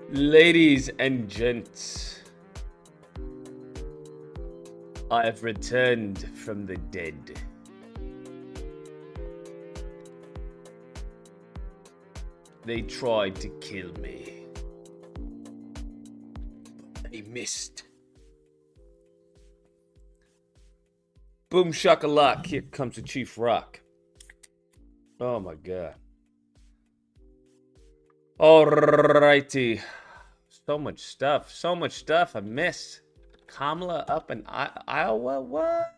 Ladies and gents, I have returned from the dead. They tried to kill me. They missed. Boom shakalak, here comes the Chief Rock. Oh my god. Alrighty. So much stuff I missed. Kamala up in Iowa? What?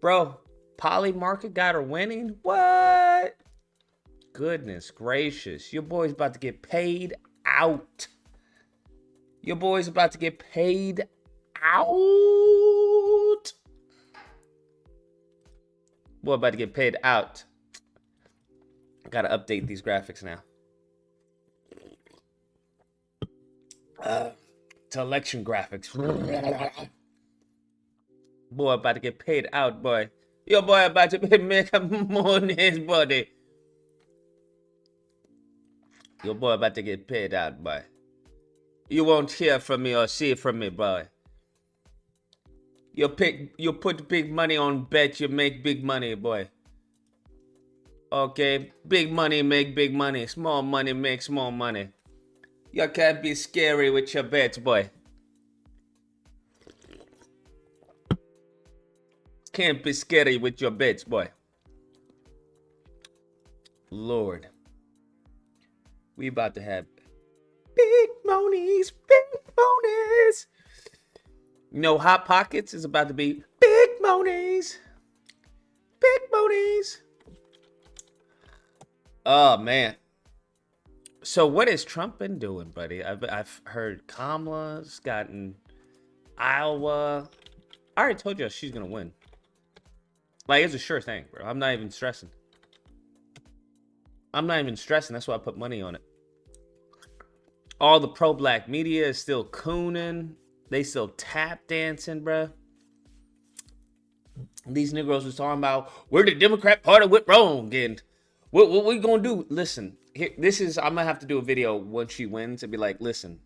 Bro, Polly Market got her winning? What? Goodness gracious. Your boy's about to get paid out. Your boy's about to get paid out. Boy, about to get paid out. Gotta update these graphics now. To election graphics. Boy, about to get paid out, boy. Your boy about to make money, buddy. Your boy about to get paid out, boy. You won't hear from me or see from me, boy. You put big money on bet, you make big money, boy. Okay, big money make big money. Small money make small money. You can't be scary with your bets, boy. Can't be scary with your bets, boy. Lord. We about to have big monies, big monies. You know, Hot Pockets is about to be big monies. Big monies. Oh, man. So what has Trump been doing, buddy? I've heard Kamala's gotten Iowa. I already told you she's gonna win. Like, it's a sure thing, bro. I'm not even stressing. That's why I put money on it. All the pro-black media is still cooning. They still tap dancing, bro. These Negroes was talking about where the Democrat Party went wrong and what we gonna do? Listen. Here, I'm gonna have to do a video once she wins and be like, listen,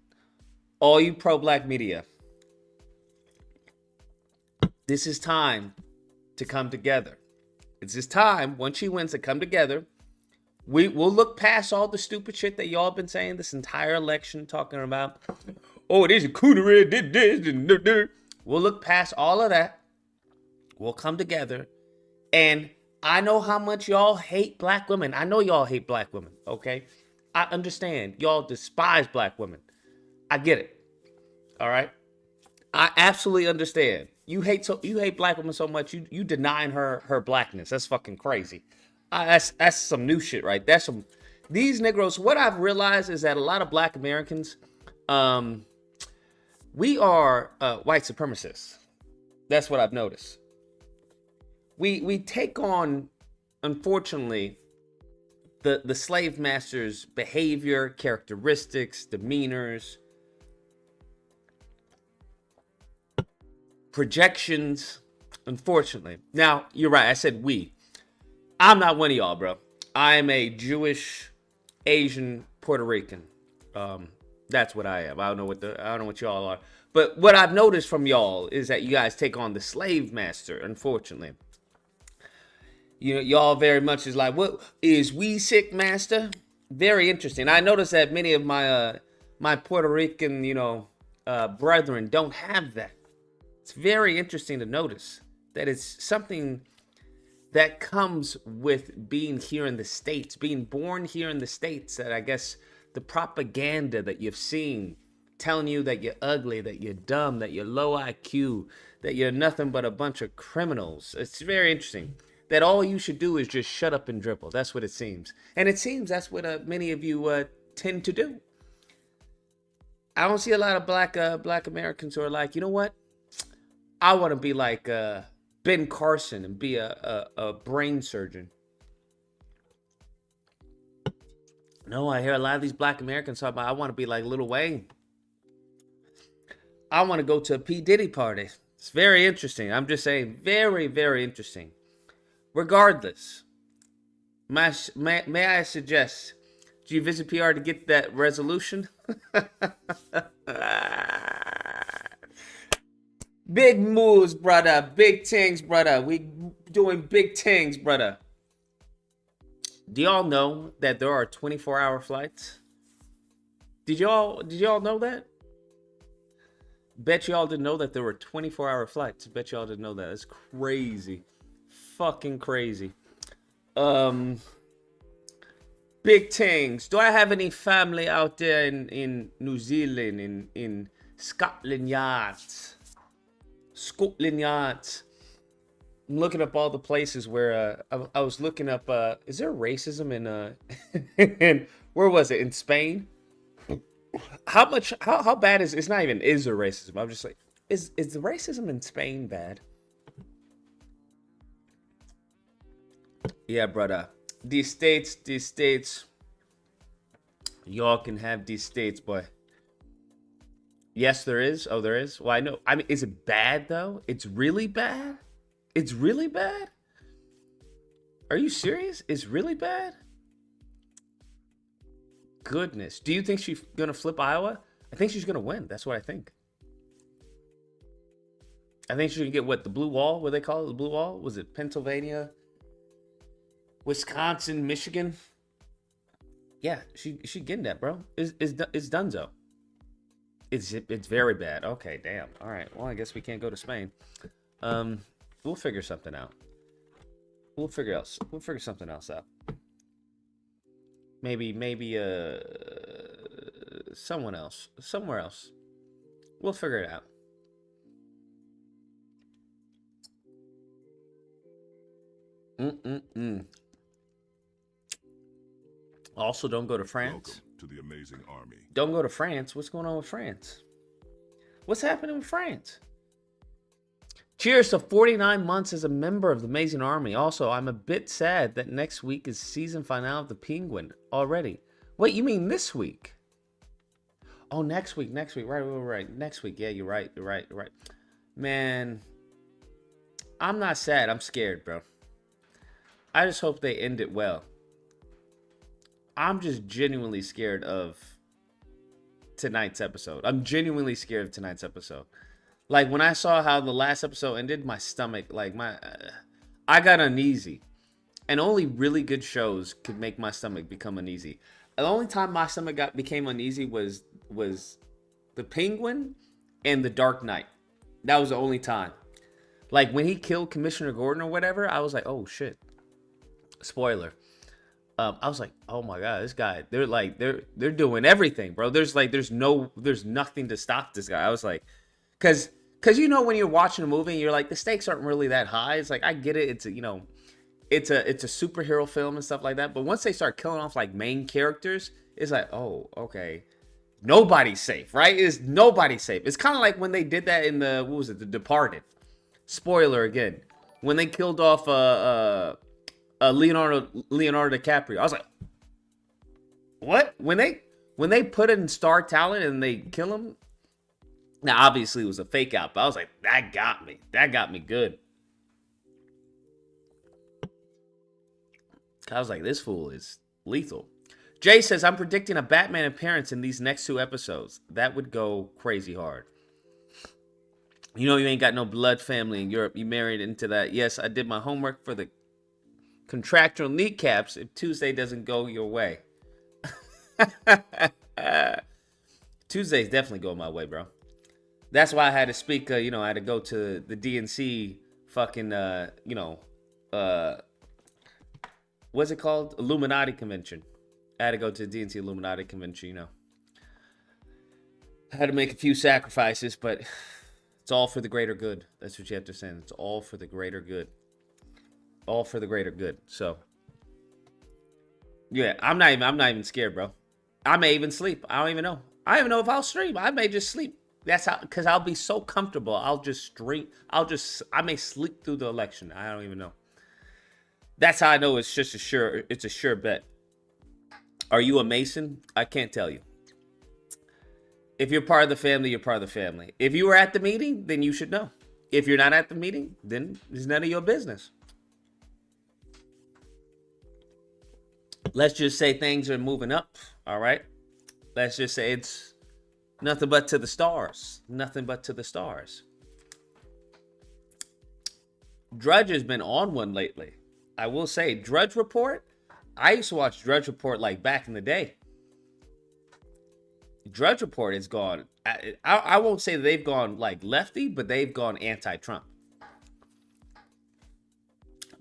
all you pro-black media, this is time to come together. It's this time, once she wins, to come together. We'll look past all the stupid shit that y'all been saying this entire election, talking about, oh, there's a coonery, did this, and we'll look past all of that. We'll come together, and I know how much y'all hate black women. I know y'all hate black women, okay? I understand. Y'all despise black women. I get it. All right? I absolutely understand. You hate black women so much, you denying her blackness. That's fucking crazy. That's some new shit, right? These Negroes, what I've realized is that a lot of black Americans, we are white supremacists. That's what I've noticed. We take on, unfortunately, the slave master's behavior, characteristics, demeanors, projections, unfortunately. Now, you're right, I said we. I'm not one of y'all, bro. I am a Jewish, Asian, Puerto Rican. That's what I am. I don't know what y'all are. But what I've noticed from y'all is that you guys take on the slave master, unfortunately. You know, y'all very much is like, what is we sick, master? Very interesting. I noticed that many of my my Puerto Rican, brethren don't have that. It's very interesting to notice that it's something that comes with being here in the States, being born here in the States, that I guess the propaganda that you've seen telling you that you're ugly, that you're dumb, that you're low IQ, that you're nothing but a bunch of criminals. It's very interesting. That all you should do is just shut up and dribble. That's what it seems. And it seems that's what many of you tend to do. I don't see a lot of black Americans who are like, you know what? I want to be like Ben Carson and be a brain surgeon. No, I hear a lot of these black Americans talk about, I want to be like Lil Wayne. I want to go to a P. Diddy party. It's very interesting. I'm just saying, very, very interesting. Regardless, may I suggest Did you visit PR to get that resolution? Big moves, brother. Big things, brother. We doing big things, brother. Do y'all know that there are 24-hour flights? Did y'all know that? Bet y'all didn't know that there were 24-hour flights. Bet y'all didn't know that. It's crazy. Fucking crazy. Big things. Do I have any family out there in New Zealand, in Scotland Yards? Scotland Yards. I'm looking up all the places where I was looking up. Is there racism in where was it, in Spain? How bad is, it's not even is there racism? I'm just like, is the racism in Spain bad? Yeah, brother. These states. Y'all can have these states, boy. Yes, there is. Oh, there is. Well, I know. I mean, is it bad though? It's really bad. It's really bad? Are you serious? It's really bad? Goodness. Do you think she's going to flip Iowa? I think she's going to win. That's what I think. I think she's going to get what? The blue wall? What do they call it? The blue wall? Was it Pennsylvania? Wisconsin? Michigan? Yeah, she getting that, bro. It's donezo. It's very bad. Okay, damn. All right. Well, I guess we can't go to Spain. We'll figure something out. We'll figure something else out. Maybe someone else, somewhere else. We'll figure it out. Also, don't go to France. Welcome to the Amazing Army. Don't go to France. What's going on with France? What's happening with France? Cheers to 49 months as a member of the Amazing Army. Also, I'm a bit sad that next week is season finale of The Penguin already. Wait, you mean this week? Oh, next week. Right. Next week. Yeah, you're right. Man, I'm not sad. I'm scared, bro. I just hope they end it well. I'm just genuinely scared of tonight's episode. I'm genuinely scared of tonight's episode. Like, when I saw how the last episode ended, my stomach, like, I got uneasy. And only really good shows could make my stomach become uneasy. The only time my stomach became uneasy was The Penguin and The Dark Knight. That was the only time. Like, when he killed Commissioner Gordon or whatever, I was like, oh, shit. Spoiler. I was like, oh my God, this guy, they're doing everything, bro. There's nothing to stop this guy. I was like, cause you know, when you're watching a movie and you're like, the stakes aren't really that high. It's like, I get it. It's a superhero film and stuff like that. But once they start killing off like main characters, it's like, oh, okay. Nobody's safe, right? Nobody's safe. It's kind of like when they did that in The Departed. Spoiler again. When they killed off Leonardo DiCaprio. I was like, what? When they put in star talent and they kill him. Now, obviously, it was a fake out, but I was like, that got me. That got me good. I was like, this fool is lethal. Jay says, I'm predicting a Batman appearance in these next 2 episodes. That would go crazy hard. You know you ain't got no blood family in Europe. You married into that. Yes, I did my homework for the contractual kneecaps if Tuesday doesn't go your way. Tuesday's definitely going my way, bro. That's why I had to speak, I had to go to the DNC fucking, what's it called? Illuminati convention. I had to go to the DNC Illuminati convention, I had to make a few sacrifices, but it's all for the greater good. That's what you have to say. It's all for the greater good. All for the greater good. So, yeah, I'm not even scared, bro. I may even sleep. I don't even know. I don't even know if I'll stream. I may just sleep. That's how, because I'll be so comfortable. I'll just stream. I may sleep through the election. I don't even know. That's how I know it's just it's a sure bet. Are you a Mason? I can't tell you. If you're part of the family, you're part of the family. If you were at the meeting, then you should know. If you're not at the meeting, then it's none of your business. Let's just say things are moving up. All right. Let's just say it's nothing but to the stars. Nothing but to the stars. Drudge has been on one lately. I will say, Drudge Report. I used to watch Drudge Report like back in the day. Drudge Report has gone. I won't say that they've gone like lefty, but they've gone anti-Trump.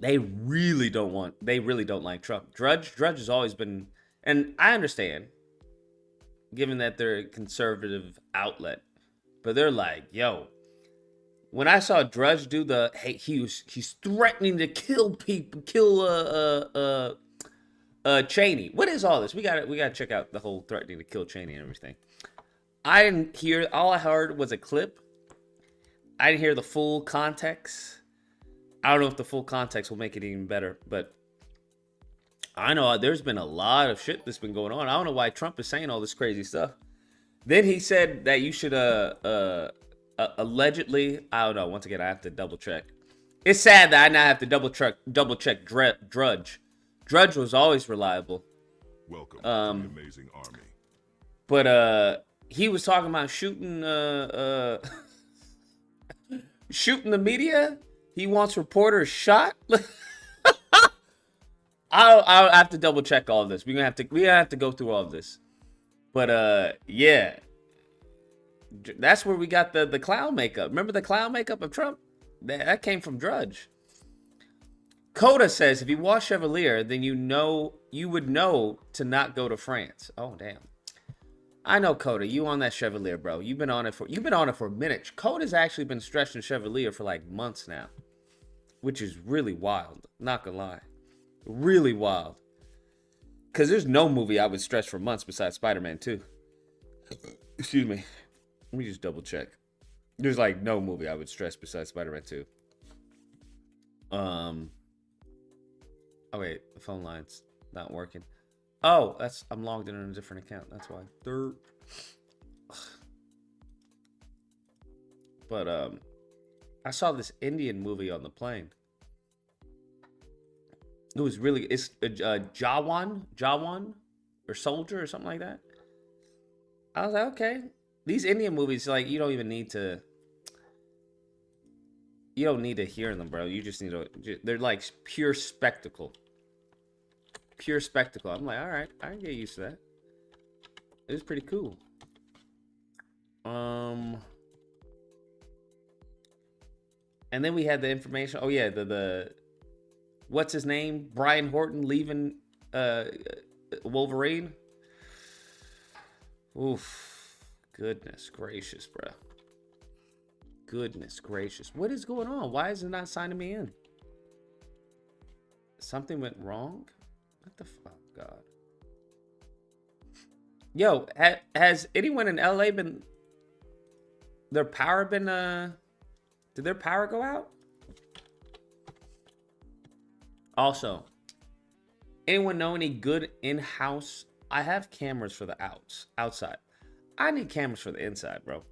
They really don't like Trump. Drudge has always been, and I understand, given that they're a conservative outlet, but they're like, yo, when I saw Drudge do the, hey, he's threatening to kill people, kill Cheney. What is all this? We gotta check out the whole threatening to kill Cheney and everything. I didn't hear. All I heard was a clip. I didn't hear the full context. I don't know if the full context will make it even better, but I know there's been a lot of shit that's been going on. I don't know why Trump is saying all this crazy stuff. Then he said that you should allegedly, I don't know. Once again, I have to double check. It's sad that I now have to double check Drudge. Drudge was always reliable. Welcome to the amazing army. But he was talking about shooting shooting the media. He wants reporters shot. I'll have to double check all of this. We're gonna have to go through all of this. But yeah, that's where we got the clown makeup. Remember the clown makeup of Trump? That came from Drudge. Coda says if you watch Chevalier, then you would know to not go to France. Oh damn. I know Coda. You on that Chevalier, bro. You've been on it for a minute. Coda's actually been stretching Chevalier for like months now, which is really wild. Not gonna lie, really wild. Cause there's no movie I would stretch for months besides Spider-Man 2. Excuse me. Let me just double check. There's like no movie I would stretch besides Spider-Man 2. Oh wait, the phone line's not working. Oh, I'm logged in on a different account. That's why. But I saw this Indian movie on the plane. It was it's Jawan or Soldier or something like that. I was like, okay, these Indian movies, like you don't need to hear them, bro. You just need to. They're like pure spectacle. Pure spectacle. I'm like, all right, I can get used to that. It was pretty cool. And then we had the information. Oh yeah, the what's his name? Brian Horton leaving Wolverine. Oof. Goodness gracious, bro. Goodness gracious. What is going on? Why is it not signing me in? Something went wrong? What the fuck, God? Yo, has anyone in LA been... Their power been... Did their power go out? Also, anyone know any good in-house... I have cameras for the outside. I need cameras for the inside, bro.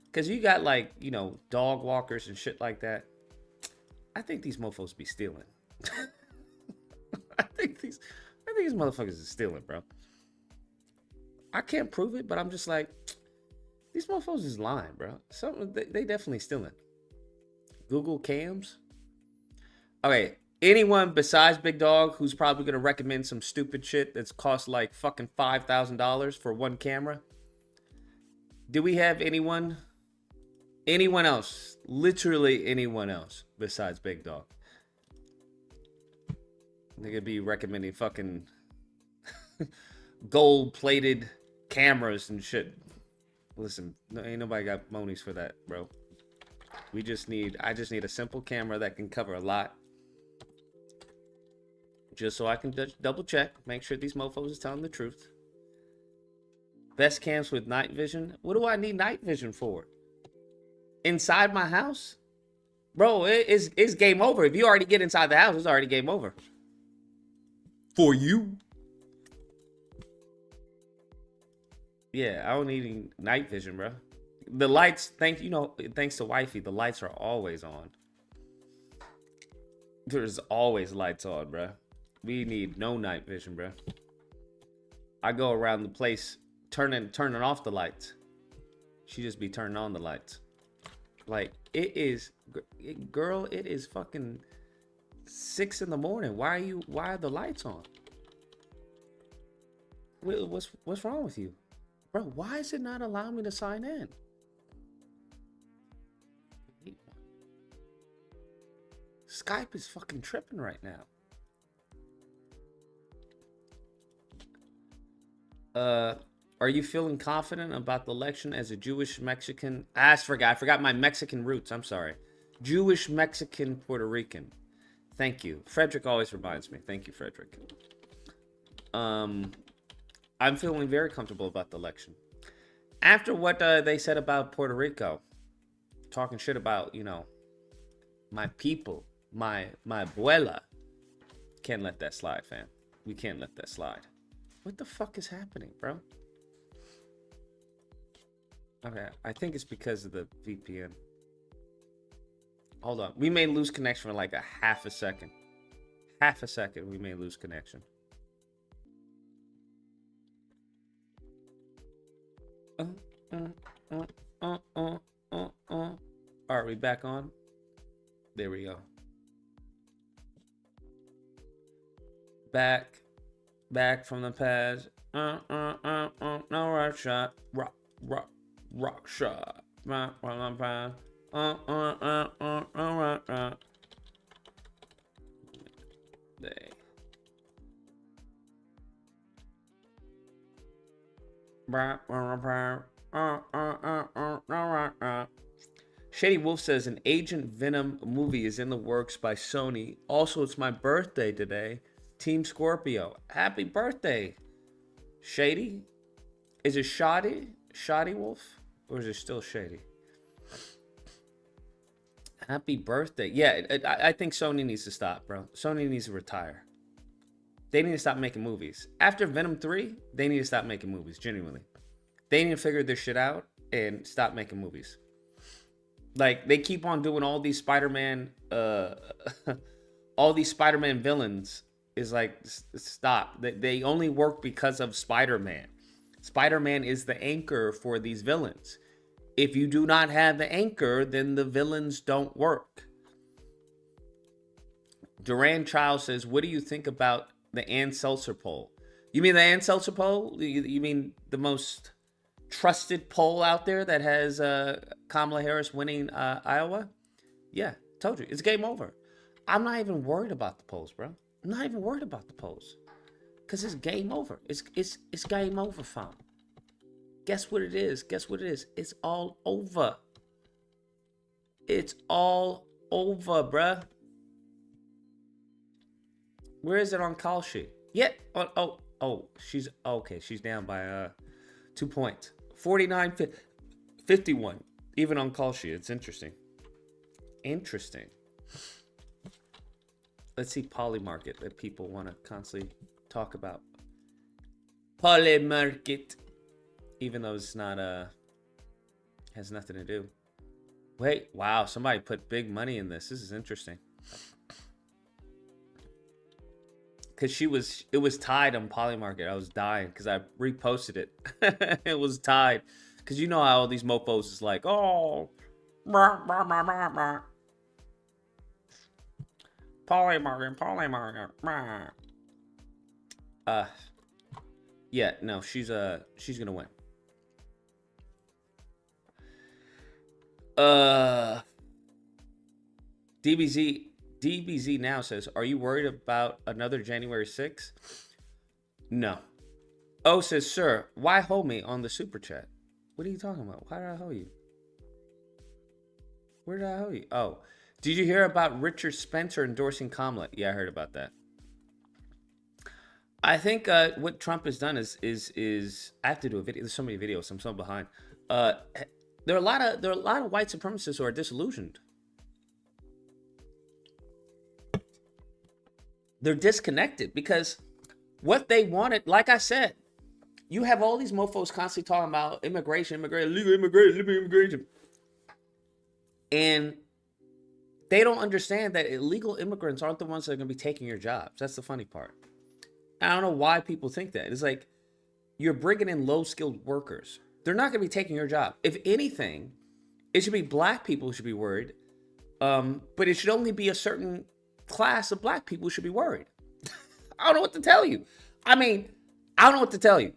Because you got, like, dog walkers and shit like that. I think these mofos be stealing. I think these motherfuckers are stealing, bro. I can't prove it, but I'm just like, these motherfuckers is lying, bro. They definitely stealing. Google cams. Okay, anyone besides Big Dog who's probably gonna recommend some stupid shit that's cost like fucking $5,000 for one camera? Do we have anyone? Anyone else? Literally anyone else besides Big Dog? They could be recommending fucking gold-plated cameras and shit. Listen, ain't nobody got monies for that, bro. I just need a simple camera that can cover a lot. Just so I can double check, make sure these mofos is telling the truth. Best cams with night vision. What do I need night vision for? Inside my house? Bro, it's game over. If you already get inside the house, it's already game over. For you. Yeah, I don't need any night vision, bro. The lights, thanks to wifey, the lights are always on. There's always lights on, bro. We need no night vision, bro. I go around the place turning off the lights. She just be turning on the lights. Like, girl, it is fucking 6 in the morning. Why are the lights on? What's wrong with you? Bro, why is it not allowing me to sign in? Skype is fucking tripping right now. Are you feeling confident about the election as a Jewish Mexican? I forgot my Mexican roots. I'm sorry. Jewish Mexican Puerto Rican. Thank you. Frederick always reminds me. Thank you, Frederick. I'm feeling very comfortable about the election. After what they said about Puerto Rico, talking shit about, my people, my abuela. Can't let that slide, fam. We can't let that slide. What the fuck is happening, bro? Okay, I think it's because of the VPN. Hold on. We may lose connection for like a half a second. Half a second, we may lose connection. Are we back on? There we go. Back from the past. No rock shot. Rock shot. Shady Wolf says an Agent Venom movie is in the works by Sony. Also, it's my birthday today. Team Scorpio. Happy birthday, Shady. Is it Shoddy Wolf? Or is it still Shady? Happy birthday. Yeah, I think Sony needs to stop, bro. Sony needs to retire. They need to stop making movies. After Venom 3, they need to stop making movies, genuinely. They need to figure this shit out and stop making movies. Like, they keep on doing all these Spider-Man, all these Spider-Man villains. Is like, stop. They only work because of Spider-Man. Spider-Man is the anchor for these villains. If you do not have the anchor, then the villains don't work. Duran Child says, what do you think about the Ann Seltzer poll? You mean the Ann Seltzer poll? You mean the most trusted poll out there that has Kamala Harris winning Iowa? Yeah, told you. It's game over. I'm not even worried about the polls, bro. I'm not even worried about the polls. Because it's game over. It's game over, fam. Guess what it is? It's all over. It's all over, bruh. Where is it on call sheet? Yeah. Oh, she's okay. She's down by 2 points. 49-51. Even on call sheet. It's interesting. Let's see Polymarket that people want to constantly talk about. Polymarket. Even though it's not has nothing to do. Wait, wow, somebody put big money in this. This is interesting. Cause it was tied on Polymarket. I was dying because I reposted it. It was tied. Cause you know how all these mofos is like, oh, Polymarket. Yeah, no, she's gonna win. DBZ now says, are you worried about another January 6th? No. O says, sir, why hold me on the super chat? What are you talking about? Why did I hold you? Where did I hold you? Oh, did you hear about Richard Spencer endorsing Kamala? Yeah, I heard about that. I think what Trump has done is I have to do a video. There's so many videos. I'm so behind. There are a lot of white supremacists who are disillusioned. They're disconnected because what they wanted, like I said, you have all these mofos constantly talking about immigration, legal immigration. And They don't understand that illegal immigrants aren't the ones that are going to be taking your jobs. That's the funny part. I don't know why people think that. It's like you're bringing in low-skilled workers. They're not going to be taking your job. If anything, it should be black people who should be worried. But it should only be a certain class of black people who should be worried. I don't know what to tell you. I don't know what to tell you.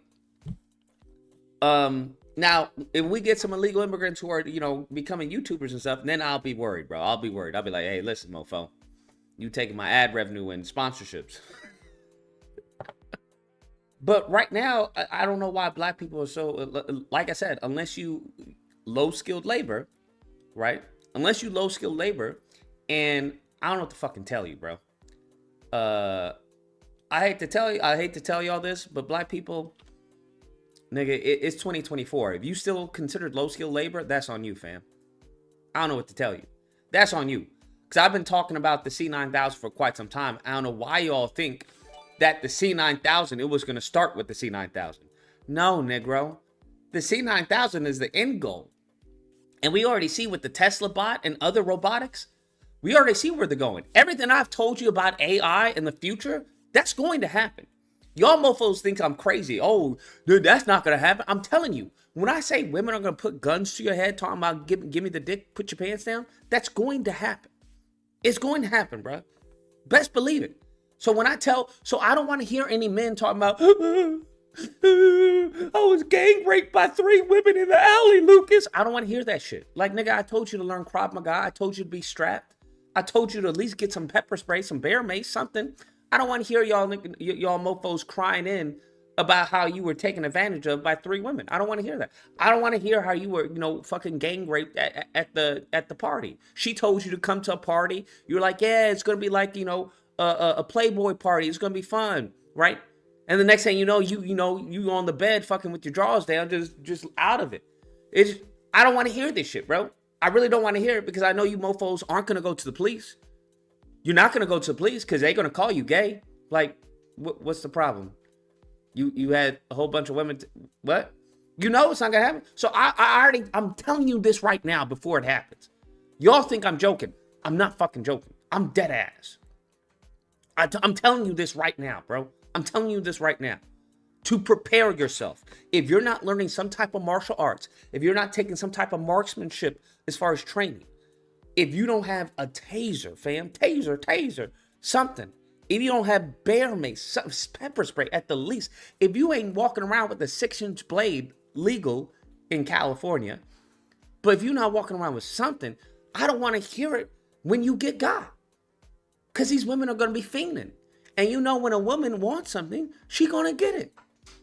Now, if we get some illegal immigrants who are, becoming YouTubers and stuff, then I'll be worried, bro. I'll be worried. I'll be like, hey, listen, mofo, you taking my ad revenue and sponsorships. But right now, I don't know why black people are so, like I said, unless you low-skilled labor, right? Unless you low-skilled labor, and I don't know what to fucking tell you, bro. I hate to tell you all this, but black people, nigga, it's 2024. If you still considered low-skilled labor, that's on you, fam. I don't know what to tell you. That's on you. Because I've been talking about the C9000 for quite some time. I don't know why y'all think that the C9000, it was going to start with the C9000. No, Negro. The C9000 is the end goal. And we already see with the Tesla bot and other robotics, we already see where they're going. Everything I've told you about AI in the future, that's going to happen. Y'all mofos think I'm crazy. Oh, dude, that's not going to happen. I'm telling you, when I say women are going to put guns to your head, talking about give me the dick, put your pants down, that's going to happen. It's going to happen, bro. Best believe it. So I don't want to hear any men talking about, I was gang raped by 3 women in the alley, Lucas. I don't want to hear that shit. Like, nigga, I told you to learn Krav Maga. I told you to be strapped. I told you to at least get some pepper spray, some bear mace, something. I don't want to hear y'all mofos crying in about how you were taken advantage of by 3 women. I don't want to hear that. I don't want to hear how you were, fucking gang raped at the party. She told you to come to a party. You're like, yeah, it's going to be like, a Playboy party. It's going to be fun, right? And the next thing you know, you on the bed fucking with your drawers down, just out of it. I don't want to hear this shit, bro. I really don't want to hear it because I know you mofos aren't going to go to the police. You're not going to go to the police because they're going to call you gay. Like, what's the problem? You had a whole bunch of women. What? It's not going to happen. So I'm telling you this right now before it happens. Y'all think I'm joking. I'm not fucking joking. I'm dead ass. I'm telling you this right now, bro. I'm telling you this right now. To prepare yourself. If you're not learning some type of martial arts, if you're not taking some type of marksmanship as far as training, if you don't have a taser, fam, taser, something. If you don't have bear mace, pepper spray at the least. If you ain't walking around with a 6-inch blade legal in California, but if you're not walking around with something, I don't want to hear it when you get got. Because these women are going to be fiending. And when a woman wants something, she going to get it.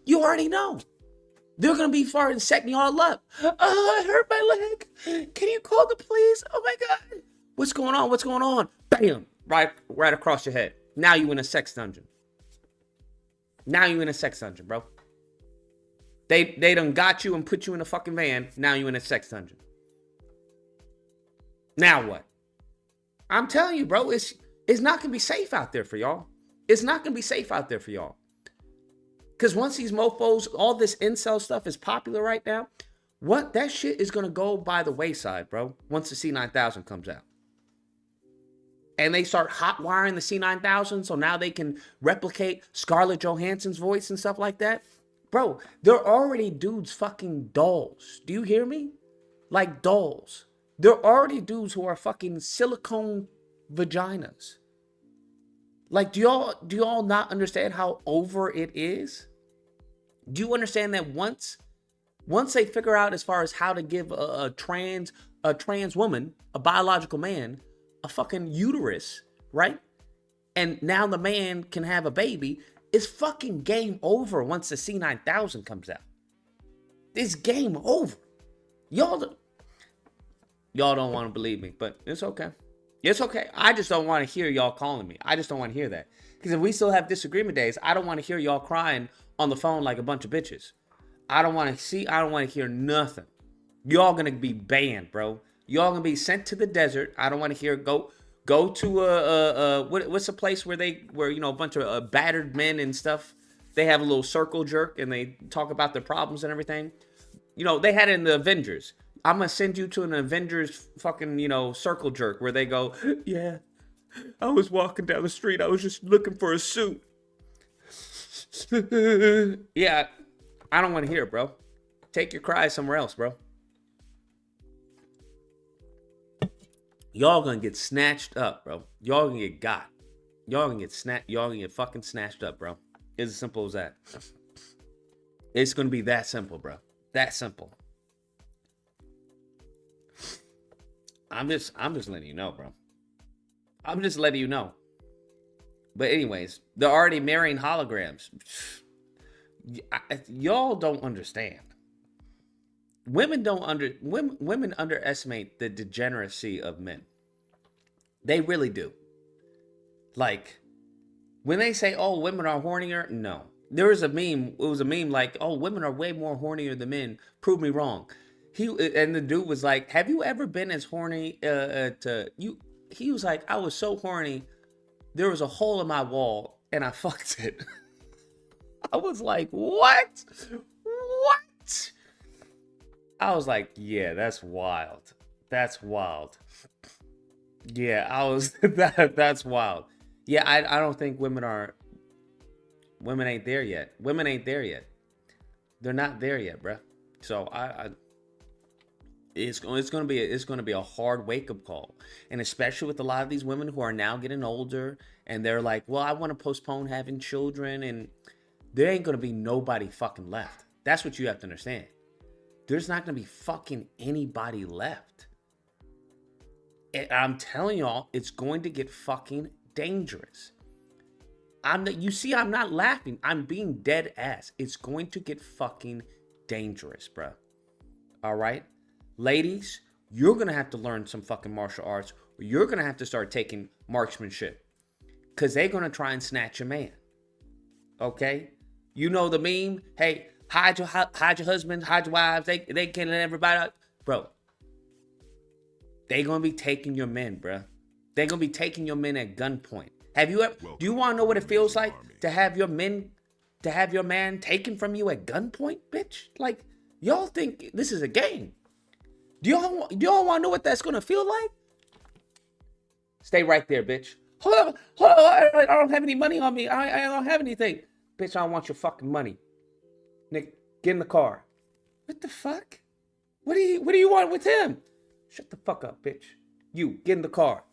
You already know. They're going to be farting, setting y'all up. Oh, I hurt my leg. Can you call the police? Oh, my God. What's going on? Bam. Right across your head. Now you in a sex dungeon. Bro. They done got you and put you in a fucking van. Now you in a sex dungeon. Now what? I'm telling you, bro, it's not going to be safe out there for y'all. It's not going to be safe out there for y'all. Because once these mofos, all this incel stuff is popular right now, that shit is going to go by the wayside, bro, once the C9000 comes out. And they start hot wiring the C9000 so now they can replicate Scarlett Johansson's voice and stuff like that. Bro, they're already dudes fucking dolls. Do you hear me? Like dolls. They're already dudes who are fucking silicone vaginas. Like, do y'all not understand how over it is? Do you understand that once they figure out as far as how to give a trans woman, a biological man, a fucking uterus, right? And now the man can have a baby, it's fucking game over once the C9000 comes out. It's game over. Y'all don't want to believe me, but it's okay. It's okay. I just don't want to hear y'all calling me. I just don't want to hear that. Because if we still have disagreement days, I don't want to hear y'all crying on the phone like a bunch of bitches. I don't want to hear nothing. Y'all gonna be banned, bro. Y'all gonna be sent to the desert. I don't want to hear go to what's a place where a bunch of battered men and stuff. They have a little circle jerk and they talk about their problems and everything. They had it in the Avengers. I'm gonna send you to an Avengers fucking, circle jerk where they go, yeah, I was walking down the street. I was just looking for a suit. Yeah, I don't want to hear it, bro. Take your cries somewhere else, bro. Y'all gonna get snatched up, bro. Y'all gonna get got. Y'all gonna get fucking snatched up, bro. It's as simple as that. It's gonna be that simple, bro. That simple. I'm just letting you know, bro. I'm just letting you know. But anyways, they're already marrying holograms. Y'all don't understand. Women underestimate the degeneracy of men. They really do. Like, when they say, oh, women are hornier, no. There was a meme. It was a meme like, oh, women are way more hornier than men. Prove me wrong. And the dude was like, have you ever been as horny He was like, I was so horny. There was a hole in my wall and I fucked it. I was like, what? What? I was like, yeah, that's wild. That's wild. Yeah, that's wild. Yeah, I don't think women ain't there yet. Women ain't there yet. They're not there yet, bruh. So it's gonna be a hard wake up call, and especially with a lot of these women who are now getting older, and they're like, well, I want to postpone having children, and there ain't gonna be nobody fucking left. That's what you have to understand. There's not gonna be fucking anybody left. And I'm telling y'all, it's going to get fucking dangerous. You see, I'm not laughing. I'm being dead ass. It's going to get fucking dangerous, bruh. All right? Ladies, you're going to have to learn some fucking martial arts, or you're going to have to start taking marksmanship, because they're going to try and snatch your man. Okay? You know the meme? Hey, hide your husband, hide your wives. They can't let everybody out. Bro, they're going to be taking your men, bruh. They're going to be taking your men at gunpoint. Have you ever? Do you want to know what it feels like to have your man taken from you at gunpoint, bitch? Like, y'all think this is a game? Do y'all want to know what that's gonna feel like? Stay right there, bitch. Hold on. I don't have any money on me. I don't have anything, bitch. I don't want your fucking money. Nick, get in the car. What the fuck? What do you want with him? Shut the fuck up, bitch. You get in the car.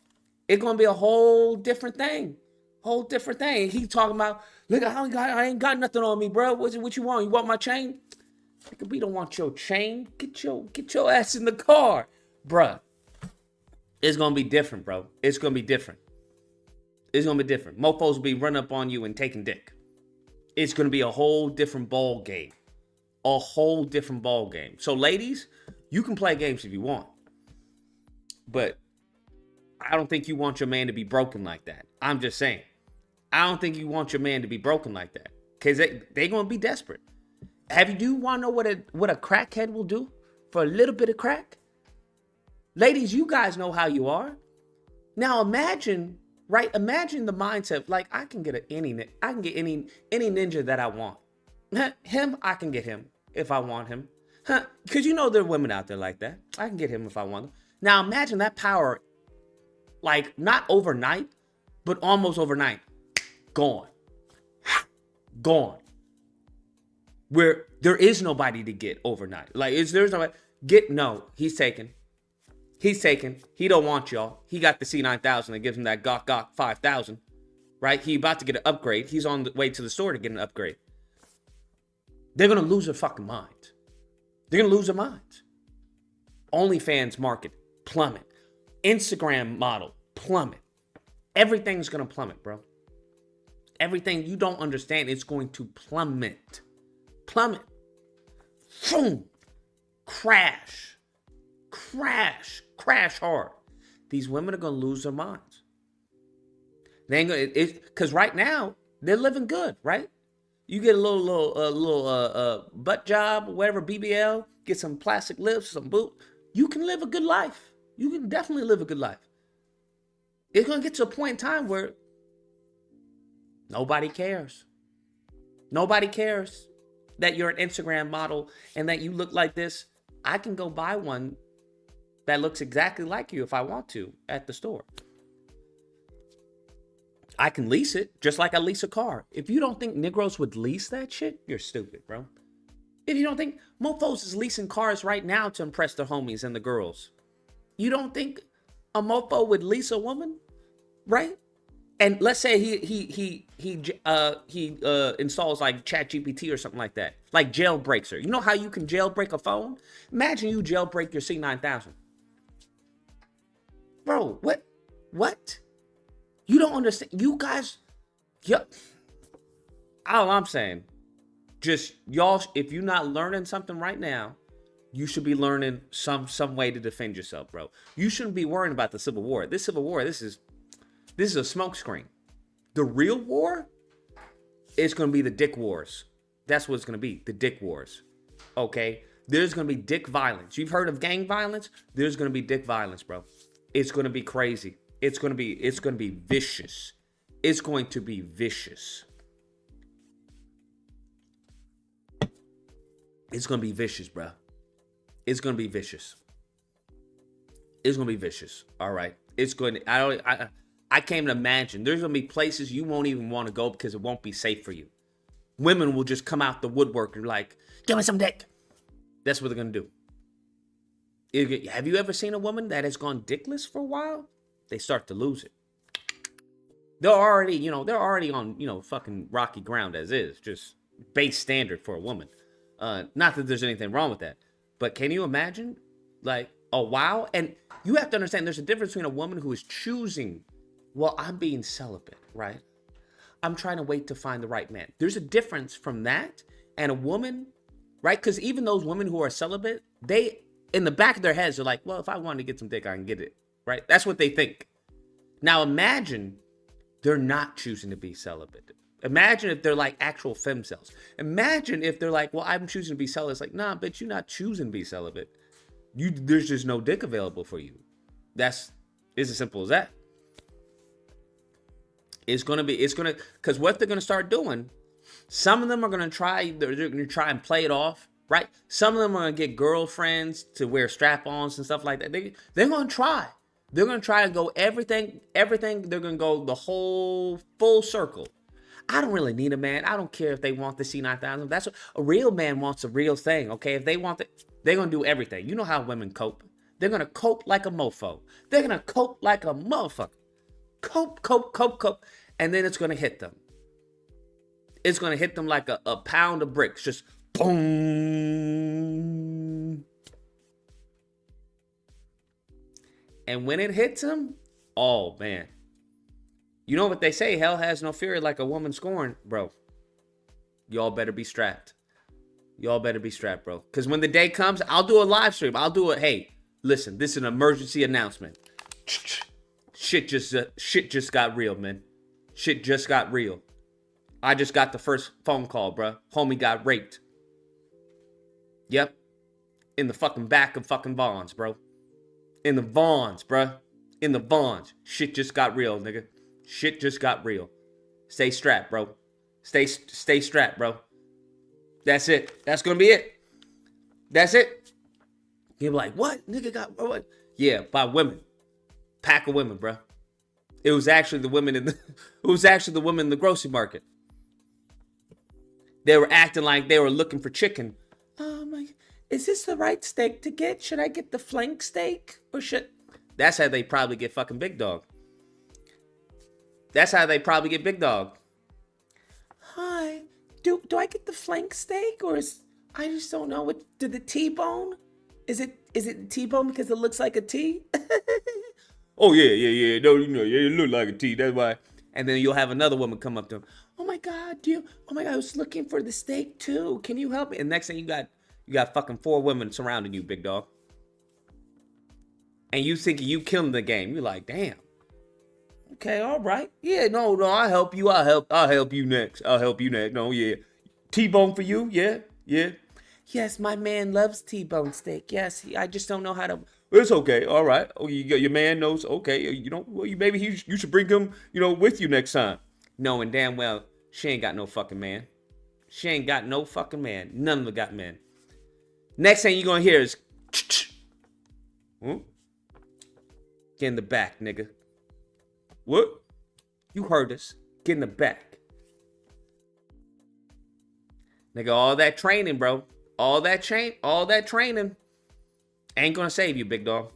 It's gonna be a whole different thing. He talking about, look, I ain't got nothing on me, bro. What you want? You want my chain? Nigga, we don't want your chain. Get your ass in the car, bruh. It's gonna be different, bro. It's gonna be different. Mofos will be running up on you and taking dick. It's gonna be a whole different ball game. So, ladies, you can play games if you want, but I don't think you want your man to be broken like that. I'm just saying. I don't think you want your man to be broken like that, because they gonna be desperate. Do you want to know what a crackhead will do for a little bit of crack? Ladies, you guys know how you are. Now imagine, right? Imagine the mindset. Like, I can get any ninja that I want. Him, I can get him if I want him. Because you know there are women out there like that. I can get him if I want him. Now imagine that power, like, not overnight, but almost overnight. Gone. Where there is nobody to get overnight. Like, there's nobody. He's taken. He don't want y'all. He got the C9000 that gives him that Gok 5000. Right? He about to get an upgrade. He's on the way to the store to get an upgrade. They're going to lose their fucking minds. OnlyFans market, plummet. Instagram model, plummet. Everything's going to plummet, bro. Everything you don't understand, it's going to plummet. Boom. Crash hard. These women are going to lose their minds. They ain't gonna, because right now, they're living good, right? You get a little butt job, whatever, BBL, get some plastic lips, some boot. You can live a good life. You can definitely live a good life. It's going to get to a point in time where nobody cares. Nobody cares that you're an Instagram model and that you look like this. I can go buy one that looks exactly like you if I want to at the store. I can lease it just like I lease a car. If you don't think Negroes would lease that shit, you're stupid, bro. If you don't think mofos is leasing cars right now to impress the homies and the girls, you don't think a mofo would lease a woman, right? And let's say he installs like ChatGPT or something like that, like jailbreaks her. You know how you can jailbreak a phone? Imagine you jailbreak your C9000, bro. What? You don't understand. You guys, all I'm saying, just y'all, if you're not learning something right now, you should be learning some way to defend yourself, bro. You shouldn't be worrying about the Civil War. This Civil War, this is a smokescreen. The real war is going to be the dick wars. That's what it's going to be, the dick wars. Okay? There's going to be dick violence. You've heard of gang violence? There's going to be dick violence, bro. It's going to be crazy. It's going to be vicious. It's going to be vicious. It's going to be vicious, bro. It's going to be vicious. It's going to be vicious. All right. It's going to, I can't even imagine. There's going to be places you won't even want to go because it won't be safe for you. Women will just come out the woodwork and be like, give me some dick. That's what they're going to do. Have you ever seen a woman that has gone dickless for a while? They start to lose it. They're already on, fucking rocky ground as is. Just base standard for a woman. Not that there's anything wrong with that. But can you imagine, like, a wow? And you have to understand there's a difference between a woman who is choosing, well, I'm being celibate, right? I'm trying to wait to find the right man. There's a difference from that and a woman, right? Because even those women who are celibate, they, in the back of their heads, are like, well, if I want to get some dick, I can get it, right? That's what they think. Now imagine they're not choosing to be celibate. Imagine if they're like actual femcells. Imagine if they're like, well, I'm choosing to be celibate. It's like, nah, but you're not choosing to be celibate. There's just no dick available for you. It's as simple as that. Because what they're going to start doing, some of them are going to try, they're going to try and play it off, right? Some of them are going to get girlfriends to wear strap-ons and stuff like that. They're going to try. They're going to try and go everything. They're going to go the whole full circle. I don't really need a man. I don't care if they want the C9000. That's what a real man wants, a real thing, okay? If they want it, they're going to do everything. You know how women cope. They're going to cope like a mofo. They're going to cope like a motherfucker. Cope. And then it's going to hit them. It's going to hit them like a pound of bricks. Just boom. And when it hits them, oh, man. You know what they say, hell has no fury like a woman scorned, bro. Y'all better be strapped. Y'all better be strapped, bro. Because when the day comes, I'll do a live stream. I'll do it. Hey, listen, this is an emergency announcement. Shit just got real, man. Shit just got real. I just got the first phone call, bro. Homie got raped. Yep. In the fucking back of fucking Vons, bro. In the Vons, bro. In the Vons. Shit just got real, nigga. Shit just got real. Stay strapped, bro. Stay strapped, bro. That's it. That's gonna be it. That's it. You're like, what? Nigga got what? Yeah, by women. Pack of women, bro. It was actually the women in the grocery market. They were acting like they were looking for chicken. Oh my, is this the right steak to get? Should I get the flank steak? Or should... That's how they probably get fucking big dog. That's how they probably get big dog. Hi, do I get the flank steak or I just don't know what, did the T-bone? Is it T-bone because it looks like a T? Oh yeah. No, it look like a T. That's why. And then you'll have another woman come up to him. Oh my God, I was looking for the steak too. Can you help me? And next thing you got fucking 4 women surrounding you, big dog. And you thinking you killing the game. You're like, damn. Okay, all right. Yeah, no, I'll help you. I'll help you next. No, yeah. T-bone for you? Yeah. Yes, my man loves T-bone steak. Yes, I just don't know how to. It's okay. All right. Oh, your man knows. Okay. You should bring him, with you next time. Knowing damn well she ain't got no fucking man. She ain't got no fucking man. None of them got men. Next thing you're gonna hear is Huh? Get in the back, nigga. What? You heard us. Get in the back. Nigga, all that training, bro. All that training ain't gonna save you, big dog.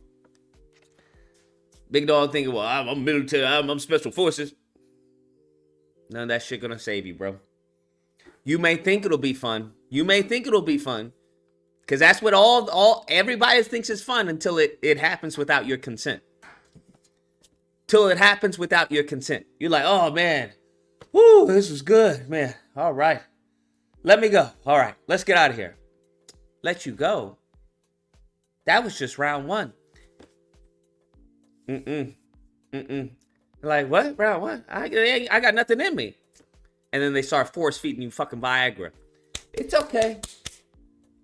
Big dog thinking, well, I'm military, I'm special forces. None of that shit gonna save you, bro. You may think it'll be fun. Because that's what everybody thinks is fun until it happens without your consent. Till it happens without your consent. You're like, oh man, woo, this was good, man. All right, let me go. All right, let's get out of here. Let you go. That was just round one. Like, what? Round one? I got nothing in me. And then they start force feeding you fucking Viagra. It's okay.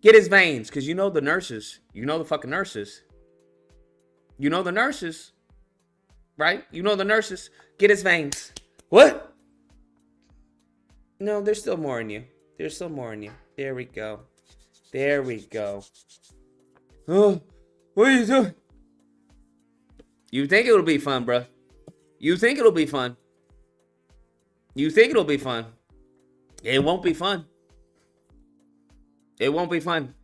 Get his veins, because you know the nurses. You know the fucking nurses. You know the nurses. Right? You know the nurses. Get his veins. What? No, there's still more in you. There's still more in you. There we go. There we go. Oh, what are you doing? You think it'll be fun, bro. You think it'll be fun. You think it'll be fun. It won't be fun. It won't be fun.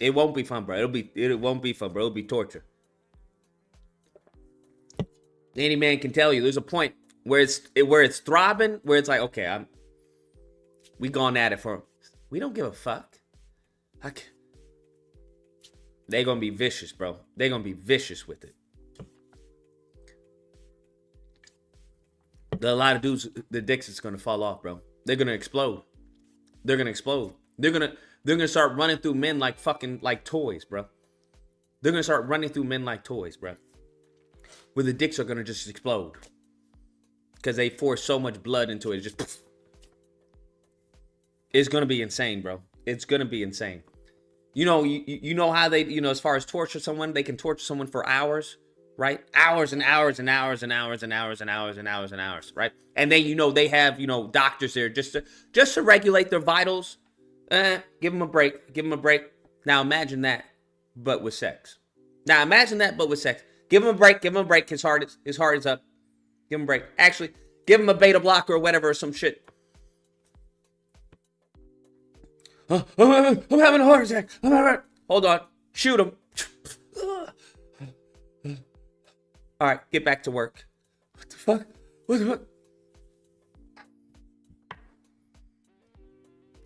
It won't be fun, bro. It won't be fun, bro. It'll be torture. Any man can tell you there's a point where it's throbbing, where it's like, okay, we gone at it for, we don't give a fuck. They're gonna be vicious, bro. They're gonna be vicious with it. A lot of dudes, the dicks is gonna fall off, bro. They're gonna explode. They're gonna explode. They're gonna start running through men like fucking like toys, bro. They're gonna start running through men like toys, bro. Where the dicks are gonna just explode because they force so much blood into it. Just poof. It's gonna be insane, bro. It's gonna be insane. You know how they, as far as torture someone, they can torture someone for hours, right? Hours and hours and hours and hours and hours and hours and hours and hours, right? And then they have doctors there just to regulate their vitals. Give them a break. Give them a break. Now imagine that, but with sex. Now imagine that, but with sex. Give him a break. Give him a break. His heart is up. Give him a break. Actually, give him a beta blocker or whatever, or some shit. I'm having a heart attack. Hold on. Shoot him. All right, get back to work. What the fuck? What the fuck?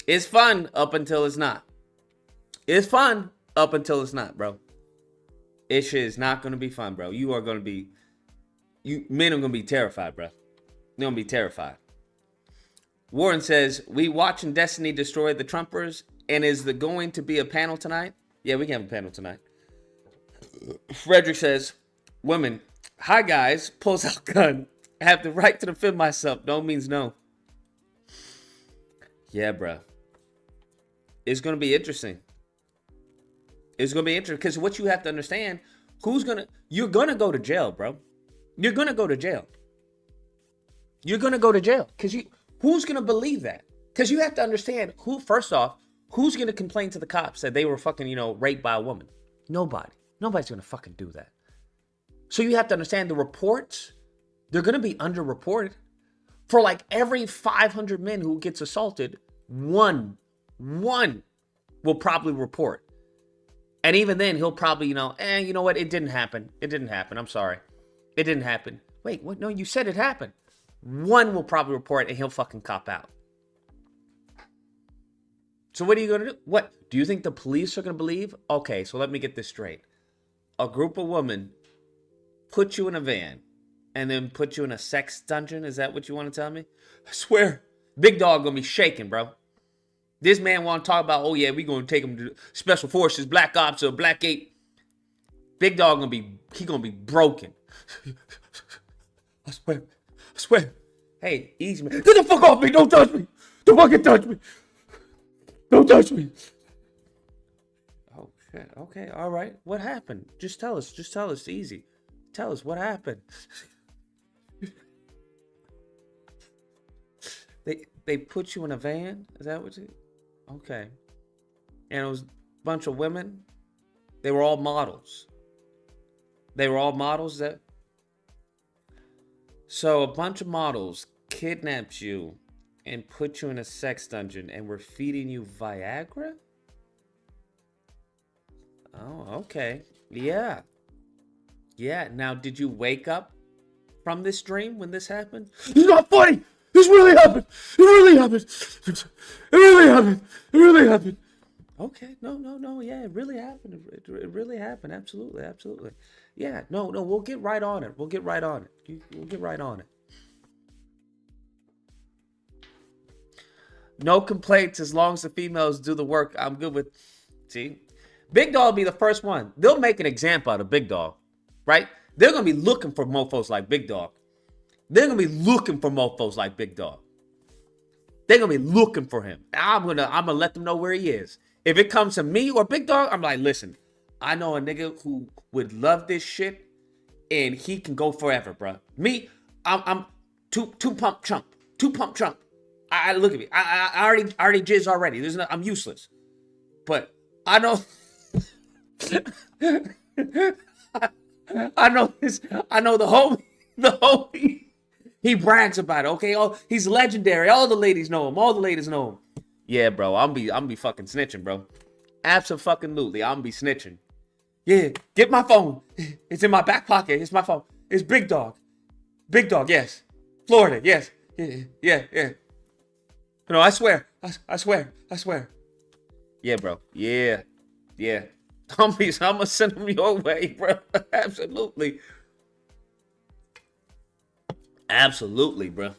It's fun up until it's not. It's fun up until it's not, bro. It shit is not gonna be fun, bro. Men are gonna be terrified, bro. They're gonna be terrified. Warren says, we watching Destiny destroy the Trumpers, and is there going to be a panel tonight? Yeah, we can have a panel tonight. Frederick says, women, hi guys, pulls out gun. I have the right to defend myself. No means no. Yeah, bro. It's gonna be interesting. It's gonna be interesting because what you have to understand, you're gonna go to jail, bro. You're gonna go to jail. You're gonna go to jail because who's gonna believe that? Because you have to understand first off, who's gonna complain to the cops that they were fucking, raped by a woman? Nobody. Nobody's gonna fucking do that. So you have to understand the reports, they're gonna be underreported. For like every 500 men who gets assaulted, one will probably report. And even then, he'll probably, you know what? It didn't happen. It didn't happen. I'm sorry. It didn't happen. Wait, what? No, you said it happened. One will probably report and he'll fucking cop out. So what are you going to do? What? Do you think the police are going to believe? Okay, so let me get this straight. A group of women put you in a van and then put you in a sex dungeon? Is that what you want to tell me? I swear, big dog going to be shaking, bro. This man want to talk about, oh yeah, we going to take him to special forces, black ops, or black gate. Big dog going to be broken. I swear. Hey, easy, man. Get the fuck off me. Don't touch me. Don't fucking touch me. Don't touch me. Oh, shit. Okay, all right. What happened? Just tell us. Easy. Tell us what happened. They put you in a van? Is that what you... Okay. And it was a bunch of women. They were all models. They were all models that. So a bunch of models kidnapped you and put you in a sex dungeon and were feeding you Viagra? Oh, okay. Yeah. Yeah. Now, did you wake up from this dream when this happened? It's not funny. This really happened. It really happened. It really happened. It really happened. Okay. No. Yeah, it really happened. It really happened. Absolutely. Yeah. No. We'll get right on it. We'll get right on it. No complaints as long as the females do the work. I'm good with. See? Big Dog be the first one. They'll make an example out of Big Dog, right? They're going to be looking for mofos like Big Dog. They're going to be looking for mofos like Big Dog. They're going to be looking for him. I'm going to let them know where he is. If it comes to me or Big Dog, I'm like, listen, I know a nigga who would love this shit and he can go forever, bro. Me, I'm two pump chump. I look at me. I already jizz already. I'm useless. But I know I know this. I know the homie. He brags about it. Okay, he's legendary. All the ladies know him. Yeah, bro. I'm be fucking snitching, bro. Absolutely, I'm be snitching. Yeah, get my phone. It's in my back pocket. It's my phone. It's Big Dog. Yes. Florida. Yes. Yeah. No, I swear. Yeah, bro. Yeah. I'm gonna send them your way, bro. Absolutely, bro.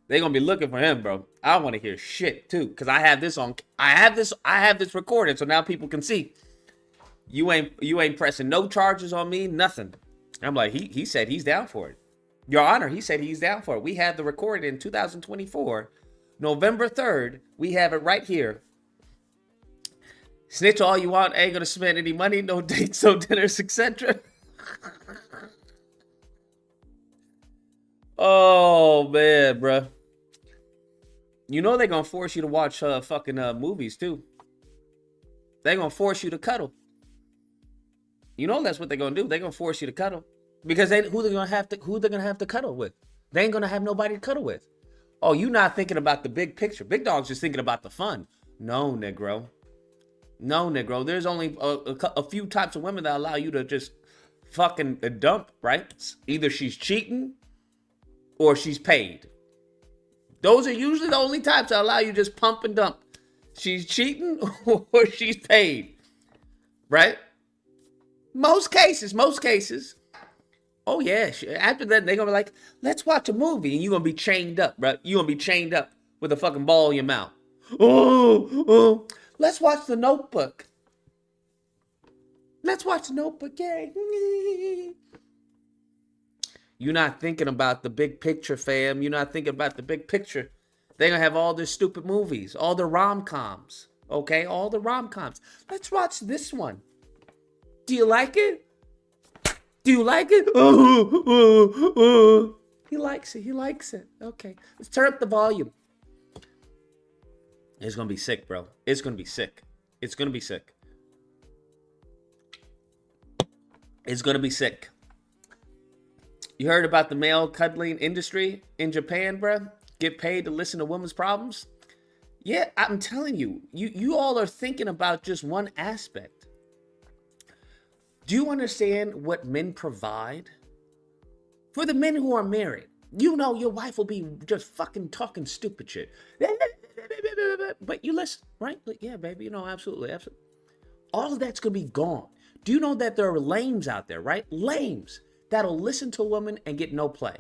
They gonna be looking for him, bro. I want to hear shit too, cause I have this recorded, so now people can see. You ain't pressing no charges on me, nothing. I'm like, he said he's down for it. Your Honor, he said he's down for it. We have the recorded in 2024, November 3rd. We have it right here. Snitch all you want, ain't gonna spend any money, no dates, no dinners, etc. Oh man, bro. You know they're gonna force you to watch fucking movies too. They're gonna force you to cuddle. You know that's what they're gonna do. They're gonna force you to cuddle. Because who they're gonna have to cuddle with? They ain't gonna have nobody to cuddle with. Oh, you not thinking about the big picture. Big Dog's just thinking about the fun. No, Negro. There's only a few types of women that allow you to just fucking dump, right? Either she's cheating or she's paid. Those are usually the only types that allow you to just pump and dump. She's cheating or she's paid, right? Most cases. Oh yeah. After that, they're gonna be like, let's watch a movie, and you're gonna be chained up, bro. You're gonna be chained up with a fucking ball in your mouth. Oh. Let's watch The Notebook. Yeah. You're not thinking about the big picture, fam. You're not thinking about the big picture. They're going to have all their stupid movies, all the rom-coms. Okay? All the rom-coms. Let's watch this one. Do you like it? He likes it. Okay. Let's turn up the volume. It's going to be sick, bro. It's going to be sick. You heard about the male cuddling industry in Japan, bro? Get paid to listen to women's problems? Yeah, I'm telling you, you all are thinking about just one aspect. Do you understand what men provide? For the men who are married, you know your wife will be just fucking talking stupid shit. But you listen, right? Yeah, baby, you know, absolutely. All of that's going to be gone. Do you know that there are lames out there, right? Lames that'll listen to a woman and get no play.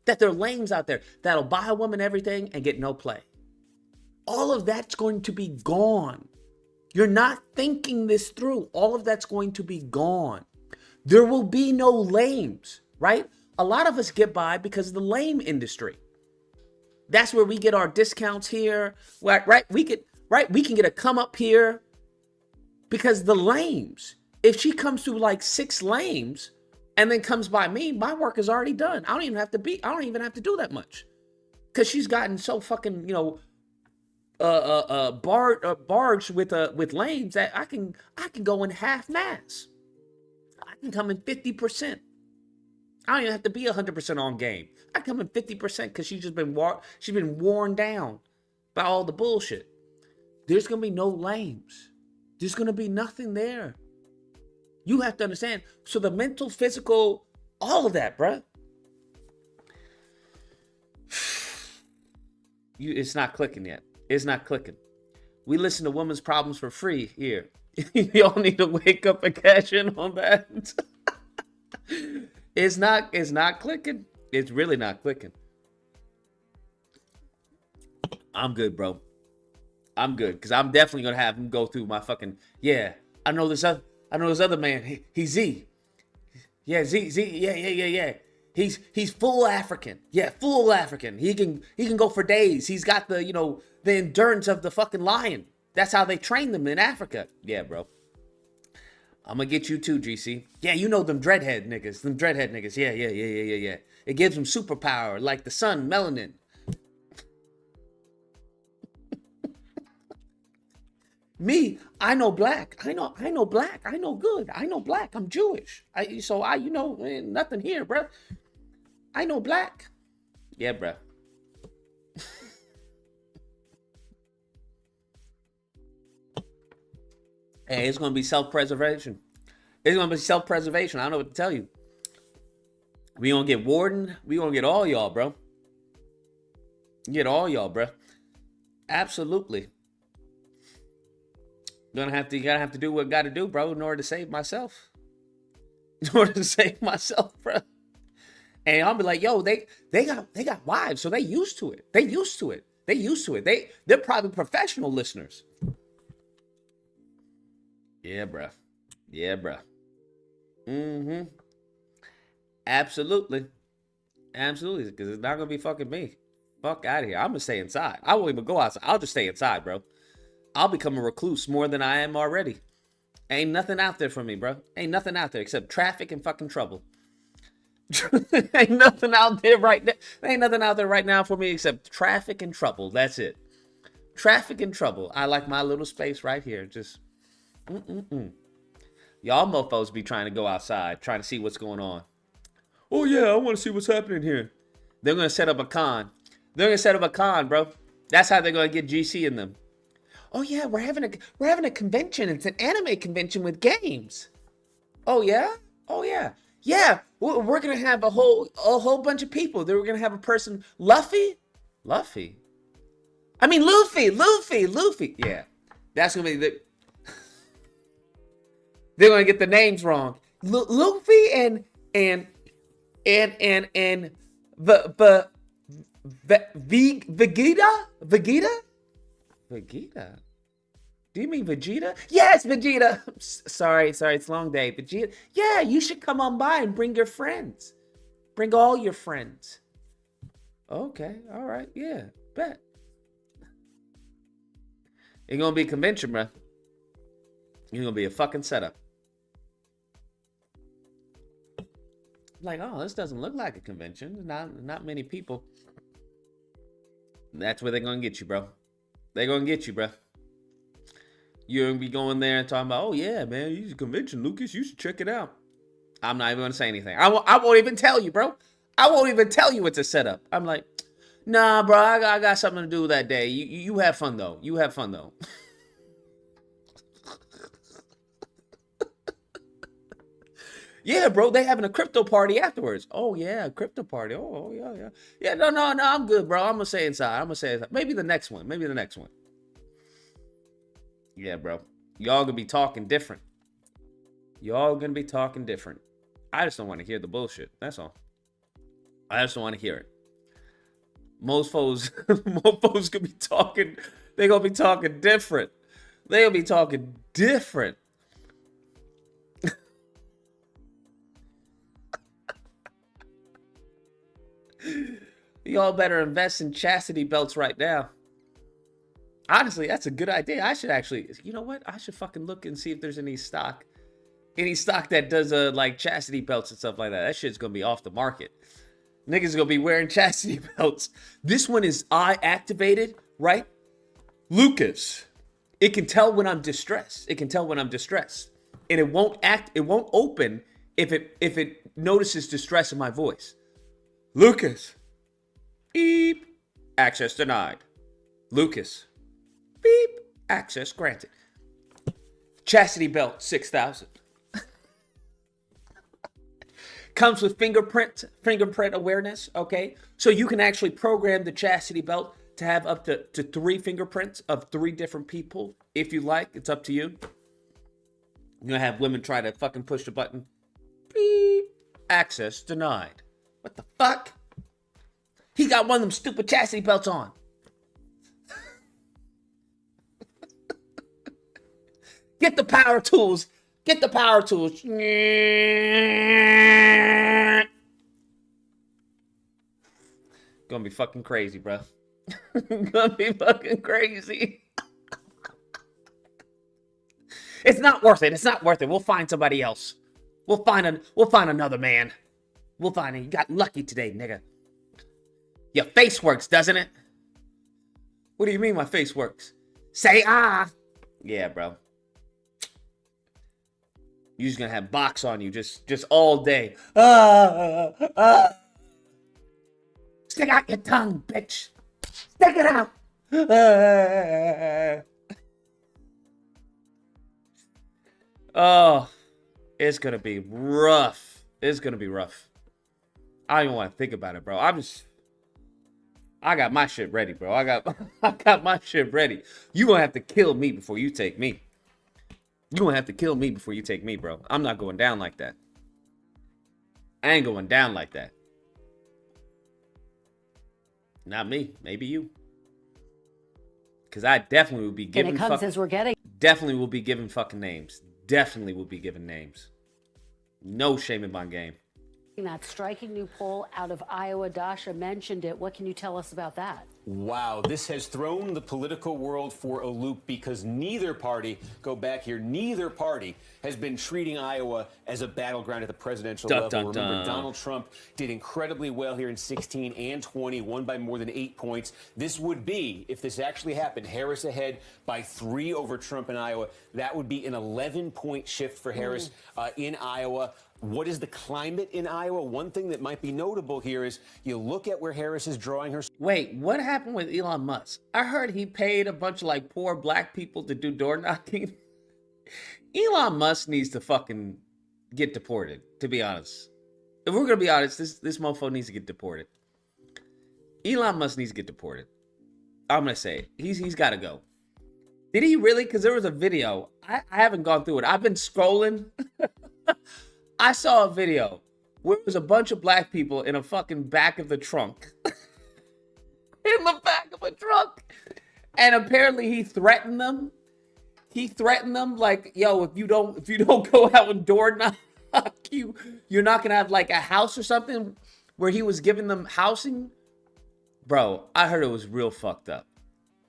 That there are lames out there that'll buy a woman everything and get no play. All of that's going to be gone. You're not thinking this through. All of that's going to be gone. There will be no lames, right? A lot of us get by because of the lame industry. That's where we get our discounts here, right? We can get a come up here because the lames. If she comes through like 6 lames and then comes by me, my work is already done. I don't even have to do that much because she's gotten so fucking, barge with lanes that I can go in half mass. I can come in 50%. I don't even have to be 100% on game. I come in 50% because she's been worn down by all the bullshit. There's gonna be no lames. There's gonna be nothing there. You have to understand. So the mental, physical, all of that, bruh. It's not clicking yet. It's not clicking. We listen to women's problems for free here. Y'all need to wake up and cash in on that. It's not clicking. It's really not clicking. I'm good, bro. I'm good, because I'm definitely gonna have him go through my fucking, yeah. I know this other man. He's Z. Yeah, Z. Yeah. He's full African. Yeah, full African. He can go for days. He's got the endurance of the fucking lion. That's how they train them in Africa. Yeah, bro. I'm gonna get you too, GC. Yeah, you know them dreadhead niggas. Yeah. It gives them superpower like the sun, melanin. Me, I know black. I know black. I know good. I know black. I'm Jewish. Nothing here, bro. I know black. Yeah, bro. Hey, it's gonna be self-preservation. It's gonna be self-preservation. I don't know what to tell you. We gonna get Warden. We gonna get all y'all, bro. Get all y'all, bro. Absolutely. You gotta have to do what I gotta do, bro, in order to save myself. Bro. And I'll be like, yo, they got wives, so they used to it. They're probably professional listeners. Yeah, bro. Mm-hmm. Absolutely. Because it's not gonna be fucking me. Fuck out of here. I'm gonna stay inside. I won't even go outside. I'll just stay inside, bro. I'll become a recluse more than I am already. Ain't nothing out there for me, bro. Ain't nothing out there except traffic and fucking trouble. Ain't nothing out there right now. Ain't nothing out there right now for me except traffic and trouble. That's it. Traffic and trouble. I like my little space right here. Just, Y'all mofos be trying to go outside, trying to see what's going on. Oh yeah, I want to see what's happening here. They're gonna set up a con. Bro. That's how they're gonna get GC in them. Oh yeah, we're having a convention. It's an anime convention with games. Oh yeah. Yeah, we're gonna have a whole bunch of people. Then we're gonna have a person, Luffy. I mean Luffy. Yeah, that's gonna be the. They're gonna get the names wrong. Luffy and Vegeta. Do you mean Vegeta? Yes, Vegeta. Sorry, it's a long day. Vegeta. Yeah, you should come on by and bring your friends. Bring all your friends. Okay, all right, yeah, bet. It's gonna be a convention, bro. It's gonna be a fucking setup. Like, oh, this doesn't look like a convention. Not many people. That's where they're gonna get you, bro. They're gonna get you, bro. You're gonna be going there and talking about, oh yeah, man, you a convention, Lucas. You should check it out. I'm not even gonna say anything. I won't even tell you, bro. I won't even tell you it's a setup. I'm like, nah, bro. I got something to do that day. You have fun though. Yeah, bro. They having a crypto party afterwards. Oh yeah, crypto party. Oh yeah. Yeah, no. I'm good, bro. I'm gonna stay inside. Maybe the next one. Yeah, bro. Y'all gonna be talking different. I just don't want to hear the bullshit. That's all. I just don't want to hear it. Most folks gonna be talking. They gonna be talking different. Y'all better invest in chastity belts right now. Honestly, that's a good idea. I should actually, you know what? I should fucking look and see if there's any stock that does like chastity belts and stuff like that. That shit's gonna be off the market. Niggas gonna be wearing chastity belts. This one is eye activated, right? Lucas. It can tell when I'm distressed. It can tell when I'm distressed. And it won't open if it notices distress in my voice. Lucas. Beep. Access denied. Lucas. Beep. Access granted. Chastity belt 6,000. Comes with fingerprint awareness, okay? So you can actually program the chastity belt to have up to 3 fingerprints of 3 different people. If you like, it's up to you. You're gonna have women try to fucking push the button. Beep. Access denied. What the fuck? He got one of them stupid chastity belts on. Get the power tools. Get the power tools. Gonna be fucking crazy, bro. Gonna be fucking crazy. It's not worth it. It's not worth it. We'll find somebody else. We'll find another man. We'll find it. You got lucky today, nigga. Your face works, doesn't it? What do you mean my face works? Say ah. Yeah, bro. You're just gonna have box on you just all day. Stick out your tongue, bitch. Stick it out. Oh, it's gonna be rough. It's gonna be rough. I don't even want to think about it, bro. I got my shit ready, bro. I got my shit ready. You gonna have to kill me before you take me. You gonna have to kill me before you take me, bro. I'm not going down like that. I ain't going down like that. Not me. Maybe you. Because I definitely will be giving. And it comes as we're getting. Definitely will be giving fucking names. Definitely will be giving names. No shame in my game. That striking new poll out of Iowa. Dasha mentioned it. What can you tell us about that? Wow, this has thrown the political world for a loop because neither party, go back here, neither party has been treating Iowa as a battleground at the presidential level. Remember, Donald Trump did incredibly well here in 16 and 20, won by more than 8 points. This would be, if this actually happened, Harris ahead by 3 over Trump in Iowa. That would be an 11-point shift for Harris in Iowa. What is the climate in Iowa? One thing that might be notable here is you look at where Harris is drawing her. Wait, what happened with Elon Musk? I heard he paid a bunch of like poor black people to do door knocking. Elon Musk needs to fucking get deported, to be honest. If we're gonna be honest, this mofo needs to get deported. Elon Musk needs to get deported. I'm gonna say it. He's gotta go. Did he really? Because there was a video. I haven't gone through it. I've been scrolling. I saw a video where it was a bunch of black people in a fucking back of the trunk. In the back of a trunk. And apparently he threatened them. He threatened them like, yo, if you don't go out and door knock, you're not gonna have like a house or something, where he was giving them housing. Bro, I heard it was real fucked up.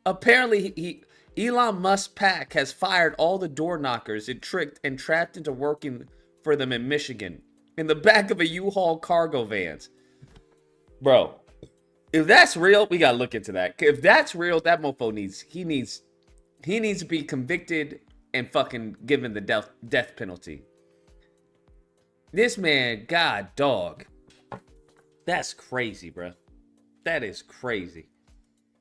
Apparently Elon Musk's pack has fired all the door knockers it tricked and trapped into working for them in Michigan in the back of a U-Haul cargo vans. Bro, if that's real, we gotta look into that. If that's real, that mofo needs to be convicted and fucking given the death penalty. This man, god dog. That's crazy, bro. That is crazy.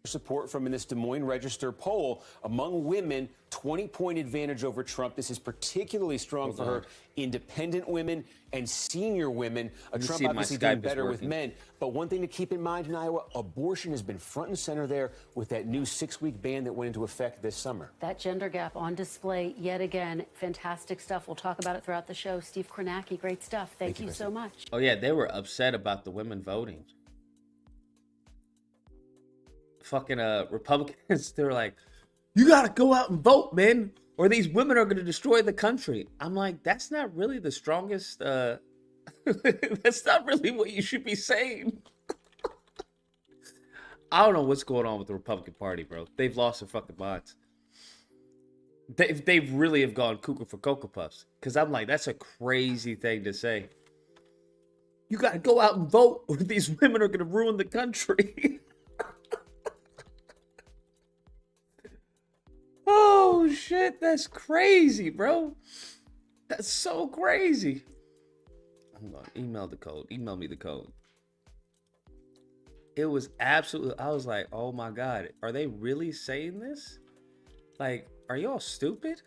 Support from in this Des Moines Register poll among women, 20-point advantage over Trump. This is particularly strong for her independent women and senior women. Trump obviously doing better with men. But one thing to keep in mind in Iowa, abortion has been front and center there with that new 6-week ban that went into effect this summer. That gender gap on display yet again. Fantastic stuff. We'll talk about it throughout the show. Steve Kornacki, great stuff. Thank you so much. Oh yeah, they were upset about the women voting. Fucking Republicans, they were like, you gotta go out and vote, man, or these women are gonna destroy the country. I'm like, that's not really the strongest, that's not really what you should be saying. I don't know what's going on with the Republican Party, bro. They've lost their fucking minds. They really have gone cuckoo for Cocoa Puffs. Because I'm like, that's a crazy thing to say. You gotta go out and vote, or these women are gonna ruin the country. Oh shit, that's crazy, bro. That's so crazy. Hold on, email the code. Email me the code. It was absolutely, I was like, oh my God, are they really saying this? Like, are y'all stupid?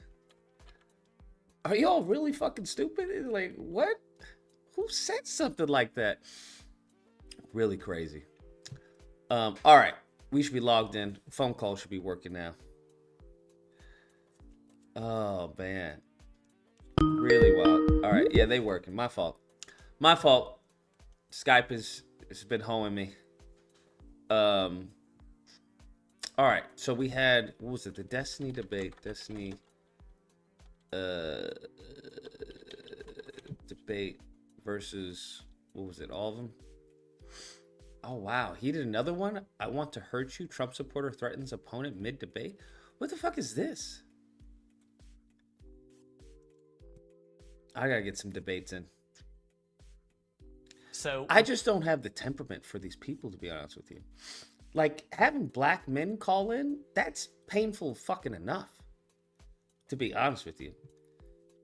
Are y'all really fucking stupid? It's like, what? Who said something like that? Really crazy. All right, we should be logged in. Phone call should be working now. Oh man, really wild. All right, yeah, they working. My fault. My fault. Skype has been hoeing me. All right, so we had, what was it? The Destiny debate. Destiny debate versus, what was it? All of them. Oh wow, he did another one. I want to hurt you. Trump supporter threatens opponent mid debate. What the fuck is this? I gotta get some debates in. So I just don't have the temperament for these people, to be honest with you. Like, having black men call in, that's painful fucking enough, to be honest with you.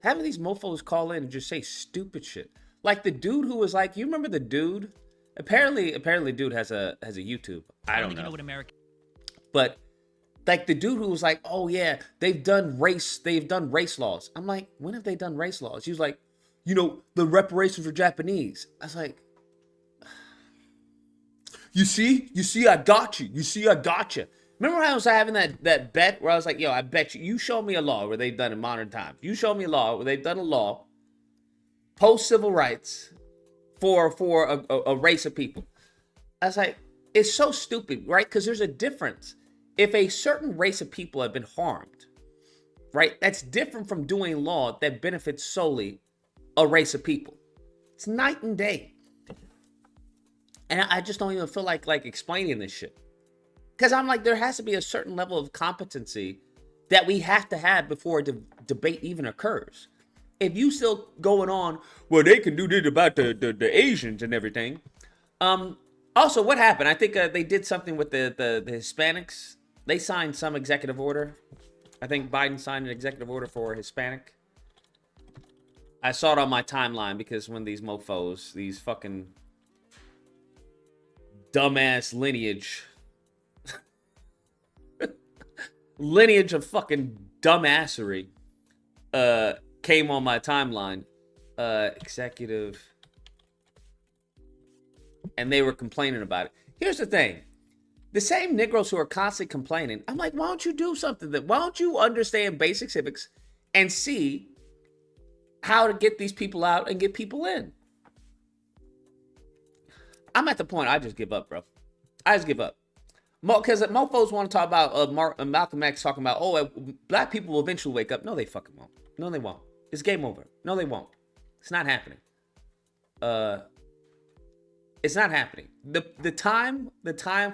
Having these mofos call in and just say stupid shit. Like the dude who was like, you remember the dude? Apparently dude has a YouTube. I don't know. What America. But like the dude who was like, oh yeah, they've done race laws. I'm like, when have they done race laws? He was like, you know, the reparations for Japanese. I was like, you see, I got you. You see, I got you. Remember when I was having that bet where I was like, yo, I bet you show me a law where they've done in modern times. You show me a law where they've done a law post civil rights for a race of people. I was like, it's so stupid, right? Because there's a difference. If a certain race of people have been harmed, right? That's different from doing law that benefits solely a race of people. It's night and day. And I just don't even feel like explaining this shit. Because I'm like, there has to be a certain level of competency that we have to have before a debate even occurs. If you still going on, well, they can do this about the Asians and everything. Also, what happened? I think they did something with the Hispanics. They signed some executive order. I think Biden signed an executive order for Hispanic. I saw it on my timeline because when these mofos, these fucking dumbass lineage of fucking dumbassery came on my timeline. Executive. And they were complaining about it. Here's the thing. The same Negroes who are constantly complaining, I'm like, why don't you do something? Why don't you understand basic civics and see how to get these people out and get people in? I'm at the point I just give up, bro. I just give up. Because mofos want to talk about Malcolm X talking about, oh, black people will eventually wake up. No, they fucking won't. No, they won't. It's game over. No, they won't. It's not happening. It's not happening. The time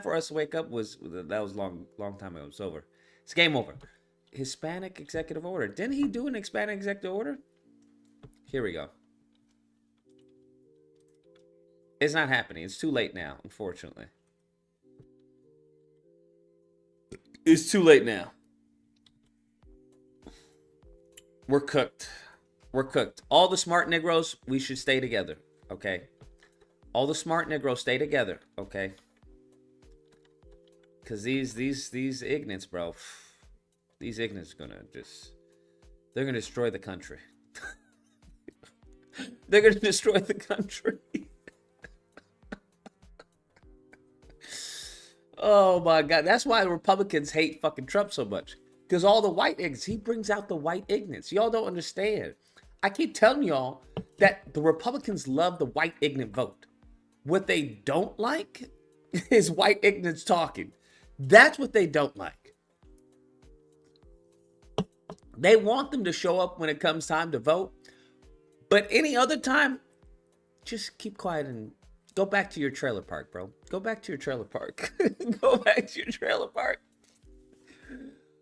for us to wake up was long time ago. It's over. It's game over. Hispanic executive order. Didn't he do an Hispanic executive order? Here we go. It's not happening. It's too late now, unfortunately. It's too late now. We're cooked. We're cooked. All the smart Negroes, we should stay together, okay? All the smart Negroes stay together, okay? Because these ignorants, bro, these ignorants they're gonna destroy the country. They're gonna destroy the country. Oh my God. That's why the Republicans hate fucking Trump so much. Because all the white ignorance, he brings out the white ignorance. Y'all don't understand. I keep telling y'all that the Republicans love the white ignorant vote. What they don't like is white ignorance talking. That's what they don't like. They want them to show up when it comes time to vote. But any other time, just keep quiet and go back to your trailer park, bro. Go back to your trailer park. Go back to your trailer park.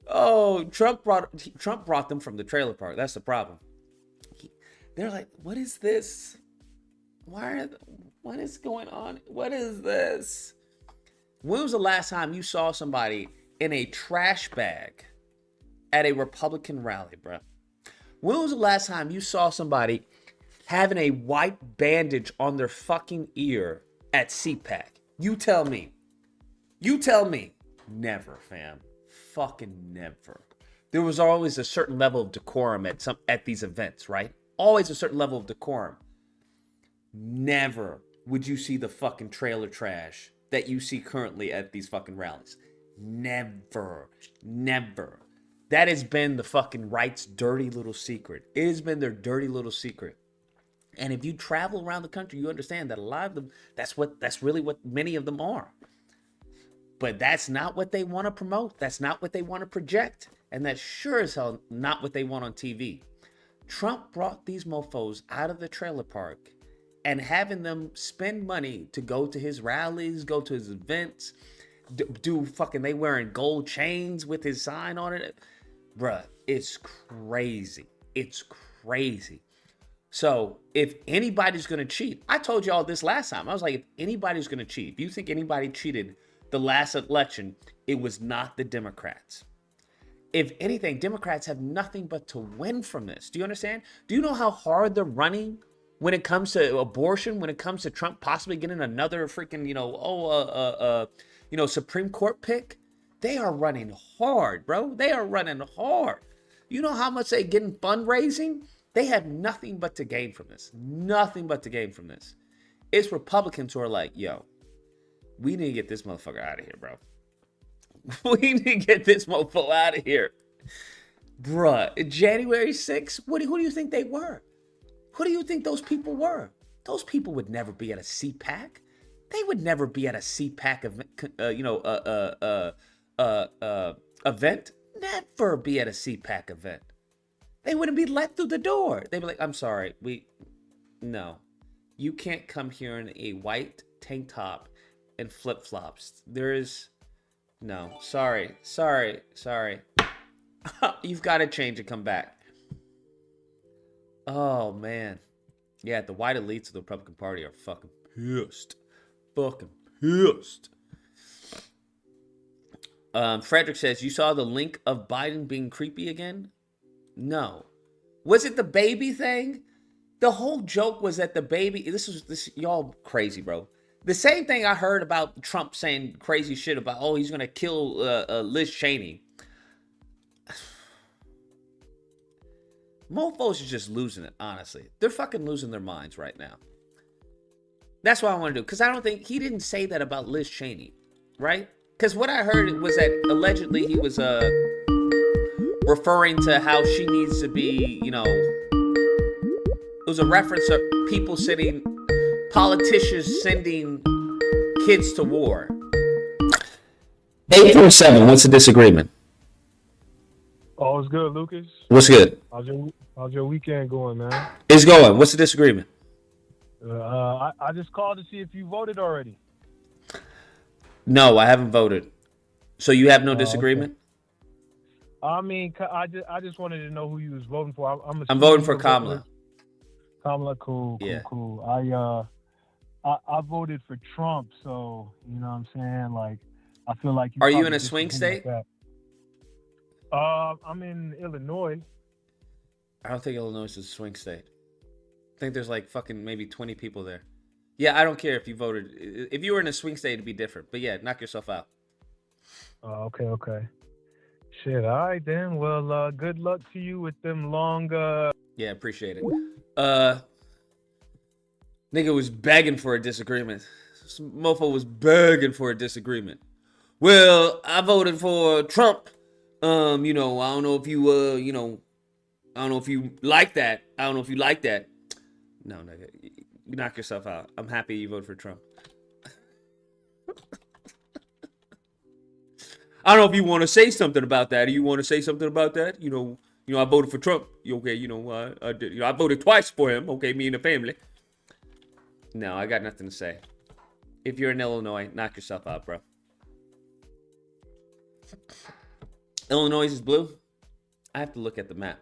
Oh, Trump brought them from the trailer park. That's the problem. They're like, what is this? What is going on? What is this? When was the last time you saw somebody in a trash bag at a Republican rally, bro? When was the last time you saw somebody having a white bandage on their fucking ear at CPAC? You tell me. You tell me. Never, fam. Fucking never. There was always a certain level of decorum at these events, right? Always a certain level of decorum. Never would you see the fucking trailer trash that you see currently at these fucking rallies. Never. Never. That has been the fucking right's dirty little secret. It has been their dirty little secret. And if you travel around the country, you understand that a lot of them, that's really what many of them are. But that's not what they want to promote. That's not what they want to project. And that's sure as hell not what they want on TV. Trump brought these mofos out of the trailer park and having them spend money to go to his rallies, go to his events, do fucking, they wearing gold chains with his sign on it. Bruh, it's crazy. It's crazy. So if anybody's going to cheat, I told y'all this last time. I was like, if anybody's going to cheat, if you think anybody cheated the last election, it was not the Democrats. If anything, Democrats have nothing but to win from this. Do you understand? Do you know how hard they're running when it comes to abortion, when it comes to Trump possibly getting another freaking, Supreme Court pick? They are running hard, bro. They are running hard. You know how much they get in fundraising? They have nothing but to gain from this. Nothing but to gain from this. It's Republicans who are like, yo, we need to get this motherfucker out of here, bro. We need to get this motherfucker out of here. Bruh, January 6th, who do you think they were? Who do you think those people were? Those people would never be at a CPAC. They would never be at a CPAC event. Never be at a CPAC event. They wouldn't be let through the door. They'd be like, I'm sorry, no. You can't come here in a white tank top and flip-flops. No, sorry. You've got to change and come back. Oh, man. Yeah, the white elites of the Republican Party are fucking pissed. Fucking pissed. Frederick says, you saw the link of Biden being creepy again? No. Was it the baby thing? The whole joke was that the baby, this y'all crazy, bro. The same thing I heard about Trump saying crazy shit about, he's going to kill Liz Cheney. Mofos are just losing it, honestly. They're fucking losing their minds right now. That's what I want to do. Because I don't think, he didn't say that about Liz Cheney, right? Because what I heard was that allegedly he was referring to how she needs to be, it was a reference to people politicians sending kids to war. 847, what's the disagreement? Oh, it's good, Lucas. What's good? How's your weekend going, man? It's going. What's the disagreement? I just called to see if you voted already. No, I haven't voted. So you have no disagreement? Okay. I mean, I just wanted to know who you was voting for. I'm voting for Kamala. Kamala, cool. I voted for Trump, so you know what I'm saying. Like, I feel like. Are you in a swing state? Like I'm in Illinois. I don't think Illinois is a swing state. I think there's like fucking maybe 20 people there. Yeah, I don't care if you voted. If you were in a swing state, it'd be different. But yeah, knock yourself out. Okay. Shit, all right then. Well, good luck to you with them long. Yeah, appreciate it. Nigga was begging for a disagreement. This mofo was begging for a disagreement. Well, I voted for Trump. I don't know if you, I don't know if you like that. No, nigga, you knock yourself out. I'm happy you voted for Trump. I don't know if you want to say something about that. Do you want to say something about that? I voted for Trump. Okay, I did. I voted twice for him. Okay, me and the family. No, I got nothing to say. If you're in Illinois, knock yourself out, bro. Illinois is blue? I have to look at the map.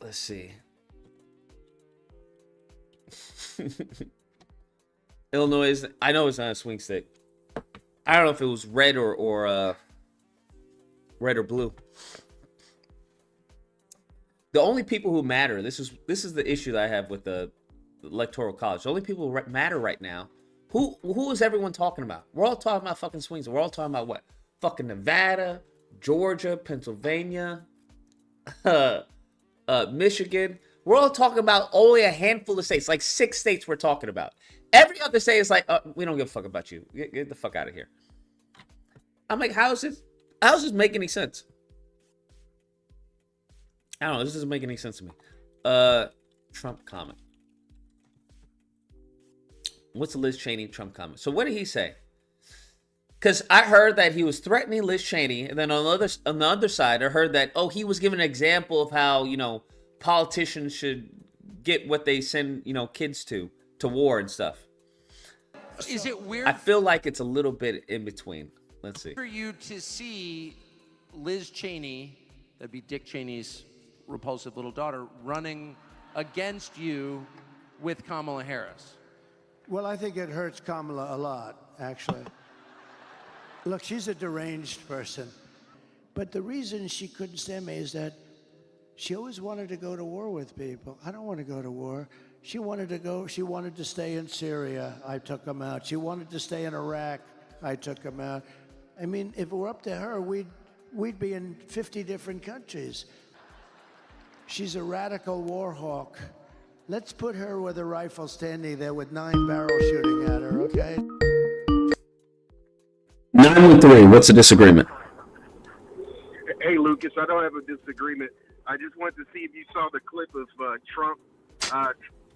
Let's see. Illinois I know it's not a swing state. I don't know if it was red or red or blue. The only people who matter, this is the issue that I have with the Electoral College. The only people who matter right now, who is everyone talking about? We're all talking about fucking swings. We're all talking about what? Fucking Nevada, Georgia, Pennsylvania, Michigan. We're all talking about only a handful of states, like 6 states we're talking about. Every other state is like, we don't give a fuck about you. Get the fuck out of here. I'm like, how does this make any sense? I don't know. This doesn't make any sense to me. Trump comment. What's the Liz Cheney Trump comment? So what did he say? Because I heard that he was threatening Liz Cheney, and then on the other side, I heard that he was giving an example of how politicians should get what they send kids to war and stuff. Is it weird? I feel like it's a little bit in between. Let's see. For you to see Liz Cheney, that'd be Dick Cheney's repulsive little daughter, running against you with Kamala Harris. Well, I think it hurts Kamala a lot, actually. Look, she's a deranged person. But the reason she couldn't stand me is that she always wanted to go to war with people. I don't want to go to war. She wanted to stay in Syria. I took them out. She wanted to stay in Iraq. I took them out. I mean, if it were up to her, we'd be in 50 different countries. She's a radical war hawk. Let's put her with a rifle standing there with 9 barrels shooting at her, okay? 913, what's the disagreement? Hey, Lucas, I don't have a disagreement. I just wanted to see if you saw the clip of Trump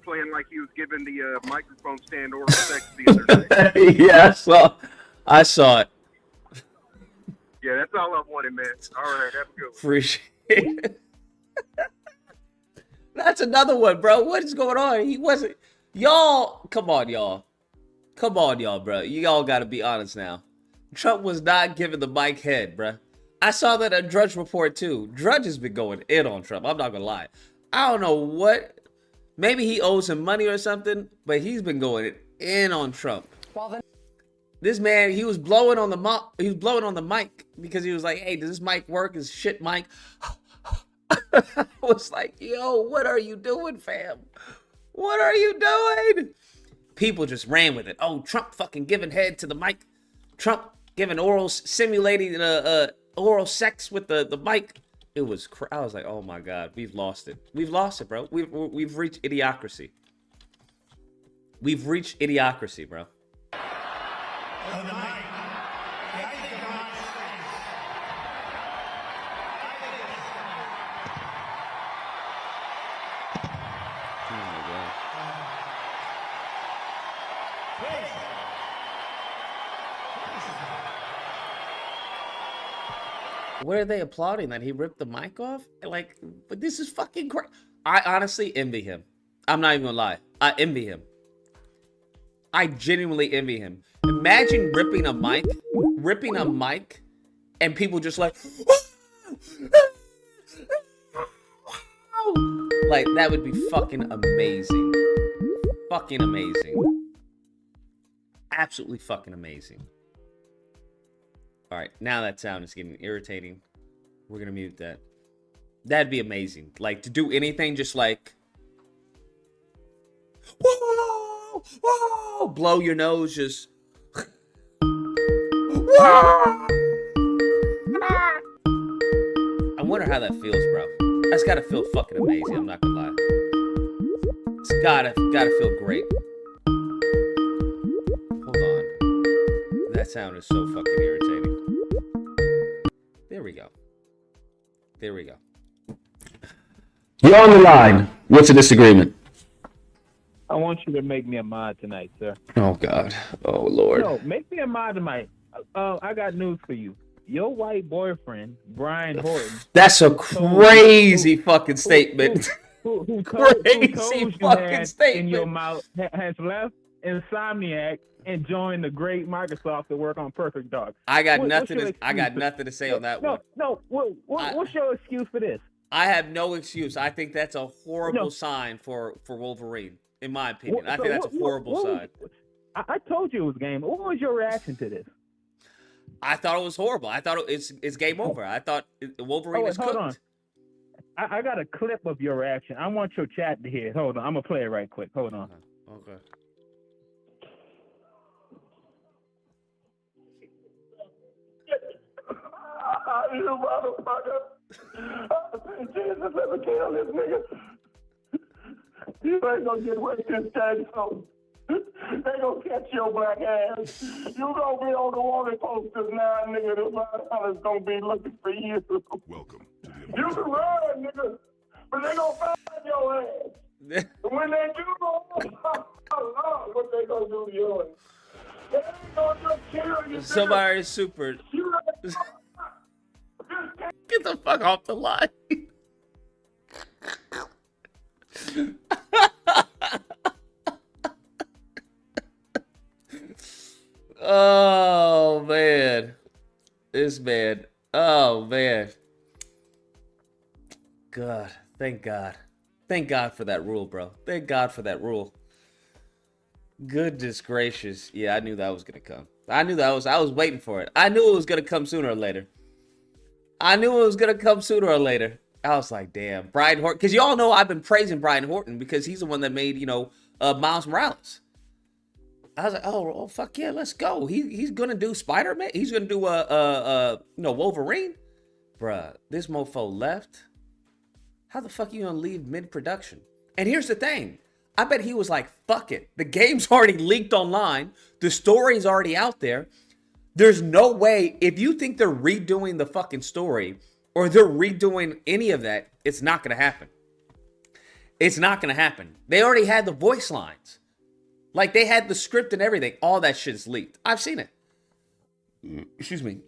playing like he was giving the microphone stand oral sex the other day. Yeah, I saw it. Yeah, that's all I wanted, man. All right, have a good one. Appreciate it. That's another one, bro. What is going on? He wasn't. Y'all, come on, y'all. Come on, y'all, bro. Y'all got to be honest now. Trump was not giving the mic head, bro. I saw that at Drudge Report, too. Drudge has been going in on Trump. I'm not going to lie. I don't know what. Maybe he owes him money or something, but he's been going in on Trump. This man, he was blowing on the mic because he was like, hey, does this mic work? Is shit mic? I was like, yo, what are you doing, fam? What are you doing? People just ran with it. Oh, Trump fucking giving head to the mic. Trump giving simulating oral sex with the mic. It was, I was like, oh my God, we've lost it. We've lost it, bro. We've reached idiocracy. We've reached idiocracy, bro. What are they applauding? That he ripped the mic off? Like, but this is fucking great. I honestly envy him. I'm not even gonna lie. I envy him. I genuinely envy him. Imagine ripping a mic, and people just like, like that would be fucking amazing. Fucking amazing. Absolutely fucking amazing. All right, now that sound is getting irritating. We're going to mute that. That'd be amazing. Like, to do anything just like, whoa, whoa, blow your nose, just, whoa. I wonder how that feels, bro. That's got to feel fucking amazing, I'm not going to lie. It's gotta feel great. Hold on. That sound is so fucking irritating. There we go. There we go. You're on the line. What's the disagreement? I want you to make me a mod tonight, sir. Oh, God. Oh, Lord. No, make me a mod tonight. I got news for you. Your white boyfriend, Brian Horton. That's a crazy fucking statement. Who Crazy told you fucking had statement. in your mouth has left Insomniac and joined the great Microsoft to work on Perfect Dark. I got nothing to say on that one. No. What's your excuse for this? I have no excuse. I think that's a horrible sign for Wolverine, in my opinion. I think that's a horrible sign. I told you it was game. What was your reaction to this? I thought it was horrible. I thought it's game over. I thought Wolverine is hold cooked. on. I got a clip of your reaction. I want your chat to hear it. Hold on. I'm going to play it right quick. Hold on. Okay. You motherfucker. Jesus, let me kill this nigga. You ain't gonna get away with this game, so they gonna catch your black ass. You gonna be on the wanted posters now, nigga. The $5 gonna be looking for you. Welcome to the You amazing. can run, nigga, but they gonna find your ass. And when they do, what they gonna do to you? They ain't gonna just kill you. Somebody super. Get the fuck off the line. Oh man. This man. Oh man. God. Thank God. Thank God for that rule, bro. Thank God for that rule. Goodness gracious. Yeah, I knew that was gonna come. I was waiting for it. I knew it was gonna come sooner or later. I was like, damn, Brian Horton. Because y'all know I've been praising Brian Horton because he's the one that made, Miles Morales. I was like, oh fuck yeah, let's go. He's gonna do Spider-Man. He's gonna do Wolverine. Bruh, this mofo left. How the fuck you gonna leave mid-production? And here's the thing. I bet he was like, fuck it. The game's already leaked online. The story's already out there. There's no way, if you think they're redoing the fucking story or they're redoing any of that, it's not going to happen. It's not going to happen. They already had the voice lines. Like, they had the script and everything. All that shit's leaked. I've seen it. Excuse me.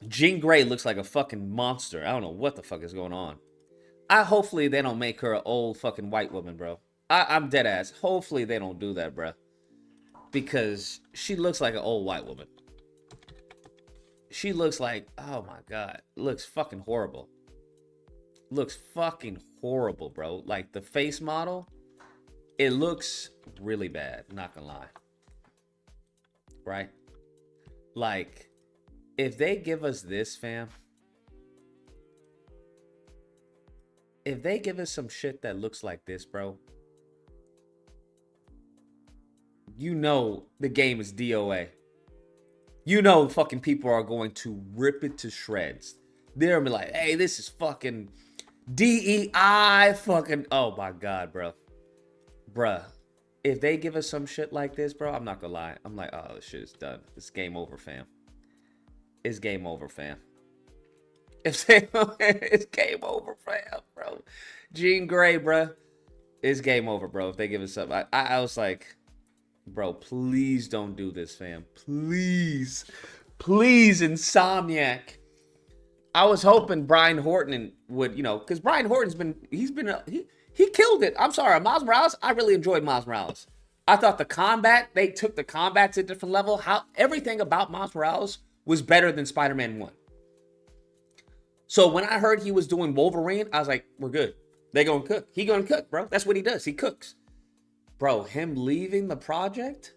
Jean Grey looks like a fucking monster. I don't know what the fuck is going on. Hopefully they don't make her an old fucking white woman, bro. I'm dead ass. Hopefully they don't do that, bro. Because she looks like an old white woman. She looks like, oh my God. Looks fucking horrible. Looks fucking horrible, bro. Like the face model, it looks really bad. Not gonna lie. Right? Like, if they give us this, fam. If they give us some shit that looks like this, bro. You know the game is DOA. You know fucking people are going to rip it to shreds. They're gonna be like, hey, this is fucking DEI fucking... Oh my God, bro. Bruh. If they give us some shit like this, bro, I'm not gonna lie. I'm like, oh, this shit is done. It's game over, fam. It's game over, fam. It's game over, fam, bro. Jean Grey, bro. It's game over, bro. If they give us something. I was like... Bro, please don't do this, fam. Please. Please, Insomniac. I was hoping Brian Horton would, because Brian Horton's he killed it. I'm sorry, Miles Morales, I really enjoyed Miles Morales. I thought they took the combat to a different level. Everything about Miles Morales was better than Spider-Man 1. So when I heard he was doing Wolverine, I was like, we're good. They gonna cook. He gonna cook, bro. That's what he does. He cooks. Bro, him leaving the project?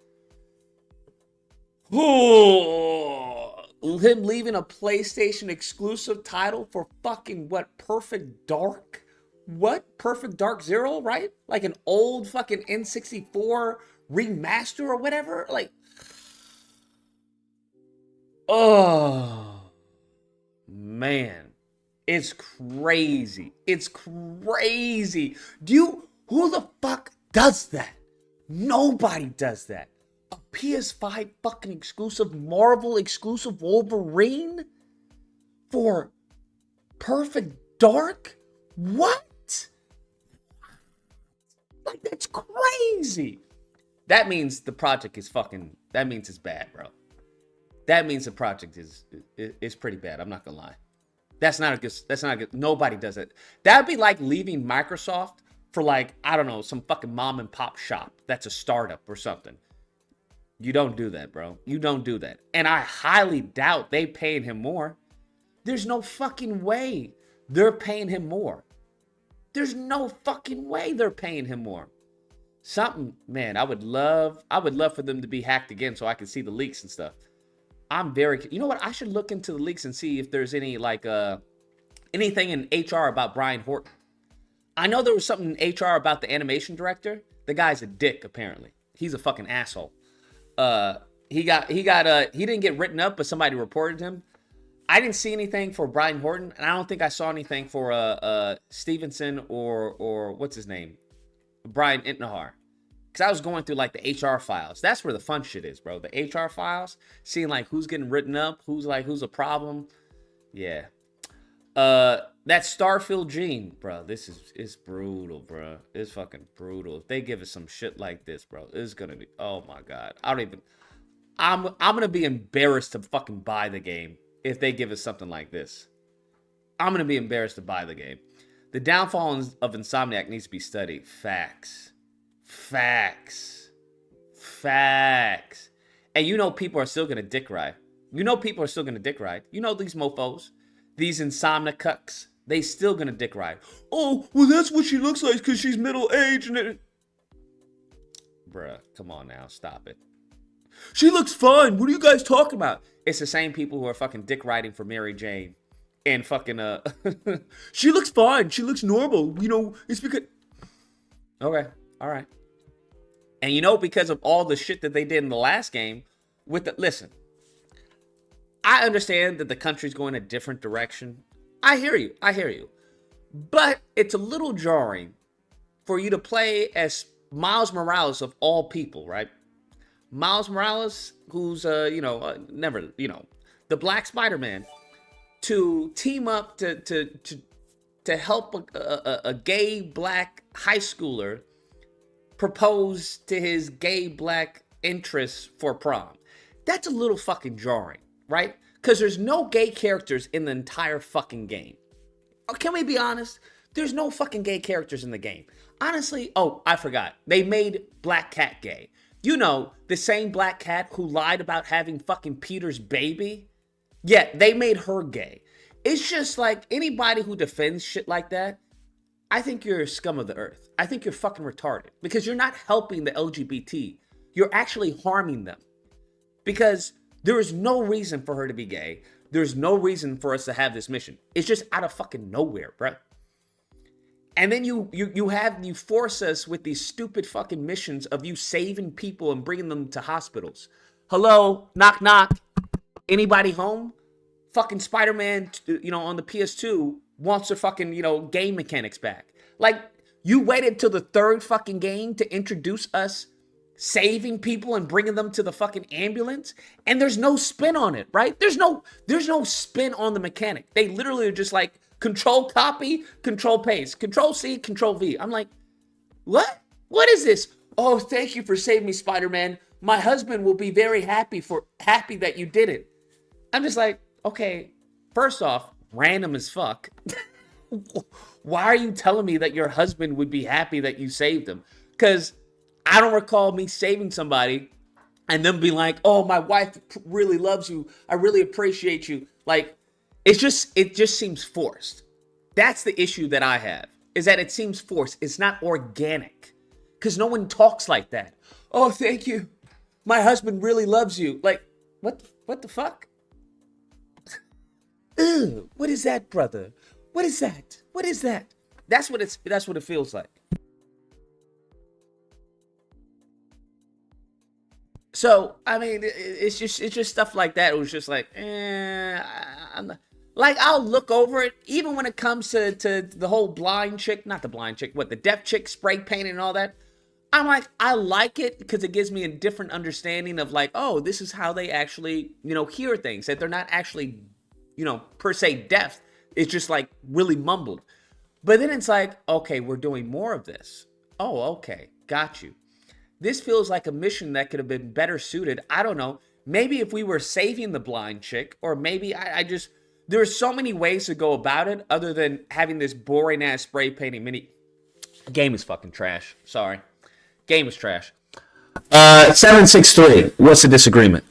Oh, him leaving a PlayStation exclusive title for fucking what? Perfect Dark? What? Perfect Dark Zero, right? Like an old fucking N64 remaster or whatever? Like, oh, man. It's crazy. It's crazy. Who the fuck does that? Nobody does that. A PS5 fucking exclusive, Marvel exclusive Wolverine for Perfect Dark? What? Like, that's crazy. That means the project is fucking, that means it's bad, bro. That means the project is pretty bad. I'm not gonna lie. That's not a good, nobody does it. That'd be like leaving Microsoft for like, I don't know, some fucking mom and pop shop that's a startup or something. You don't do that, bro. You don't do that. And I highly doubt they paying him more. There's no fucking way they're paying him more. There's no fucking way they're paying him more. Something, man, I would love for them to be hacked again so I can see the leaks and stuff. I'm very, you know what? I should look into the leaks and see if there's any like anything in HR about Brian Horton. I know there was something in HR about the animation director. The guy's a dick, apparently. He's a fucking asshole. He didn't get written up, but somebody reported him. I didn't see anything for Brian Horton, and I don't think I saw anything for Stevenson or what's his name? Brian Intnahar. Because I was going through like the HR files. That's where the fun shit is, bro. The HR files, seeing like who's getting written up, who's a problem. Yeah. That Starfield Gene, bro. This is brutal, bro. It's fucking brutal. If they give us some shit like this, bro, it's gonna be, oh my god. I'm gonna be embarrassed to fucking buy the game if they give us something like this. I'm gonna be embarrassed to buy the game. The downfall of Insomniac needs to be studied. Facts. And you know people are still gonna dick ride. You know these mofos, these insomnia cucks, they still gonna dick ride. Oh, well that's what she looks like because she's middle-aged and it... Bruh, come on now, stop it. She looks fine. What are you guys talking about? It's the same people who are fucking dick riding for Mary Jane. And fucking, she looks fine. She looks normal. You know, it's because... Okay, all right. And you know, because of all the shit that they did in the last game, listen, I understand that the country's going a different direction. I hear you. But it's a little jarring for you to play as Miles Morales of all people, right? Miles Morales, who's, the Black Spider-Man, to team up to help a gay black high schooler propose to his gay black interests for prom. That's a little fucking jarring, right? Because there's no gay characters in the entire fucking game. Can we be honest? There's no fucking gay characters in the game. Honestly, oh, I forgot. They made Black Cat gay. You know, the same Black Cat who lied about having fucking Peter's baby? Yeah, they made her gay. It's just like anybody who defends shit like that, I think you're a scum of the earth. I think you're fucking retarded because you're not helping the LGBT. You're actually harming them because there is no reason for her to be gay. There's no reason for us to have this mission. It's just out of fucking nowhere, bro. And then you force us with these stupid fucking missions of you saving people and bringing them to hospitals. Hello, knock knock. Anybody home? Fucking Spider-Man, on the PS2 wants their fucking, game mechanics back. Like, you waited till the third fucking game to introduce us saving people and bringing them to the fucking ambulance, and there's no spin on it, right? There's no spin on the mechanic. They literally are just like control copy, control paste, control C, control V. I'm like, what? What is this? Oh, thank you for saving me, Spider-Man. My husband will be very happy that you did it. I'm just like, okay, first off, random as fuck. Why are you telling me that your husband would be happy that you saved him? Because I don't recall me saving somebody and them being like, oh, my wife really loves you. I really appreciate you. Like, it just seems forced. That's the issue that I have, is that it seems forced. It's not organic because no one talks like that. Oh, thank you. My husband really loves you. Like, what the fuck? Ew, what is that, brother? What is that? What is that? That's what it feels like. So, I mean, it's just stuff like that. It was just like, I'll look over it, even when it comes to the whole blind chick, not the blind chick, the deaf chick spray painting and all that. I'm like, I like it because it gives me a different understanding of like, oh, this is how they actually, hear things, that they're not actually, per se deaf. It's just like really mumbled. But then it's like, okay, we're doing more of this. Oh, okay, got you. This feels like a mission that could have been better suited. I don't know. Maybe if we were saving the blind chick, or maybe there are so many ways to go about it other than having this boring ass spray painting mini. Game is fucking trash. Sorry. Game is trash. 763. What's the disagreement?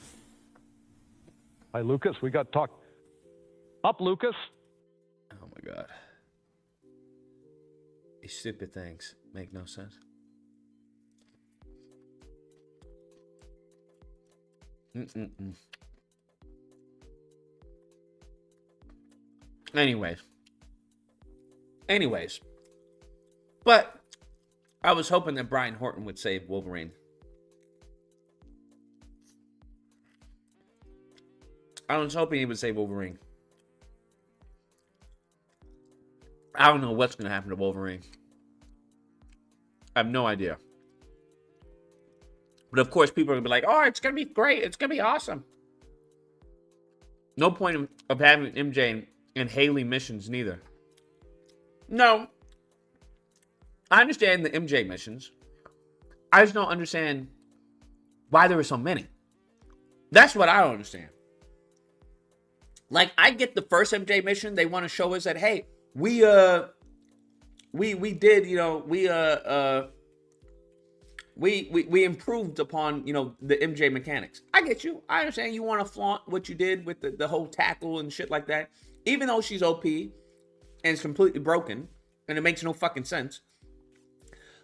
Hi, Lucas. We got to talk. Up, Lucas. Oh my god. These stupid things make no sense. Anyways. But I was hoping that Brian Horton would save Wolverine. I was hoping he would save Wolverine. I don't know what's going to happen to Wolverine. I have no idea. But of course, people are going to be like, oh, it's going to be great. It's going to be awesome. No point of having MJ and Haley missions neither. No. I understand the MJ missions. I just don't understand why there were so many. That's what I don't understand. Like, I get the first MJ mission. They want to show us that, hey, we did, you know, we improved upon, you know, the MJ mechanics. I get you. I understand you want to flaunt what you did with the whole tackle and shit like that. Even though she's OP and it's completely broken and it makes no fucking sense.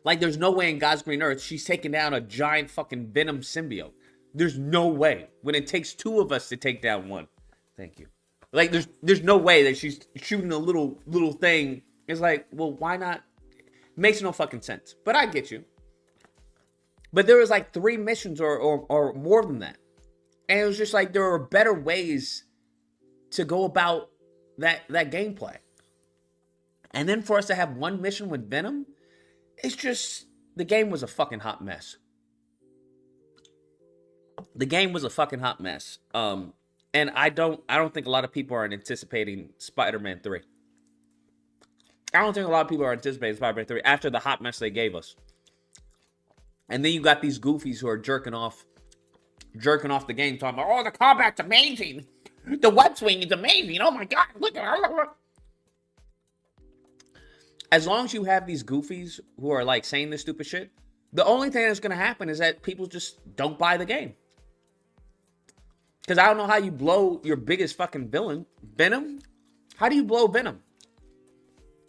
Like, there's no way in God's green earth she's taking down a giant fucking Venom symbiote. There's no way. When it takes two of us to take down one. Thank you. Like, there's no way that she's shooting a little thing. It's like, well, why not? Makes no fucking sense. But I get you. But there was like 3 missions or more than that. And it was just like there were better ways to go about that gameplay. And then for us to have one mission with Venom, it's just, the game was a fucking hot mess. The game was a fucking hot mess. And I don't think a lot of people are anticipating Spider-Man 3. I don't think a lot of people are anticipating Spider-Man 3 after the hot mess they gave us. And then you got these goofies who are jerking off the game, talking about, oh, the combat's amazing. The web swing is amazing. Oh my God, look at it. As long as you have these goofies who are like saying this stupid shit, the only thing that's going to happen is that people just don't buy the game. Because I don't know how you blow your biggest fucking villain, Venom. How do you blow Venom?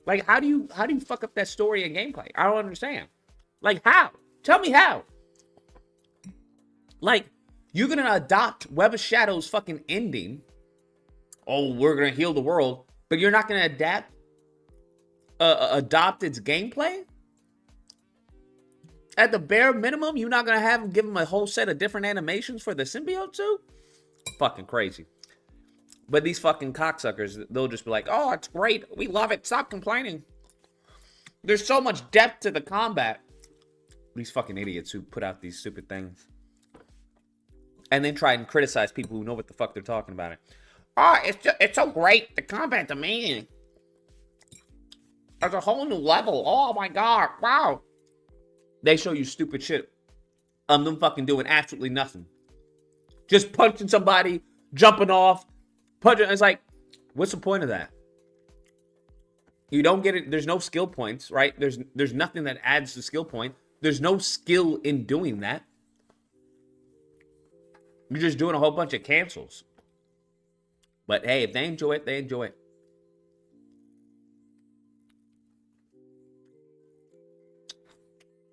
Like, how do you fuck up that story and gameplay? I don't understand. Like, how? Tell me how. Like, you're going to adopt Web of Shadows' fucking ending. Oh, we're going to heal the world. But you're not going to adopt its gameplay? At the bare minimum, you're not going to give them a whole set of different animations for the symbiote suit? Fucking crazy. But these fucking cocksuckers, they'll just be like, oh, it's great. We love it. Stop complaining. There's so much depth to the combat. These fucking idiots who put out these stupid things. And then try and criticize people who know what the fuck they're talking about. Oh, it's so great. The combat's amazing. There's a whole new level. Oh my God. Wow. They show you stupid shit. Them fucking doing absolutely nothing. Just punching somebody, jumping off, punching. It's like, what's the point of that? You don't get it. There's no skill points, right? There's nothing that adds the skill point. There's no skill in doing that. You're just doing a whole bunch of cancels. But hey, if they enjoy it, they enjoy it.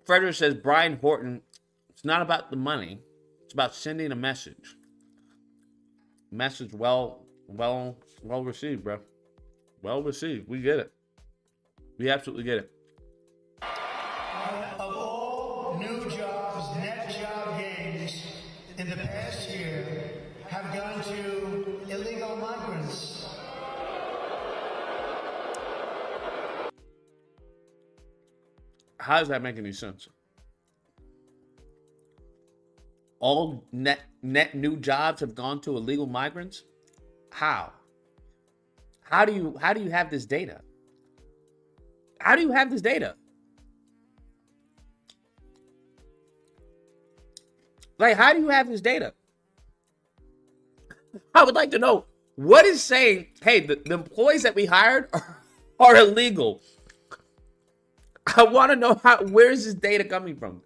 Frederick says, Brian Horton, it's not about the money. It's about sending a message. Message well received, bro. Well received. We get it. We absolutely get it. Of all new jobs, net job gains in the past year have gone to illegal migrants. How does that make any sense? All net new jobs have gone to illegal migrants? How? How do you have this data? How do you have this data? Like, how do you have this data? I would like to know what is saying, hey, the employees that we hired are illegal. I want to know where is this data coming from?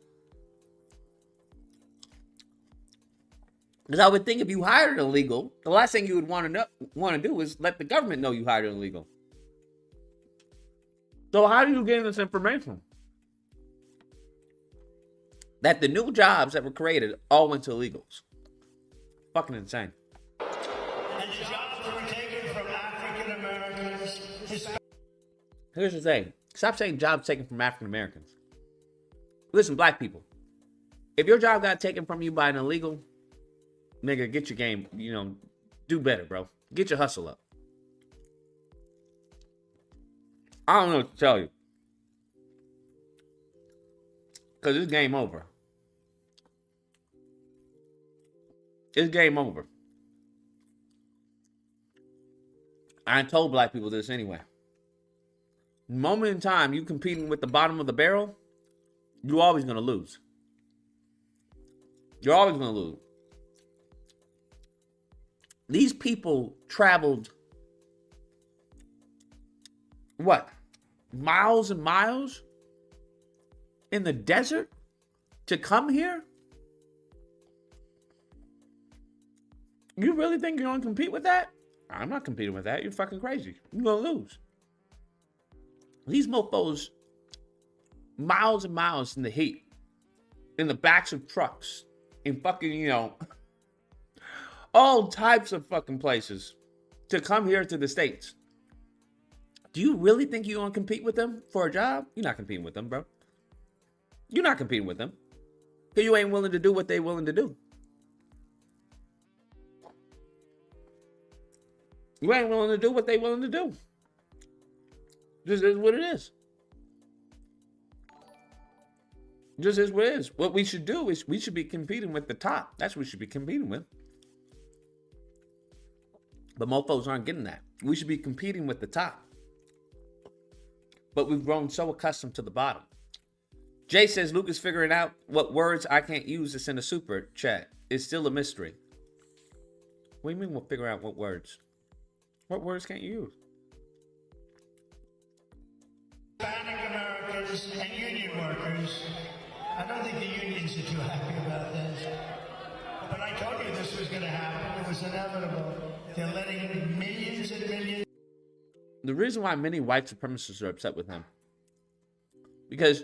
Because I would think if you hired an illegal, the last thing you would want to do is let the government know you hired an illegal. So how do you get this information? That the new jobs that were created all went to illegals. Fucking insane. And the jobs that were taken from African Americans Here's the thing. Stop saying jobs taken from African Americans. Listen, black people. If your job got taken from you by an illegal, nigga, get your game, do better, bro. Get your hustle up. I don't know what to tell you. Because it's game over. It's game over. I told black people this anyway. The moment in time you competing with the bottom of the barrel, you're always going to lose. You're always going to lose. These people traveled, what, miles and miles in the desert to come here? You really think you're going to compete with that? I'm not competing with that. You're fucking crazy. You're going to lose. These mofos, miles and miles in the heat, in the backs of trucks, in fucking, all types of fucking places to come here to the States. Do you really think you're going to compete with them for a job? You're not competing with them, bro. You're not competing with them. Because you ain't willing to do what they're willing to do. You ain't willing to do what they're willing to do. Just is what it is. Just is what it is. What we should do is we should be competing with the top. That's what we should be competing with. But mofos aren't getting that. We should be competing with the top. But we've grown so accustomed to the bottom. Jay says, Lucas figuring out what words I can't use to send a super chat. It's still a mystery. What do you mean we'll figure out what words? What words can't you use? Hispanic Americans and union workers. I don't think the unions are too happy about this. But I told you this was going to happen. It was inevitable. They're letting millions and millions. The reason why many white supremacists are upset with him, because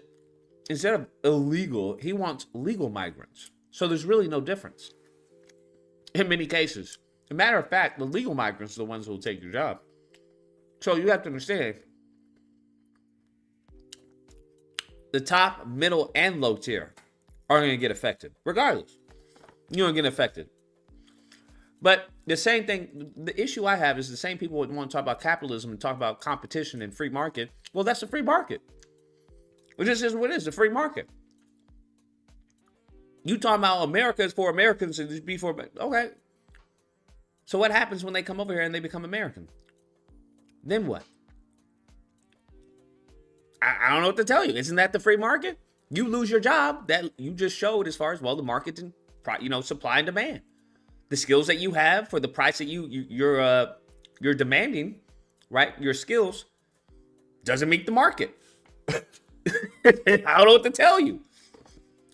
instead of illegal, he wants legal migrants. So there's really no difference in many cases. As a matter of fact, the legal migrants are the ones who will take your job. So you have to understand, the top, middle, and low tier are going to get affected. Regardless, you're going to get affected. But the same thing, the issue I have is the same people who want to talk about capitalism and talk about competition and free market. Well, that's the free market. Which is what it is, the free market. You talking about America is for Americans and just be for, okay. So what happens when they come over here and they become American? Then what? I don't know what to tell you. Isn't that the free market? You lose your job. That you just showed as far as, well, the market and, supply and demand. The skills that you have for the price that you're demanding, right? Your skills doesn't meet the market. I don't know what to tell you.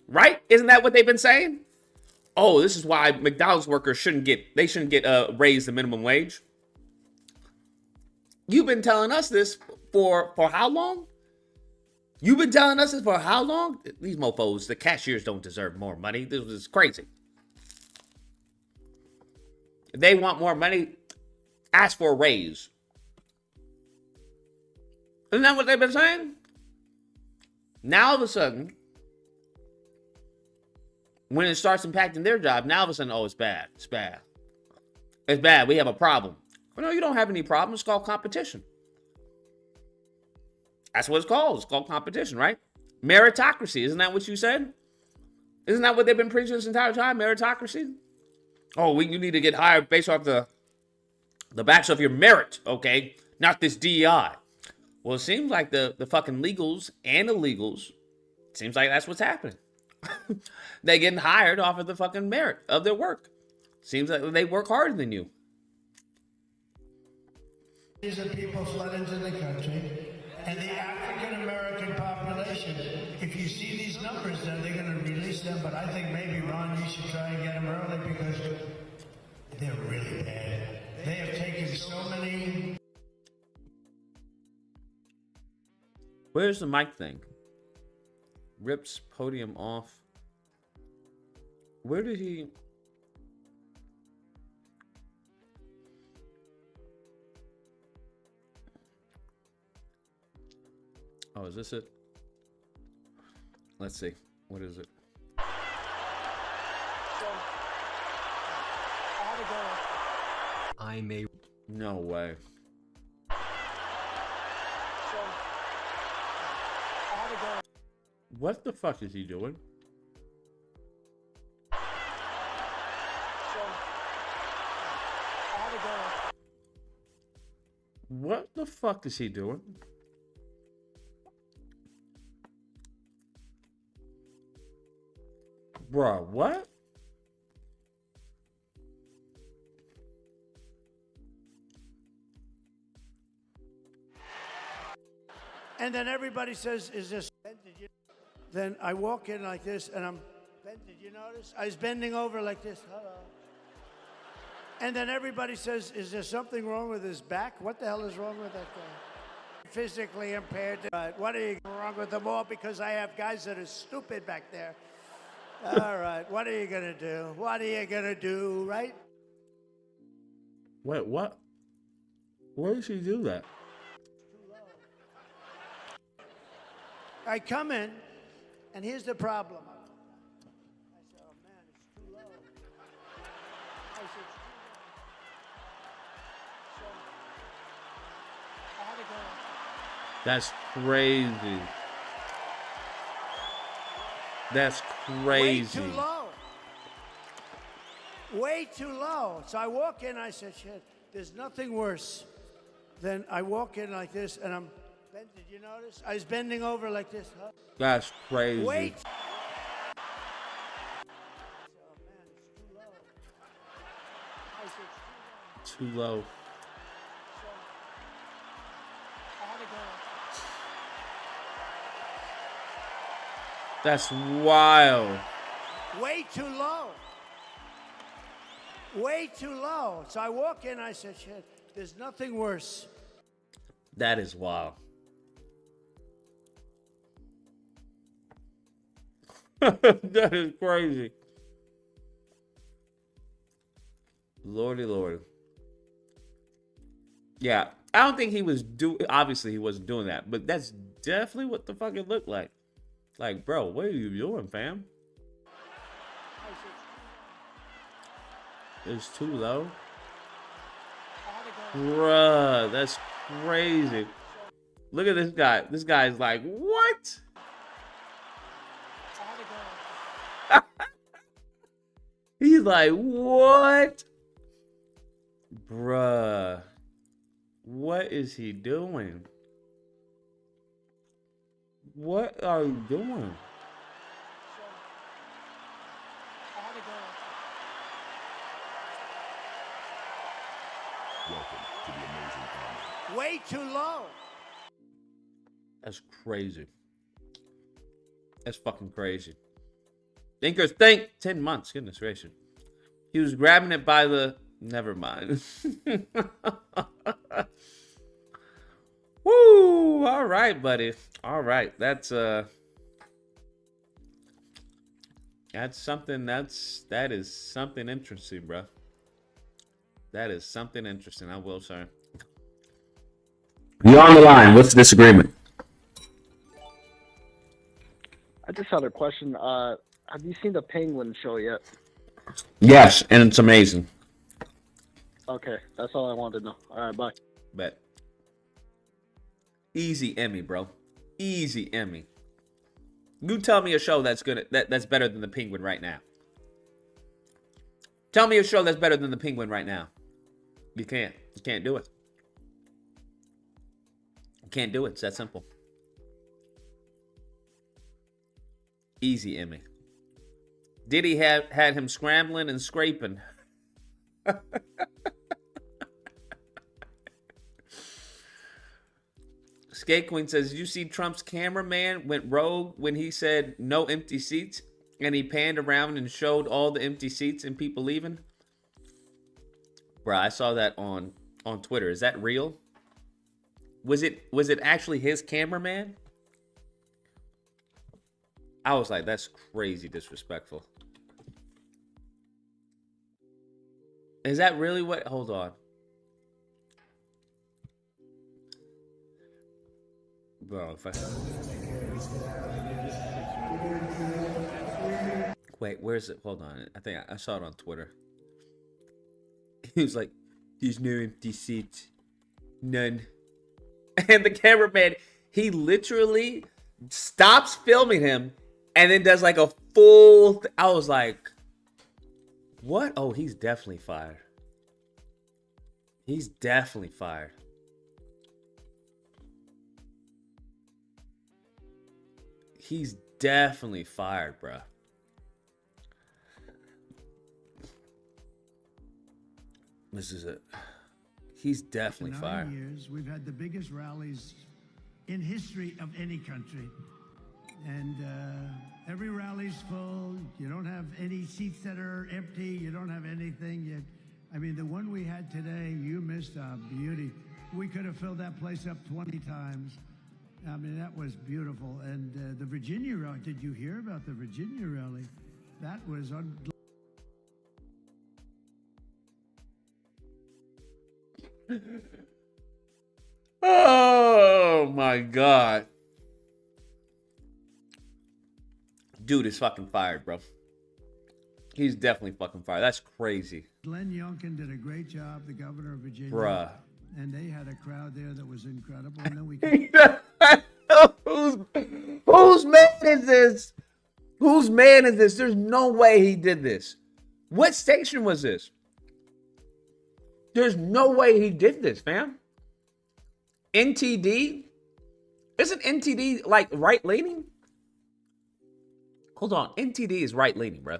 Right? Isn't that what they've been saying? Oh, this is why McDonald's workers shouldn't get raised the minimum wage. You've been telling us this for how long? You've been telling us this for how long? These mofos, the cashiers don't deserve more money. This is crazy. If they want more money, ask for a raise. Isn't that what they've been saying? Now all of a sudden, when it starts impacting their job, now all of a sudden, oh, it's bad. It's bad. It's bad. We have a problem. Well, no, you don't have any problem. It's called competition. That's what it's called. It's called competition, right? Meritocracy. Isn't that what you said? Isn't that what they've been preaching this entire time? Meritocracy? Oh, you need to get hired based off the backs of your merit, okay? Not this DEI. Well, it seems like the fucking legals and illegals, it seems like that's what's happening. They're getting hired off of the fucking merit of their work. Seems like they work harder than you. These are people flood into the country, and the African American population, if you see these numbers, then they're going to release them, but I think maybe, Ron, you should try and get them early because they're really bad. They have taken so many... Where's the mic thing? Rips podium off. Where did he... Oh, is this it? Let's see. What is it? I may. No way. What the fuck is he doing? What the fuck is he doing? Bruh, what? And then everybody says, is this... Then I walk in like this, and I'm... Did you notice? I was bending over like this. Hello. And then everybody says, is there something wrong with his back? What the hell is wrong with that guy? Physically impaired. What are you wrong with them all? Because I have guys that are stupid back there. All right, what are you going to do? What are you going to do, right? Wait, what? Why does he do that? I come in, and here's the problem. I said, oh, man, it's too low. I said, it's too low. So, I had to go. That's crazy. That's crazy. Way too low. Way too low. So I walk in, I said, shit, there's nothing worse than I walk in like this, and I'm... Did you notice? I was bending over like this. Huh? That's crazy. Wait. Too low. That's wild. Way too low. Way too low. So I walk in, I said, shit, there's nothing worse. That is wild. That is crazy. Lordy Lord. Yeah, I don't think he was obviously he wasn't doing that, but that's definitely what the fuck it looked like. Like, bro, what are you doing, fam? It's too low. Bruh, that's crazy. Look at this guy. This guy's like, what? He's like, what? Bruh. What is he doing? What are you doing? Welcome to the Amazing Army. Way too low. That's crazy. That's fucking crazy. Thinkers think 10 months. Goodness gracious. He was grabbing it by the... Never mind. Woo! All right, buddy. All right. That's something that is something interesting, bro. That is something interesting, I will say. You're on the line. What's the disagreement? I just had a question. Have you seen the Penguin show yet? Yes, and it's amazing. Okay, that's all I wanted to know. All right, bye. Bet. Easy Emmy, bro. Easy Emmy. You tell me a show that's that's better than the Penguin right now. Tell me a show that's better than the Penguin right now. You can't. You can't do it. You can't do it. It's that simple. Easy Emmy. Diddy had him scrambling and scraping. Skate Queen says, you see Trump's cameraman went rogue when he said no empty seats and he panned around and showed all the empty seats and people leaving? Bruh, I saw that on Twitter. Is that real? Was it actually his cameraman? I was like, that's crazy disrespectful. Is that really what? Hold on. Bro, if I... Wait, where's it? Hold on. I think I saw it on Twitter. He was like, there's no empty seats. None. And the cameraman, he literally stops filming him and then does like a full... I was like, what? Oh, he's definitely fired. He's definitely fired. He's definitely fired, bruh. This is it. He's definitely fired. 9 years, we've had the biggest rallies in history of any country. And every rally's full. You don't have any seats that are empty. You don't have anything yet. I mean, the one we had today, you missed a beauty. We could have filled that place up 20 times. I mean, that was beautiful. And the Virginia rally, did you hear about the Virginia rally? That was Oh my God. Dude is fucking fired, bro. He's definitely fucking fired. That's crazy. Glenn Youngkin did a great job, the governor of Virginia. Bruh. And they had a crowd there that was incredible. And then we Whose man is this? Whose man is this? There's no way he did this. What station was this? There's no way he did this, fam. NTD? Isn't NTD like right-leaning? Hold on. NTD is right-leaning, bro.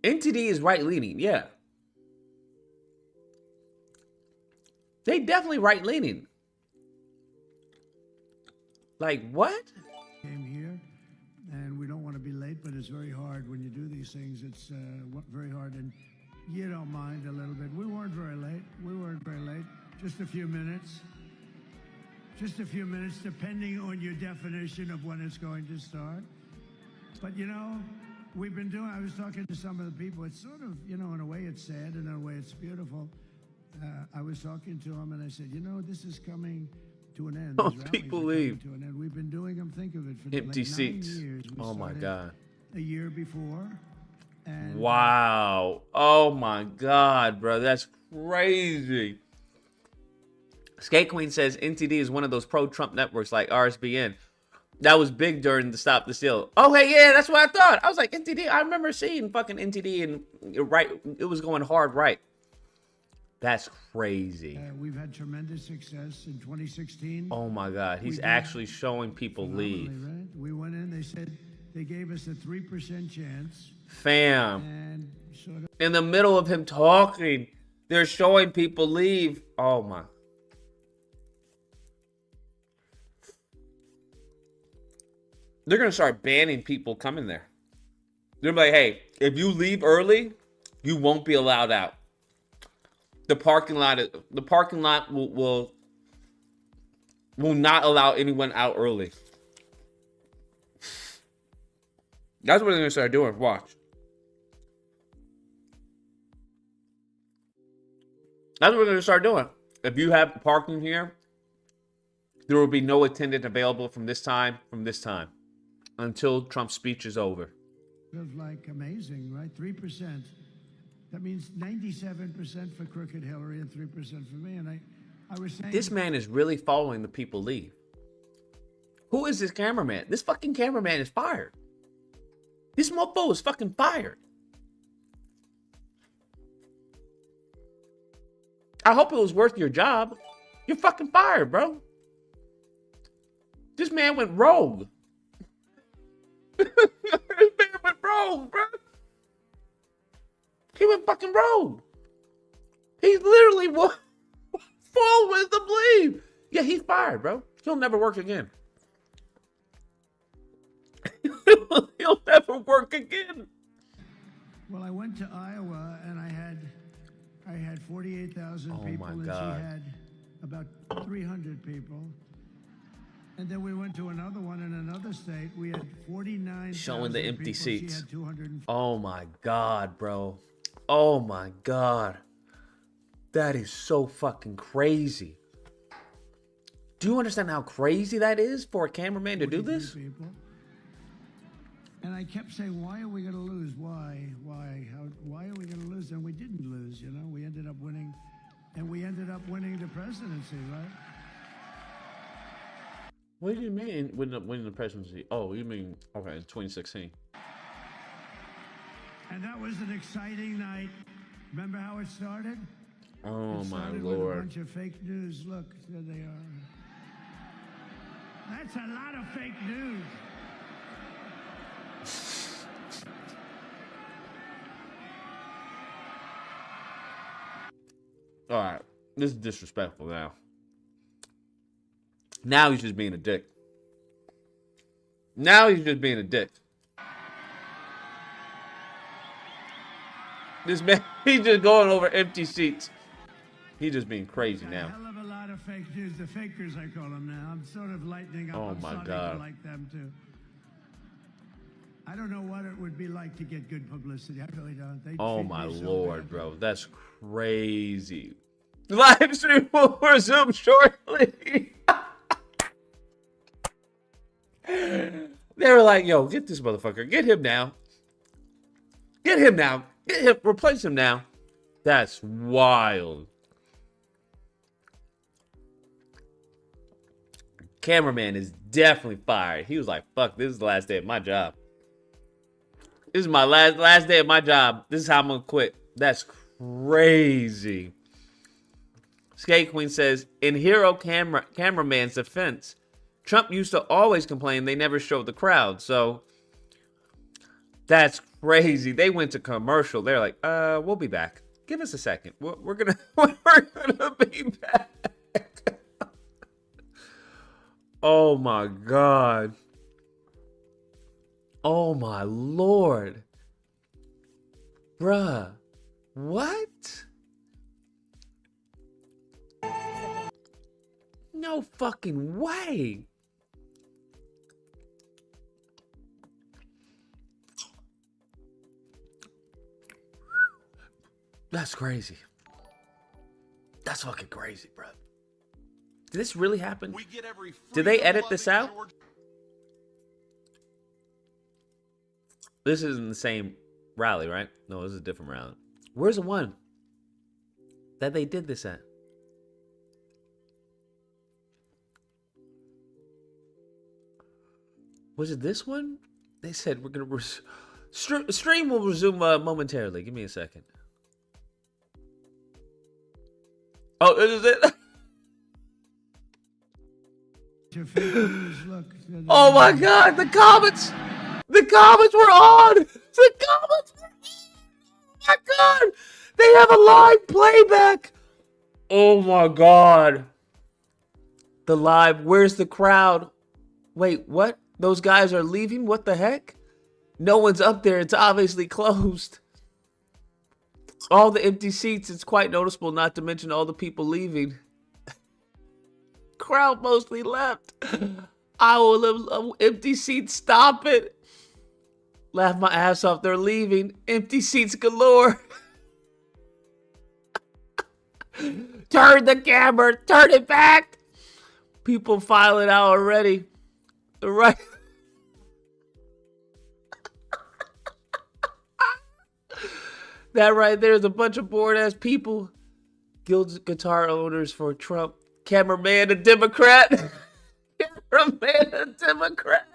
NTD is right-leaning, yeah. They definitely right-leaning. Like, what? Came here, and we don't want to be late, but it's very hard when you do these things. It's very hard, and you don't mind a little bit. We weren't very late. We weren't very late. Just a few minutes. Just a few minutes, depending on your definition of when it's going to start. But, you know, we've been doing, I was talking to some of the people. It's sort of, you know, in a way it's sad, and in a way it's beautiful. I was talking to them, and I said, you know, this is coming to an end. Oh, These rallies people are coming leave. to an end. We've been doing them, think of it, for Empty like 9 seats. years. We Oh, my started God. A year before. And Wow. Oh, my God, bro. That's crazy. Skate Queen says NTD is one of those pro-Trump networks like RSBN. That was big during the Stop the Steal. Oh, hey, yeah, that's what I thought. I was like, NTD. I remember seeing fucking NTD, and right, it was going hard right. That's crazy. We've had tremendous success in 2016. Oh, my God. He's actually showing people leave. Right? We went in, they said they gave us a 3% chance. Fam. And sort of In the middle of him talking, they're showing people leave. Oh, my. They're going to start banning people coming there. They're like, hey, if you leave early, you won't be allowed out. The parking lot will not allow anyone out early. That's what they're going to start doing. Watch. That's what they're going to start doing. If you have parking here, there will be no attendant available from this time until Trump's speech is over. like amazing, right? 3%. That means 97% for crooked Hillary and 3% for me. And I was saying... This man is really following the people leave. Who is this cameraman? This fucking cameraman is fired. This mofo is fucking fired. I hope it was worth your job. You're fucking fired, bro. This man went rogue. This man went rogue, bro. He went fucking rogue. He literally full with the bleed. Yeah, he's fired, bro. He'll never work again. He'll never work again. Well, I went to Iowa and I had 48,000 people, and God. she had about 300 people. And then we went to another one in another state. We had 49,000 Showing the empty people. She seats. had 250. Oh my God, bro. Oh my God. That is so fucking crazy. Do you understand how crazy that is for a cameraman to do this? People. And I kept saying, why are we going to lose? Why? Why are we going to lose? And we didn't lose, you know. We ended up winning, and we ended up winning the presidency, right? What do you mean winning the presidency? Oh, you mean, okay, in 2016. And that was an exciting night. Remember how it started? Oh, it my started Lord. with a bunch of fake news. Look, there they are. That's a lot of fake news. All right, this is disrespectful now. Now he's just being a dick. Now he's just being a dick. This man, he's just going over empty seats. He's just being crazy now. A hell of a lot of fake news. The fakers, I call them now. I'm sort of lightening up. Oh, my God. To like them too. I don't know what it would be like to get good publicity. I really don't. Oh my Lord, bro. That's crazy. Live stream will resume shortly. They were like, yo, get this motherfucker. Get him now. Get him now. Get him. Replace him now. That's wild. Cameraman is definitely fired. He was like, fuck, this is the last day of my job. This is my last day of my job. This is how I'm gonna quit. That's crazy. Skate Queen says, in hero cameraman's defense, Trump used to always complain they never showed the crowd. So that's crazy. They went to commercial. They're like, we'll be back. Give us a second. We're gonna be back. Oh my God. Oh my Lord. Bruh. What? No fucking way. That's crazy. That's fucking crazy, bro. Did this really happen? Did they edit this out? This isn't the same rally, right? No, this is a different rally. Where's the one that they did this at? Was it this one? They said we're gonna stream will resume momentarily. Give me a second. Oh, this is it. Oh my God! The comments were on. The comments were on. Oh my God! They have a live playback. Oh my God! The live. Where's the crowd? Wait, what? Those guys are leaving? What the heck? No one's up there. It's obviously closed. All the empty seats. It's quite noticeable, not to mention all the people leaving. Crowd mostly left. I will empty seats. Stop it. Laugh my ass off. They're leaving. Empty seats galore. Turn the camera. Turn it back. People filing out already. Right. That right there is a bunch of bored ass people. Guild guitar owners for Trump. Cameraman a Democrat. Cameraman a Democrat.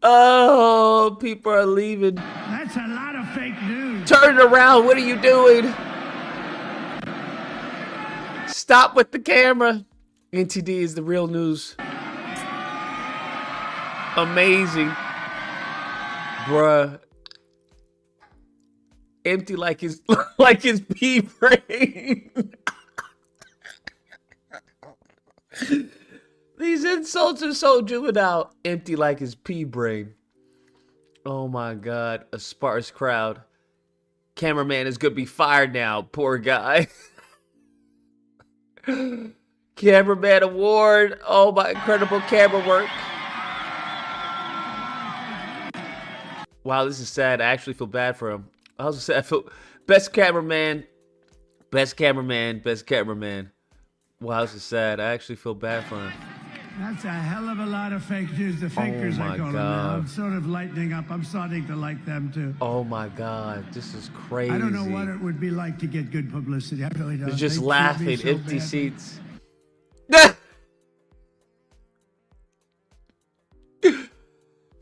Oh, people are leaving. That's a lot of fake news. Turn it around. What are you doing? Stop with the camera. NTD is the real news. Amazing. Bruh. Empty like his pea brain. These insults are so juvenile. Empty like his pea brain. Oh my God. A sparse crowd. Cameraman is gonna be fired now. Poor guy. Cameraman award. Oh my, incredible camera work. Wow, this is sad. I actually feel bad for him. I also say Best cameraman. Best cameraman. Best cameraman. Wow, this is sad. I actually feel bad for him. That's a hell of a lot of fake news. The fakers, I call them now. I'm sort of lightening up. I'm starting to like them too. Oh my God, this is crazy. I don't know what it would be like to get good publicity. I really don't. They're just They laughing, treat me so empty badly. seats.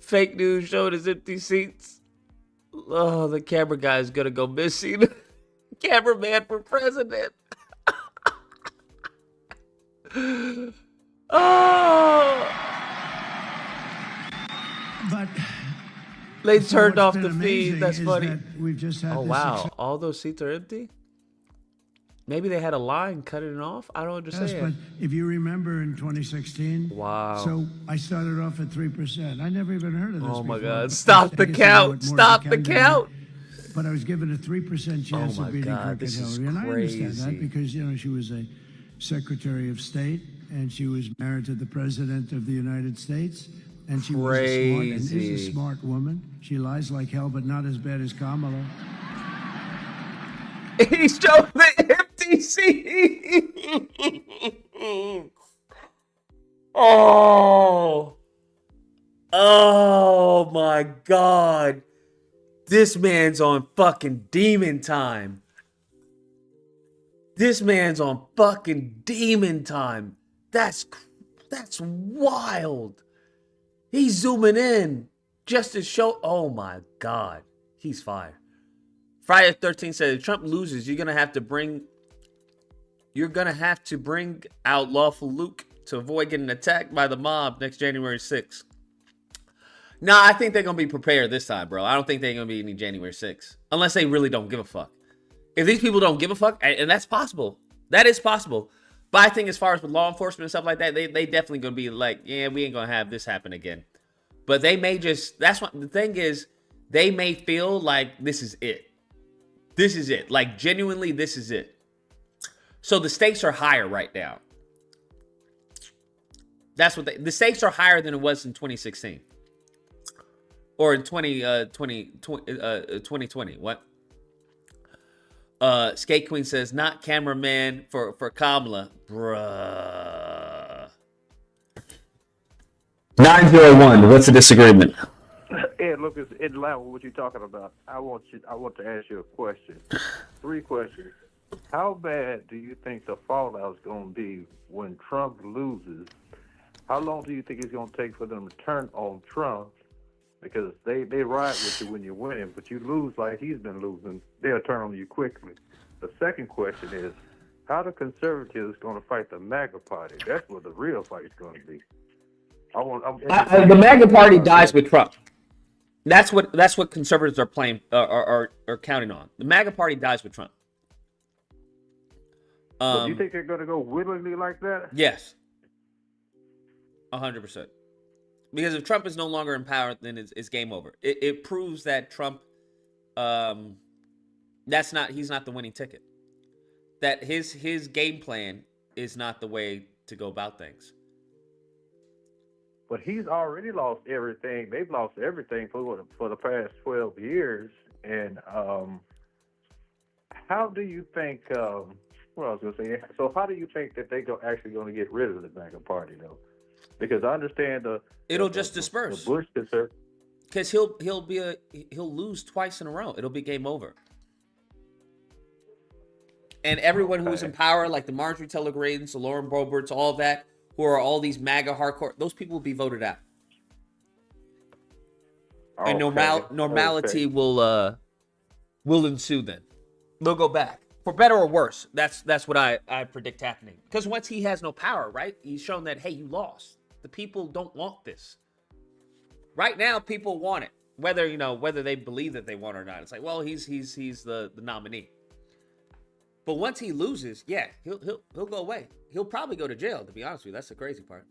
Fake news showed us empty seats. Oh, the camera guy is gonna go missing. Cameraman for president. Oh! But They so turned what's off been the feed. amazing That's is funny. that we've just had Oh this wow, all those seats are empty. Maybe they had a line cutting it off. I don't Yes, understand. but if you remember in 2016, Wow. so I started off at 3%. I never even heard of this Oh my before. God! Stop the I guess I know count! it more as a Stop the candidate. count! But I was given a 3% chance Oh my of beating God, Crooked this is Hillary, and I understand crazy. that because she was a Secretary of State and she was married to the President of the United States, and she was a smart and is Crazy. a smart woman. She lies like hell, but not as bad as Kamala. He showed the empty seat. Oh my God. This man's on fucking demon time. This man's on fucking demon time. That's wild. He's zooming in just to show. Oh my God. He's fired. Friday the 13th said if Trump loses, you're gonna have to bring out lawful Luke to avoid getting attacked by the mob next January 6th. Nah, I think they're gonna be prepared this time, bro. I don't think they're gonna be any January 6th. Unless they really don't give a fuck. If these people don't give a fuck, and that's possible. That is possible. But I think as far as with law enforcement and stuff like that, they definitely gonna be like, yeah, we ain't gonna have this happen again. But they may just, that's what the thing is, they may feel like this is it. This is it. Like, genuinely, this is it. So the stakes are higher right now. That's what the stakes are higher than it was in 2016. Or in 2020. What? Skate Queen says, not cameraman for Kamala. Bruh. 901. What's the disagreement? Ed, look, it's Ed Loud. What you talking about? I want to ask you a question. 3 questions. How bad do you think the fallout is going to be when Trump loses? How long do you think it's going to take for them to turn on Trump? Because they ride with you when you're winning, but you lose like he's been losing, they'll turn on you quickly. The second question is, how the conservatives going to fight the MAGA party? That's what the real fight is going to be. The MAGA party dies with Trump. That's what conservatives are playing are counting on. The MAGA party dies with Trump. Do you think they're going to go willingly like that? Yes. 100%. Because if Trump is no longer in power, then it's game over. It proves that Trump, he's not the winning ticket. That his game plan is not the way to go about things. But he's already lost everything. They've lost everything for the past 12 years. And how do you think? What I was going to say. So how do you think that actually going to get rid of the MAGA party though? Because I understand it'll just disperse. The Bush concern. Because he'll lose twice in a row. It'll be game over. And everyone who's in power, like the Marjorie Taylor Greenes, the Lauren Boeberts, all of that, who are all these MAGA hardcore, those people will be voted out. And normality will ensue then. They'll go back. For better or worse, that's what I predict happening. Because once he has no power, right? He's shown that, hey, you lost. The people don't want this. Right now, people want it. Whether they believe that they want it or not. It's like, well, he's the nominee. But once he loses, yeah, he'll go away. He'll probably go to jail, to be honest with you. That's the crazy part.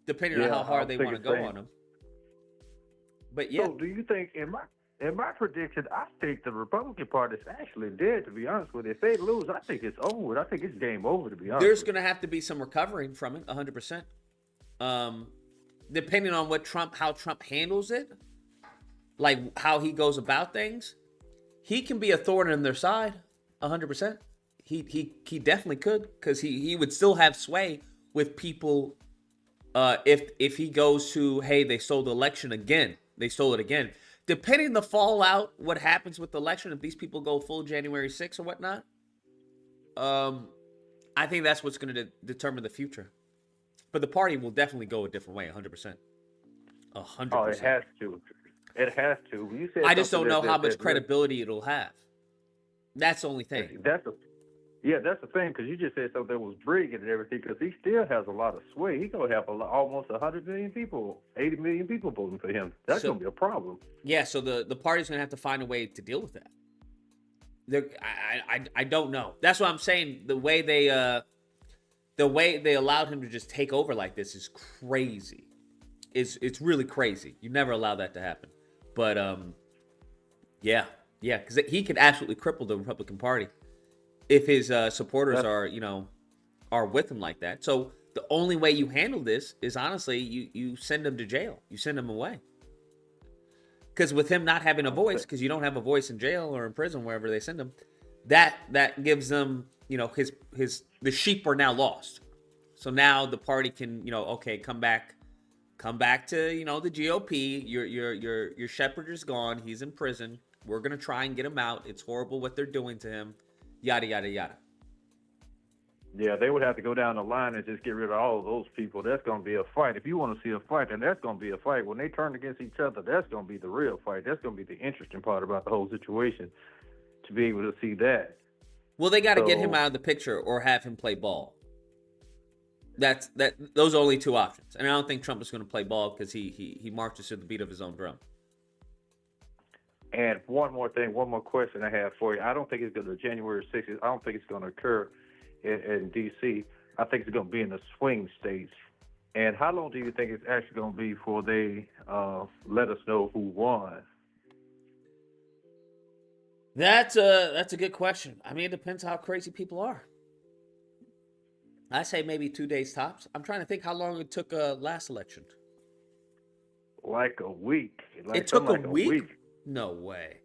Depending on how hard they want to go on him. But yeah. So do you think in my prediction, I think the Republican Party is actually dead, to be honest with you. If they lose, I think it's over. I think it's game over, to be honest. There's going to have to be some recovering from it, 100%. Depending on how Trump handles it, like how he goes about things, he can be a thorn in their side, 100%. He definitely could, because he would still have sway with people. If he goes to, hey, they stole the election again, they stole it again. Depending the fallout, what happens with the election, if these people go full January 6th or whatnot, I think that's what's going to determine the future. But the party will definitely go a different way, 100%. 100%. Oh, it has to. It has to. You said I just don't know how much that- credibility it'll have. That's the only thing. That's the thing, because you just said something that was brilliant and everything, because he still has a lot of sway. He's going to have almost 100 million people, 80 million people voting for him. That's going to be a problem. Yeah, so the party's going to have to find a way to deal with that. I don't know. That's what I'm saying. The way they allowed him to just take over like this is crazy. It's really crazy. You never allow that to happen. But yeah, because he could absolutely cripple the Republican Party if his supporters are with him like that. So the only way you handle this is, honestly, you send him to jail. You send him away. Because with him not having a voice, because you don't have a voice in jail or in prison, wherever they send him, that gives them, the sheep are now lost. So now the party can, okay, come back to, the GOP. Your shepherd is gone. He's in prison. We're going to try and get him out. It's horrible what they're doing to him. Yada, yada, yada. Yeah, they would have to go down the line and just get rid of all of those people. That's going to be a fight. If you want to see a fight, then that's going to be a fight. When they turn against each other, that's going to be the real fight. That's going to be the interesting part about the whole situation, to be able to see that. Well, they got to get him out of the picture or have him play ball. Those are only two options. And I don't think Trump is going to play ball, because he marches to the beat of his own drum. And one more question I have for you. I don't think it's going to January 6th. I don't think it's going to occur in D.C. I think it's going to be in the swing states. And how long do you think it's actually going to be before they let us know who won? That's a good question. I mean, it depends how crazy people are. I say maybe 2 days tops. I'm trying to think how long it took last election. Like a week. It took a week? No way.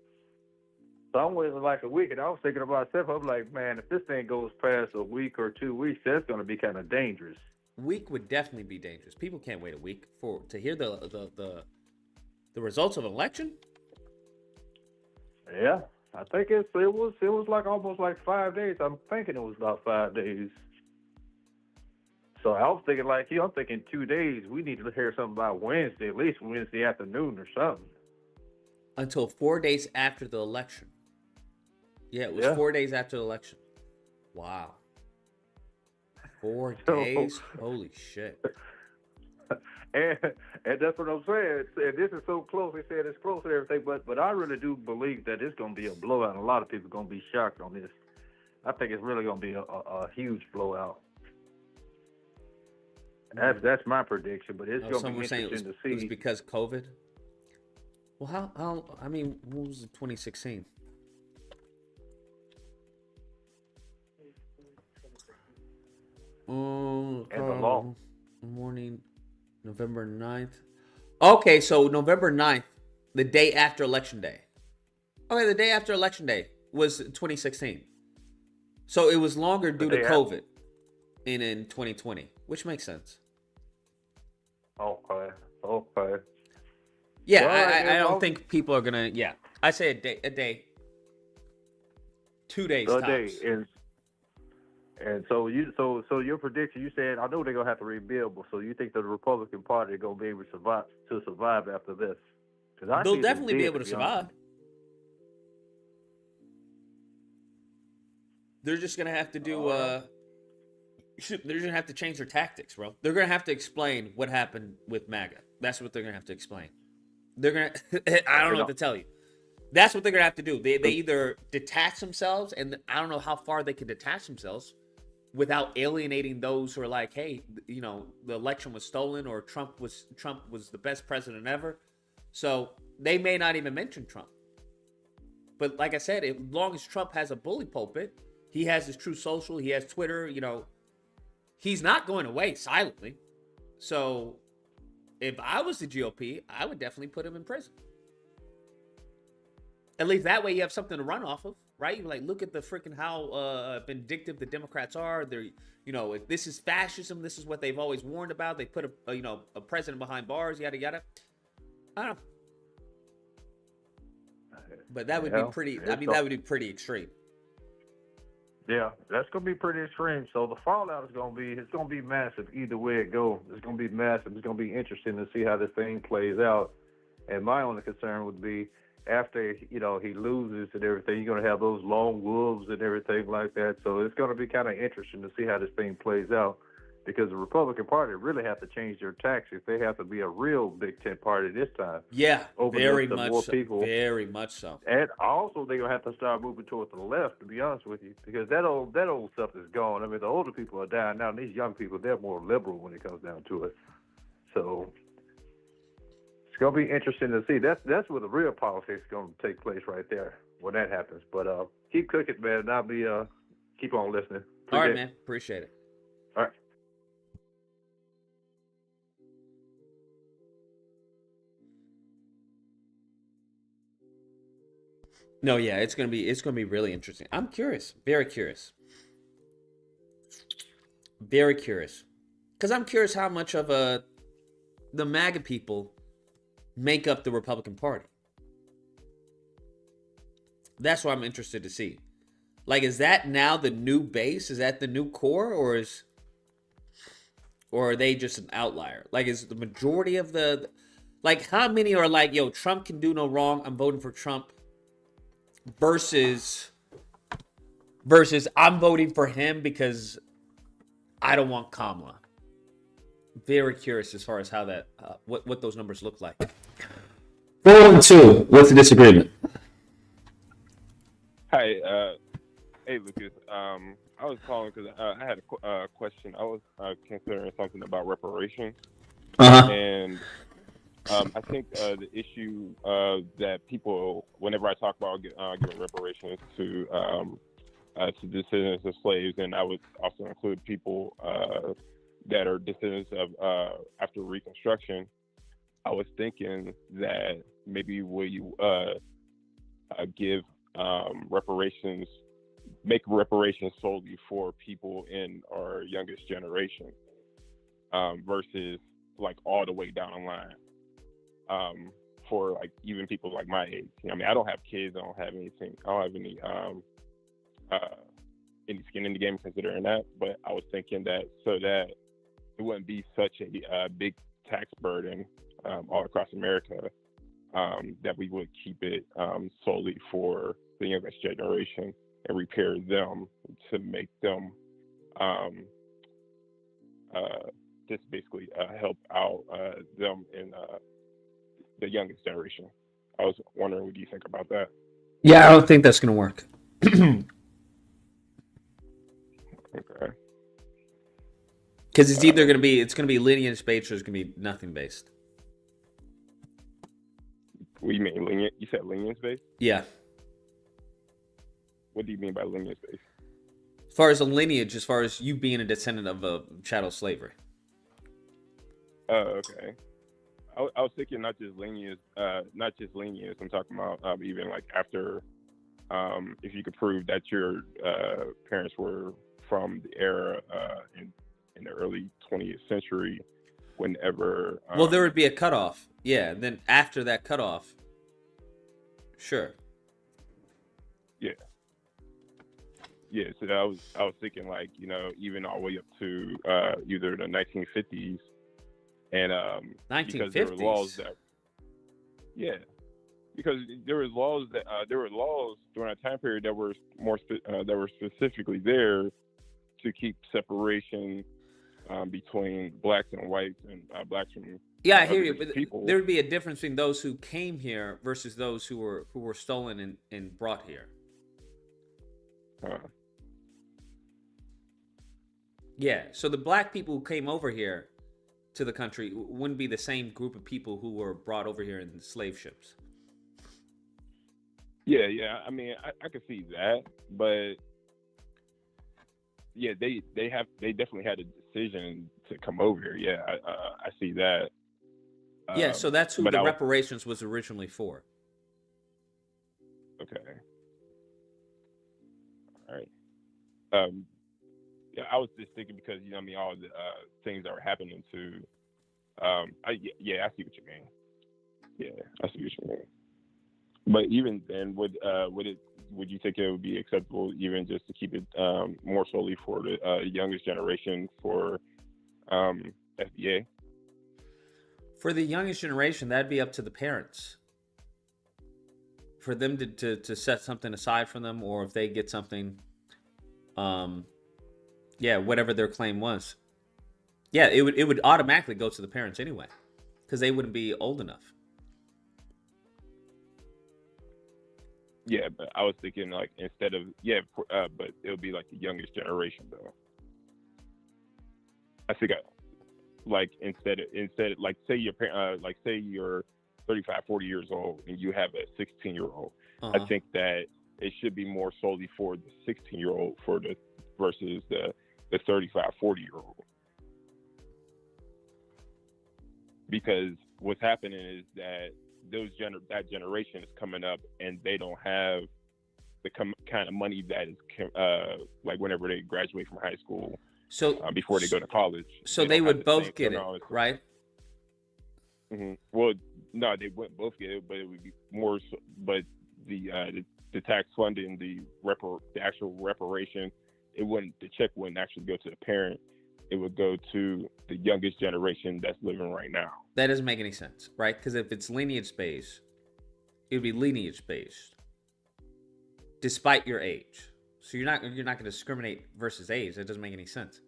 Somewhere like a week, and I was thinking about myself. I'm like, man, if this thing goes past a week or 2 weeks, that's going to be kind of dangerous. Week would definitely be dangerous. People can't wait a week to hear the results of an election. Yeah, I think it was like almost like 5 days. I'm thinking it was about 5 days. So I was thinking I'm thinking 2 days. We need to hear something about Wednesday, at least Wednesday afternoon or something. Until 4 days after the election. Yeah, it was 4 days after the election. Wow. 4 days? Holy shit. And that's what I'm saying. And this is so close. They said it's close and everything, but I really do believe that it's going to be a blowout. And a lot of people are going to be shocked on this. I think it's really going to be a huge blowout. That's my prediction, but it's going to be interesting to see. It was because COVID? Well, what was it, 2016? And the law. Morning, November 9th. Okay, so November 9th, the day after Election Day. Okay, the day after Election Day was 2016. So it was longer due to COVID in 2020, which makes sense. Okay. Yeah, well, I don't think people are gonna. Yeah, I say a day, 2 days tops. And so your prediction, you said, I know they're gonna have to rebuild, but so you think the Republican Party is gonna be able to survive after this? They'll definitely be able to survive. They're just gonna have to do. They're gonna have to change their tactics, bro. They're gonna have to explain what happened with MAGA. That's what they're gonna have to explain. They're gonna. I don't know what to tell you. That's what they're gonna have to do. They either detach themselves, and I don't know how far they can detach themselves without alienating those who are like, hey, the election was stolen, or Trump was the best president ever. So they may not even mention Trump. But like I said, as long as Trump has a bully pulpit, he has his True Social, he has Twitter, he's not going away silently. So if I was the GOP, I would definitely put him in prison. At least that way you have something to run off of, right? You're like, look at the freaking how vindictive the Democrats are. They're, if this is fascism, this is what they've always warned about. They put a president behind bars, yada yada. I don't know, but that would be pretty. I mean, that would be pretty extreme. Yeah, that's gonna be pretty extreme. So the fallout is gonna be massive either way it goes. It's gonna be massive. It's gonna be interesting to see how this thing plays out. And my only concern would be after he loses and everything, you're gonna have those lone wolves and everything like that. So it's gonna be kind of interesting to see how this thing plays out, because the Republican Party really have to change their tactics. They have to be a real Big Tent party this time. Yeah, very more much so. people. Very much so. And also, they're gonna have to start moving towards the left. To be honest with you, because that old stuff is gone. I mean, the older people are dying now, and these young people, they're more liberal when it comes down to it. So it's gonna be interesting to see. That's where the real politics is gonna take place right there when that happens. But keep cooking, man, and I'll be keep on listening. All right, man. Appreciate it. All right. No, yeah, it's gonna be really interesting. I'm curious, very curious, because I'm curious how much of the MAGA people make up the Republican Party. That's what I'm interested to see. Like, is that now the new base? Is that the new core, or are they just an outlier? Like, is the majority of like, how many are like, yo, Trump can do no wrong, I'm voting for Trump? Versus I'm voting for him because I don't want Kamala. Very curious as far as how that what those numbers look like. 412, what's the disagreement? Hi, hey Lucas. I was calling because I had a question. I was considering something about reparations, and I think the issue that people, whenever I talk about giving reparations to descendants of slaves, and I would also include people that are descendants of after Reconstruction, I was thinking that maybe will you give reparations, make reparations solely for people in our youngest generation versus like all the way down the line. For like even people like my age. I mean, I don't have kids. I don't have anything. I don't have any skin in the game considering that. But I was thinking that so that it wouldn't be such a big tax burden all across America, that we would keep it solely for the youngest generation and repair them to make them just basically help out them in the youngest generation. I was wondering, what do you think about that? Yeah, I don't think that's gonna work. Okay. Because it's either gonna be lineage based or it's gonna be nothing based. What do you mean lineage? You said lineage based? Yeah. What do you mean by lineage based? As far as a lineage, as far as you being a descendant of a chattel slavery. Oh, okay. I was thinking not just lineage. I'm talking about even like after, if you could prove that your parents were from the era in the early 20th century, whenever. Well, there would be a cutoff. Yeah. Then after that cutoff, sure. Yeah. Yeah. So I was thinking like, even all the way up to either the 1950s. And 1950s. Because there were laws that, because there were laws during that time period that were that were specifically there to keep separation between blacks and whites and blacks from I hear you, but people. There would be a difference between those who came here versus those who were stolen and brought here. Yeah, so the black people who came over here to the country wouldn't be the same group of people who were brought over here in slave ships. Yeah. I mean, I could see that, but yeah, they definitely had a decision to come over here. Yeah, I see that. Yeah, so that's who the reparations was originally for. Okay. All right. Yeah, I was just thinking because all the things that were happening to. I see what you mean. Yeah, I see what you mean. But even then, would you think it would be acceptable even just to keep it more solely for the youngest generation for FBA? For the youngest generation, that'd be up to the parents. For them to set something aside for them, or if they get something, whatever their claim was. Yeah, it would automatically go to the parents anyway, because they wouldn't be old enough. Yeah, but I was thinking like instead of but it would be like the youngest generation though. I think instead like say your parent say you're 35, 40 years old and you have a 16-year-old. I think that it should be more solely for the 16-year-old versus the 35, 40-year-old. Because what's happening is that that generation is coming up and they don't have the kind of money that is like whenever they graduate from high school, before they go to college. So they would both get it, right? Mm-hmm. Well, no, they wouldn't both get it, but it would be more. But the tax funding, the actual reparation, the check wouldn't actually go to the parent. It would go to the youngest generation that's living right now. That doesn't make any sense, right? Because if it's lineage based, it would be lineage based, despite your age. So you're not going to discriminate versus age. That doesn't make any sense.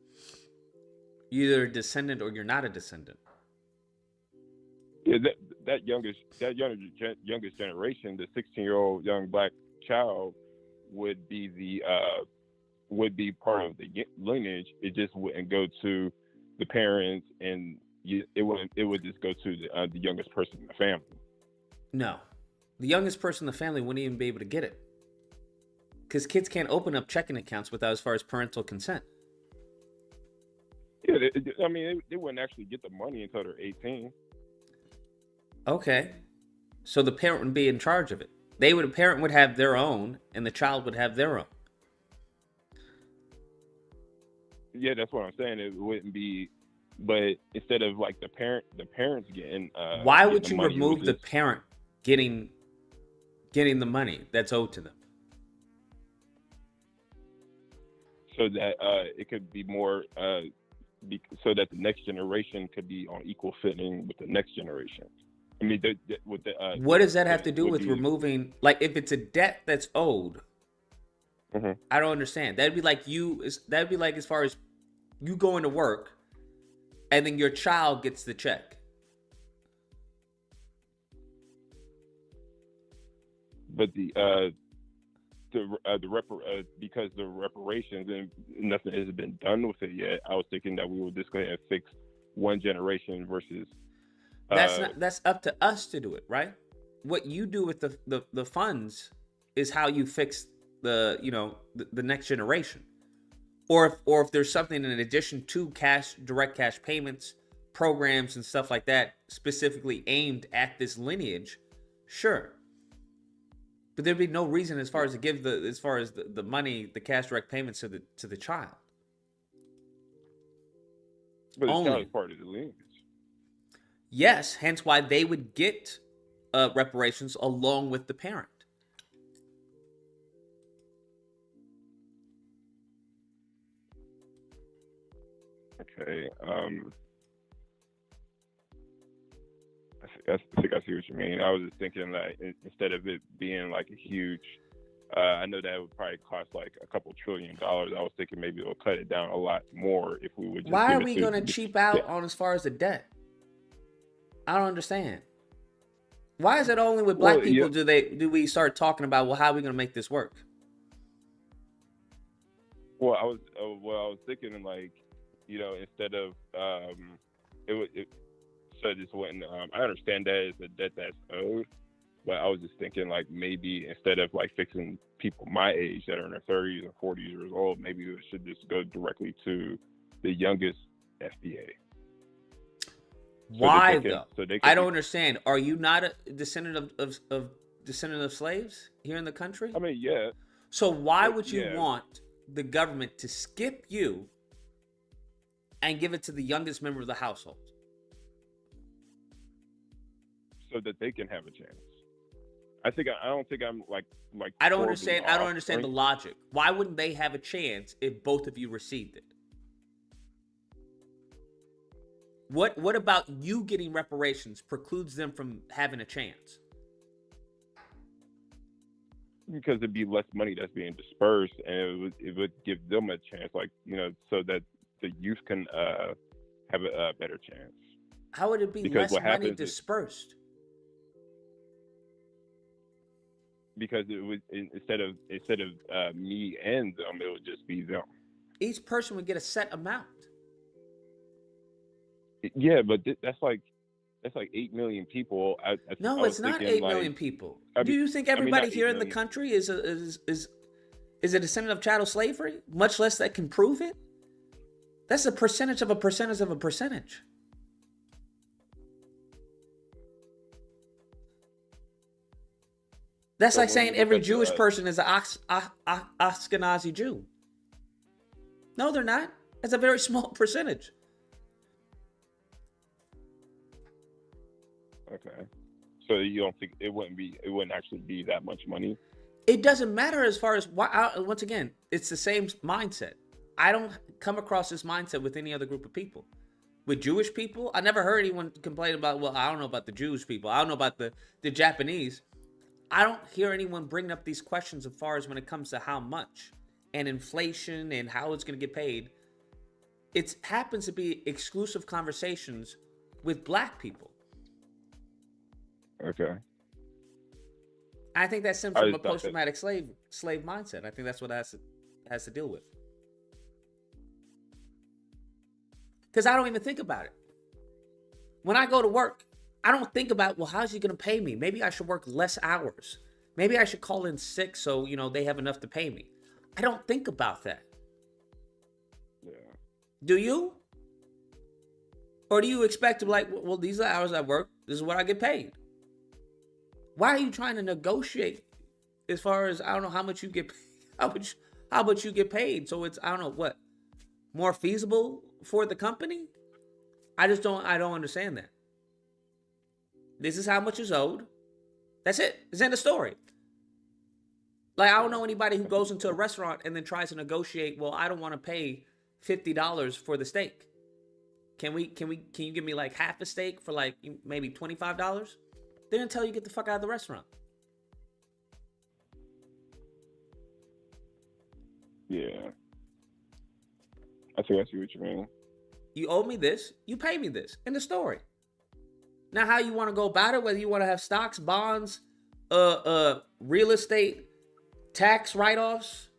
You're either a descendant or you're not a descendant. Yeah, that youngest generation, the 16-year-old young black child, would be part of the lineage. It just wouldn't go to the parents, and it would just go to the youngest person in the family. No, the youngest person in the family wouldn't even be able to get it, because kids can't open up checking accounts without as far as parental consent. Yeah, they wouldn't actually get the money until they're 18. Okay, so the parent would be in charge of it. The parent would have their own, and the child would have their own. Yeah, that's what I'm saying. It wouldn't be, but instead of like the parents getting. Why would you remove the parent getting the money that's owed to them? So that it could be more, so that the next generation could be on equal footing with the next generation. I mean, what does that have to do with removing? Like, if it's a debt that's owed, I don't understand. That'd be like as far as you going to work, and then your child gets the check. But because the reparations and nothing has been done with it yet, I was thinking that we would just go ahead and fix one generation versus. That's up to us to do it, right? What you do with the funds is how you fix the next generation, or if there's something in addition to direct cash payments, programs and stuff like that specifically aimed at this lineage, sure. But there'd be no reason as far as to give the money, the cash direct payments to the child. But the child is part of the lineage. Yes, hence why they would get reparations along with the parent. Okay. I think I see what you mean. I was just thinking that instead of it being like a huge, I know that would probably cost like a couple $1 trillion. I was thinking maybe it'll cut it down a lot more if we would just. Why are we going to cheap out on as far as the debt? I don't understand. Why is it only with black people do we start talking about, how are we going to make this work? Well, I was thinking like, instead of so just went. I understand that is a debt that's owed, but I was just thinking like maybe instead of like fixing people my age that are in their 30s or 40 years old, maybe it should just go directly to the youngest FBA. Why though? I don't understand. Are you not a descendant of descendant of slaves here in the country? I mean, yeah. So why would you Yeah. want the government to skip you and give it to the youngest member of the household? So that they can have a chance. I don't think I'm like. I don't horribly understand. I don't off, understand the right? logic. Why wouldn't they have a chance if both of you received it? What about you getting reparations precludes them from having a chance? Because it'd be less money that's being dispersed, and it would give them a chance, like, so that the youth can have a better chance. How would it be Because less what money happens is- dispersed? Because it would instead of me and them, it would just be them. Each person would get a set amount. Yeah, but that's like 8 million people. No, it's not 8 million people. Do you think everybody here in the country is a descendant of chattel slavery? Much less that can prove it? That's a percentage of a percentage of a percentage. That's like saying every Jewish person is an Ashkenazi Jew. No, they're not. That's a very small percentage. Okay. So you don't think it wouldn't actually be that much money? It doesn't matter as far as why. Once again, it's the same mindset. I don't come across this mindset with any other group of people. With Jewish people, I never heard anyone complain about, well, I don't know about the Jewish people. I don't know about the Japanese. I don't hear anyone bring up these questions as far as when it comes to how much and inflation and how it's going to get paid. It happens to be exclusive conversations with black people. Okay. I think that stems from a post-traumatic slave mindset. I think that's what it has to deal with. Because I don't even think about it. When I go to work, I don't think about, well, how's he going to pay me? Maybe I should work less hours. Maybe I should call in sick so, they have enough to pay me. I don't think about that. Yeah. Do you? Or do you expect to be like, well, these are the hours I work. This is what I get paid. Why are you trying to negotiate as far as, I don't know how much you get paid, how much you get paid? So it's, I don't know what, more feasible for the company? I don't understand that. This is how much is owed. That's it. It's in the story. Like, I don't know anybody who goes into a restaurant and then tries to negotiate, well, I don't want to pay $50 for the steak. Can you give me like half a steak for like maybe $25? They're gonna tell you get the fuck out of the restaurant. Yeah. I think I see what you mean. You owe me this, you pay me this. In the story. Now, how you want to go about it, whether you want to have stocks, bonds, real estate, tax write-offs,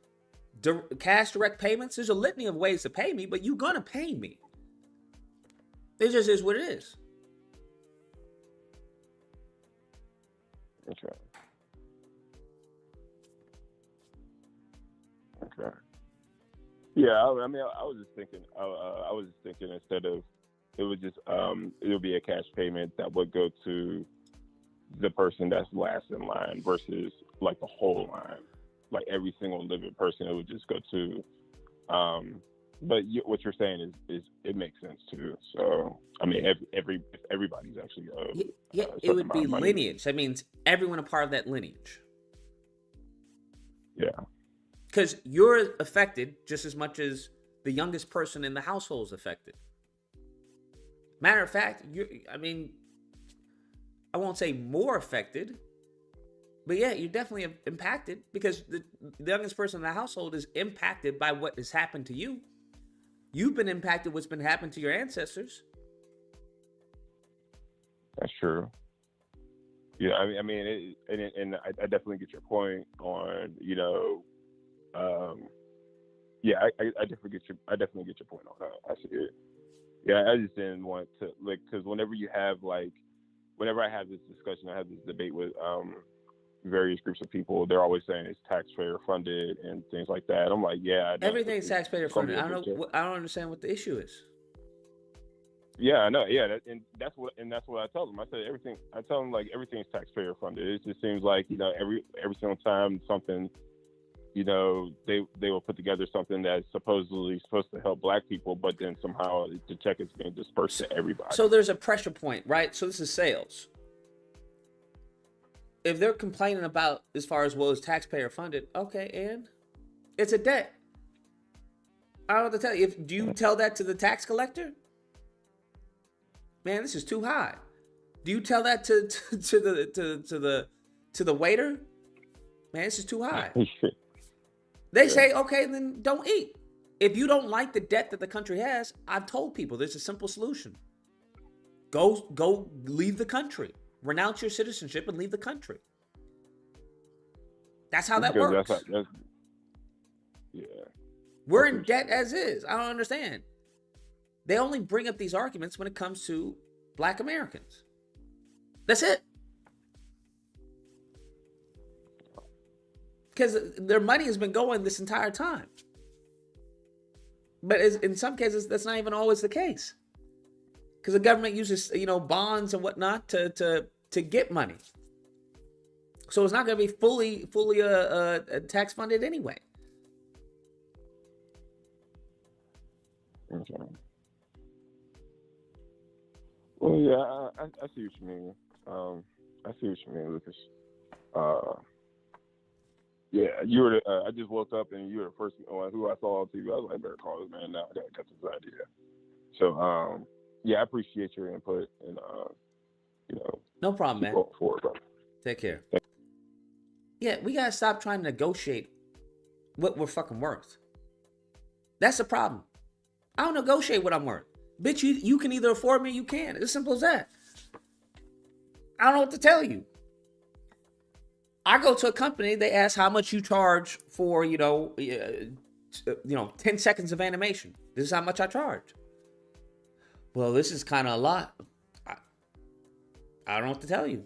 cash direct payments, there's a litany of ways to pay me, but you're going to pay me. It just is what it is. Okay. Okay. Yeah, I mean, I was just thinking. I was just thinking instead of it would just it would be a cash payment that would go to the person that's last in line versus like the whole line, like every single living person. It would just go to. But what you're saying is it makes sense too. So I mean, if everybody's actually it would be lineage. That means everyone a part of that lineage. Yeah. Because you're affected just as much as the youngest person in the household is affected. Matter of fact, I won't say more affected, but yeah, you're definitely impacted because the youngest person in the household is impacted by what has happened to you. You've been impacted what's been happened to your ancestors. That's true. Yeah, I mean, I definitely get your point on, yeah, I definitely get your point on that. I see it. Yeah, I just didn't want to because whenever I have this discussion, I have this debate with various groups of people. They're always saying it's taxpayer funded and things like that. I'm like, yeah, everything's taxpayer funded. I don't understand what the issue is. Yeah, I know. Yeah, and that's what I tell them. I said everything. I tell them like everything's taxpayer funded. It just seems like every single time something, they will put together something that's supposedly supposed to help black people, but then somehow the check is being dispersed to everybody. So there's a pressure point, right? So this is sales. If they're complaining about as far as it's taxpayer funded, okay, and it's a debt. I don't know what to tell you. Do you tell that to the tax collector? Man, this is too high. Do you tell that to the waiter? Man, this is too high. They say, okay, then don't eat. If you don't like the debt that the country has, I've told people there's a simple solution. Go leave the country. Renounce your citizenship and leave the country. That's how that works. Yeah. We're in debt as is. I don't understand. They only bring up these arguments when it comes to black Americans. That's it. Because their money has been going this entire time. But in some cases, that's not even always the case. Because the government uses, bonds and whatnot to get money. So it's not going to be fully tax funded anyway. Okay. Well, yeah, I see what you mean. I see what you mean, Lucas. Yeah, you were. I just woke up and you were the first one who I saw on TV. I was like, I better call this man now. I gotta get this idea. So, yeah, I appreciate your input and no problem, man. Going forward, brother. Take care. Yeah, we gotta stop trying to negotiate what we're fucking worth. That's the problem. I don't negotiate what I'm worth. Bitch, you can either afford me or you can't. It's as simple as that. I don't know what to tell you. I go to a company, they ask how much you charge for, 10 seconds of animation. This is how much I charge. Well, this is kind of a lot. I don't know what to tell you.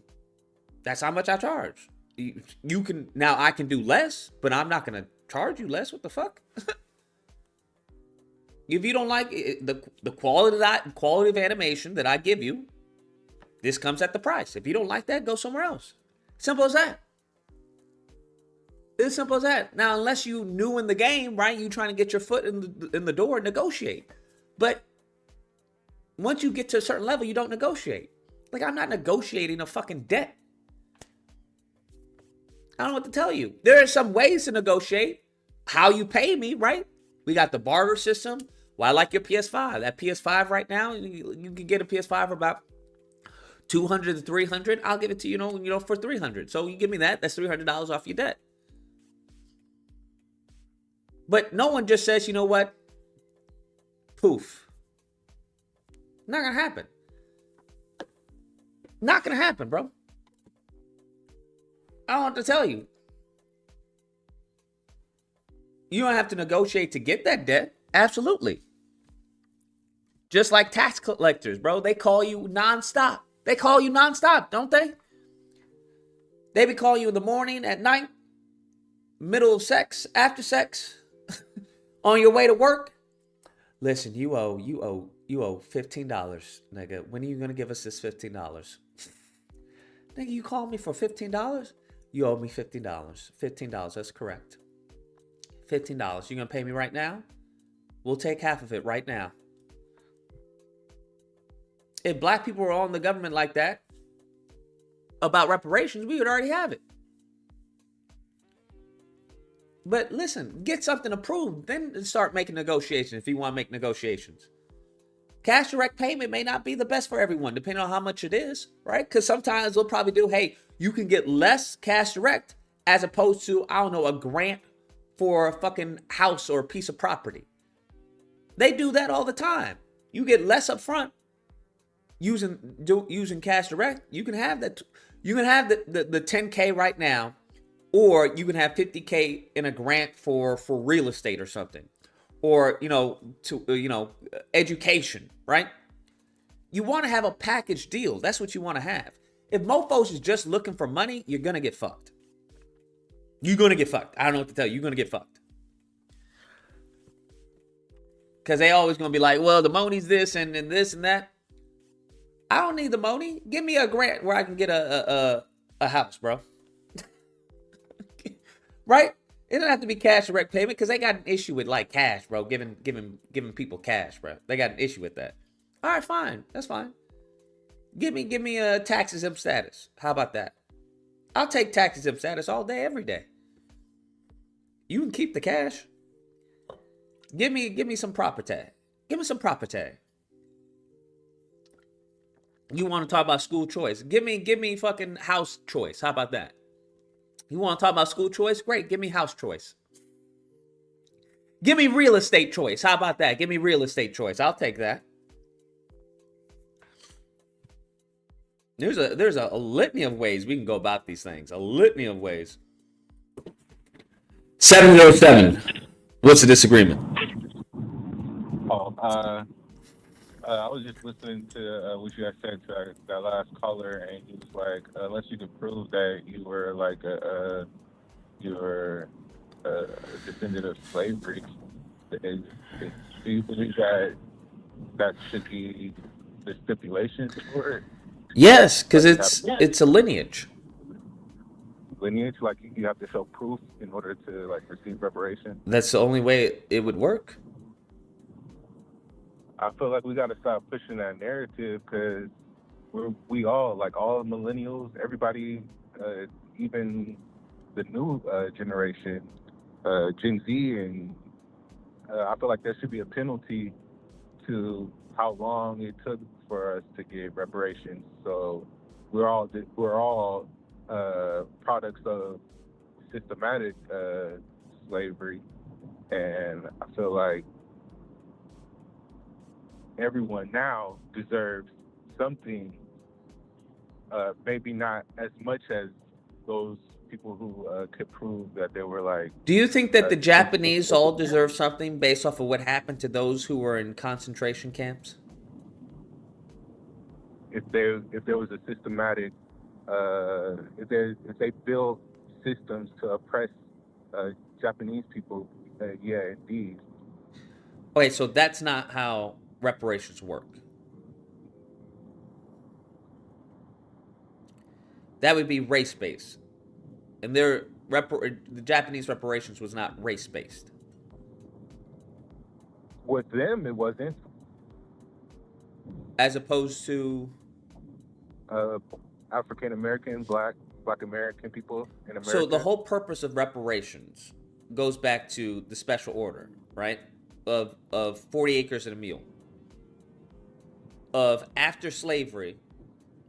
That's how much I charge. You can, now I can do less, but I'm not going to charge you less. What the fuck? If you don't like the quality of animation that I give you, this comes at the price. If you don't like that, go somewhere else. Simple as that. It's simple as that. Now, unless you new in the game, right? You trying to get your foot in the door, negotiate. But once you get to a certain level, you don't negotiate. Like, I'm not negotiating a fucking debt. I don't know what to tell you. There are some ways to negotiate how you pay me, right? We got the barter system. Well, I like your PS5. That PS5 right now, you can get a PS5 for about $200 to $300. I'll give it to you, for $300. So you give me that. That's $300 off your debt. But no one just says, you know what? Poof. Not gonna happen. Not gonna happen, bro. I don't have to tell you. You don't have to negotiate to get that debt. Absolutely. Just like tax collectors, bro. They call you nonstop. They call you nonstop, don't they? They be calling you in the morning, at night, middle of sex, after sex, on your way to work. Listen, you owe $15, nigga. When are you gonna give us this $15? Nigga, you called me for $15? You owe me $15. $15, that's correct. $15. You gonna pay me right now? We'll take half of it right now. If black people were on the government like that about reparations, we would already have it. But listen, get something approved, then start making negotiations if you want to make negotiations. Cash direct payment may not be the best for everyone, depending on how much it is, right? Because sometimes they'll probably do, hey, you can get less cash direct as opposed to, I don't know, a grant for a fucking house or a piece of property. They do that all the time. You get less up front using cash direct. You can have that. You can have the 10K right now, or you can have 50K in a grant for real estate or something, or education, right? You want to have a package deal. That's what you want to have. If mofos is just looking for money, you're gonna get fucked. You're gonna get fucked. I don't know what to tell you. You're gonna get fucked. Because they always gonna be like, well, the money's this and this and that. I don't need the money. Give me a grant where I can get a house, bro. Right? It doesn't have to be cash direct payment because they got an issue with like cash, bro. Giving people cash, bro. They got an issue with that. All right, fine. That's fine. Give me a tax exempt status. How about that? I'll take tax exempt status all day, every day. You can keep the cash. Give me some property. Give me some property. You want to talk about school choice? Give me fucking house choice. How about that? You want to talk about school choice? Great. Give me house choice. Give me real estate choice. How about that? Give me real estate choice. I'll take that. There's a litany of ways we can go about these things. A litany of ways. 707. What's the disagreement? I was just listening to what you guys said to that last caller, and he was like, unless you can prove that you were like a descendant of slavery, do you believe that should be the stipulation for it? Yes, because it's a lineage. Lineage, like you have to show proof in order to like receive reparations. That's the only way it would work. I feel like we got to stop pushing that narrative because we all, like all millennials, everybody, even the new generation, Gen Z, and I feel like there should be a penalty to how long it took for us to get reparations. So we're all products of systematic slavery, and I feel like everyone now deserves something, maybe not as much as those people who could prove that they were like... Do you think that the Japanese all deserve something based off of what happened to those who were in concentration camps? If there was a systematic, if they built systems to oppress Japanese people, yeah, indeed. Okay, so that's not how reparations work. That would be race-based. And the Japanese reparations was not race-based. With them, it wasn't. As opposed to? African American, Black American people in America. So the whole purpose of reparations goes back to the special order, right? Of 40 acres and a mule. Of after slavery,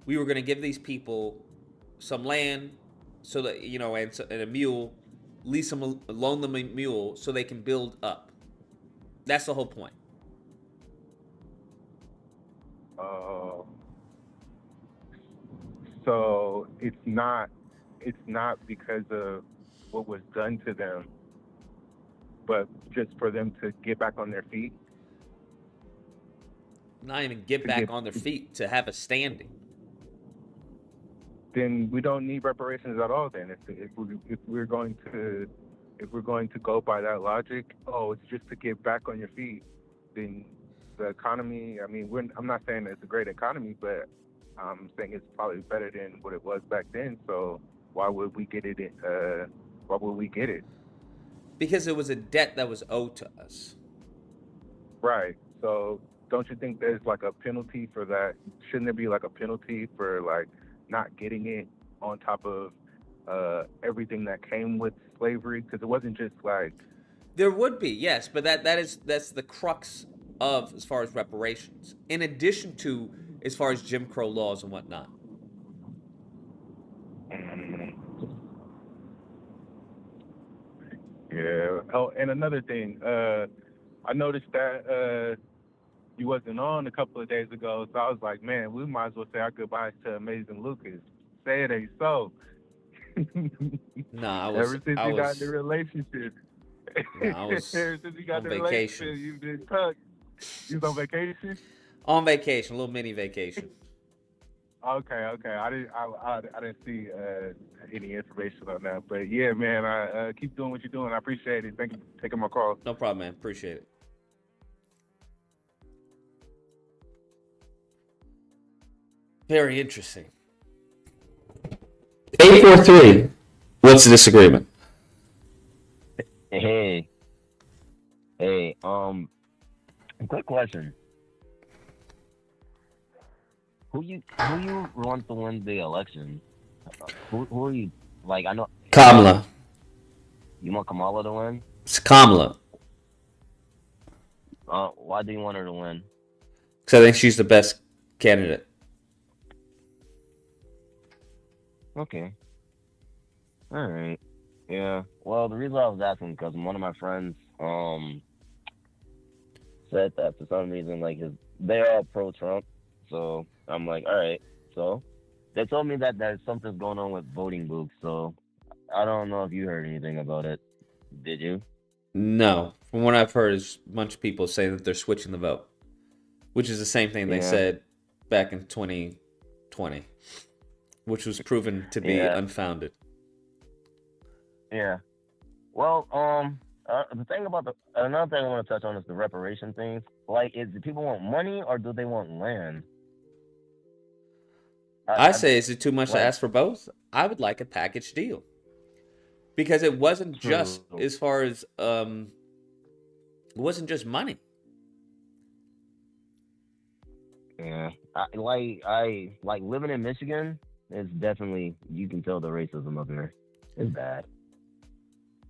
we were going to give these people some land so that, and a mule, loan them a mule so they can build up. That's the whole point. So it's not because of what was done to them, but just for them to get back on their feet. Not even get back on their feet, to have a standing. Then we don't need reparations at all. Then if we're going to go by that logic, it's just to get back on your feet. Then the economy. I mean, I'm not saying it's a great economy, but I'm saying it's probably better than what it was back then. So why would we get it? Why would we get it? Because it was a debt that was owed to us. Right. So don't you think there's like a penalty for that? Shouldn't there be like a penalty for like not getting it on top of everything that came with slavery? Because it wasn't just like... There would be, yes, but that's the crux of as far as reparations. In addition to as far as Jim Crow laws and whatnot. Yeah. Oh, and another thing, I noticed that you wasn't on a couple of days ago, so I was like, man, we might as well say our goodbyes to Amazing Lucas. Say it ain't so. Nah, Ever since you got the relationship. Nah, I was Ever since you got the vacation. relationship, you've been tucked. You was on vacation? On vacation, a little mini vacation. Okay. I didn't see any information on that, but yeah, man, I keep doing what you're doing. I appreciate it. Thank you for taking my call. No problem, man. Appreciate it. Very interesting. 843. What's the disagreement? Hey, quick question. Who you want to win the election? Who are you, like, I know Kamala. you want Kamala to win? It's Kamala. Why do you want her to win? Because I think she's the best candidate. Okay. All right. Yeah. Well, the reason I was asking because one of my friends said that for some reason, like, they're all pro-Trump, so I'm like, all right. So they told me that there's something's going on with voting booths, so I don't know if you heard anything about it. Did you? No. From what I've heard is a bunch of people saying that they're switching the vote, which is the same thing they said back in 2020, which was proven to be unfounded. Yeah. Well, the thing about another thing I want to touch on is the reparation things. Like, do people want money or do they want land? I say, is it too much to ask for both? I would like a package deal. Because it wasn't just as far as it wasn't just money. Yeah. I like living in Michigan is definitely, you can tell the racism up here. It's bad.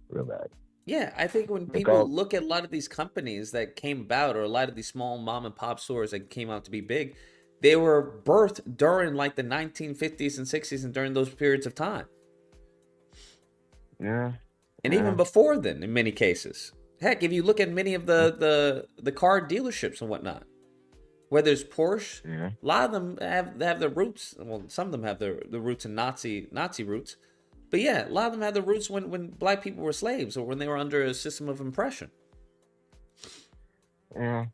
Real bad. Yeah, I think when people look at a lot of these companies that came about, or a lot of these small mom and pop stores that came out to be big, they were birthed during like the 1950s and 60s and during those periods of time. Yeah. And even before then, in many cases. Heck, if you look at many of the car dealerships and whatnot, whether it's Porsche, a lot of them have their roots. Well, some of them have the roots in Nazi roots. But yeah, a lot of them have their roots when black people were slaves or when they were under a system of oppression. Yeah.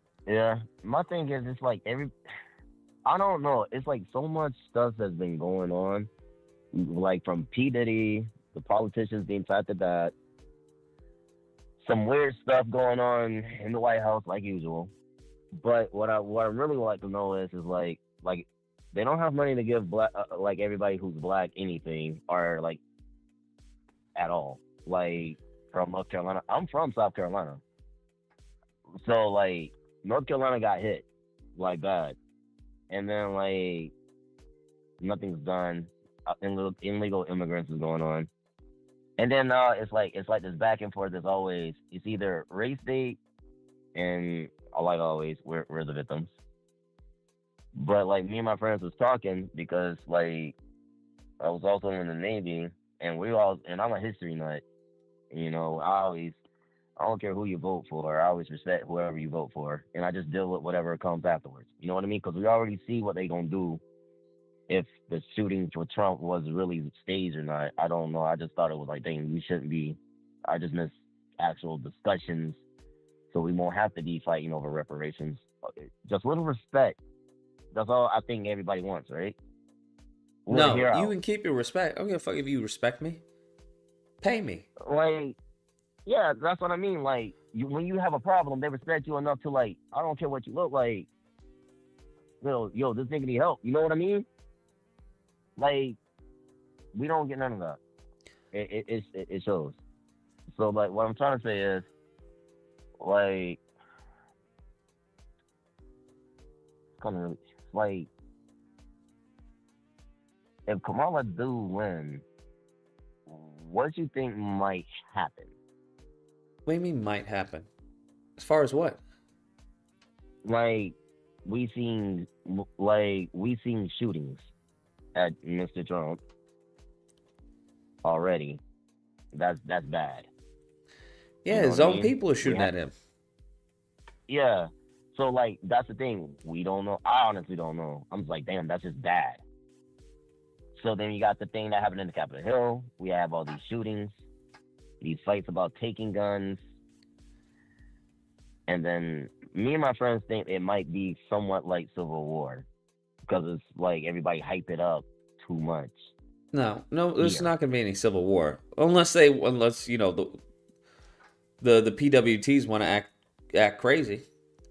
My thing is, it's like I don't know. It's like so much stuff that's been going on. Like from P. Diddy, the politicians being tied to that. Some weird stuff going on in the White House, like usual. But what I really would like to know is like they don't have money to give black like everybody who's black anything, or like at all. Like from North Carolina, I'm from South Carolina, so like North Carolina got hit like bad, and then like nothing's done. Illegal immigrants is going on, and then it's like this back and forth as always. It's either race bait, and like always, we're the victims. But like me and my friends was talking because like I was also in the Navy, and I'm a history nut. You know, I don't care who you vote for. I always respect whoever you vote for, and I just deal with whatever comes afterwards. You know what I mean? Because we already see what they gonna do if the shooting for Trump was really staged or not. I don't know. I just thought it was like, dang, we shouldn't be. I just miss actual discussions, so we won't have to be fighting over reparations. Just a little respect. That's all I think everybody wants, right? No, you can keep your respect. I don't give a fuck if you respect me. Pay me. Like, yeah, that's what I mean. Like, when you have a problem, they respect you enough to, like, I don't care what you look like. Yo, this nigga need help. You know what I mean? Like, we don't get none of that. It shows. So, like, what I'm trying to say is, like, kind of like, if Kamala do win, what do you think might happen? What do you mean might happen? As far as what? Like, we seen shootings at Mr. Trump already. That's bad. Yeah, You know his what I own mean? people are shooting at him. Yeah. So, like, that's the thing. We don't know. I honestly don't know. I'm just like, damn, that's just bad. So then you got the thing that happened in the Capitol Hill. We have all these shootings, these fights about taking guns. And then me and my friends think it might be somewhat like Civil War, because it's like everybody hype it up too much. No, there's not going to be any Civil War. Unless you know, the PWTs want to act crazy.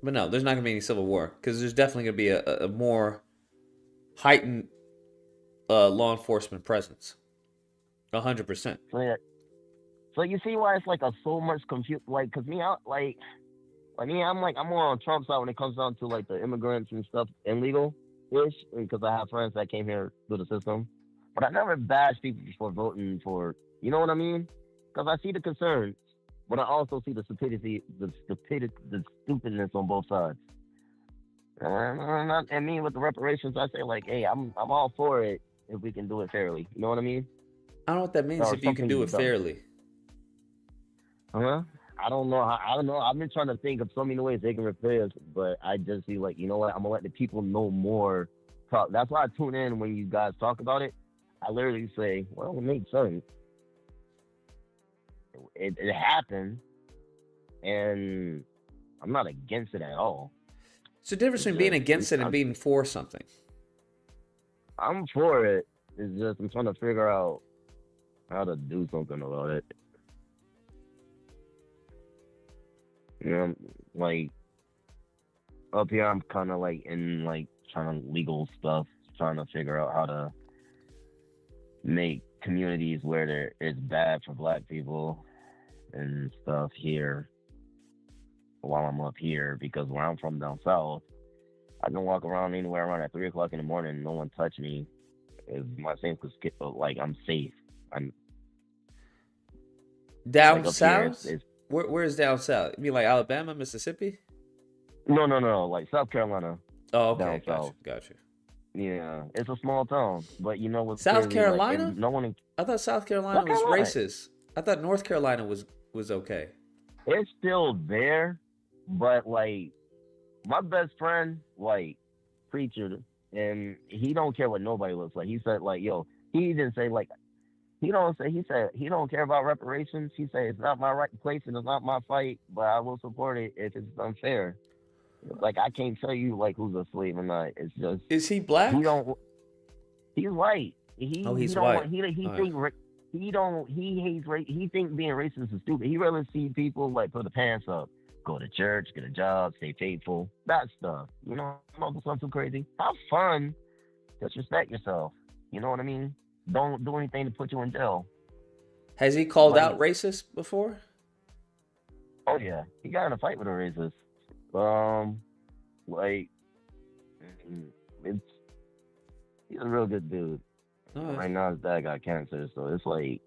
But no, there's not going to be any Civil War, because there's definitely going to be a more heighten law enforcement presence. 100%. So you see why it's like a so much confused, like, cause me, I'm more on Trump's side when it comes down to like the immigrants and stuff, illegal-ish, because I have friends that came here through the system. But I never bash people for voting for, you know what I mean? Because I see the concerns, but I also see the stupidness on both sides. And me with the reparations, I say like, hey, I'm all for it if we can do it fairly. You know what I mean? I don't know what that means. If you can do it fairly. Huh? I don't know. I don't know. I've been trying to think of so many ways they can repair us, but I just feel like, you know what? I'm gonna let the people know more. That's why I tune in when you guys talk about it. I literally say, well, it makes sense. It happened, and I'm not against it at all. It's the difference between being against it and being for something. I'm for it. It's just I'm trying to figure out how to do something about it. You know, like up here, I'm kind of like in like trying to legal stuff, trying to figure out how to make communities where it's bad for Black people and stuff here while I'm up here, because where I'm from down south, I can walk around anywhere around at 3 o'clock in the morning and no one touch me. It's my same, like I'm safe. I'm down like south. Here, where is down south? You mean like Alabama, Mississippi? No, like South Carolina. Oh, okay, got you. Yeah, it's a small town, but you know what's South crazy? Carolina? Like, no one. I thought South Carolina was racist. I thought North Carolina was okay. It's still there, but like my best friend, like preacher, and he don't care what nobody looks like. He said like, yo, he didn't say like, he said he don't care about reparations. He said it's not my right place and it's not my fight, but I will support it if it's unfair. Like I can't tell you like who's a slave or not. It's just. Is he Black? He's white. He's white. He hates race. He thinks being racist is stupid. He rather see people like put the pants up, go to church, get a job, stay faithful, that stuff. You know, don't do something crazy. Have fun. Just respect yourself. You know what I mean? Don't do anything to put you in jail. Has he called out racist before? Oh yeah, he got in a fight with a racist. Like he's a real good dude. Right now his dad got cancer, so it's like,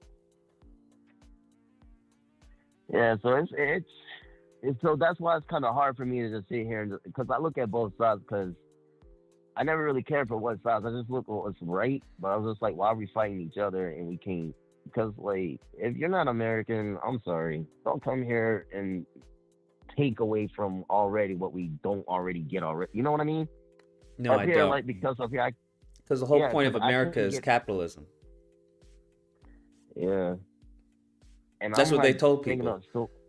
yeah. So it's so that's why it's kind of hard for me to just sit here and because I look at both sides, because I never really cared for what sides. I just look at what's right, but I was just like, why are we fighting each other and we can't? Because like, if you're not American, I'm sorry, don't come here and take away from already what we don't already get already. You know what I mean? No, up I here, don't. Like, because up here, because the whole point of America is capitalism. Yeah. And that's what like, they told people.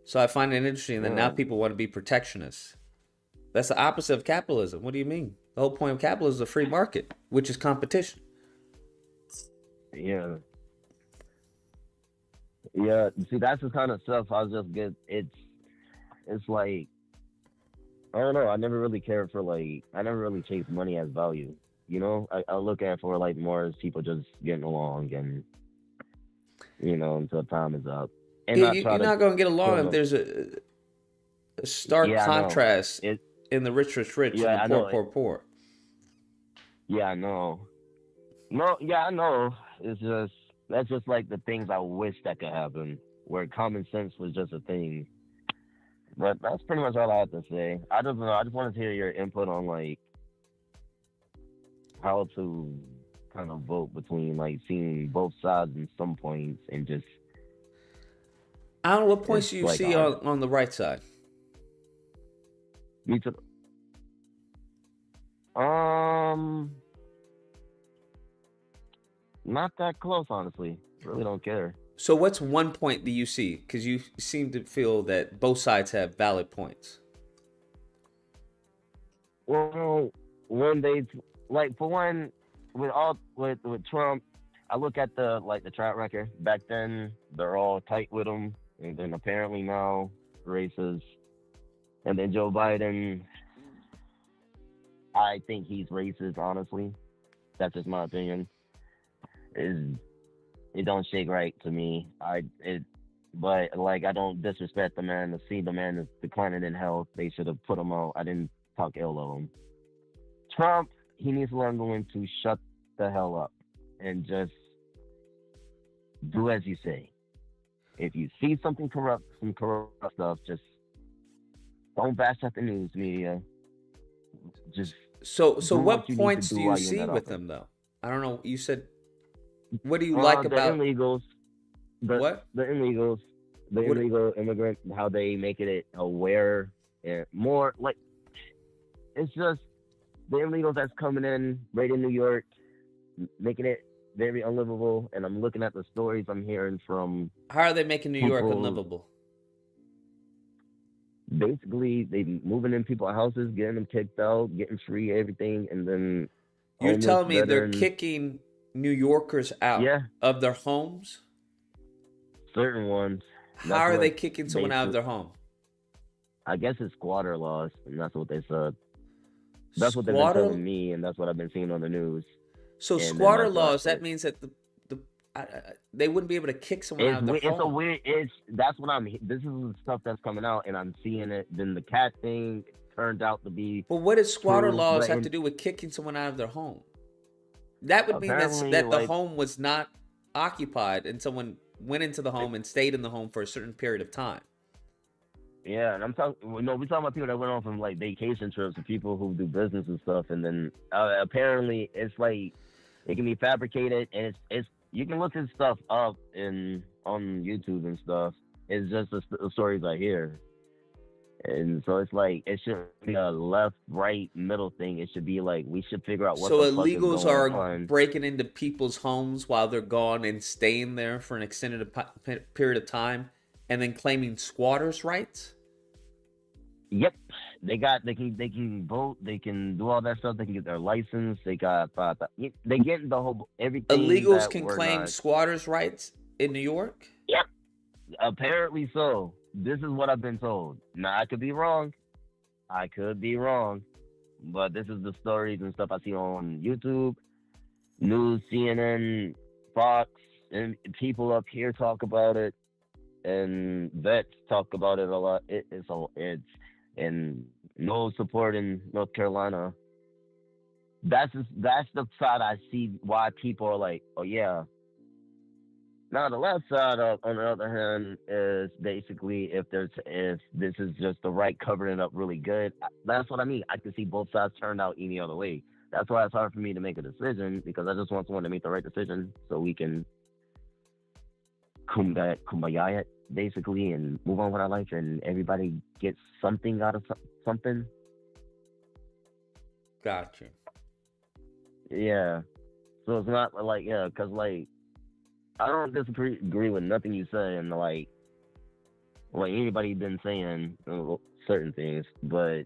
So I find it interesting that now people want to be protectionists. That's the opposite of capitalism. What do you mean? The whole point of capitalism is a free market, which is competition. Yeah. Yeah. See, that's the kind of stuff I just get. It's like, I don't know. I never really cared for I never really chased money as value. You know, I look at it for like more as people just getting along and, you know, until time is up. And you're not going to get along if there's a stark contrast in the rich and the poor. Yeah, I know. No, yeah, I know. It's just, that's just like the things I wish that could happen, where common sense was just a thing. But that's pretty much all I have to say. I don't know. I just wanted to hear your input on like how to kind of vote between like seeing both sides in some points and just. I don't know what points you see on the right side. Me too. Not that close, honestly. Really don't care. So what's one point that you see? Because you seem to feel that both sides have valid points. Well, when they like, for one, with Trump, I look at the track record. Back then, they're all tight with him, and then apparently now racist. And then Joe Biden, I think he's racist, honestly. That's just my opinion. It don't shake right to me. But like I don't disrespect the man. To see the man is declining in health, they should have put him out. I didn't talk ill of him. Trump, he needs to learn when to shut the hell up and just do as you say. If you see something corrupt, some corrupt stuff, just don't bash at the news media. Just So do what you need to points do do you while you're in see that with office. him though? I don't know. You said, what do you like The about illegals? what? The illegals, the What- illegal immigrant, how they make it aware and more like it's just the illegals that's coming in right in New York, making it very unlivable. And I'm looking at the stories I'm hearing from How are they making New York people. unlivable? Basically, they moving in people's houses, getting them kicked out, getting free everything, and then You're homeless telling me they're veterans, kicking New Yorkers out Yeah. of their homes? certain ones. How That's are what they kicking someone out of said. their home? I guess it's squatter laws, and that's what they said. That's what they've been Squatter. telling me, and that's what I've been seeing on the news. So And then squatter that's what I laws. That said. means that they wouldn't be able to kick someone out of their It's a home. weird. That's what I'm. This is the stuff that's coming out, and I'm seeing it. Then the cat thing turned out to be. But what does squatter true, laws but have in- to do with kicking someone out of their home? That would mean Apparently, that the like- home was not occupied and someone went into the home and stayed in the home for a certain period of time. Yeah, and I'm talking. We're talking about people that went on from like vacation trips to people who do business and stuff, and then apparently it's like it can be fabricated, and it's you can look this stuff up on YouTube and stuff. It's just the stories I hear, and so it's like it shouldn't be a left, right, middle thing. It should be like we should figure out what So the fuck is illegals going are on. breaking into people's homes while they're gone and staying there for an extended period of time, and then claiming squatters' rights. Yep, they can vote, they can do all that stuff, they can get their license, they get the whole everything. Illegals that can we're claim not- squatters' rights in New York. Yep, apparently so. This is what I've been told. Now I could be wrong, but this is the stories and stuff I see on YouTube, news, CNN, Fox, and people up here talk about it, and vets talk about it a lot. It's and no support in North Carolina. That's the side I see why people are like, oh yeah. Now the left side, on the other hand, is basically if this is just the right covering it up really good. That's what I mean. I can see both sides turned out any other way. That's why it's hard for me to make a decision, because I just want someone to make the right decision so we can kumbaya it basically and move on with our life, and everybody gets something out of something. Gotcha. Yeah. So it's not like, yeah, because like I don't disagree with nothing you say, and like anybody been saying certain things, but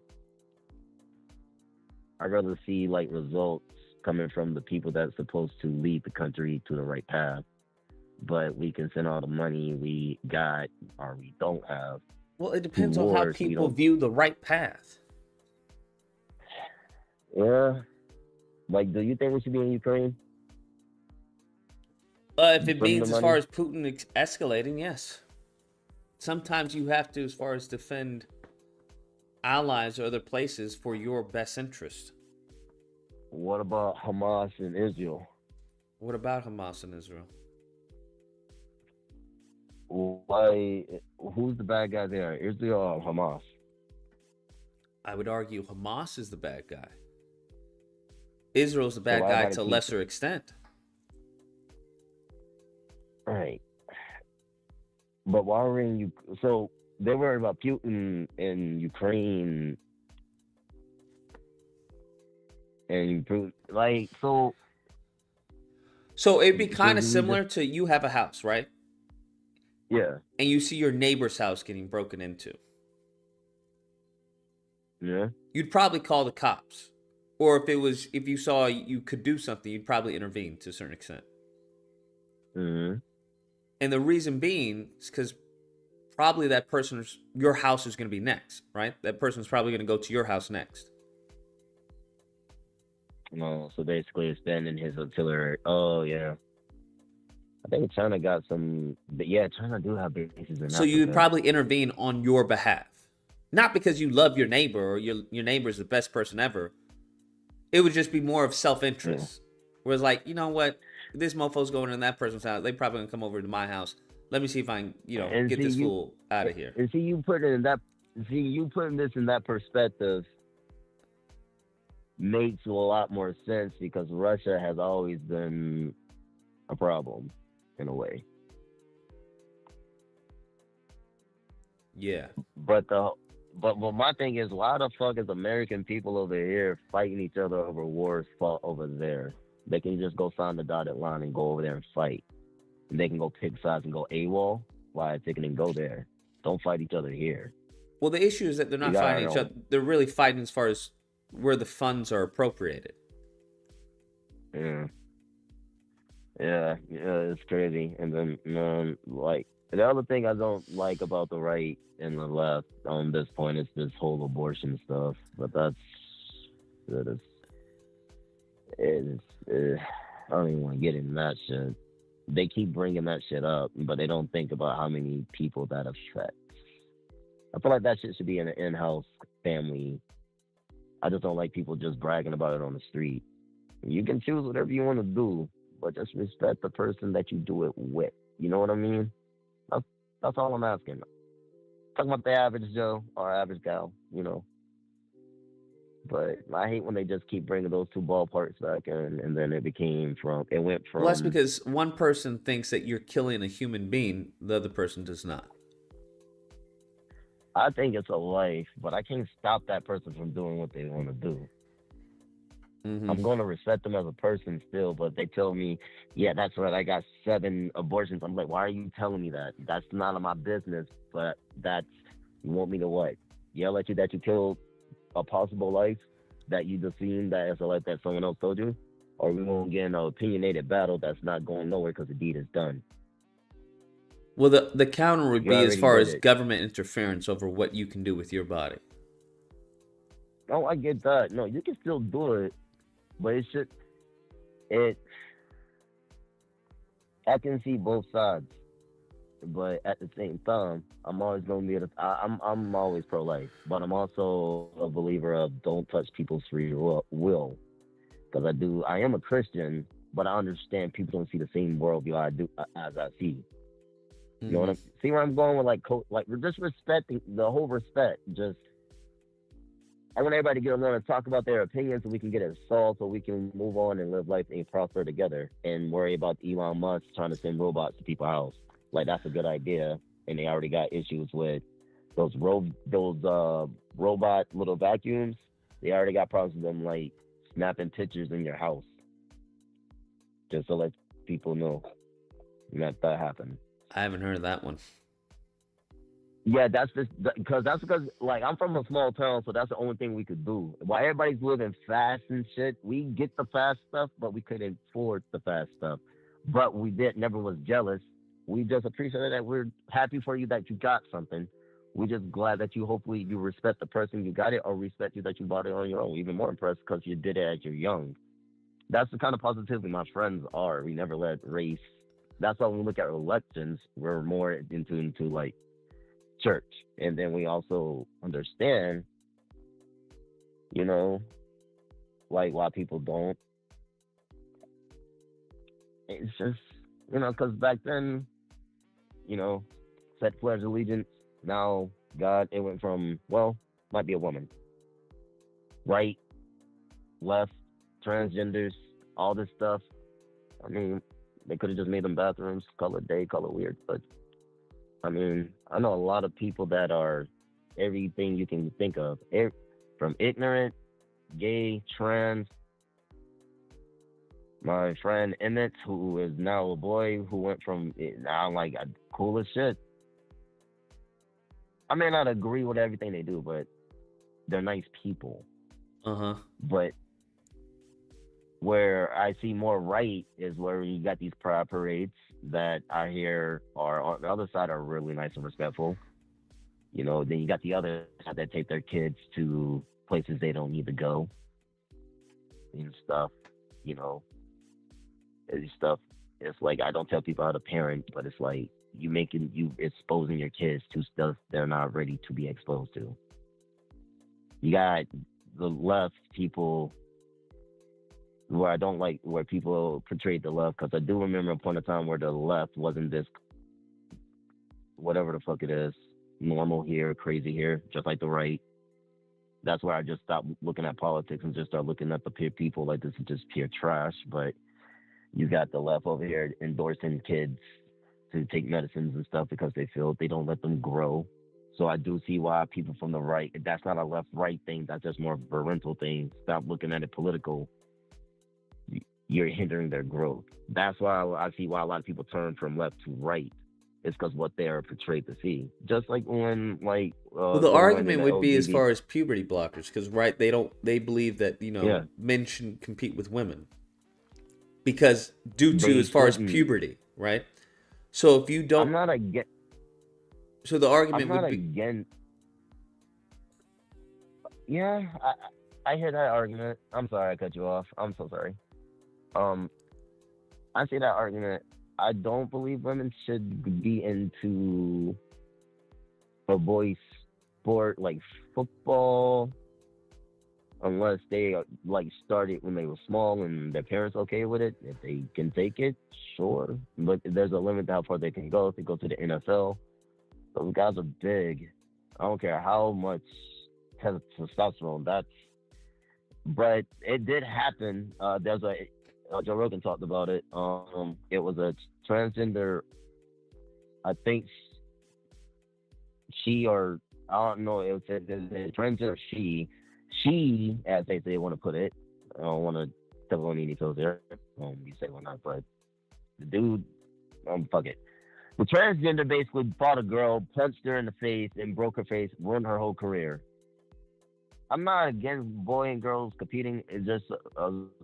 I'd rather see like results coming from the people that's supposed to lead the country to the right path. But we can send all the money we got or we don't have. Well, it depends on how wars, we people don't- view the right path. Yeah. Like, do you think we should be in Ukraine? If it Bring means the as far money? as Putin escalating, yes. Sometimes you have to, as far as defend allies or other places for your best interest. What about Hamas and Israel? What about Hamas and Israel? Why? Who's the bad guy there? Israel or Hamas? I would argue Hamas is the bad guy. Israel's the bad why guy gotta to a keep- lesser extent. Right. But why were in so they worried about Putin in Ukraine and Putin, like so. So it'd be So kind do of we similar to you have a house, right? Yeah. And you see your neighbor's house getting broken into. Yeah. You'd probably call the cops. Or if you saw you could do something, you'd probably intervene to a certain extent. Mm-hmm. And the reason being is because probably your house is going to be next, right? That person's probably going to go to your house next. No, so basically expanding his artillery. Oh yeah, I think China got some. But yeah, China do have bases in So you would Africa. probably intervene on your behalf, not because you love your neighbor or your neighbor is the best person ever. It would just be more of self-interest. Whereas, like, you know what, this mofo's going in that person's house. They probably gonna come over to my house. Let me see if I can, And get see this you, fool out of here. and see you putting it in that. See you putting this in that perspective makes a lot more sense because Russia has always been a problem in a way. Yeah. But my thing is, why the fuck is American people over here fighting each other over wars fought over there? They can just go sign the dotted line and go over there and fight. And they can go pick sides and go AWOL. Why they can go there? Don't fight each other here. Well, the issue is that they're not fighting each other. They're really fighting as far as where the funds are appropriated. Yeah, it's crazy. And then, like, the other thing I don't like about the right and the left on this point is this whole abortion stuff. But I don't even want to get into that shit. They keep bringing that shit up, but they don't think about how many people that affects. I feel like that shit should be in an in-house family. I just don't like people just bragging about it on the street. You can choose whatever you want to do, but just respect the person that you do it with. You know what I mean? That's all I'm asking. Talking about the average Joe or average gal, But I hate when they just keep bringing those two ballparks back in, and then it went from. Well, that's because one person thinks that you're killing a human being, the other person does not. I think it's a life, but I can't stop that person from doing what they want to do. Mm-hmm. I'm going to respect them as a person still, but they tell me, yeah, that's right, I got 7 abortions. I'm like, why are you telling me that? That's none of my business, but you want me to what? Yell at you that you killed a possible life that you just seen that is a life that someone else told you? Or we won't get in an opinionated battle that's not going nowhere because the deed is done. Well, the counter would be as far as government interference over what you can do with your body. Oh, I get that. No, you can still do it, but I can see both sides, but at the same time, I'm always going to be I'm always pro-life, but I'm also a believer of don't touch people's free will, because I am a Christian, but I understand people don't see the same worldview I do as I see. You know what I'm see where I'm going with like just respecting the whole respect. Just I want everybody to get along and talk about their opinions so we can get it solved so we can move on and live life and prosper together and worry about Elon Musk trying to send robots to people's house. Like that's a good idea. And they already got issues with those robot little vacuums. They already got problems with them like snapping pictures in your house. Just to let people know that happened. I haven't heard of that one. Yeah, that's because like I'm from a small town, so that's the only thing we could do. While everybody's living fast and shit, we get the fast stuff, but we couldn't afford the fast stuff. But we never was jealous. We just appreciate that we're happy for you that you got something. We're just glad that hopefully you respect the person you got it, or respect you that you bought it on your own. Even more impressed because you did it as you're young. That's the kind of positivity my friends are. We never let race. That's why when we look at elections, we're more into like church, and then we also understand, like why people don't. It's just because back then, said pledge allegiance. Now God, it went from might be a woman, right, left, transgenders, all this stuff. I mean, they could have just made them bathrooms, color day, color weird. But, I mean, I know a lot of people that are everything you can think of. From ignorant, gay, trans. My friend Emmett, who is now a boy, who went from now like cool as shit. I may not agree with everything they do, but they're nice people. Uh-huh. But where I see more right is where you got these pride parades that I hear are on the other side are really nice and respectful. Then you got the other side that take their kids to places they don't need to go. and stuff, you know, and stuff. It's like I don't tell people how to parent, but it's like you exposing your kids to stuff they're not ready to be exposed to. You got the left people where I don't like where people portray the left, because I do remember a point of time where the left wasn't this whatever the fuck it is, normal here, crazy here, just like the right. That's where I just stopped looking at politics and just start looking at the peer people like this is just pure trash. But you got the left over here endorsing kids to take medicines and stuff because they feel they don't let them grow. So I do see why people from the right, that's not a left-right thing, that's just more of a parental thing. Stop looking at it political. You're hindering their growth. That's why I see why a lot of people turn from left to right. It's because what they are portrayed to see. Just like when, like, well, the argument would be as far as puberty blockers, because right, they believe that men shouldn't compete with women because due to as far as puberty, right? So if you don't, I'm not against. So the argument I'm not would be against. Yeah, I hear that argument. I'm sorry I cut you off. I'm so sorry. I see that argument. I don't believe women should be into a boy sport like football unless they like started when they were small and their parents okay with it. If they can take it, sure. But there's a limit to how far they can go. If they go to the NFL, those guys are big. I don't care how much testosterone but it did happen. There's a Joe Rogan talked about it. It was a transgender, I think she or I don't know. It was a transgender she, as they want to put it. I don't want to step on any toes there. You say why not, but the dude, fuck it. The transgender basically fought a girl, punched her in the face, and broke her face, ruined her whole career. I'm not against boy and girls competing. It's just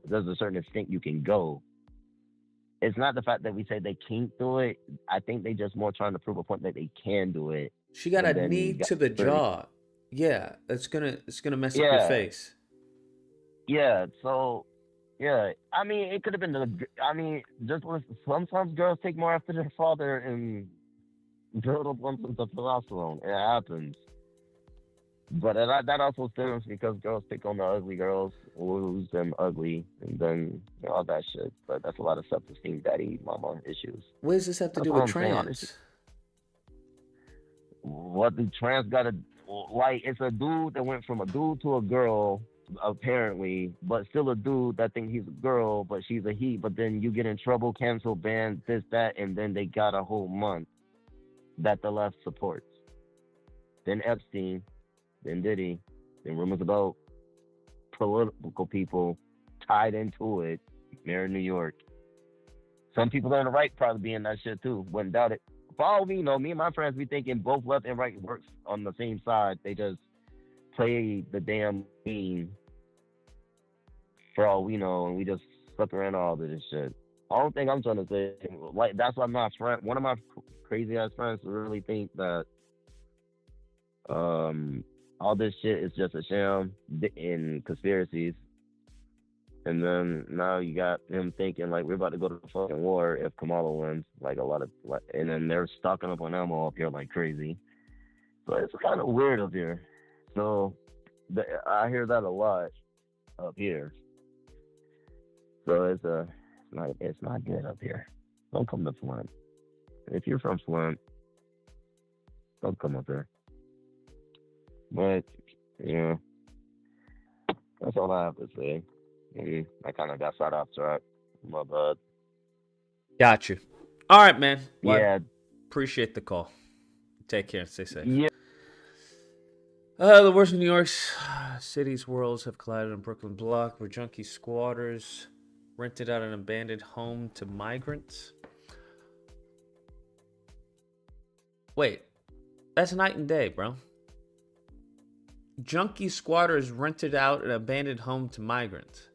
there's a certain extent you can go. It's not the fact that we say they can't do it. I think they just more trying to prove a point that they can do it. she got a knee to the jaw. Yeah, it's gonna mess up your face. Yeah, so yeah, I mean it could have been just sometimes girls take more after their father and build up lumps of testosterone. It happens. But that also stems because girls pick on the ugly girls, lose them ugly, and then all that shit. But that's a lot of self-esteem, daddy, mama issues. What does this have to do with trans? What the trans got to like? It's a dude that went from a dude to a girl, apparently, but still a dude that thinks he's a girl, but she's a he. But then you get in trouble, cancel, ban, this, that, and then they got a whole month that the left supports. Then Epstein. Then Diddy, then rumors about political people tied into it. Mayor of New York. Some people on the right probably be in that shit too. Wouldn't doubt it. Follow me, me and my friends be thinking both left and right works on the same side. They just play the damn game for all we know, and we just slip around all of this shit. I don't think I'm trying to say, like, that's why my friend, one of my crazy ass friends really think that all this shit is just a sham and conspiracies. And then now you got him thinking like we're about to go to the fucking war if Kamala wins. Like a lot of, and then they're stocking up on ammo up here like crazy. So it's kind of weird up here. So I hear that a lot up here. So it's not good up here. Don't come to Flint. If you're from Flint, don't come up here. But, yeah, that's all I have to say. I kind of got side off track. My bad. Got you. All right, man. Well, yeah. Appreciate the call. Take care and stay safe. Yeah. The worst New York City's worlds have collided on Brooklyn block where junkie squatters rented out an abandoned home to migrants. Wait, that's night and day, bro. Junkie squatters rented out an abandoned home to migrants.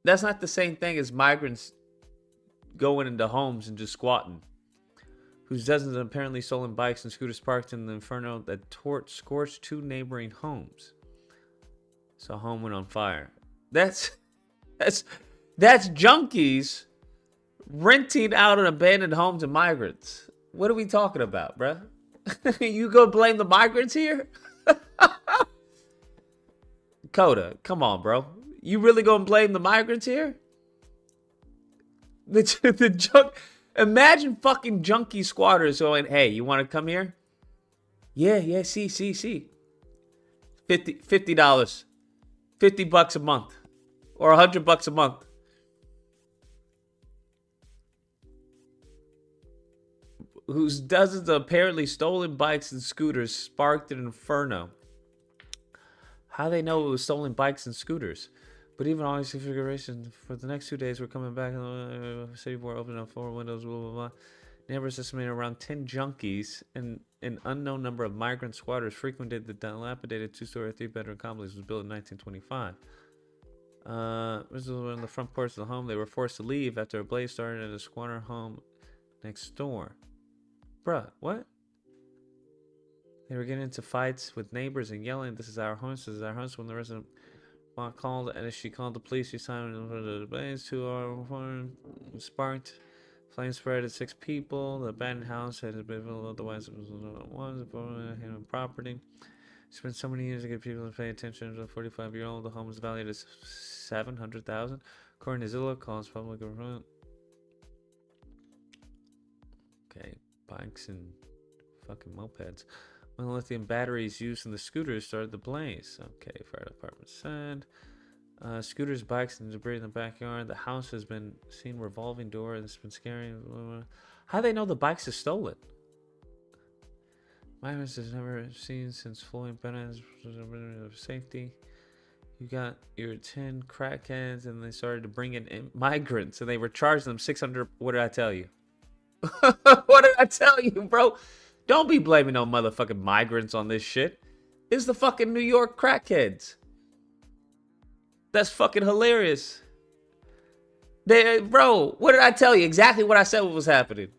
That's not the same thing as migrants going into homes and just squatting. Whose dozens of apparently stolen bikes and scooters parked in the inferno that scorched two neighboring homes. So home went on fire. That's junkies renting out an abandoned home to migrants. What are we talking about, bruh? You gonna blame the migrants here? Coda, come on, bro. You really gonna blame the migrants here? Imagine fucking junkie squatters going, hey, you want to come here? Yeah, see. $50. $50 a month. Or $100 a month. Whose dozens of apparently stolen bikes and scooters sparked an inferno. How they know it was stolen bikes and scooters? But even all these configurations, for the next 2 days, we're coming back. City board opening up 4 windows, blah, blah, blah. Neighbors estimated around 10 junkies and an unknown number of migrant squatters frequented the dilapidated 2-story, 3-bedroom complex. Was built in 1925. This was on the front porch of the home. They were forced to leave after a blaze started at a squatter home next door. Bruh, what? They were getting into fights with neighbors and yelling, "This is our home, this is our house." When the resident called, and as she called the police, she signed the blaze. 2 hours sparked. Flames spread at 6 people. The abandoned house had been otherwise it was property. Spent so many years to get people to pay attention to the 45-year-old. The home was valued at $700,000. According to Zillow, calls public government. Okay, bikes and fucking mopeds. When the lithium batteries used in the scooters started the blaze. Okay, fire department said. Scooters, bikes, and debris in the backyard. The house has been seen revolving door. It's been scary. How do they know the bikes are stolen? Migrants has never seen since Floyd Bennett's safety. You got your 10 crackheads, and they started to bring in migrants, and they were charging them $600. What did I tell you? What did I tell you, bro? Don't be blaming no motherfucking migrants on this shit. It's the fucking New York crackheads. That's fucking hilarious. Bro, what did I tell you? Exactly what I said what was happening.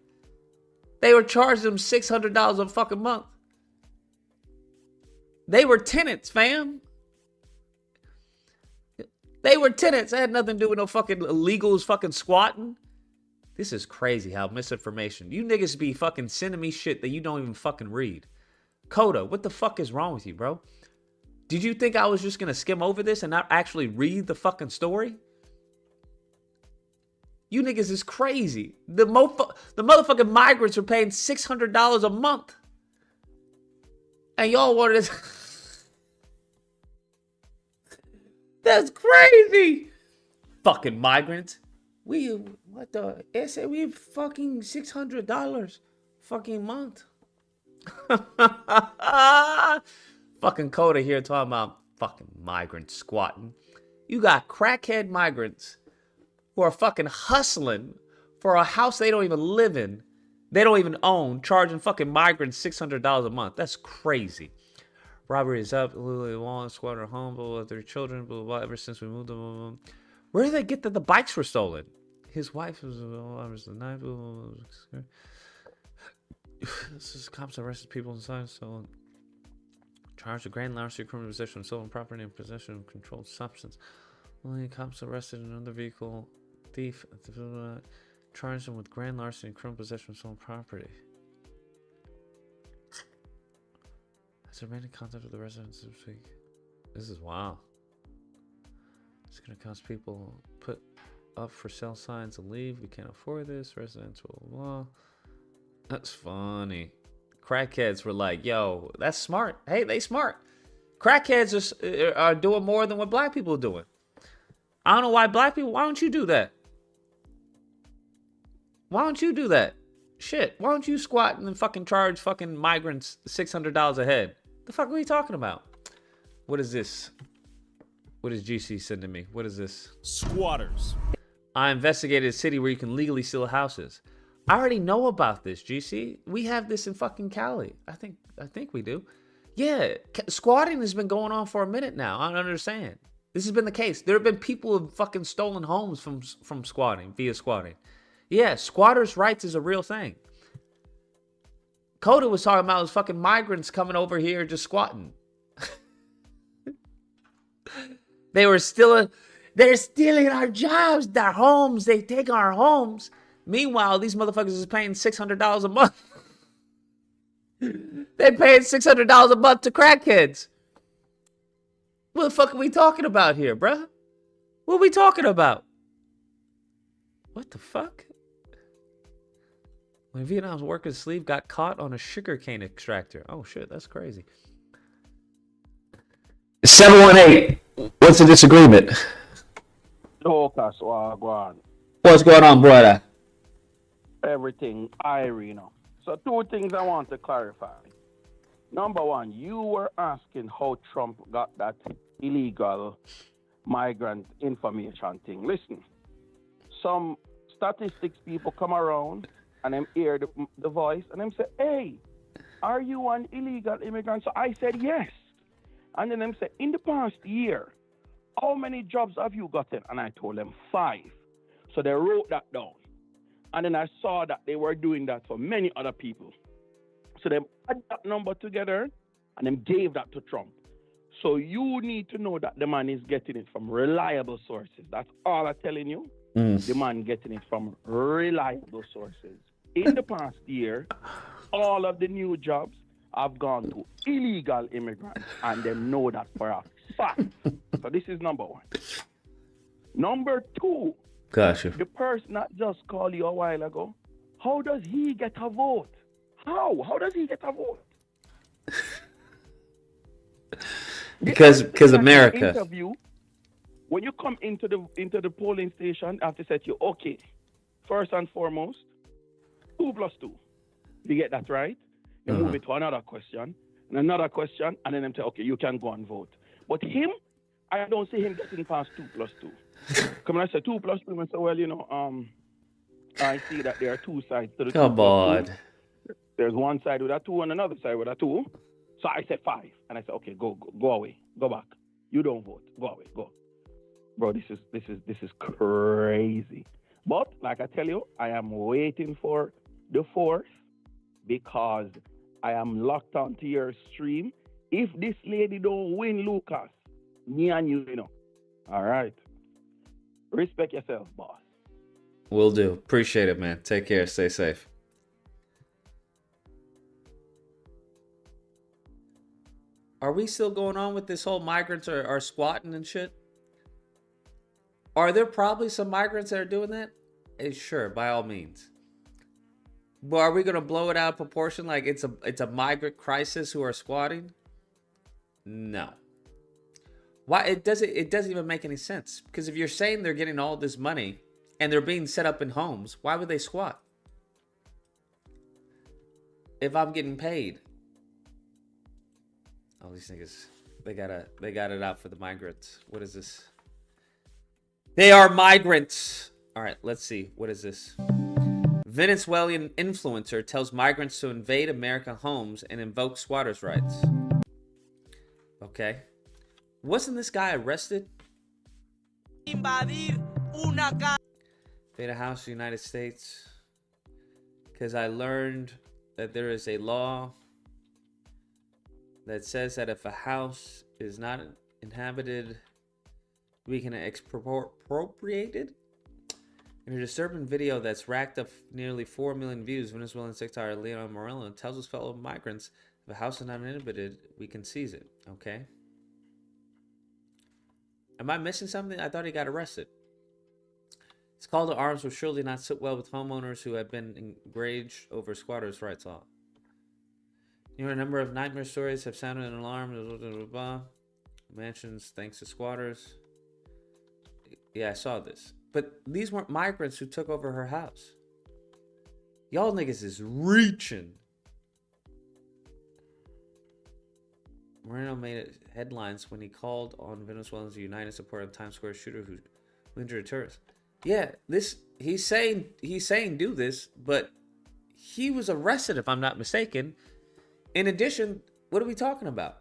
They were charging them $600 a fucking month. They were tenants, fam. They were tenants. It had nothing to do with no fucking illegals fucking squatting. This is crazy how misinformation. You niggas be fucking sending me shit that you don't even fucking read. Coda, what the fuck is wrong with you, bro? Did you think I was just going to skim over this and not actually read the fucking story? You niggas is crazy. The motherfucking migrants are paying $600 a month. And y'all wanted to... That's crazy. Fucking migrants. We fucking $600 fucking month. Fucking Coda here talking about fucking migrants squatting. You got crackhead migrants who are fucking hustling for a house they don't even live in. They don't even own, charging fucking migrants $600 a month. That's crazy. Robbery is up. Lily Wall squatter home, blah, blah, their children, blah, blah, ever since we moved them. Blah, blah. Where did they get that the bikes were stolen? His wife was the knife. This is cops arrested people inside, so charged with grand larceny, criminal possession of stolen property, and possession of controlled substance. Only cops arrested another vehicle thief. Charged him with grand larceny and criminal possession of stolen property. Has there been in contact with the residents this week? This is wild. It's gonna cost people put up for sale signs and leave. We can't afford this. Residents will blah. That's funny. Crackheads were like, yo, that's smart. Hey, they smart. Crackheads are doing more than what black people are doing. I don't know why black people, why don't you do that? Why don't you do that? Shit, why don't you squat and then fucking charge fucking migrants $600 a head? The fuck are we talking about? What is this? What is GC sending me? What is this? Squatters. I investigated a city where you can legally steal houses. I already know about this, GC. We have this in fucking Cali. I think we do. Yeah, squatting has been going on for a minute now. I don't understand. This has been the case. There have been people who have fucking stolen homes from squatting, via squatting. Yeah, squatters' rights is a real thing. Coda was talking about those fucking migrants coming over here just squatting. They're stealing our jobs, their homes. They take our homes. Meanwhile, these motherfuckers is paying $600 a month. They paying $600 a month to crackheads. What the fuck are we talking about here, bruh? What are we talking about? What the fuck? When Vietnam's workers' sleeve got caught on a sugarcane extractor. Oh shit, that's crazy. 718. What's the disagreement? Lucas, what go on? What's going on, brother? Everything Irene. So two things I want to clarify. Number one, you were asking how Trump got that illegal migrant information thing. Listen, some statistics people come around and them hear the voice and them say, hey, are you an illegal immigrant? So I said yes. And then them say, in the past year, how many jobs have you gotten? And I told them 5. So they wrote that down. And then I saw that they were doing that for many other people. So they add that number together and then gave that to Trump. So you need to know that the man is getting it from reliable sources. That's all I'm telling you. The man getting it from reliable sources. In the past year, all of the new jobs have gone to illegal immigrants, and they know that for a fact. So this is number one. Number two, Gotcha. the person that just called you a while ago, how does he get a vote? How? How does he get a vote? Because America. Interview, when you come into the polling station, I have to say to you, okay, first and foremost, 2 + 2. You get that right? You move it to another question, and another question, and then them say, okay, you can go and vote. But him, I don't see him getting past 2 + 2. Come on, I say 2 + 2, and say, well, I see that there are 2 sides to the 2 Come + 2. on. There's one side with a 2 and another side with a 2. So I said 5, and I said, okay, go away, go back. You don't vote. Go away, go. Bro, this is crazy. But like I tell you, I am waiting for the 4th because I am locked onto your stream. If this lady don't win, Lucas, me and you, All right. Respect yourself, boss. Will do. Appreciate it, man. Take care. Stay safe. Are we still going on with this whole migrants are squatting and shit? Are there probably some migrants that are doing that? Sure, by all means. But are we gonna blow it out of proportion like it's a migrant crisis who are squatting? No. Why it doesn't even make any sense. Because if you're saying they're getting all this money and they're being set up in homes, why would they squat? If I'm getting paid. Oh, these niggas, they got it out for the migrants. What is this? They are migrants. All right, let's see. What is this? Venezuelan influencer tells migrants to invade American homes and invoke squatters' rights. Okay. Wasn't this guy arrested? Invade a house in the United States. Because I learned that there is a law that says that if a house is not inhabited, we can expropriate it. In a disturbing video that's racked up nearly 4 million views, Venezuelan secretary Leon Moreno tells his fellow migrants, if a house is not inhabited, we can seize it. Okay. Am I missing something? I thought he got arrested. His call to arms will surely not sit well with homeowners who have been enraged over squatters' rights law. A number of nightmare stories have sounded an alarm. Blah, blah, blah, blah. Mansions thanks to squatters. Yeah, I saw this. But these weren't migrants who took over her house. Y'all niggas is reaching. Moreno made headlines when he called on Venezuelans to unite in support of Times Square shooter who injured a tourist. Yeah, he's saying do this, but he was arrested if I'm not mistaken. In addition, what are we talking about?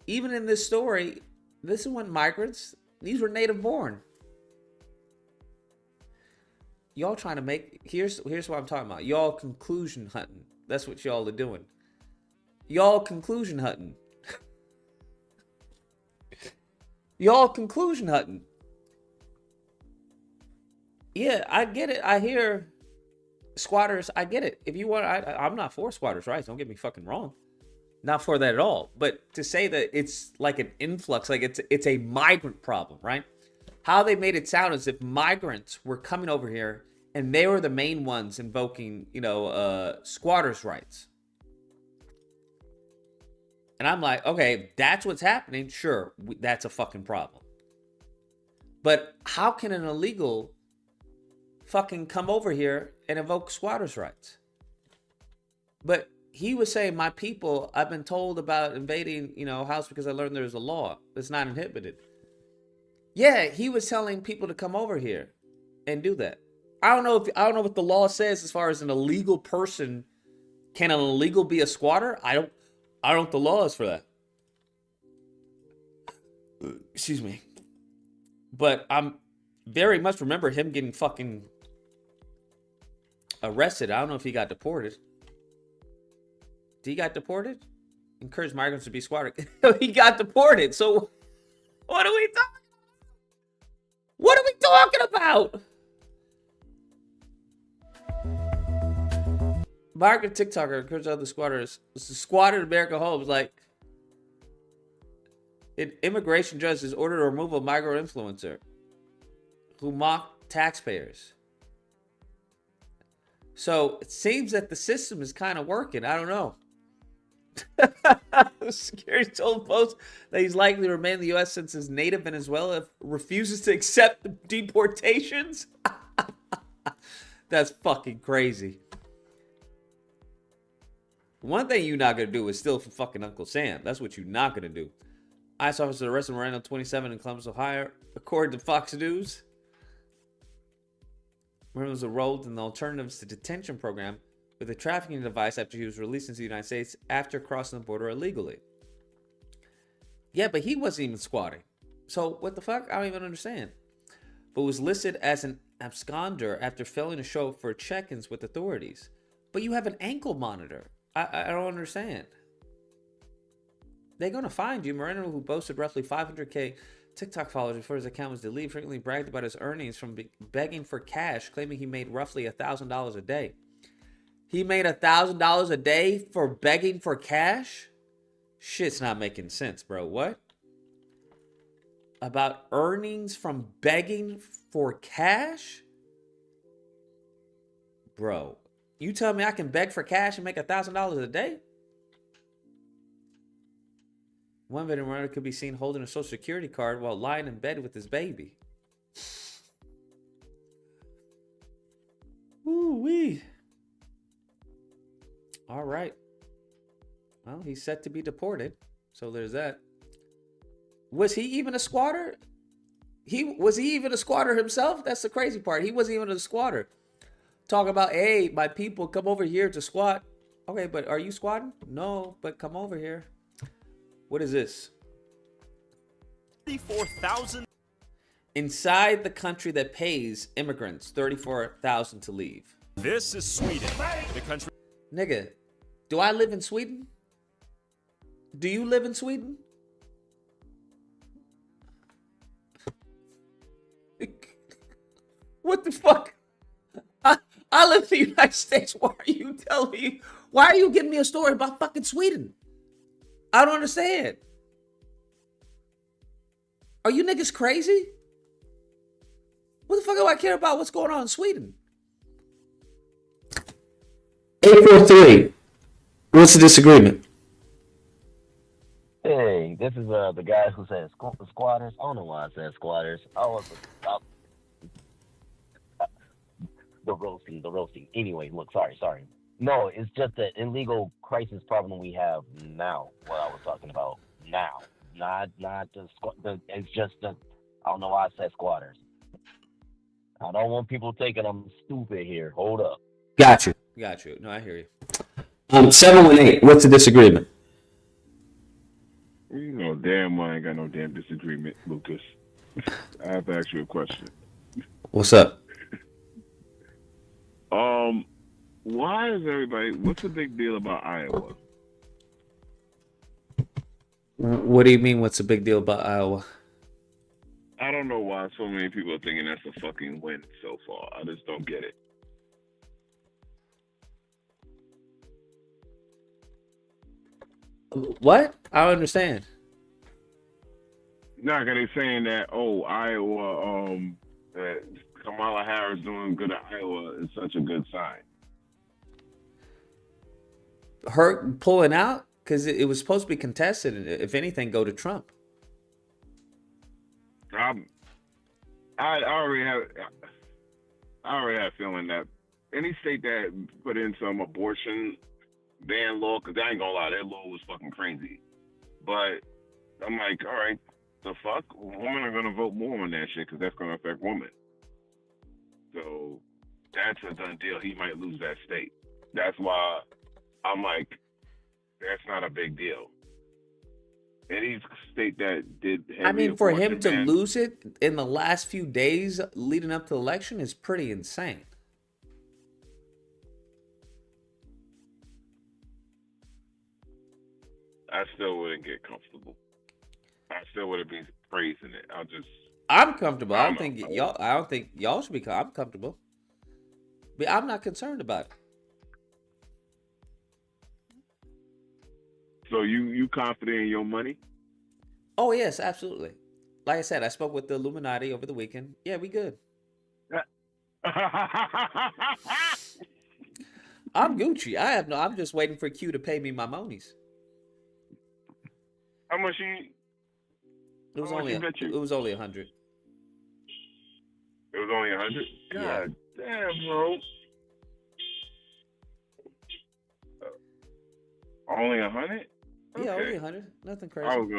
Even in this story, this weren't migrants. These were native born. Y'all trying to make... Here's what I'm talking about. Y'all conclusion hunting. That's what y'all are doing. Y'all conclusion hunting. Y'all conclusion hunting. Yeah, I get it. I hear squatters. I get it. If you want, I'm not for squatters' rights. Don't get me fucking wrong. Not for that at all. But to say that it's like an influx, like it's a migrant problem, right? How they made it sound as if migrants were coming over here and they were the main ones invoking, squatters' rights. And I'm like, okay, if that's what's happening, sure, that's a fucking problem. But how can an illegal fucking come over here and invoke squatters' rights? But he was saying, my people, I've been told about invading, a house because I learned there's a law that's not inhibited. Yeah, he was telling people to come over here and do that. I don't know what the law says as far as an illegal person. Can an illegal be a squatter? I don't know what the law is for that. Excuse me. But I'm very much remember him getting fucking arrested. I don't know if he got deported. Did he got deported? Encourage migrants to be squatters. He got deported. So what are we talking? What are we talking about? Migrant TikToker encourages other squatters. It's a squatter in American homes. Like, an immigration judge has ordered to remove a migrant influencer who mocked taxpayers. So it seems that the system is kind of working. I don't know. Security told Post that he's likely to remain in the U.S. since his native Venezuela refuses to accept the deportations. That's fucking crazy. One thing you're not going to do is steal from fucking Uncle Sam. That's what you're not going to do. ICE officer arrested Miranda, 27, in Columbus, Ohio. According to Fox News, Miranda was enrolled in the Alternatives to Detention program with a trafficking device after he was released into the United States after crossing the border illegally. Yeah, but he wasn't even squatting. So what the fuck? I don't even understand. But was listed as an absconder after failing to show up for check-ins with authorities. But you have an ankle monitor. I don't understand. They're going to find you. Miranda, who boasted roughly 500K TikTok followers before his account was deleted, frequently bragged about his earnings from begging for cash, claiming he made roughly $1,000 a day. He made $1,000 a day for begging for cash? Shit's not making sense, bro. What? About earnings from begging for cash? Bro, you tell me I can beg for cash and make $1,000 a day? One veteran could be seen holding a Social Security card while lying in bed with his baby. Ooh-wee. All right. Well, he's set to be deported. So there's that. Was he even a squatter? Was he even a squatter himself? That's the crazy part. He wasn't even a squatter. Talk about, hey, my people come over here to squat. Okay, but are you squatting? No, but come over here. What is this? 34,000 inside the country that pays immigrants $34,000 to leave. This is Sweden. The country. Nigga, do I live in Sweden? Do you live in Sweden? What the fuck? I live in the United States. Why are you telling me? Why are you giving me a story about fucking Sweden? I don't understand. Are you niggas crazy? What the fuck do I care about what's going on in Sweden? 843. What's the disagreement? Hey, this is the guy who says squatters. I don't know why I said squatters. I was the roasting. Anyway, look, sorry. No, it's just the illegal crisis problem we have now. What I was talking about now, not it's just the. I don't know why I said squatters. I don't want people thinking I'm stupid here. Hold up. Got you. No, I hear you. 718. What's the disagreement? You know damn well I ain't got no damn disagreement, Lucas. I have to ask you a question. What's up? Why is everybody? What's the big deal about Iowa? What do you mean? What's the big deal about Iowa? I don't know why so many people are thinking that's a fucking win so far. I just don't get it. What? I don't understand. Not gonna saying that. Oh, Iowa. That Kamala Harris doing good at Iowa is such a good sign. Her pulling out because it was supposed to be contested, and if anything, go to Trump. I already have a feeling that any state that put in some abortion ban law, because I ain't gonna lie, that law was fucking crazy. But I'm like, all right, the fuck, women are gonna vote more on that shit because that's gonna affect women. So that's a done deal. He might lose that state. That's why I'm like, that's not a big deal. Any state that did, I mean, for him to lose it in the last few days leading up to the election is pretty insane. I still wouldn't get comfortable. I still wouldn't be praising it. I'm comfortable. I don't think y'all should be. I'm comfortable. But I'm not concerned about it. So you confident in your money? Oh yes, absolutely. Like I said, I spoke with the Illuminati over the weekend. Yeah, we good. I'm Gucci. I'm just waiting for Q to pay me my monies. How much he? It was only 100. It was only 100. God damn, bro. Only 100? Yeah, only 100. Nothing crazy. I was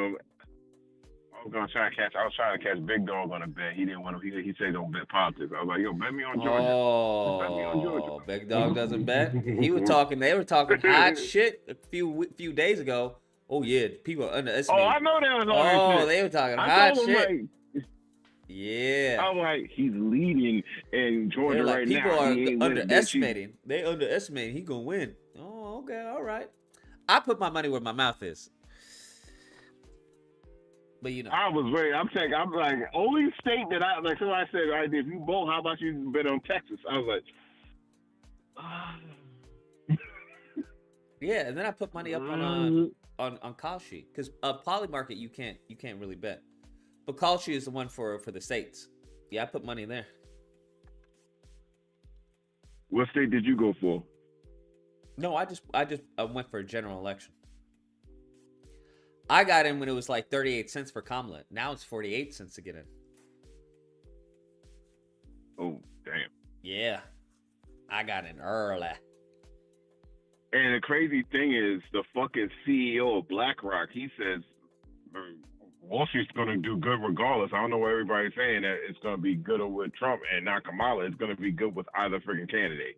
gonna try to catch. I was trying to catch Big Dog on a bet. He didn't want to. He said don't bet politics. I was like, yo, bet me on Georgia. Bet me on Georgia. Big Dog doesn't bet. He was talking. They were talking hot shit a few days ago. Oh yeah, people are underestimating. Oh, I know that was on shit. They were talking hot shit. Yeah. I'm like, he's leading in Georgia right now. People are underestimating. They underestimating. He gonna win. Oh, okay, all right. I put my money where my mouth is. But you know, I was ready. I'm like, only state that I like. Somebody said, all right, if you both, how about you bet on Texas? I was like, yeah. And then I put money up on Kalshi because Polymarket you can't really bet, but Kalshi is the one for the states. Yeah, I put money there. What state did you go for? No, I went for a general election. I got in when it was like 38 cents for Kamala. Now it's 48 cents to get in. Oh, damn. Yeah. I got in early. And the crazy thing is, the fucking CEO of BlackRock, he says Wall Street's going to do good regardless. I don't know what everybody's saying, that it's going to be good with Trump and not Kamala. It's going to be good with either freaking candidate.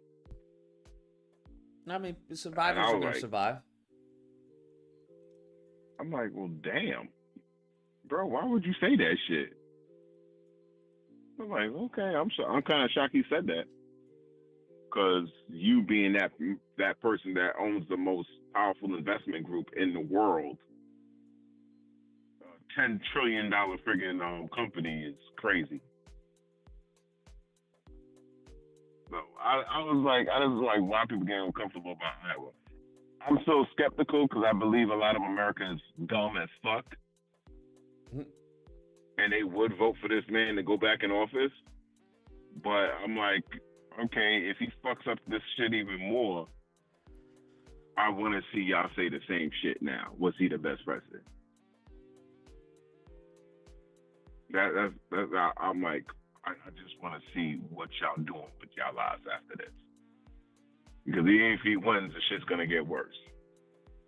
I mean, survivors are going to survive. I'm like, well, damn. Bro, why would you say that shit? I'm like, okay, I'm kind of shocked he said that. Because you being that person that owns the most powerful investment group in the world, $10 trillion friggin' company is crazy. So I was like, why people getting uncomfortable about Iowa? I'm so skeptical because I believe a lot of America is dumb as fuck. And they would vote for this man to go back in office. But I'm like, okay, if he fucks up this shit even more, I want to see y'all say the same shit now. Was he the best president? I'm like, I just want to see what y'all doing with y'all lives after this. Because even if he wins, the shit's gonna get worse.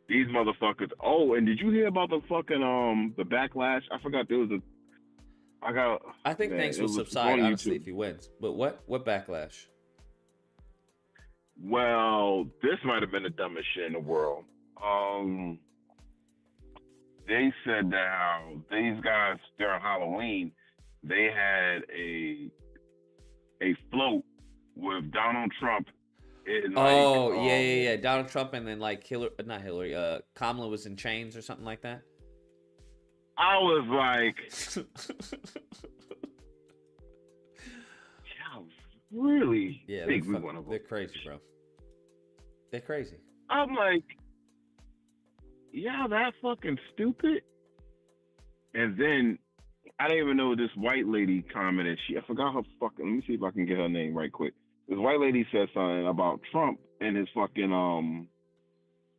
These motherfuckers. Oh, and did you hear about the fucking the backlash? I forgot there was I think things will subside honestly if he wins. But what backlash? Well, this might have been the dumbest shit in the world. They said that how these guys during Halloween they had a float with Donald Trump. Yeah. Donald Trump and then like Kamala was in chains or something like that. I was like, really Yeah, think we want to they're vote. crazy, bro. They're crazy. I'm like, y'all that fucking stupid? And then I didn't even know this white lady commented. I forgot her fucking. Let me see if I can get her name right quick. This white lady said something about Trump and his fucking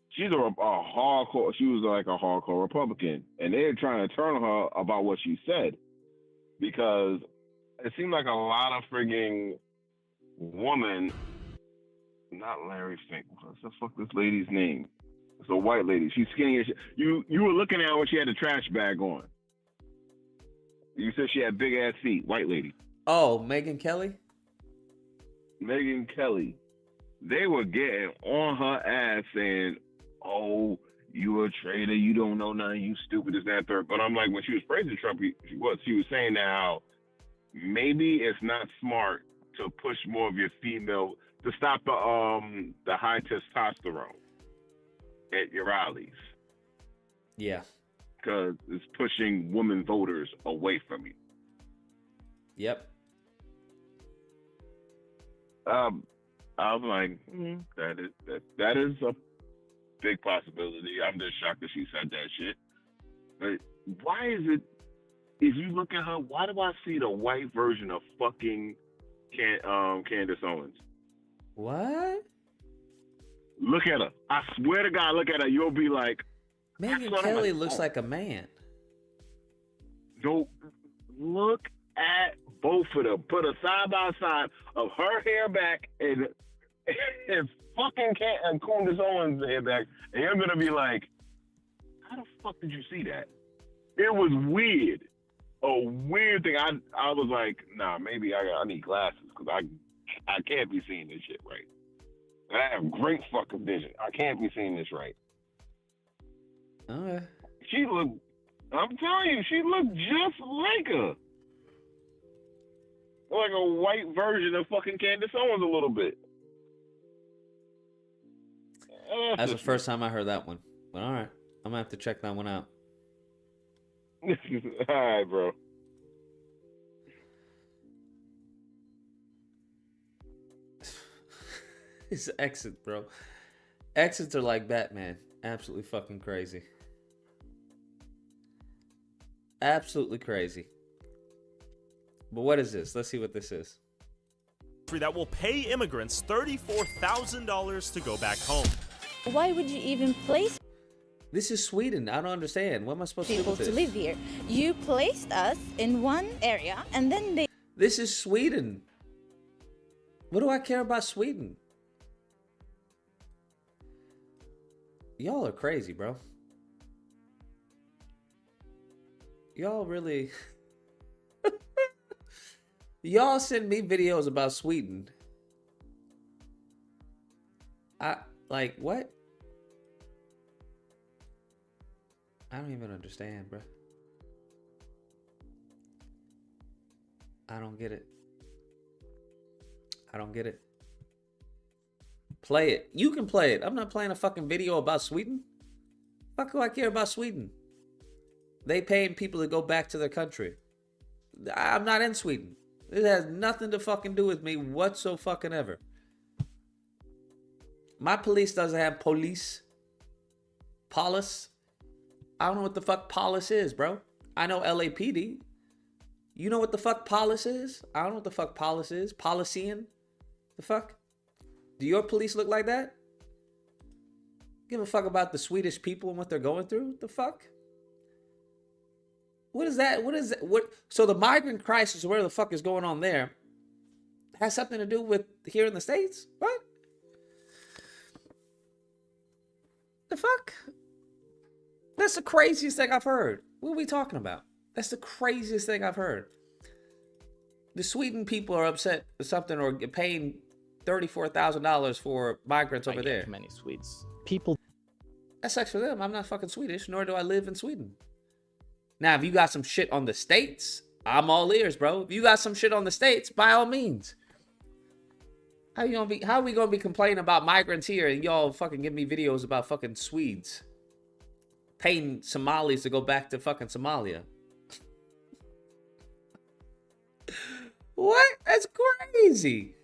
She's a hardcore. She was like a hardcore Republican, and they're trying to turn her about what she said because it seemed like a lot of frigging woman. Not Larry Fink. What's the fuck this lady's name? It's a white lady. She's skinny as shit. You were looking at her when she had the trash bag on. You said she had big ass feet. White lady. Oh, Megyn Kelly? Megyn Kelly. They were getting on her ass saying, oh, you a traitor, you don't know nothing, you stupid, this, that, third. But I'm like, when she was praising Trump, she was saying that how maybe it's not smart to push more of your female, to stop the high testosterone at your rallies. Yeah. Because it's pushing women voters away from you. Yep. I'm like, that is a big possibility. I'm just shocked that she said that shit. But why is it? If you look at her, why do I see the white version of fucking Candace Owens? What? Look at her. I swear to God, look at her. You'll be like, Megyn Kelly looks like a man. Don't look at both of them. Put a side by side of her hair back and fucking Candace Owens' hair back, and you're gonna be like, how the fuck did you see that? It was weird. A weird thing. I was like, nah, maybe I need glasses because I can't be seeing this shit right. And I have great fucking vision. I can't be seeing this right. Okay. She looked, I'm telling you, she looked just like her. Like a white version of fucking Candace Owens a little bit. That's the first time I heard that one. But all right. I'm going to have to check that one out. All right, bro. It's exit, bro. Exits are like Batman. Absolutely fucking crazy. Absolutely crazy. But what is this? Let's see what this is. That will pay immigrants $34,000 to go back home. Why would you even place This is Sweden. I don't understand. What am I supposed to do people with this? to live here? You placed us in one area and then they... This is Sweden. What do I care about Sweden? Y'all are crazy, bro. Y'all really... Y'all send me videos about Sweden. Like, what? I don't even understand, bro. I don't get it. I don't get it. Play it. You can play it. I'm not playing a fucking video about Sweden. Fuck do I care about Sweden? They paying people to go back to their country. I'm not in Sweden. It has nothing to fucking do with me whatsoever. My police doesn't have police. Police. I don't know what the fuck police is, bro. I know LAPD. You know what the fuck police is? I don't know what the fuck police is. Policing? The fuck? Do your police look like that? Give a fuck about the Swedish people and what they're going through? What the fuck? What is that? What is that? What? So the migrant crisis, where the fuck is going on there, has something to do with here in the States? What? The fuck? That's the craziest thing I've heard. What are we talking about? That's the craziest thing I've heard. The Sweden people are upset with something or paying $34,000 for migrants over there. Many Swedes. People. That sucks for them. I'm not fucking Swedish, nor do I live in Sweden. Now, if you got some shit on the States, I'm all ears, bro. If you got some shit on the States, by all means. How are we gonna be complaining about migrants here and y'all fucking give me videos about fucking Swedes paying Somalis to go back to fucking Somalia? What? That's crazy.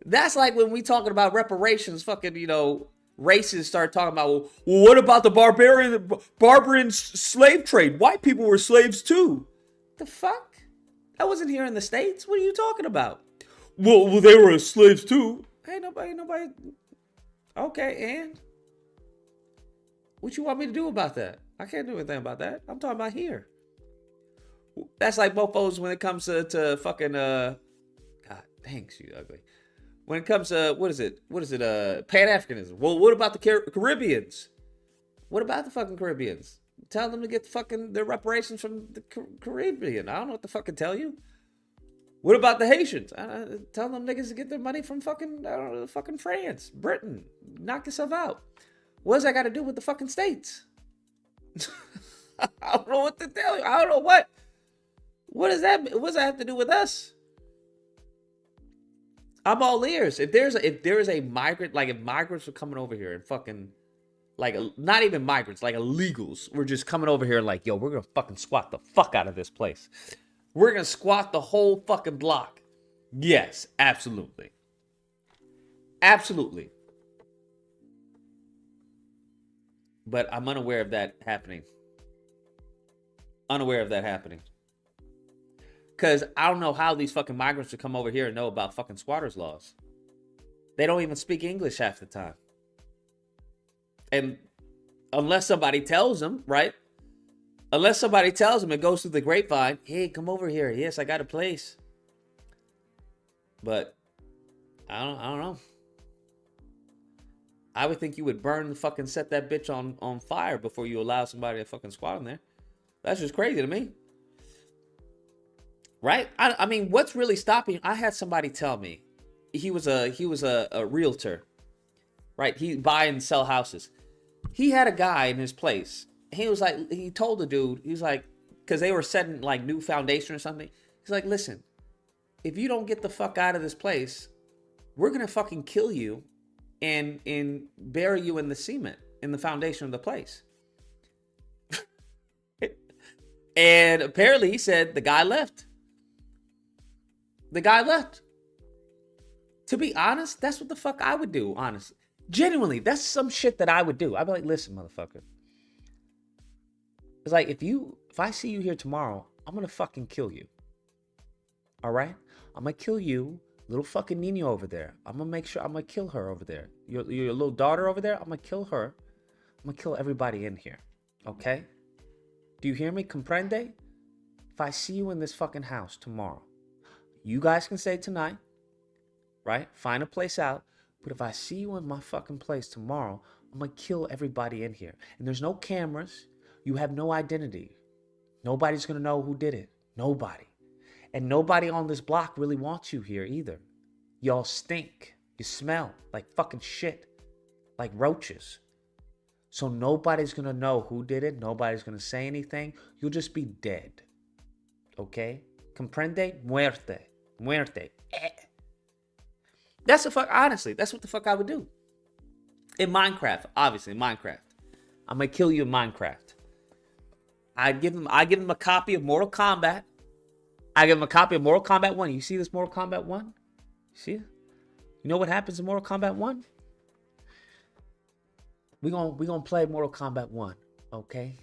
That's like when we talking about reparations, fucking, you know, racists start talking about, well, what about the barbarian slave trade? White people were slaves too. The fuck? That wasn't here in the States. What are you talking about? Well, they were slaves too. Hey, nobody. Okay, and what you want me to do about that? I can't do anything about that. I'm talking about here. That's like mofos when it comes to fucking God dang, you ugly. When it comes to what is it? Pan-Africanism. Well, what about the Caribbeans? What about the fucking Caribbeans? Tell them to get their reparations from the Caribbean. I don't know what to fucking tell you. What about the Haitians? Tell them niggas to get their money from fucking, I don't know, fucking France, Britain. Knock yourself out. What does that got to do with the fucking states? I don't know what to tell you. I don't know what. What does that have to do with us? I'm all ears. If there's a migrant, like if migrants were coming over here and fucking, like, not even migrants, like illegals were just coming over here and like, yo, we're gonna fucking squat the fuck out of this place. We're gonna squat the whole fucking block. Yes, absolutely. Absolutely. But I'm unaware of that happening. Unaware of that happening. Because I don't know how these fucking migrants would come over here and know about fucking squatters' laws. They don't even speak English half the time. And unless somebody tells them, right? Unless somebody tells them, it goes through the grapevine. Hey, come over here. Yes, I got a place. But I don't know. I would think you would set that bitch on fire before you allow somebody to fucking squat in there. That's just crazy to me. Right? I mean, what's really stopping? I had somebody tell me he was a realtor, right? He buy and sell houses. He had a guy in his place. He was like, he told the dude, he was like, because they were setting like new foundation or something. He's like, listen, if you don't get the fuck out of this place, we're gonna fucking kill you and bury you in the cement in the foundation of the place. And apparently he said the guy left. The guy left. To be honest, that's what the fuck I would do, honestly. Genuinely, that's some shit that I would do. I'd be like, listen, motherfucker. It's like, if I see you here tomorrow, I'm gonna fucking kill you. All right? I'm gonna kill you, little fucking Nino over there. I'm gonna kill her over there. Your little daughter over there, I'm gonna kill her. I'm gonna kill everybody in here. Okay? Do you hear me? Comprende? If I see you in this fucking house tomorrow, you guys can stay tonight, right? Find a place out. But if I see you in my fucking place tomorrow, I'm gonna kill everybody in here. And there's no cameras. You have no identity. Nobody's gonna know who did it. Nobody. And nobody on this block really wants you here either. Y'all stink. You smell like fucking shit. Like roaches. So nobody's gonna know who did it. Nobody's gonna say anything. You'll just be dead. Okay? Comprende? Muerte. Muerte. That's the fuck, honestly, that's what the fuck I would do. In Minecraft, obviously, Minecraft. I'm gonna kill you in Minecraft. I give him a copy of Mortal Kombat. I give him a copy of Mortal Kombat 1. You see this Mortal Kombat 1? You see it? You know what happens in Mortal Kombat 1? We gonna play Mortal Kombat 1, okay?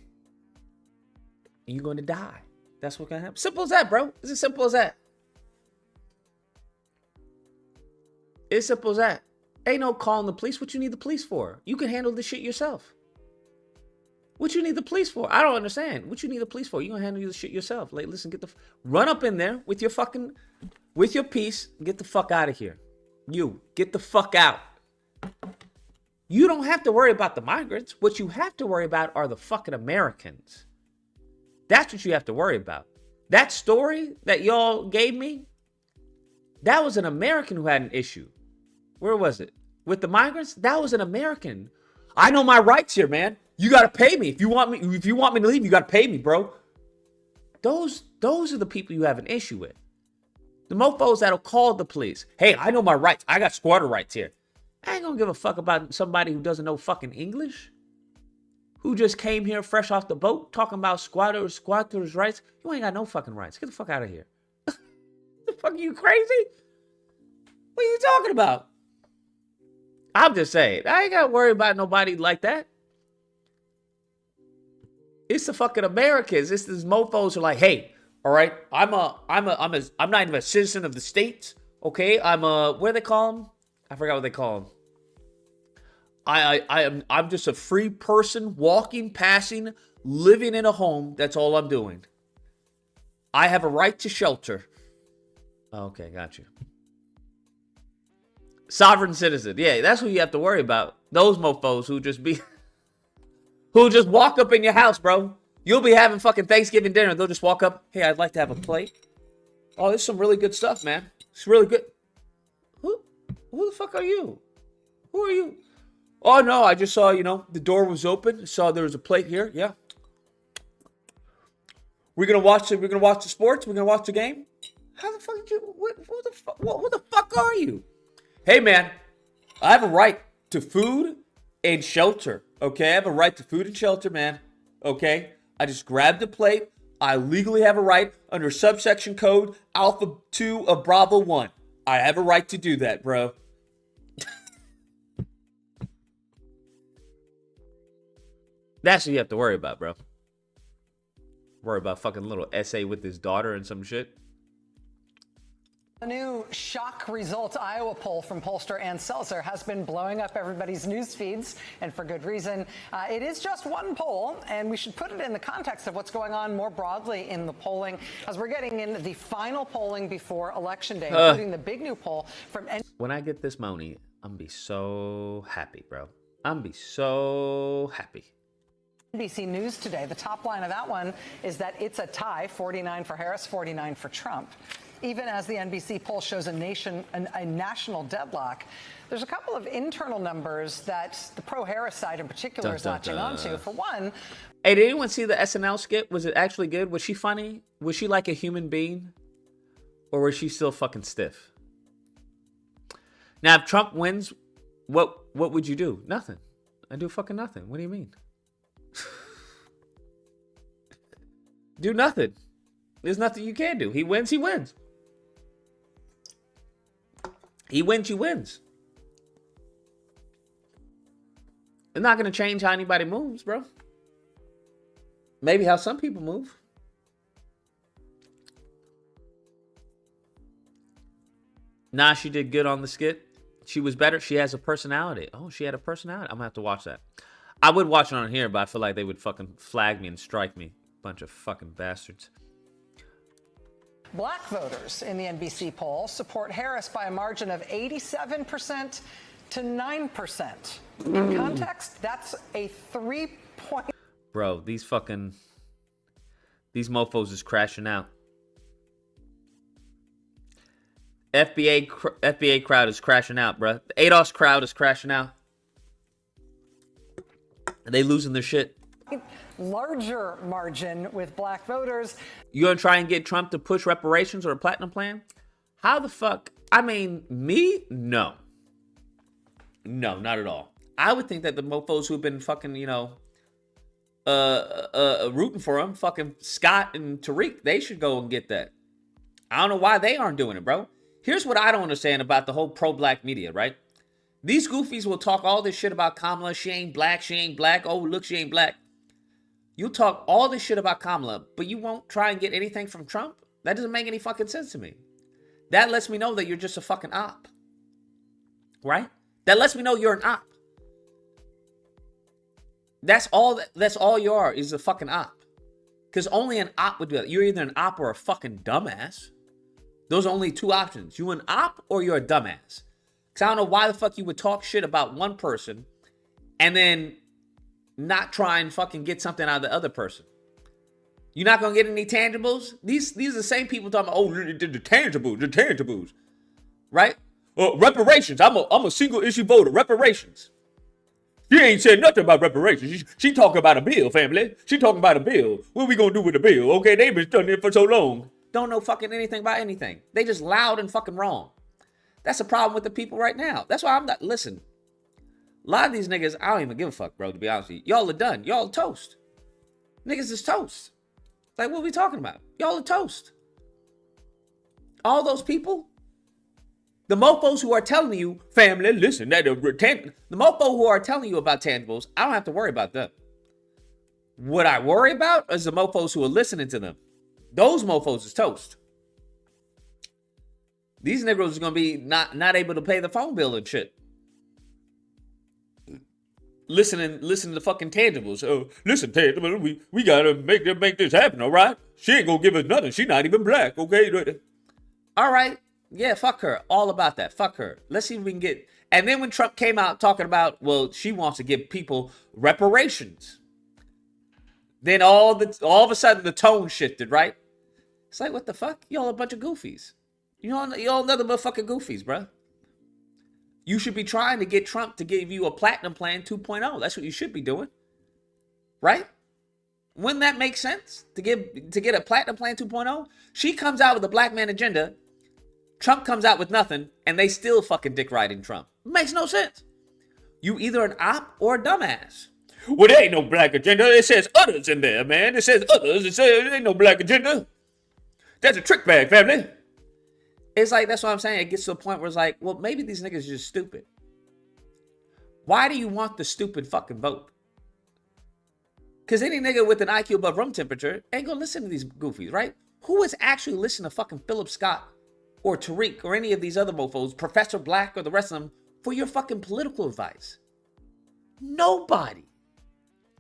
And you're gonna die. That's what's gonna happen. Simple as that, bro. It's as simple as that. It's simple as that. Ain't no calling the police. What you need the police for? You can handle this shit yourself. What you need the police for? I don't understand. What you need the police for? You gonna handle this shit yourself. Like, listen, run up in there with your piece and get the fuck out of here. You, get the fuck out. You don't have to worry about the migrants. What you have to worry about are the fucking Americans. That's what you have to worry about. That story that y'all gave me, that was an American who had an issue. Where was it? With the migrants? That was an American. I know my rights here, man. You gotta pay me. If you want me to leave, you gotta pay me, bro. Those are the people you have an issue with. The mofos that'll call the police. Hey, I know my rights. I got squatter rights here. I ain't gonna give a fuck about somebody who doesn't know fucking English. Who just came here fresh off the boat talking about squatters' rights. You ain't got no fucking rights. Get the fuck out of here. The fuck, are you crazy? What are you talking about? I'm just saying, I ain't gotta worry about nobody like that. It's the fucking Americans. It's these mofos who are like, hey, all right, I'm not even a citizen of the state. Okay, I'm what do they call them? I forgot what they call them. I'm just a free person walking, passing, living in a home. That's all I'm doing. I have a right to shelter. Okay, got you. Sovereign citizen. Yeah, that's what you have to worry about. Those mofos who just walk up in your house, bro. You'll be having fucking Thanksgiving dinner. They'll just walk up. Hey, I'd like to have a plate. Oh, there's some really good stuff, man. It's really good. Who the fuck are you? Who are you? Oh, no, I just saw, the door was open. I saw there was a plate here. Yeah. We're going to watch the sports? We're going to watch the game? How the fuck did you... Who the fuck are you? Hey, man, I have a right to food and shelter, okay? I have a right to food and shelter, man, okay? I just grabbed a plate. I legally have a right under subsection code Alpha 2 of Bravo 1. I have a right to do that, bro. That's what you have to worry about, bro. Worry about fucking little essay with his daughter and some shit. A new shock results Iowa poll from pollster Ann Seltzer has been blowing up everybody's news feeds, and for good reason. It is just one poll, and we should put it in the context of what's going on more broadly in the polling as we're getting in the final polling before Election Day, including the big new poll from... When I get this money, I'm going to be so happy, bro. I'm going to be so happy. NBC News today, the top line of that one is that it's a tie, 49 for Harris, 49 for Trump. Even as the NBC poll shows a national deadlock, there's a couple of internal numbers that the pro-Harris side in particular is latching onto. For one... Hey, did anyone see the SNL skit? Was it actually good? Was she funny? Was she like a human being? Or was she still fucking stiff? Now, if Trump wins, what would you do? Nothing. I do fucking nothing. What do you mean? Do nothing. There's nothing you can do. He wins, he wins. He wins, he wins. It's not going to change how anybody moves, bro. Maybe how some people move. Nah, she did good on the skit. She was better. She has a personality. Oh, she had a personality. I'm going to have to watch that. I would watch it on here, but I feel like they would fucking flag me and strike me. Bunch of fucking bastards. Black voters in the NBC poll support Harris by a margin of 87% to 9%. In context, that's a 3-point... Bro, these mofos is crashing out. FBA crowd is crashing out, bro. The ADOS crowd is crashing out. They losing their shit. Larger margin with black voters. You gonna try and get Trump to push reparations or a platinum plan? How the fuck? I mean, me? No. No, not at all. I would think that the mofos who've been fucking, rooting for him, fucking Scott and Tariq, they should go and get that. I don't know why they aren't doing it, bro. Here's what I don't understand about the whole pro-black media, right? These goofies will talk all this shit about Kamala. She ain't black. She ain't black. Oh, look, she ain't black. You talk all this shit about Kamala, but you won't try and get anything from Trump? That doesn't make any fucking sense to me. That lets me know that you're just a fucking op. Right? That lets me know you're an op. That's all you are, is a fucking op. Because only an op would do that. You're either an op or a fucking dumbass. Those are only two options. You an op or you're a dumbass. Because I don't know why the fuck you would talk shit about one person and then not try and fucking get something out of the other person. You're not going to get any tangibles? These are the same people talking about, oh, the tangibles. Right? Reparations. I'm a single issue voter. Reparations. She ain't said nothing about reparations. She talking about a bill, family. She talking about a bill. What we going to do with the bill? Okay, they've been studying it for so long. Don't know fucking anything about anything. They just loud and fucking wrong. That's the problem with the people right now. That's why I'm not, listen. A lot of these niggas, I don't even give a fuck, bro, to be honest with you. Y'all are done. Y'all are toast. Niggas is toast. Like, what are we talking about? Y'all are toast. All those people, The mofos who are telling you, family, listen, the mofo who are telling you about tangibles, I don't have to worry about them. What I worry about is the mofos who are listening to them. Those mofos is toast. These niggas are gonna be not able to pay the phone bill and shit. Listening to fucking tangibles. Oh, listen, tangible, we gotta make this happen, all right? She ain't gonna give us nothing. She not even black, okay? All right. Yeah, fuck her. All about that. Fuck her. Let's see if we can get. And then when Trump came out talking about, well, she wants to give people reparations. Then all of a sudden the tone shifted, right? It's like, what the fuck? Y'all a bunch of goofies. Y'all nothing but fucking goofies, bruh. You should be trying to get Trump to give you a platinum plan 2.0. That's what you should be doing. Right? Wouldn't that make sense? To get a platinum plan 2.0? She comes out with a black man agenda. Trump comes out with nothing, and they still fucking dick riding Trump. It makes no sense. You either an op or a dumbass. Well, there ain't no black agenda. It says others in there, man. It says others. It says there ain't no black agenda. That's a trick bag, family. It's like, that's what I'm saying. It gets to a point where it's like, well, maybe these niggas are just stupid. Why do you want the stupid fucking vote? Because any nigga with an IQ above room temperature ain't gonna listen to these goofies, right? Who is actually listening to fucking Philip Scott or Tariq or any of these other mofos, Professor Black or the rest of them, for your fucking political advice? Nobody.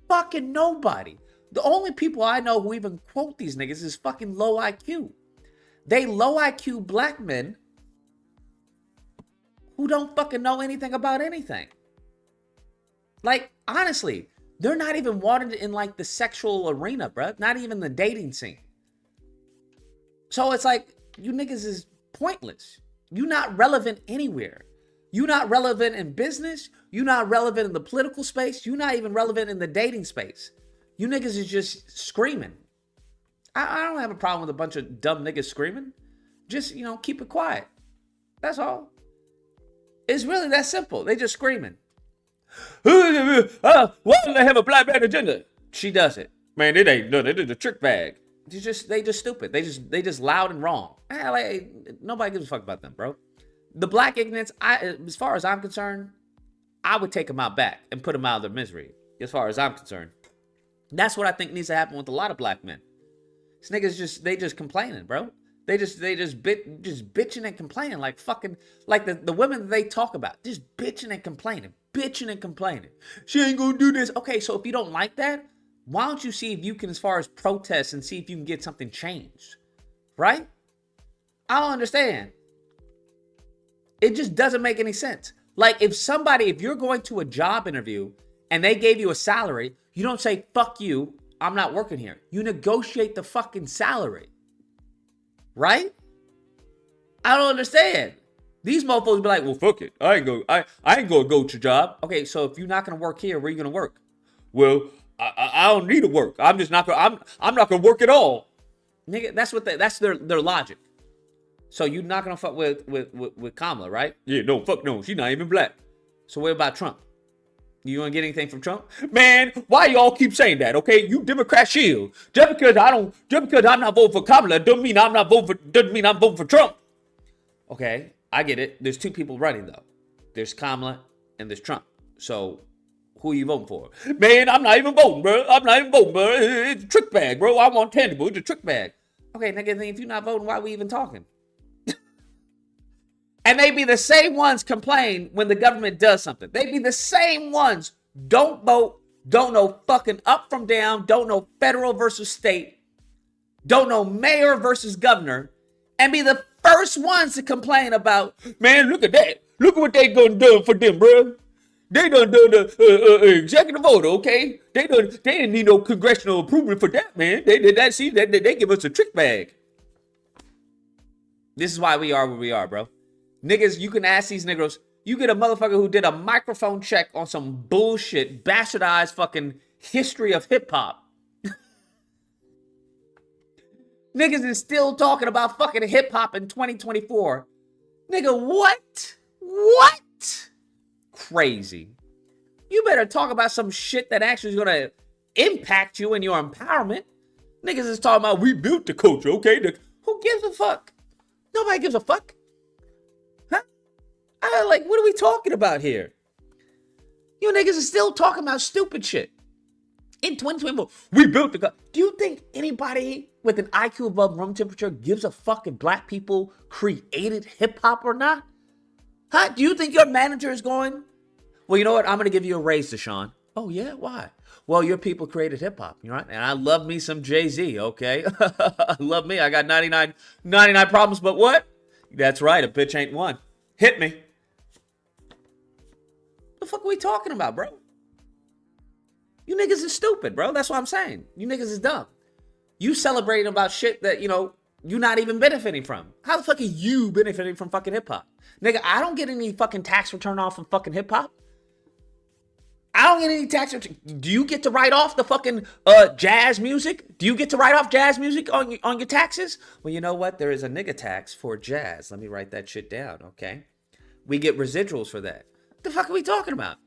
Fucking nobody. The only people I know who even quote these niggas is fucking low IQ. They low IQ black men who don't fucking know anything about anything. Like, honestly, they're not even wanted in like the sexual arena, bruh. Not even the dating scene. So it's like, you niggas is pointless. You're not relevant anywhere. You're not relevant in business. You're not relevant in the political space. You're not even relevant in the dating space. You niggas is just screaming. I don't have a problem with a bunch of dumb niggas screaming. Just, keep it quiet. That's all. It's really that simple. They just screaming. Why do they have a black man agenda? She does it. Man, it ain't nothing. It is a trick bag. They just stupid. They just loud and wrong. Nobody gives a fuck about them, bro. The black ignorance, as far as I'm concerned, I would take them out back and put them out of their misery. As far as I'm concerned. That's what I think needs to happen with a lot of black men. These niggas they just complaining, bro. They just bitching and complaining like fucking, like the women that they talk about, just bitching and complaining. She ain't gonna do this. Okay, so if you don't like that, why don't you see if you can, as far as protest, and see if you can get something changed, right? I don't understand. It just doesn't make any sense. Like, if you're going to a job interview and they gave you a salary, you don't say, fuck you, I'm not working here. You negotiate the fucking salary. Right? I don't understand. These mofos be like, well, fuck it. I ain't gonna go to your job. Okay, so if you're not gonna work here, where are you gonna work? Well, I don't need to work. I'm not gonna work at all. Nigga, that's their logic. So you're not gonna fuck with Kamala, right? Yeah, no, fuck no. She's not even black. So what about Trump? You gonna get anything from Trump? Man, why y'all keep saying that? Okay, you Democrat shield. Just because I'm not voting for Kamala doesn't mean I'm voting for Trump. Okay, I get it. There's two people running though. There's Kamala and there's Trump. So who are you voting for? Man, I'm not even voting, bro. It's a trick bag, bro. I want tangible. It's a trick bag. Okay, nigga, then if you're not voting, why are we even talking? And they be the same ones complain when the government does something. They be the same ones. Don't vote. Don't know fucking up from down. Don't know federal versus state. Don't know mayor versus governor. And be the first ones to complain about, man, look at that. Look at what they done for them, bro. They done the executive order, okay? They didn't need no congressional approval for that, man. They give us a trick bag. This is why we are where we are, bro. Niggas, you can ask these niggas. You get a motherfucker who did a microphone check on some bullshit, bastardized fucking history of hip hop. Niggas is still talking about fucking hip hop in 2024. Nigga, what? What? Crazy. You better talk about some shit that actually is gonna impact you and your empowerment. Niggas is talking about we built the culture, okay? Who gives a fuck? Nobody gives a fuck. Huh? Like, what are we talking about here? You niggas are still talking about stupid shit. In 2024, we built the. Do you think anybody with an IQ above room temperature gives a fuck if black people created hip hop or not? Huh? Do you think your manager is going, well, you know what? I'm going to give you a raise, Deshaun. Oh, yeah? Why? Well, your people created hip hop, right? And I love me some Jay-Z, okay? Love me. I got 99 problems, but what? That's right. A bitch ain't one. Hit me. The fuck are we talking about, bro? You niggas is stupid, bro. That's what I'm saying. You niggas is dumb. You celebrating about shit that, you're not even benefiting from. How the fuck are you benefiting from fucking hip-hop? Nigga, I don't get any fucking tax return off from fucking hip-hop. I don't get any tax return. Do you get to write off the fucking jazz music? Do you get to write off jazz music on your taxes? Well, you know what? There is a nigga tax for jazz. Let me write that shit down, okay? We get residuals for that. What the fuck are we talking about?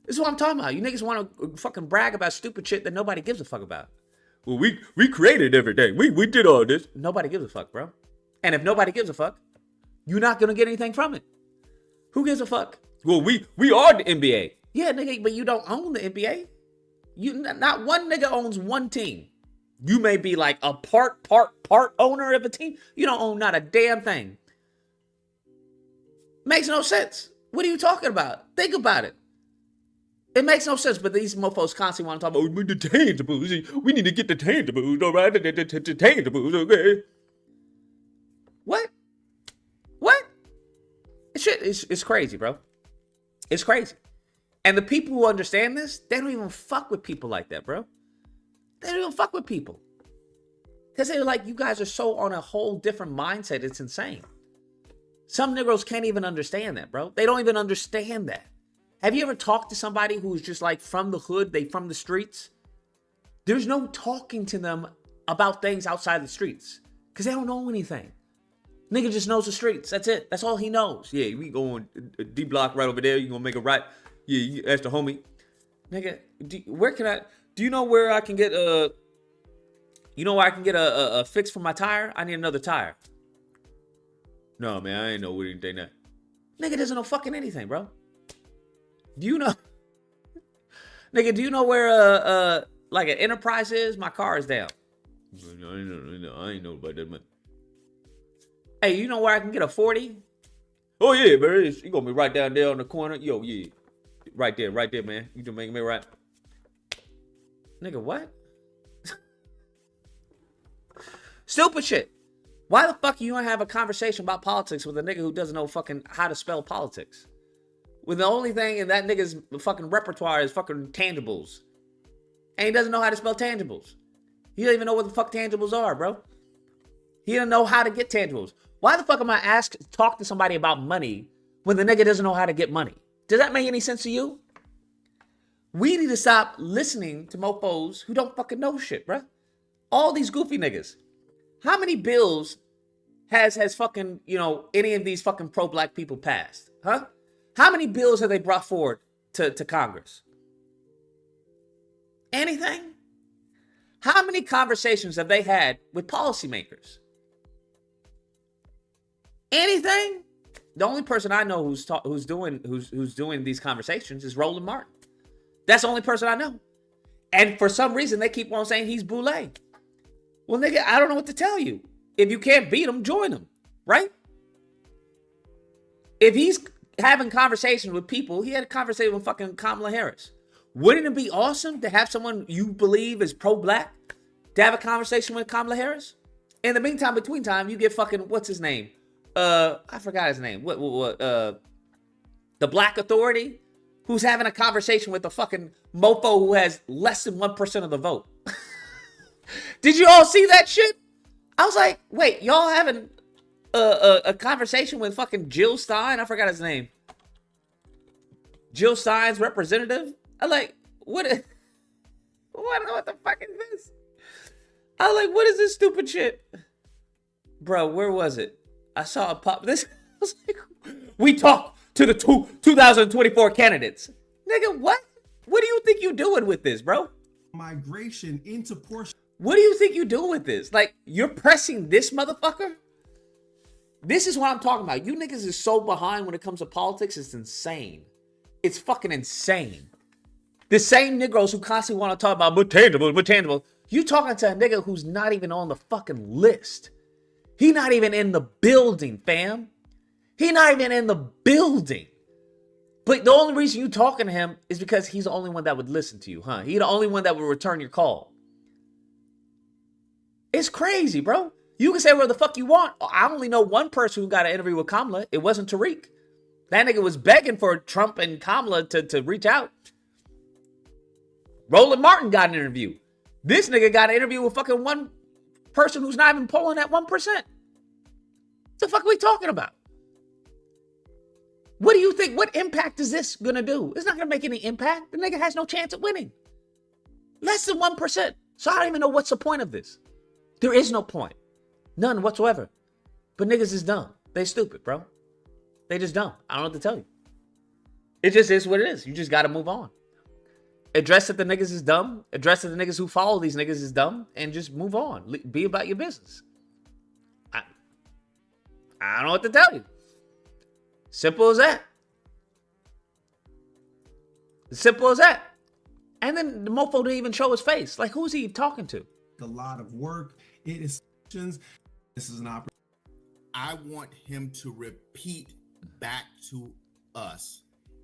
This is what I'm talking about. You niggas want to fucking brag about stupid shit that nobody gives a fuck about. Well, we created everything. We did all this. Nobody gives a fuck, bro. And if nobody gives a fuck, you're not going to get anything from it. Who gives a fuck? Well, we are the NBA. Yeah, nigga, but you don't own the NBA. Not one nigga owns one team. You may be like a part owner of a team. You don't own not a damn thing. Makes no sense. What are you talking about? Think about it. It makes no sense, but these mofos constantly want to talk about the tangibles. We need to get the tangibles, all right? The tangibles, okay? What? It's crazy, bro. It's crazy. And the people who understand this, they don't even fuck with people like that, bro. They don't even fuck with people. Because they're like, you guys are so on a whole different mindset, it's insane. Some Negroes can't even understand that, bro. They don't even understand that. Have you ever talked to somebody who's just like from the hood, they from the streets? There's no talking to them about things outside the streets because they don't know anything. Nigga just knows the streets. That's it. That's all he knows. Yeah, we going D block right over there. You gonna make a right. Yeah, you ask the homie. Nigga, do you know where I can get a fix for my tire? I need another tire. No, man, I ain't know anything that. Nigga doesn't know fucking anything, bro. Do you know? Nigga, do you know where like an Enterprise is? My car is down. I ain't know about that, man. Hey, you know where I can get a 40? Oh yeah, man. You gonna be right down there on the corner. Yo, yeah. Right there, man. You just make me right. Nigga, what? Stupid shit. Why the fuck you don't have a conversation about politics with a nigga who doesn't know fucking how to spell politics? When the only thing in that nigga's fucking repertoire is fucking tangibles. And he doesn't know how to spell tangibles. He doesn't even know what the fuck tangibles are, bro. He doesn't know how to get tangibles. Why the fuck am I talk to somebody about money when the nigga doesn't know how to get money? Does that make any sense to you? We need to stop listening to mofos who don't fucking know shit, bro. All these goofy niggas. How many bills has fucking, any of these fucking pro-black people passed? Huh? How many bills have they brought forward to Congress? Anything? How many conversations have they had with policymakers? Anything? The only person I know who's doing these conversations is Roland Martin. That's the only person I know. And for some reason, they keep on saying he's boule. Well, nigga, I don't know what to tell you. If you can't beat him, join him, right? If he's having conversations with people, he had a conversation with fucking Kamala Harris. Wouldn't it be awesome to have someone you believe is pro-black to have a conversation with Kamala Harris? In the meantime, between time, you get fucking, what's his name? I forgot his name. The Black Authority, who's having a conversation with the fucking mofo who has less than 1% of the vote. Did you all see that shit? I was like, wait, y'all having a conversation with fucking Jill Stein? I forgot his name. Jill Stein's representative? I'm like, what the fuck is this? I was like, what is this stupid shit? Bro, where was it? I saw a pop. This I was like, we talked to the 2024 candidates. Nigga, what? What do you think you're doing with this, bro? Migration into portion. What do you think you're doing with this? Like, you're pressing this motherfucker? This is what I'm talking about. You niggas is so behind when it comes to politics. It's insane. It's fucking insane. The same Negroes who constantly want to talk about but tangible. You talking to a nigga who's not even on the fucking list. He not even in the building, fam. He not even in the building. But the only reason you talking to him is because he's the only one that would listen to you, huh? He the only one that would return your call. It's crazy, bro. You can say whatever the fuck you want. I only know one person who got an interview with Kamala. It wasn't Tariq. That nigga was begging for Trump and Kamala to reach out. Roland Martin got an interview. This nigga got an interview with fucking one person who's not even polling at 1%. What the fuck are we talking about? What do you think? What impact is this going to do? It's not going to make any impact. The nigga has no chance of winning. Less than 1%. So I don't even know what's the point of this. There is no point. None whatsoever. But niggas is dumb. They stupid, bro. They just dumb. I don't know what to tell you. It just is what it is. You just got to move on. Address that the niggas is dumb. Address that the niggas who follow these niggas is dumb. And just move on. Be about your business. I don't know what to tell you. Simple as that. Simple as that. And then the mofo didn't even show his face. Like, who's he talking to? A lot of work. It is. This is an opportunity. I want him to repeat back to us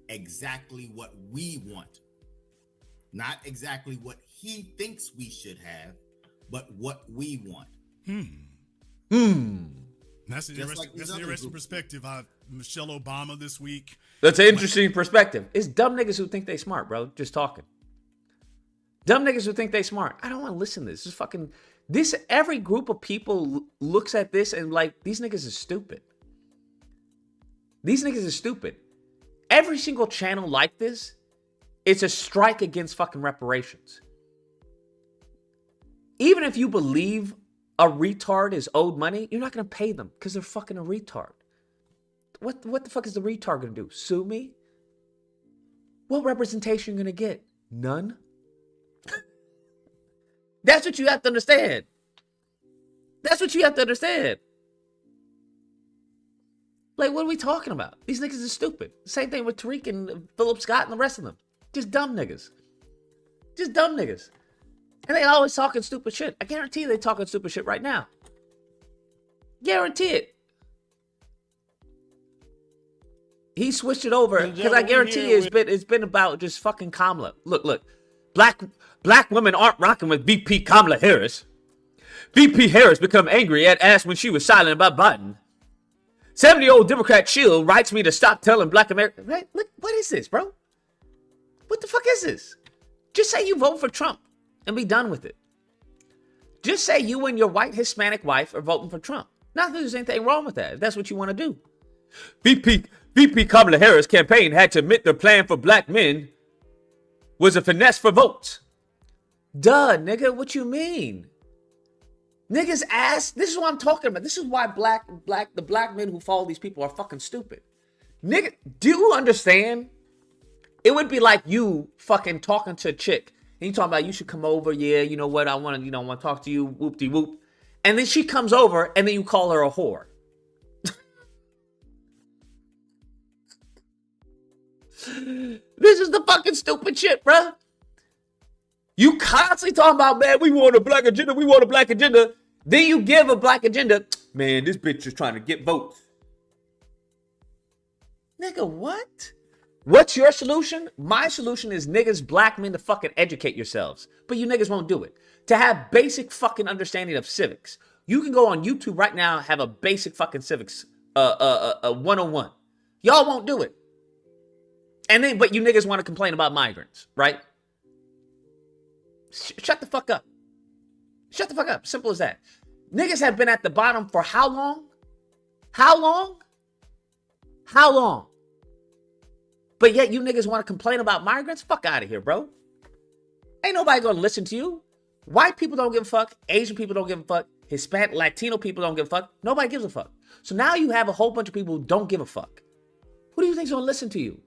exactly what we want. Not exactly what he thinks we should have, but what we want. That's an interesting perspective. Michelle Obama this week. That's an interesting perspective. It's dumb niggas who think they smart, bro. Just talking. Dumb niggas who think they smart. I don't want to listen to this. This is fucking... Every group of people looks at this and like, these niggas is stupid. These niggas is stupid. Every single channel like this, it's a strike against fucking reparations. Even if you believe a retard is owed money, you're not going to pay them because they're fucking a retard. What the fuck is the retard going to do? Sue me? What representation are you going to get? None? That's what you have to understand. That's what you have to understand. Like, what are we talking about? These niggas are stupid. Same thing with Tariq and Philip Scott and the rest of them. Just dumb niggas. Just dumb niggas. And they always talking stupid shit. I guarantee you they talking stupid shit right now. Guarantee it. He switched it over because I guarantee you it's been about just fucking Kamala. Look. Black women aren't rocking with VP Kamala Harris. VP Harris become angry at asked when she was silent about Biden. 70-year-old Democrat Shield writes me to stop telling black Americans. Right? Look, what is this, bro? What the fuck is this? Just say you vote for Trump and be done with it. Just say you and your white Hispanic wife are voting for Trump. Not that there's anything wrong with that, if that's what you want to do. VP Kamala Harris campaign had to admit their plan for black men was a finesse for votes. Duh, nigga, what you mean? Niggas ask, this is what I'm talking about. This is why the black men who follow these people are fucking stupid. Nigga, do you understand? It would be like you fucking talking to a chick and you talking about you should come over, yeah, you know what, I want to talk to you, whoop-de-whoop. And then she comes over and then you call her a whore. This is the fucking stupid shit, bruh. You constantly talking about, man, we want a black agenda. Then you give a black agenda. Man, this bitch is trying to get votes. Nigga, what? What's your solution? My solution is niggas, black men, to fucking educate yourselves. But you niggas won't do it. To have basic fucking understanding of civics. You can go on YouTube right now and have a basic fucking civics 101. Y'all won't do it. But you niggas want to complain about migrants, right? Shut the fuck up. Shut the fuck up. Simple as that. Niggas have been at the bottom for how long? How long? How long? But yet you niggas want to complain about migrants? Fuck out of here, bro. Ain't nobody going to listen to you. White people don't give a fuck. Asian people don't give a fuck. Hispanic, Latino people don't give a fuck. Nobody gives a fuck. So now you have a whole bunch of people who don't give a fuck. Who do you think's going to listen to you?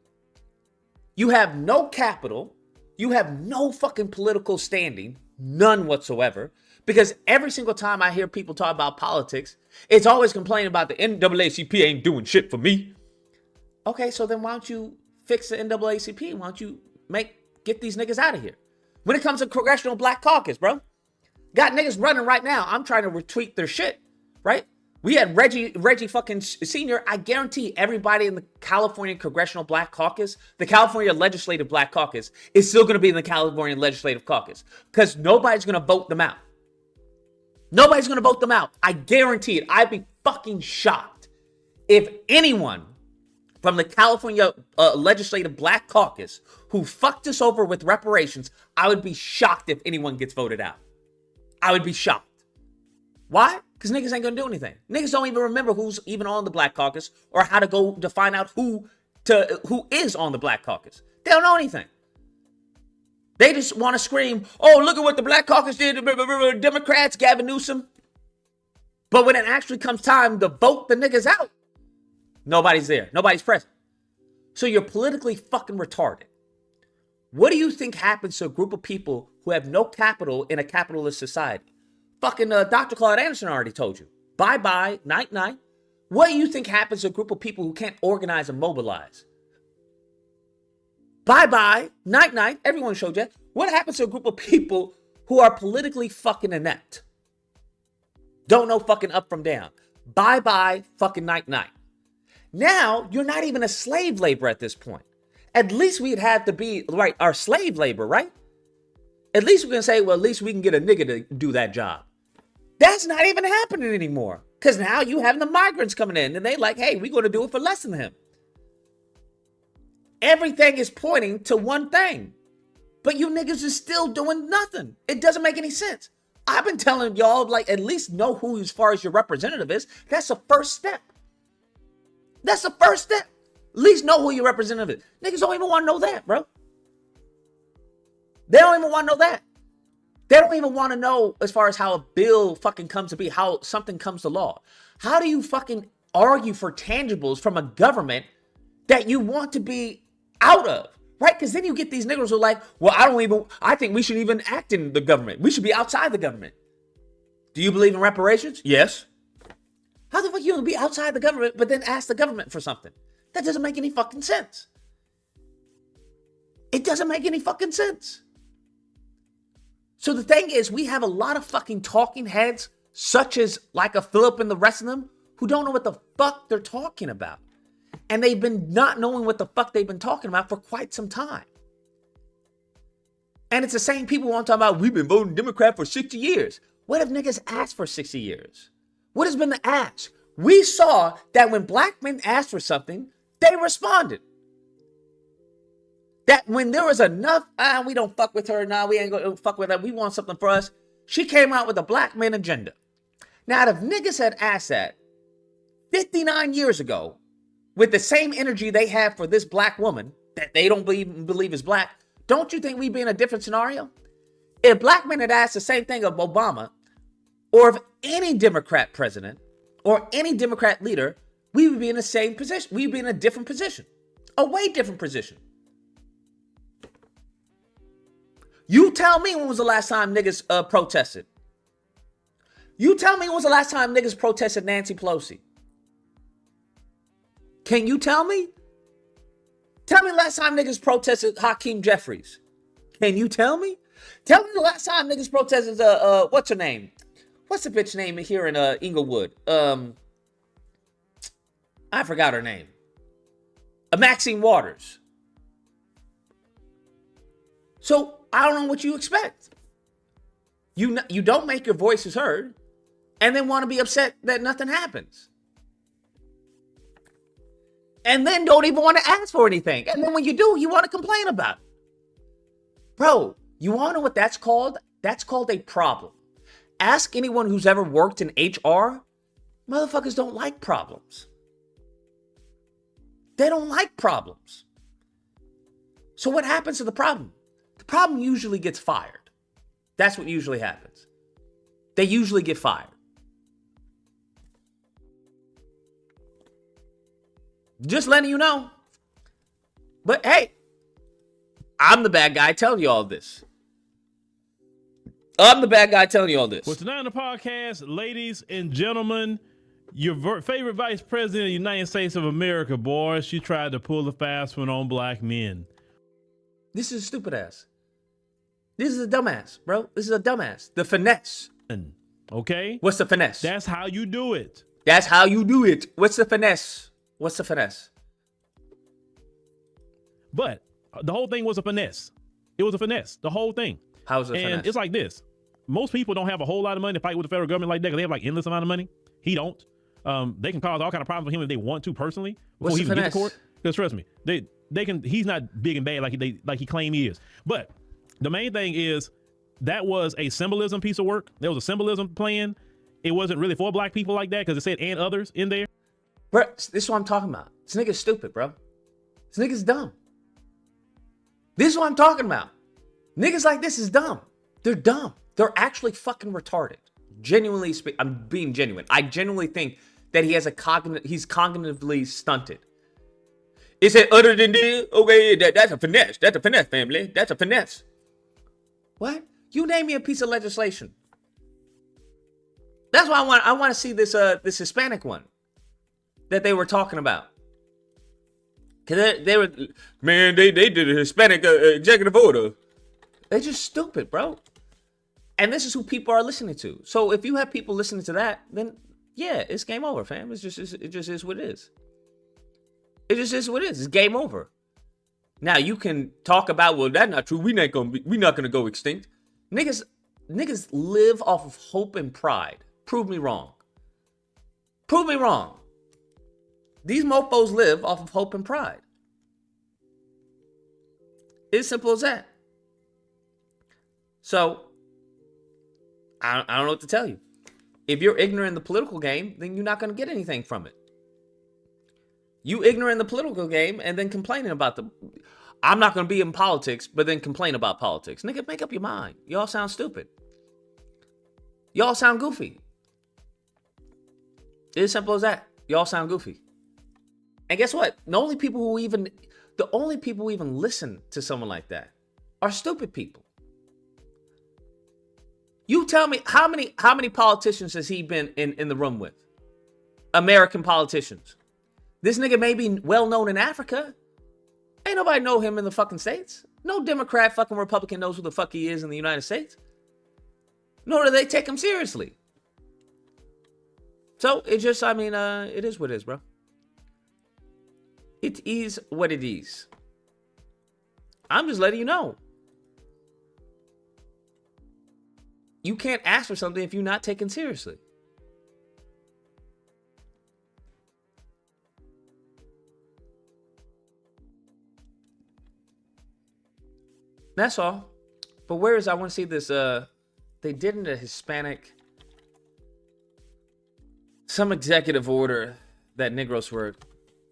You have no capital. You have no fucking political standing. None whatsoever. Because every single time I hear people talk about politics, it's always complaining about the NAACP ain't doing shit for me. Okay, so then why don't you fix the NAACP? Why don't you get these niggas out of here? When it comes to Congressional Black Caucus, bro, got niggas running right now. I'm trying to retweet their shit, right? We had Reggie fucking Senior. I guarantee everybody in the California Congressional Black Caucus, the California Legislative Black Caucus, is still going to be in the California Legislative Caucus because nobody's going to vote them out. Nobody's going to vote them out. I guarantee it. I'd be fucking shocked if anyone from the California Legislative Black Caucus who fucked us over with reparations, I would be shocked if anyone gets voted out. I would be shocked. Why? Because niggas ain't gonna do anything. Niggas don't even remember who's even on the Black Caucus or how to go to find out who is on the Black Caucus. They don't know anything. They just want to scream, oh, look at what the Black Caucus did, Democrats, Gavin Newsom. But when it actually comes time to vote the niggas out, nobody's there. Nobody's present. So you're politically fucking retarded. What do you think happens to a group of people who have no capital in a capitalist society? Fucking Dr. Claude Anderson already told you. Bye-bye, night-night. What do you think happens to a group of people who can't organize and mobilize? Bye-bye, night-night. Everyone showed you. What happens to a group of people who are politically fucking inept? Don't know fucking up from down. Bye-bye, fucking night-night. Now, you're not even a slave labor at this point. At least we'd have to be, right, our slave labor, right? At least we're going to say, well, at least we can get a nigga to do that job. That's not even happening anymore. Because now you have the migrants coming in and they like, hey, we're going to do it for less than him. Everything is pointing to one thing. But you niggas is still doing nothing. It doesn't make any sense. I've been telling y'all, like, at least know who as far as your representative is. That's the first step. That's the first step. At least know who your representative is. Niggas don't even want to know that, bro. They don't even want to know that. They don't even want to know as far as how a bill fucking comes to be, how something comes to law. How do you fucking argue for tangibles from a government that you want to be out of? Right? Because then you get these niggas who are like, well, I think we should even act in the government. We should be outside the government. Do you believe in reparations? Yes. How the fuck you gonna be outside the government, but then ask the government for something? That doesn't make any fucking sense. It doesn't make any fucking sense. So the thing is, we have a lot of fucking talking heads, such as like a Philip and the rest of them, who don't know what the fuck they're talking about. And they've been not knowing what the fuck they've been talking about for quite some time. And it's the same people who want to talk about, we've been voting Democrat for 60 years. What if niggas asked for 60 years? What has been the ask? We saw that when black men asked for something, they responded. That when there was enough, we don't fuck with her, we ain't gonna fuck with her, we want something for us, she came out with a black man agenda. Now, if niggas had asked that 59 years ago, with the same energy they have for this black woman that they don't believe is black, don't you think we'd be in a different scenario? If black men had asked the same thing of Obama, or of any Democrat president, or any Democrat leader, we would be in the same position. We'd be in a different position. A way different position. You tell me when was the last time niggas protested. You tell me when was the last time niggas protested Nancy Pelosi. Can you tell me? Tell me the last time niggas protested Hakeem Jeffries. Can you tell me? Tell me the last time niggas protested, what's her name? What's the bitch name here in Inglewood? I forgot her name. Maxine Waters. So I don't know what you expect. You don't make your voices heard and then want to be upset that nothing happens. And then don't even want to ask for anything. And then when you do, you want to complain about it. Bro, you want to know what that's called? That's called a problem. Ask anyone who's ever worked in HR. Motherfuckers don't like problems. They don't like problems. So what happens to the problem? The problem usually gets fired. That's what usually happens. They usually get fired. Just letting you know. But hey, I'm the bad guy telling you all this. I'm the bad guy telling you all this. Well, tonight on the podcast, ladies and gentlemen, your favorite vice president of the United States of America, boy, she tried to pull the fast one on black men. This is a stupid ass. This is a dumbass, bro. This is a dumbass. The finesse. Okay? What's the finesse? That's how you do it. That's how you do it. What's the finesse? What's the finesse? But the whole thing was a finesse. It was a finesse. The whole thing. How's it finesse? And it's like this. Most people don't have a whole lot of money to fight with the federal government like that because they have like endless amount of money. He don't. They can cause all kind of problems with him if they want to personally before he even get to court. Because trust me, they can. He's not big and bad like he claim he is. But the main thing is that was a symbolism piece of work. There was a symbolism plan. It wasn't really for black people like that because it said and others in there. Bro, this is what I'm talking about. This nigga's stupid, bro. This nigga's dumb. This is what I'm talking about. Niggas like this is dumb. They're dumb. They're actually fucking retarded. Genuinely speaking, I'm being genuine. I genuinely think that he's cognitively stunted. Is it other than this? Okay, that's a finesse. That's a finesse, family. That's a finesse. What? You name me a piece of legislation. That's why I want to see this Hispanic one that they were talking about. Cause they did a Hispanic executive order. They're just stupid, bro. And this is who people are listening to. So if you have people listening to that, then yeah, it's game over, fam. It just is what it is. It just is what it is. It's game over. Now you can talk about, well, that's not true. We're not gonna go extinct. Niggas live off of hope and pride. Prove me wrong. Prove me wrong. These mofos live off of hope and pride. It's simple as that. So, I don't know what to tell you. If you're ignorant in the political game, then you're not going to get anything from it. You ignorant in the political game and then complaining about I'm not going to be in politics, but then complain about politics. Nigga, make up your mind. Y'all sound stupid. Y'all sound goofy. It's as simple as that. Y'all sound goofy. And guess what? The only people who even listen to someone like that are stupid people. You tell me how many politicians has he been in the room with? American politicians. This nigga may be well known in Africa. Ain't nobody know him in the fucking States. No Democrat, fucking Republican knows who the fuck he is in the United States. Nor do they take him seriously. So it just, it is what it is, bro. It is what it is. I'm just letting you know. You can't ask for something if you're not taken seriously. That's all. But where is, I want to see this, they did in a Hispanic, some executive order that Negroes were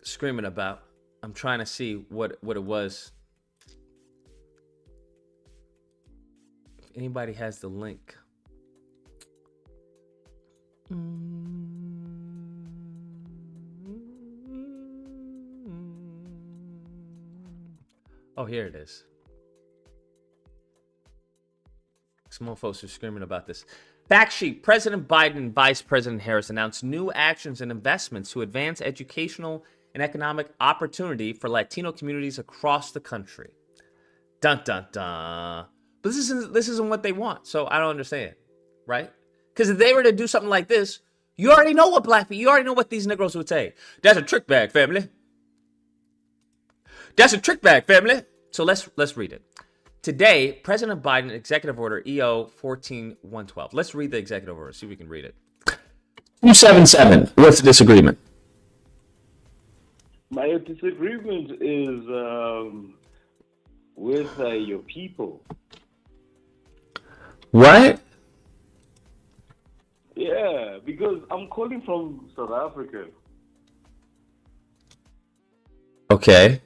screaming about. I'm trying to see what it was. If anybody has the link. Oh, here it is. Some folks are screaming about this. Fact sheet. President Biden and Vice President Harris announced new actions and investments to advance educational and economic opportunity for Latino communities across the country. Dun, dun, dun. But this isn't what they want, so I don't understand, right? Because if they were to do something like this, you already know what these Negroes would say. That's a trick bag, family. That's a trick bag, family. So let's read it. Today, President Biden, Executive Order EO 14112. Let's read the executive order, see if we can read it. 277. What's the disagreement? My disagreement is with your people. What? Yeah, because I'm calling from South Africa. Okay.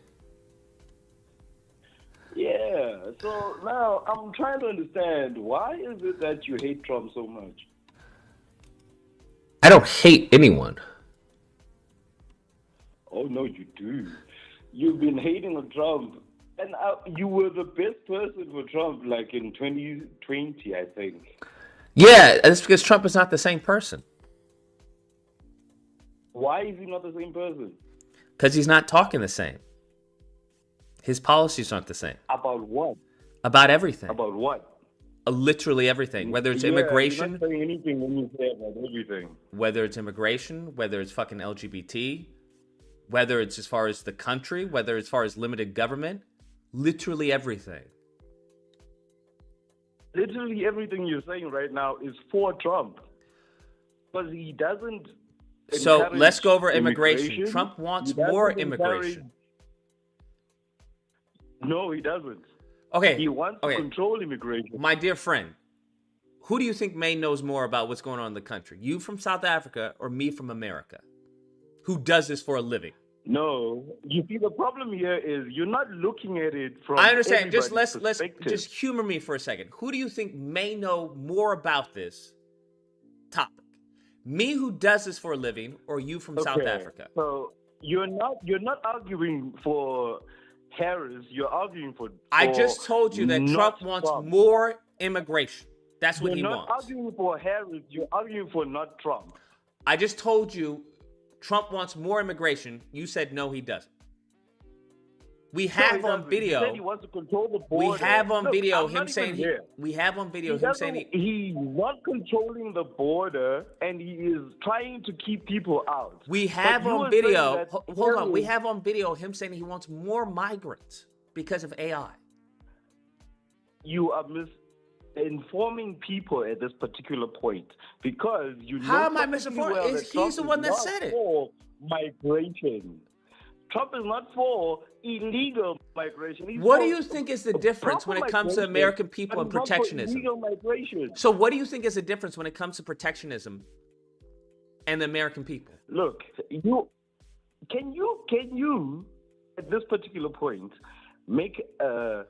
Yeah, so now I'm trying to understand, why is it that you hate Trump so much? I don't hate anyone. Oh, no, you do. You've been hating on Trump And you were the best person for Trump, like in 2020, I think. Yeah, that's because Trump is not the same person. Why is he not the same person? Because he's not talking the same. His policies aren't the same. About what? About everything. About what? Literally everything. Whether it's immigration. You're not saying anything when you say about everything. Whether it's immigration, whether it's fucking LGBT, whether it's as far as the country, whether it's as far as limited government. Literally everything. Literally everything you're saying right now is for Trump. Because he doesn't. So let's go over immigration. Trump wants more immigration. No, he doesn't. Okay. He wants to control immigration. My dear friend, who do you think May knows more about what's going on in the country? You from South Africa or me from America? Who does this for a living? No, you see, the problem here is you're not looking at it from. I understand. Just let's perspective. just humor me for a second. Who do you think may know more about this topic? Me, who does this for a living, or you from South Africa? So you're not arguing for Harris. You're arguing for. I just told you that Trump wants more immigration. That's what he wants. You're not arguing for Harris. You're arguing for not Trump. I just told you. Trump wants more immigration. You said no, he doesn't. We have on video. He said he wants to control the border. We have on video him saying he's not controlling the border, and he is trying to keep people out. We have on video. Hold on. We have on video him saying he wants more migrants because of AI. You are misinforming people at this particular point because you know. How am I misinforming? He's the one that said it. For migration. Trump is not for illegal migration. What do you think is the difference when it comes to American people and protectionism? Illegal migration. So what do you think is the difference when it comes to protectionism and the American people? Look, can you at this particular point make a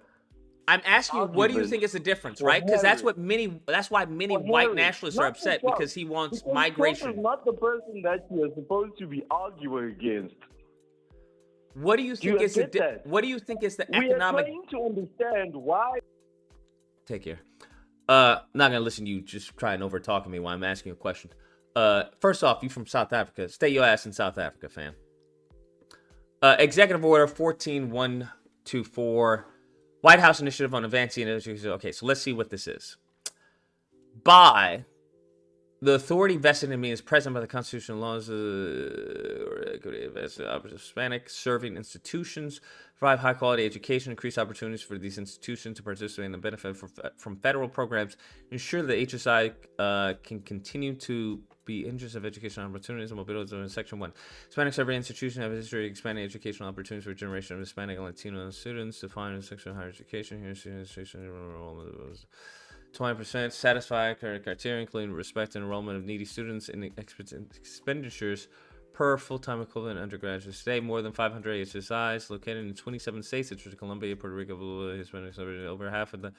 I'm asking you, what do you think is the difference, right? Because that's why many white nationalists are upset because he wants migration. Trump is not the person that you are supposed to be arguing against. What do you think is what do you think is the economic? We are trying to understand why. Take care. Not gonna listen to you just try and over talking me while I'm asking a question. First off, you from South Africa. Stay your ass in South Africa, fam. Executive Order 14124. White House Initiative on Advancing Education. Okay, so let's see what this is. By the authority vested in me as president by the Constitution and laws of Hispanic serving institutions, provide high-quality education, increase opportunities for these institutions to participate in the benefit from federal programs, ensure that HSI can continue to be interests of educational opportunities and mobility in Section 1. Hispanic serving institutions have a history of expanding educational opportunities for a generation of Hispanic and Latino students defined in Section of higher education. Here, institution enrollment 20% satisfy criteria, including respect and enrollment of needy students in expenditures per full-time equivalent undergraduate. Today, more than 500 HSIs located in 27 states, such as Colombia, Puerto Rico, Hispanic, over half of the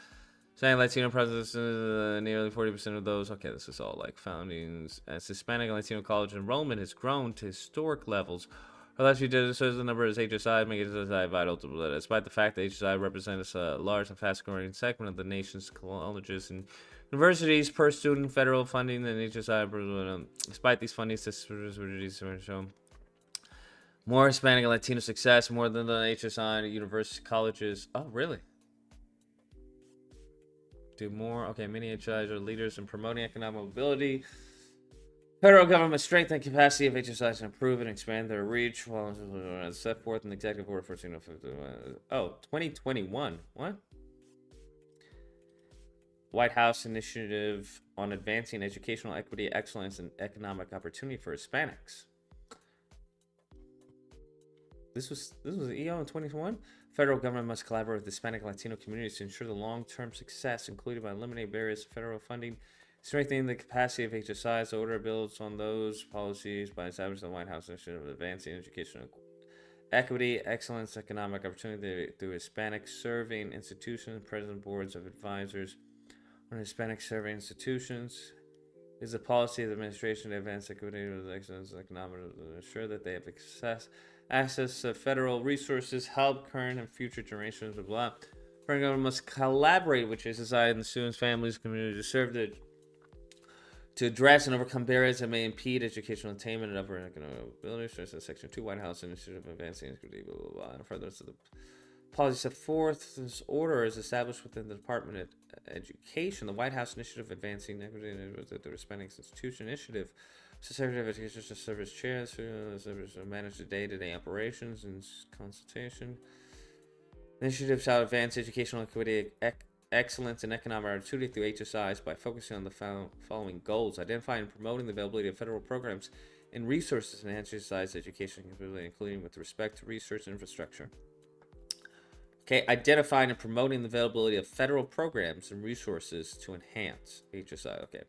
Hispanic Latino presence, nearly 40% of those. Okay, this is all like foundings. As Hispanic and Latino college enrollment has grown to historic levels, unless you did so the number as HSI, make HSI vital to despite the fact that HSI represents a large and fast-growing segment of the nation's colleges and universities per student federal funding than HSI. Despite these funding systems show more Hispanic and Latino success more than the HSI university colleges. Oh, really? Do more. Okay, many HSIs are leaders in promoting economic mobility. Federal government strength and capacity of HSIs to improve and expand their reach while set forth in the Executive Order 1405. Oh, 2021. What? White House Initiative on Advancing Educational Equity, Excellence, and Economic Opportunity for Hispanics. This was EO in 2021. Federal government must collaborate with Hispanic and Latino communities to ensure the long-term success, including by eliminating barriers to federal funding, strengthening the capacity of HSIs. The order builds on those policies by establishing the White House Initiative of Advancing Educational Equity, Excellence, Economic Opportunity through Hispanic Serving Institutions, President Boards of Advisors on Hispanic Serving Institutions. Is the policy of the administration to advance equity, excellence, economic, to ensure that they have access to federal resources, help current and future generations, blah, blah. Federal government must collaborate with society and the students, families, community to serve to address and overcome barriers that may impede educational attainment and upper economic ability. Section 2, White House Initiative of Advancing Equity, blah, blah, blah. And further to the policy set forth, this order is established within the Department of Education. The White House Initiative of Advancing Equity the Respecting Institution Initiative. Secretary of Education should serve as chair, manage the day-to-day operations and consultation. Initiative shall advance educational equity, excellence, and economic opportunity through HSIs by focusing on the following goals: identifying and promoting the availability of federal programs and resources to enhance HSIs education capability, including with respect to research infrastructure. Okay, identifying and promoting the availability of federal programs and resources to enhance HSI. Okay.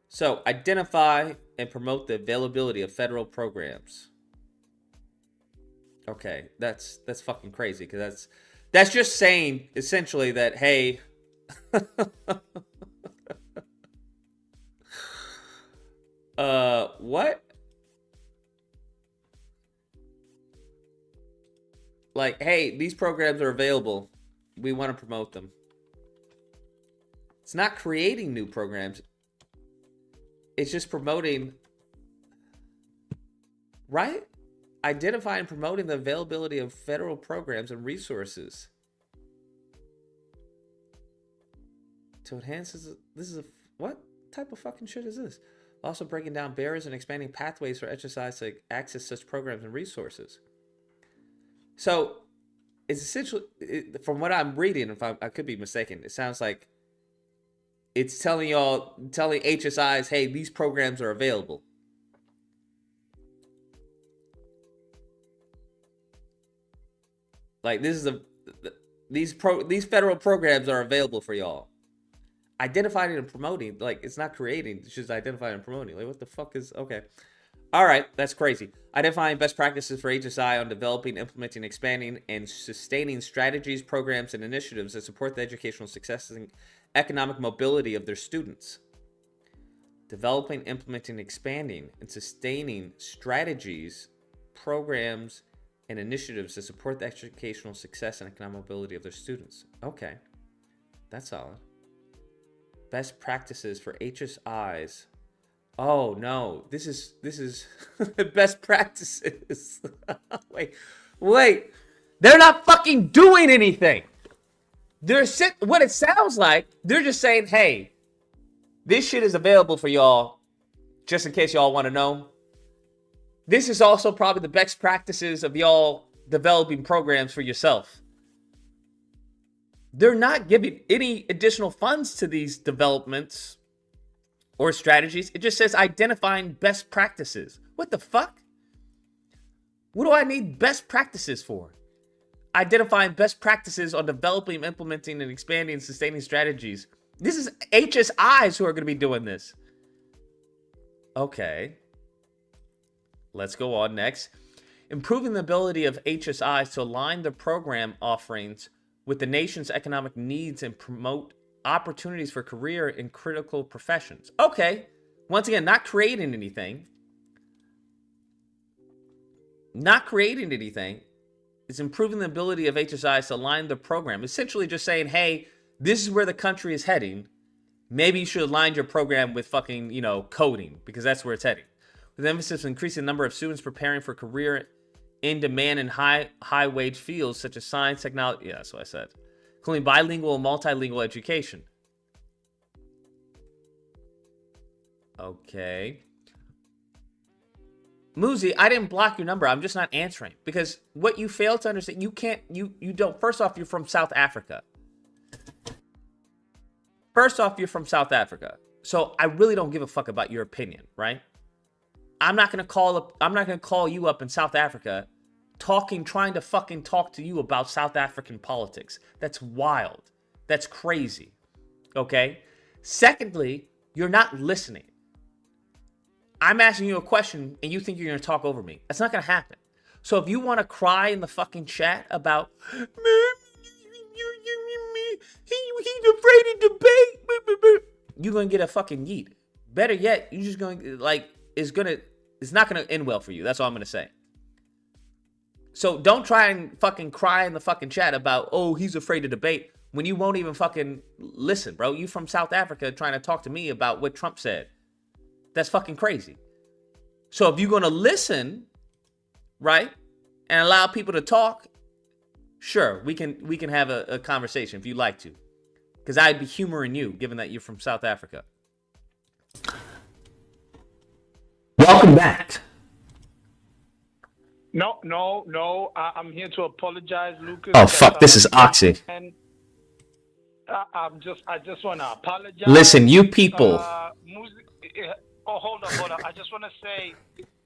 So, identify and promote the availability of federal programs. Okay, that's fucking crazy, because that's just saying essentially that, hey, what? Like, hey, these programs are available. We want to promote them. It's not creating new programs. It's just promoting, right? Identify and promoting the availability of federal programs and resources to enhance this is a what type of fucking shit is this? Also breaking down barriers and expanding pathways for HSIs to access such programs and resources. So it's essentially, from what I'm reading, if I could be mistaken, it sounds like it's telling HSIs, hey, these programs are available. Like, this is these federal programs are available for y'all. Identifying and promoting, like, it's not creating, it's just identifying and promoting. Like, what the fuck is, okay. All right, that's crazy. Identifying best practices for HSI on developing, implementing, expanding, and sustaining strategies, programs, and initiatives that support the educational success and economic mobility of their students. Developing, implementing, expanding, and sustaining strategies, programs, and initiatives that support the educational success and economic mobility of their students. Okay, that's solid. Best practices for HSIs. Oh no, this is best practices. wait, they're not fucking doing anything. What it sounds like, they're just saying, hey, this shit is available for y'all, just in case y'all want to know. This is also probably the best practices of y'all developing programs for yourself. They're not giving any additional funds to these developments or strategies. It just says identifying best practices. What the fuck? What do I need best practices for? Identifying best practices on developing, implementing, and expanding and sustaining strategies. This is HSIs who are going to be doing this. Okay. Let's go on next. Improving the ability of HSIs to align their program offerings with the nation's economic needs and promote opportunities for career in critical professions. Okay. Once again, not creating anything. Not creating anything. It's improving the ability of HSIs to align their program. Essentially just saying, hey, this is where the country is heading. Maybe you should align your program with fucking, coding, because that's where it's heading. With emphasis on increasing the number of students preparing for career in demand in high wage fields such as science, technology. Yeah, that's what I said. Including bilingual and multilingual education. Okay. Muzi, I didn't block your number. I'm just not answering. Because what you fail to understand, you don't. First off, you're from South Africa. So I really don't give a fuck about your opinion, right? I'm not gonna call you up in South Africa trying to fucking talk to you about South African politics. That's wild. That's crazy. Okay? Secondly, you're not listening. I'm asking you a question and you think you're gonna talk over me. That's not gonna happen. So if you want to cry in the fucking chat about he's afraid to debate, you're gonna get a fucking yeet. Better yet, you're just going it's not gonna end well for you. That's all I'm gonna say. So don't try and fucking cry in the fucking chat about, oh, he's afraid to debate when you won't even fucking listen, bro. You from South Africa trying to talk to me about what Trump said. That's fucking crazy. So if you're going to listen, right, and allow people to talk, sure, we can have a conversation if you'd like to. Because I'd be humoring you, given that you're from South Africa. Welcome back. No. I'm here to apologize, Lucas. Oh, fuck. This is Oxy. And I just want to apologize. Listen, you people. Hold on. I just want to say,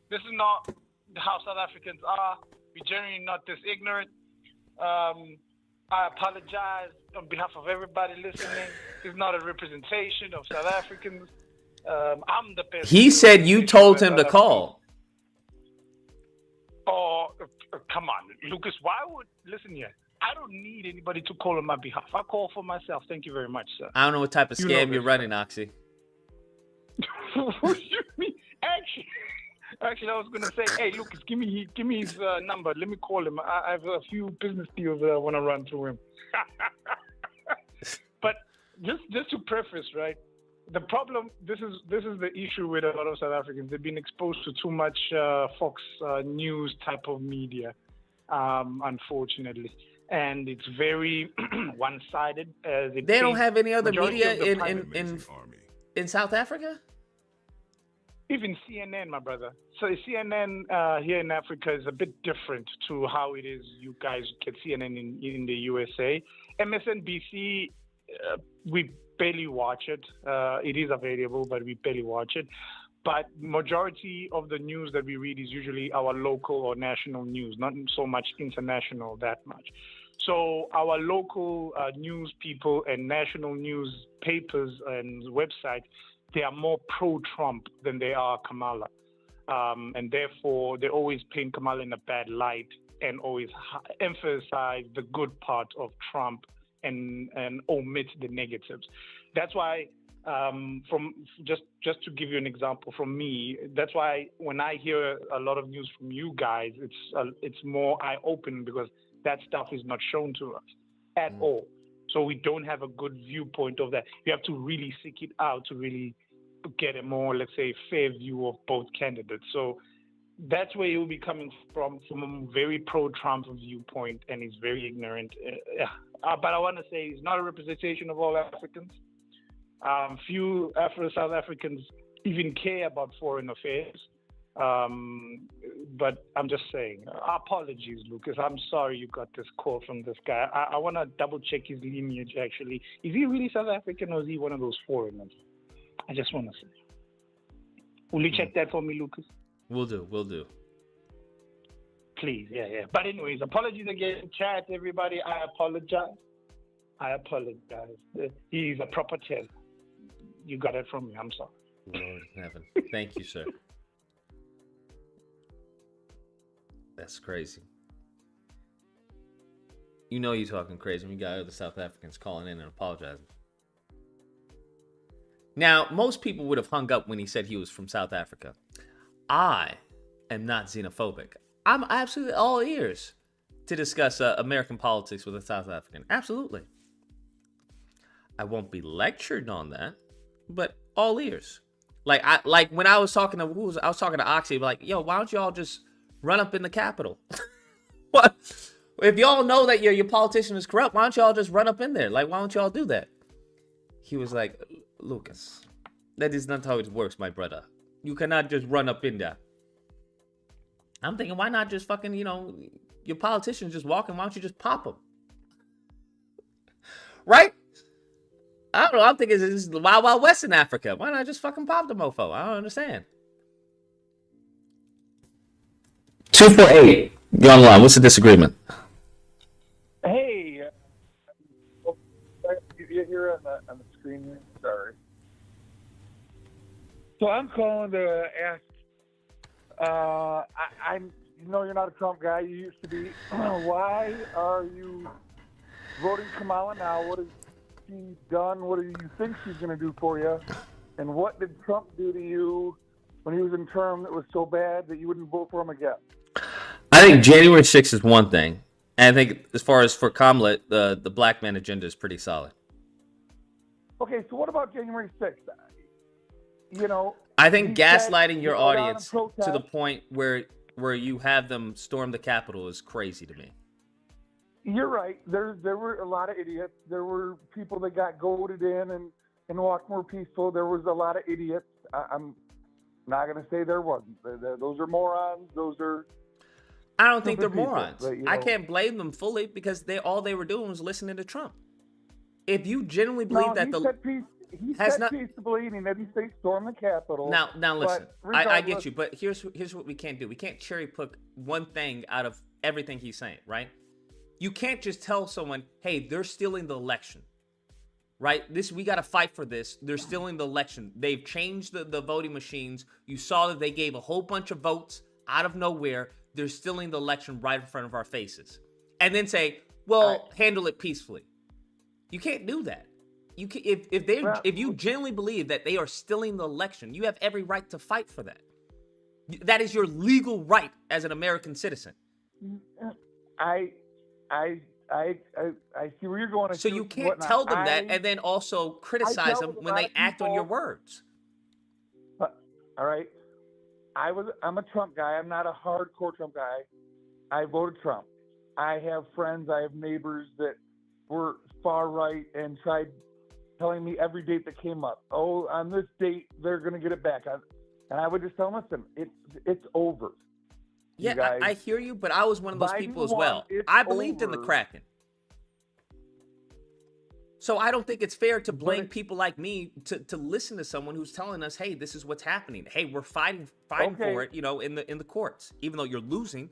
this is not how South Africans are. We're generally not this ignorant. I apologize on behalf of everybody listening. It's not a representation of South Africans. I'm the best. He said you told him to call. Oh, come on, Lucas. Listen here. I don't need anybody to call on my behalf. I call for myself. Thank you very much, sir. I don't know what type of scam you're running, Oxy. What do you mean? Actually, I was gonna say, hey, Lucas, give me his number. Let me call him. I have a few business deals that I want to run through him. But just to preface, right? The problem, this is the issue with a lot of South Africans. They've been exposed to too much Fox News type of media, unfortunately, and it's very one-sided. They don't have any other media in South Africa? Even CNN, my brother. So CNN here in Africa is a bit different to how it is you guys get CNN in the USA. MSNBC, we barely watch it. It is available, but we barely watch it. But majority of the news that we read is usually our local or national news, not so much international that much. So our local news people and national news papers and websites, they are more pro-Trump than they are Kamala. And therefore, they always paint Kamala in a bad light and always emphasize the good part of Trump and omit the negatives. That's why, from just to give you an example from me, that's why when I hear a lot of news from you guys, it's more eye-opening because that stuff is not shown to us at all. So we don't have a good viewpoint of that. You have to really seek it out to really get a more, let's say, fair view of both candidates. So that's where he'll be coming from a very pro-Trump viewpoint, and he's very ignorant. But I want to say he's not a representation of all Africans. Few South Africans even care about foreign affairs. But I'm just saying, apologies, Lucas. I'm sorry you got this call from this guy. I want to double check his lineage, actually. Is he really South African or is he one of those foreigners? I just want to say. Will you check that for me, Lucas? We'll do. Please, yeah. But anyways, apologies again, chat, everybody. I apologize. He's a proper test. You got it from me. I'm sorry. Lord in heaven. Thank you, sir. That's crazy. You know you're talking crazy when you got other South Africans calling in and apologizing. Now, most people would have hung up when he said he was from South Africa. I am not xenophobic. I'm absolutely all ears to discuss American politics with a South African. Absolutely. I won't be lectured on that, but all ears. Like when I was talking to Oxy, like, yo, why don't y'all just run up in the Capitol? What? If y'all know that your politician is corrupt, why don't y'all just run up in there? Like, why don't y'all do that? He was like, Lucas, that is not how it works, my brother. You cannot just run up in there. I'm thinking, why not just fucking, your politician's just walking, why don't you just pop him? Right? I don't know, I'm thinking this is the Wild Wild West in Africa. Why not just fucking pop the mofo? I don't understand. 248, you're on the line. What's the disagreement? Hey, you're here on the screen here. Sorry. So I'm calling to ask. I know you're not a Trump guy. You used to be. Why are you voting Kamala now? What has she done? What do you think she's going to do for you? And what did Trump do to you when he was in term that was so bad that you wouldn't vote for him again? I think January 6th is one thing. And I think as far as for Kamala, the black man agenda is pretty solid. Okay, so what about January 6th? You know, I think gaslighting your go down and audience to the protest. point where you have them storm the Capitol is crazy to me. You're right. There were a lot of idiots. There were people that got goaded in and walked more peaceful. There was a lot of idiots. I'm not going to say there wasn't. Those are morons. Those are. I don't think they're stupid people, morons. but, you I know. can't blame them fully because all they were doing was listening to Trump. If you genuinely believe No, that he the said peace. He has said not peaceably, and he didn't say storm the Capitol. now listen. But I get regardless- you, but here's what we can't do. We can't cherry pick one thing out of everything he's saying, right? You can't just tell someone, "Hey, they're stealing the election." Right? We got to fight for this. They're stealing the election. They've changed the voting machines. You saw that they gave a whole bunch of votes out of nowhere. They're stealing the election right in front of our faces. And then say, "Well, handle it peacefully." You can't do that. You can, if you genuinely believe that they are stealing the election, you have every right to fight for that. That is your legal right as an American citizen. I see where you're going. So you can't tell them that and then also criticize them when they act on your words. All right. I'm a Trump guy. I'm not a hardcore Trump guy. I voted Trump. I have friends, I have neighbors that were far right and tried telling me every date that came up. Oh, on this date, they're going to get it back. And I would just tell them, listen, it's over. Yeah, I hear you, but I was one of those people as well. I believed in the Kraken. So I don't think it's fair to blame people like me to listen to someone who's telling us, hey, this is what's happening. Hey, we're fighting for it, in the courts, even though you're losing.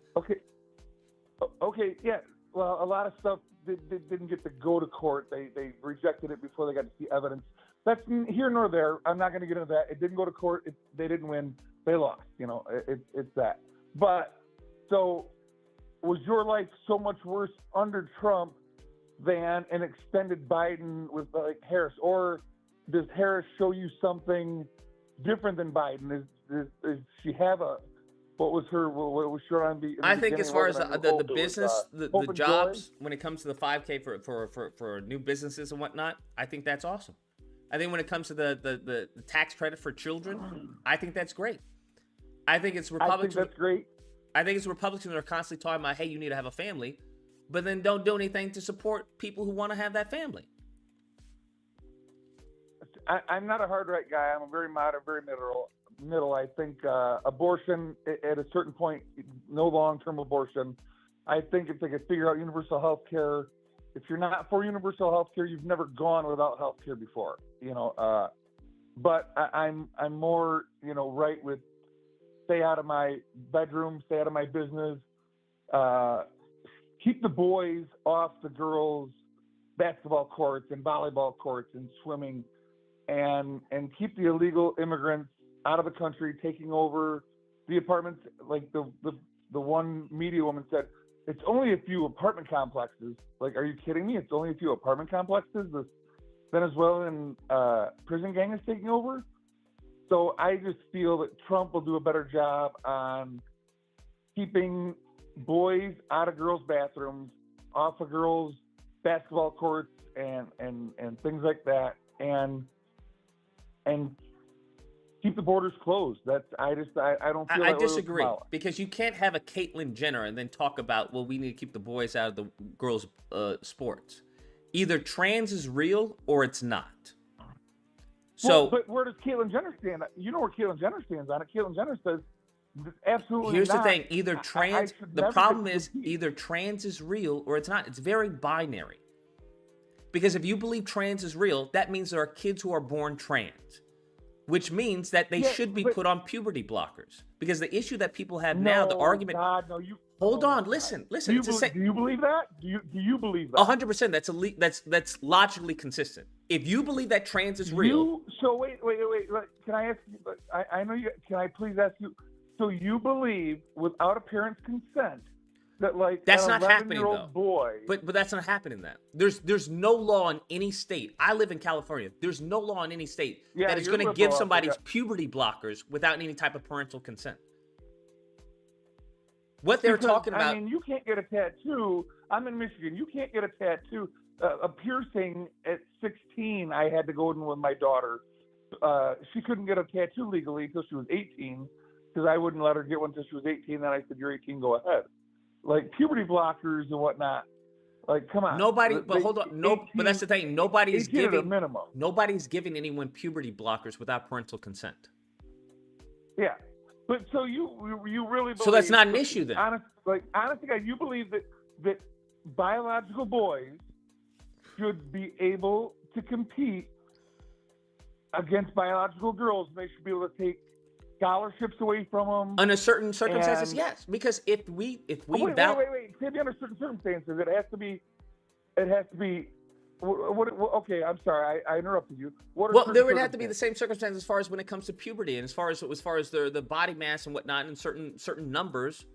Okay, yeah. Well, a lot of stuff didn't get to go to court. They rejected it before they got to see evidence. That's here nor there. I'm not going to get into that. It didn't go to court. They didn't win. They lost. It's that. But so was your life so much worse under Trump than an extended Biden with like Harris, or does Harris show you something different than Biden? Does she have what was her on the? I think as far as the business, the jobs, when it comes to the 5K for new businesses and whatnot, I think that's awesome. I think when it comes to the tax credit for children, I think that's great. I think it's Republicans. I think that's great. I think it's Republicans that are constantly talking about, hey, you need to have a family, but then don't do anything to support people who want to have that family. I'm not a hard right guy. I'm a very moderate, very middle. I think abortion at a certain point, no long-term abortion. I think if they could figure out universal health care, if you're not for universal health care, you've never gone without health care before, but I'm more, right with stay out of my bedroom, stay out of my business, keep the boys off the girls' basketball courts and volleyball courts and swimming, and keep the illegal immigrants out of the country, taking over the apartments. Like the one media woman said, it's only a few apartment complexes. Like, are you kidding me? It's only a few apartment complexes. The Venezuelan prison gang is taking over. So I just feel that Trump will do a better job on keeping boys out of girls' bathrooms, off of girls' basketball courts, and things like that, and keep the borders closed. I don't feel. I disagree, because you can't have a Caitlyn Jenner and then talk about, well, we need to keep the boys out of the girls' sports. Either trans is real or it's not. So, but where does Caitlyn Jenner stand? You know where Caitlyn Jenner stands on it. Caitlyn Jenner says absolutely. Here's not. the thing: either trans. The problem is either trans is real or it's not. It's very binary. Because if you believe trans is real, that means there are kids who are born trans, which means that they should be put on puberty blockers. Because the issue that people have now, the argument. Hold on, listen. Do you believe that? Do you believe that? 100%. That's logically consistent. If you believe that trans is real. So wait. Can I ask you? I know you. Can I please ask you? So you believe, without a parent's consent, that that's not happening though. Boy. But that's not happening. That there's no law in any state. I live in California. There's no law in any state that is going to give somebody puberty blockers without any type of parental consent. What they're Because, talking about. I mean, you can't get a tattoo. I'm in Michigan. You can't get a tattoo. A piercing at 16, I had to go in with my daughter. She couldn't get a tattoo legally until she was 18 because I wouldn't let her get one until she was 18. Then I said, "You're 18, go ahead." Like puberty blockers and whatnot. Like, come on. Nobody, but hold on. No, 18, but that's the thing. Nobody's 18 at a giving minimum. Nobody's giving anyone puberty blockers without parental consent. Yeah, but so you really believe? So that's not an issue then. Honestly, you believe that biological boys should be able to compete against biological girls. They should be able to take scholarships away from them. Under certain circumstances, yes. Because if we wait. Maybe under certain circumstances, it has to be. Okay, I'm sorry, I interrupted you. Well, there would have to be the same circumstances as far as when it comes to puberty, and as far as the body mass and whatnot, and certain numbers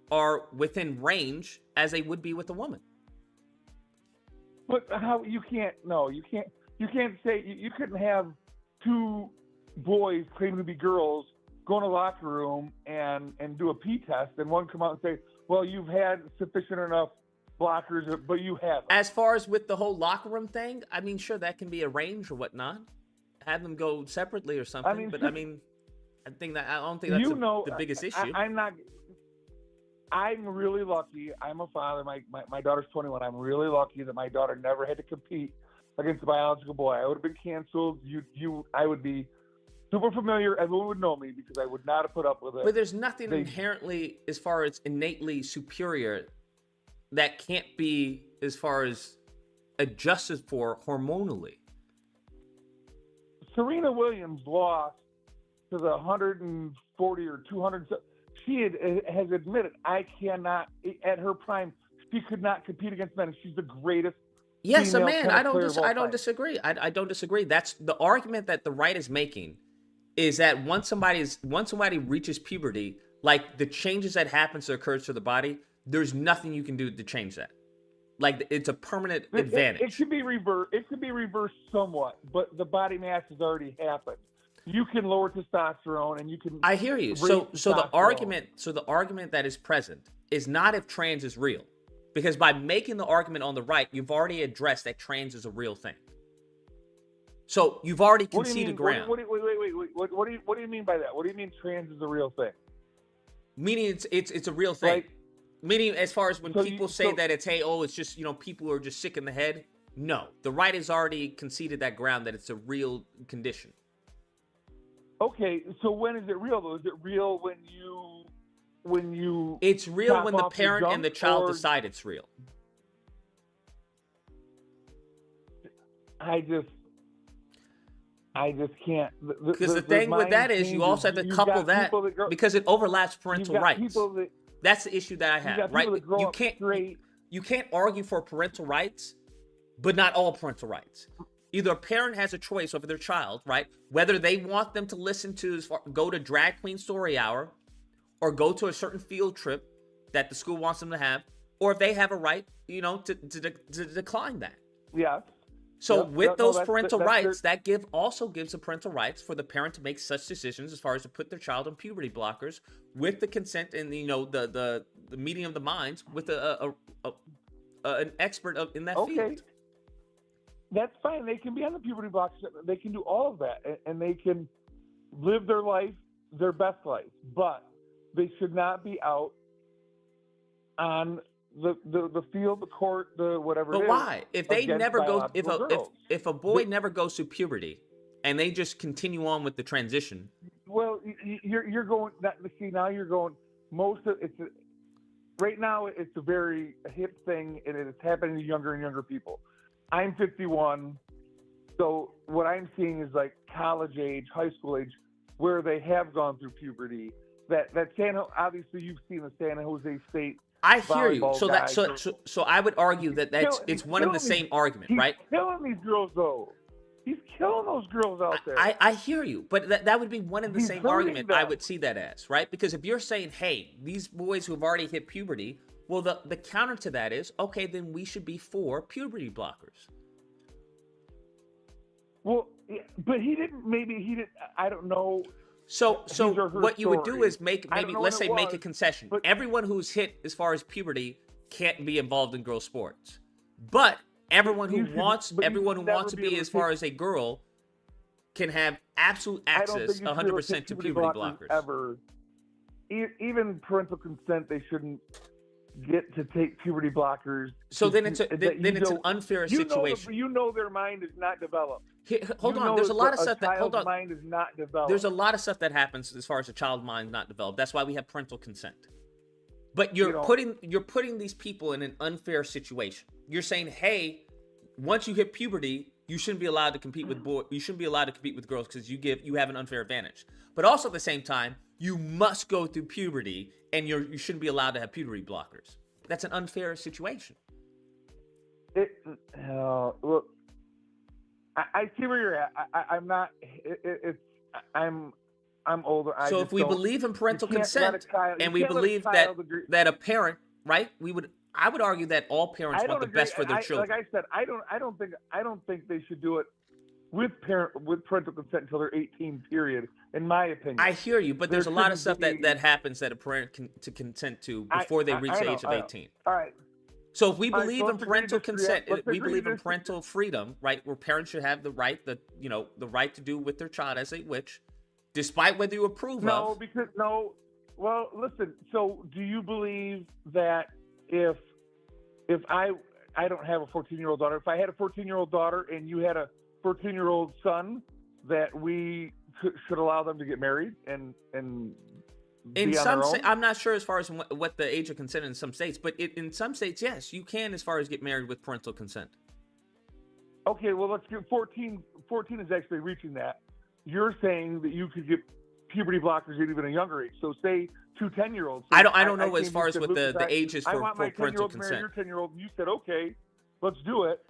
are within range as they would be with a woman. But how you can't say you couldn't have two boys claiming to be girls go in a locker room and do a pee test and one come out and say, well, you've had sufficient enough blockers, but you haven't. As far as with the whole locker room thing, I mean, sure, that can be arranged or whatnot. Have them go separately or something. I don't think that's the biggest issue. I'm really lucky. I'm a father. My daughter's 21. I'm really lucky that my daughter never had to compete against a biological boy. I would have been canceled. I would be super familiar. Everyone would know me because I would not have put up with it. But there's nothing inherently, as far as innately superior, that can't be as far as adjusted for hormonally. Serena Williams lost to the 140 or 200. She has admitted, I cannot, at her prime, she could not compete against men. She's the greatest. Yes, a man. I don't disagree. I don't disagree. That's the argument that the right is making, is that once somebody reaches puberty, like the changes that happens to occurs to the body, there's nothing you can do to change that. Like it's a permanent advantage. It could be reversed. It could be reversed somewhat, but the body mass has already happened. You can lower testosterone, and you can. I hear you. So the argument that is present is not if trans is real, because by making the argument on the right, you've already addressed that trans is a real thing. So you've already conceded ground. Wait. What do you mean by that? What do you mean trans is a real thing? Meaning it's a real thing. Like, meaning as far as when people say that it's it's just people are just sick in the head. No, the right has already conceded that ground that it's a real condition. Okay, so when is it real though? Is it real when you? It's real when the parent and the child decide it's real. I just can't. Because the thing with that is you also have to couple that because it overlaps parental rights. That's the issue that I have, right? You can't argue for parental rights, but not all parental rights. Either a parent has a choice over their child, right? Whether they want them to go to drag queen story hour or go to a certain field trip that the school wants them to have, or if they have a right, to decline that. Yeah. So with those parental rights, that also gives the parental rights for the parent to make such decisions as far as to put their child on puberty blockers with the consent and the meeting of the minds with an expert in that field. That's fine. They can be on the puberty blockers. They can do all of that, and they can live their life, their best life. But they should not be out on the field, the court, the whatever. But why? If they never go, if a boy never goes through puberty, and they just continue on with the transition. Well, you're going. See, now you're going. Right now, it's a very hip thing, and it's happening to younger and younger people. I'm 51, so what I'm seeing is like college age, high school age, where they have gone through puberty. That obviously you've seen the San Jose State. I hear you. So I would argue that it's one of the same argument, right? He's killing these girls though. He's killing those girls out there. I hear you, but that would be one of the same argument I would see that as, right? Because if you're saying, hey, these boys who've already hit puberty, well, the counter to that is, okay, then we should be for puberty blockers. Well, but he didn't. I don't know. So what you would do stories. is make I don't maybe know let's what it say make a was, concession. but- Everyone who's hit as far as puberty can't be involved in girl sports, but everyone who wants to be as far as a girl can have absolute access 100% to puberty blockers. Ever. Even parental consent, they shouldn't get to take puberty blockers. So then it's an unfair situation. You know their mind is not developed. Hold on, there's a lot of stuff that hold on. Mind is not developed. There's a lot of stuff that happens as far as a child's mind not developed. That's why we have parental consent. But you're putting these people in an unfair situation. You're saying, hey, once you hit puberty, you shouldn't be allowed to compete with boys. You shouldn't be allowed to compete with girls because you have an unfair advantage. But also at the same time, you must go through puberty, and you shouldn't be allowed to have puberty blockers. That's an unfair situation. Look, I see where you're at. I'm not. I'm older. So if we believe in parental consent and we believe that a parent, right? I would argue that all parents want the best for their children. Like I said, I don't think they should do it with parental consent until they're 18. Period. In my opinion. I hear you, but there's a lot of stuff that happens that a parent can consent to before they reach the age of 18. All right. So if we believe in parental consent, we believe in parental freedom, right? Where parents should have the right to do with their child as they wish, despite whether you approve of. Well, listen. So do you believe that if I don't have a 14-year-old daughter, if I had a 14-year-old daughter and you had a 14-year-old son, that we should allow them to get married and in some states, I'm not sure as far as what the age of consent in some states, but in some states, yes, you can as far as get married with parental consent. Okay, well, let's get 14. 14 is actually reaching that. You're saying that you could get puberty blockers at even a younger age. So say 2 10-year-olds. I don't know as far as what the age is for parental consent. Marry your 10-year-old, and you said, okay, let's do it.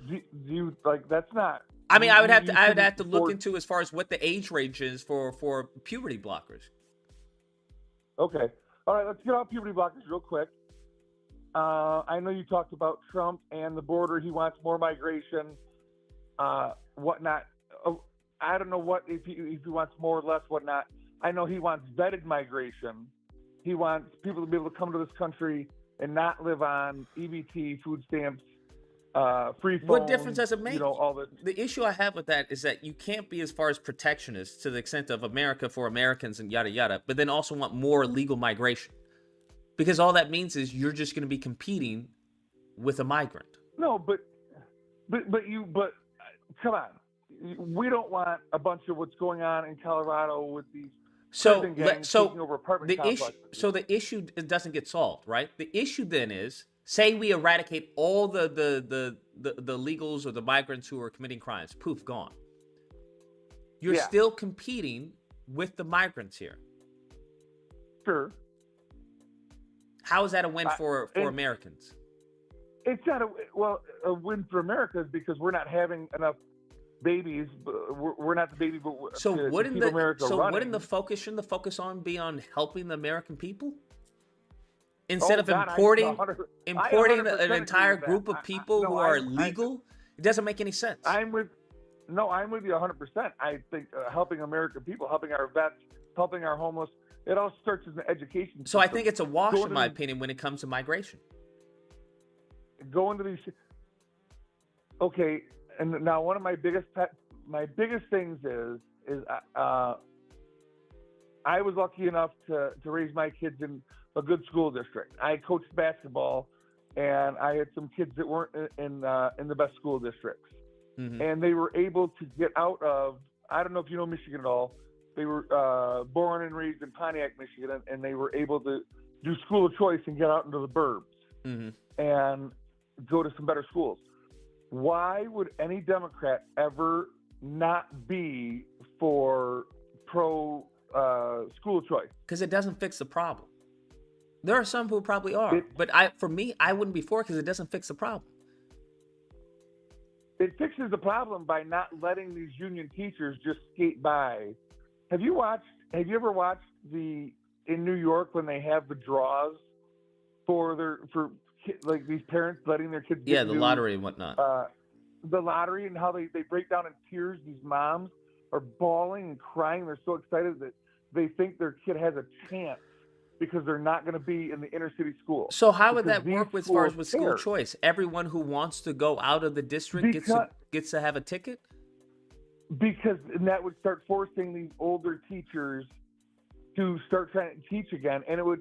Do you like that's not? I mean, I would have to look into as far as what the age range is for puberty blockers. Okay. All right, let's get off puberty blockers real quick. I know you talked about Trump and the border. He wants more migration, whatnot. I don't know if he wants more or less, whatnot. I know he wants vetted migration. He wants people to be able to come to this country and not live on EBT, food stamps, free phones. What difference does it make? You know, all the issue I have with that is that you can't be as far as protectionist to the extent of America for Americans and yada yada, but then also want more legal migration, because all that means is you're just going to be competing with a migrant. No, but come on, we don't want a bunch of what's going on in Colorado with these. Taking over apartment complexes. The issue doesn't get solved, right? The issue then is, say we eradicate all the illegals or the migrants who are committing crimes. Poof, gone. You're still competing with the migrants here. Sure. How is that a win for Americans? It's not a win for America because we're not having enough babies. We're not the baby. But so wouldn't the focus be on helping the American people? Instead of importing an entire group of people who are legal, it doesn't make any sense. I'm with you 100%. I think helping American people, helping our vets, helping our homeless, it all starts as an education system. So I think it's a wash, in my opinion, when it comes to migration. Go into these. Okay, and now one of my biggest things is I was lucky enough to raise my kids in a good school district. I coached basketball, and I had some kids that weren't in the best school districts, and they were able to get out of. I don't know if you know Michigan at all. They were born and raised in Pontiac, Michigan, and they were able to do school of choice and get out into the burbs and go to some better schools. Why would any Democrat ever not be for pro school choice? Because it doesn't fix the problem. There are some who probably are, but for me, I wouldn't be for it because it doesn't fix the problem. It fixes the problem by not letting these union teachers just skate by. Have you ever watched in New York when they have the draws for like these parents letting their kids the lottery and whatnot. The lottery and how they break down in tears, these moms, are bawling and crying. They're so excited that they think their kid has a chance because they're not going to be in the inner city school. So how would Because that work as far as with school care. choice? Everyone who wants to go out of the district gets to have a ticket? Because that would start forcing these older teachers to start trying to teach again, and it would.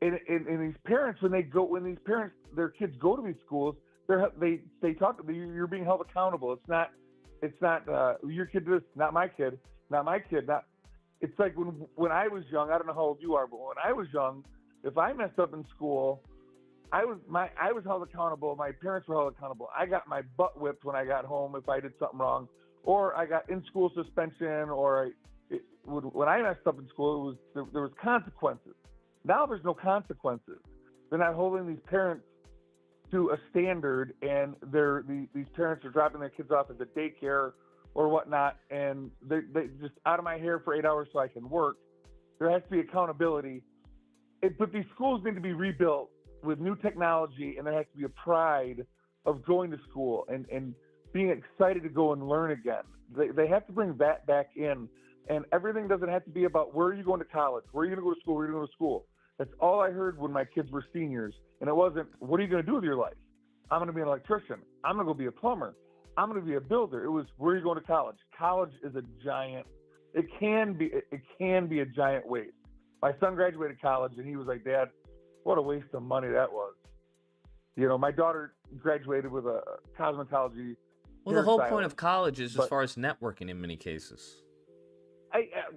And these parents, their kids go to these schools, they talk. You're being held accountable. It's not your kid did this, not my kid, not my kid. Not. It's like when I was young. I don't know how old you are, but when I was young, if I messed up in school, I was held accountable. My parents were held accountable. I got my butt whipped when I got home if I did something wrong, or I got in-school suspension, when I messed up in school, there was consequences. Now there's no consequences. They're not holding these parents to a standard, and these parents are dropping their kids off at the daycare or whatnot, and they just out of my hair for 8 hours so I can work. There has to be accountability. But these schools need to be rebuilt with new technology, and there has to be a pride of going to school and being excited to go and learn again. They have to bring that back in, and everything doesn't have to be about where are you going to college, where are you going to go to school, where are you going to go to school. That's all I heard when my kids were seniors, and it wasn't, what are you going to do with your life? I'm going to be an electrician. I'm going to go be a plumber. I'm going to be a builder. It was, where are you going to college? College is a giant, it can be a giant waste. My son graduated college, and he was like, Dad, what a waste of money that was. You know, my daughter graduated with a cosmetology. Well, the whole point of college is as far as networking in many cases.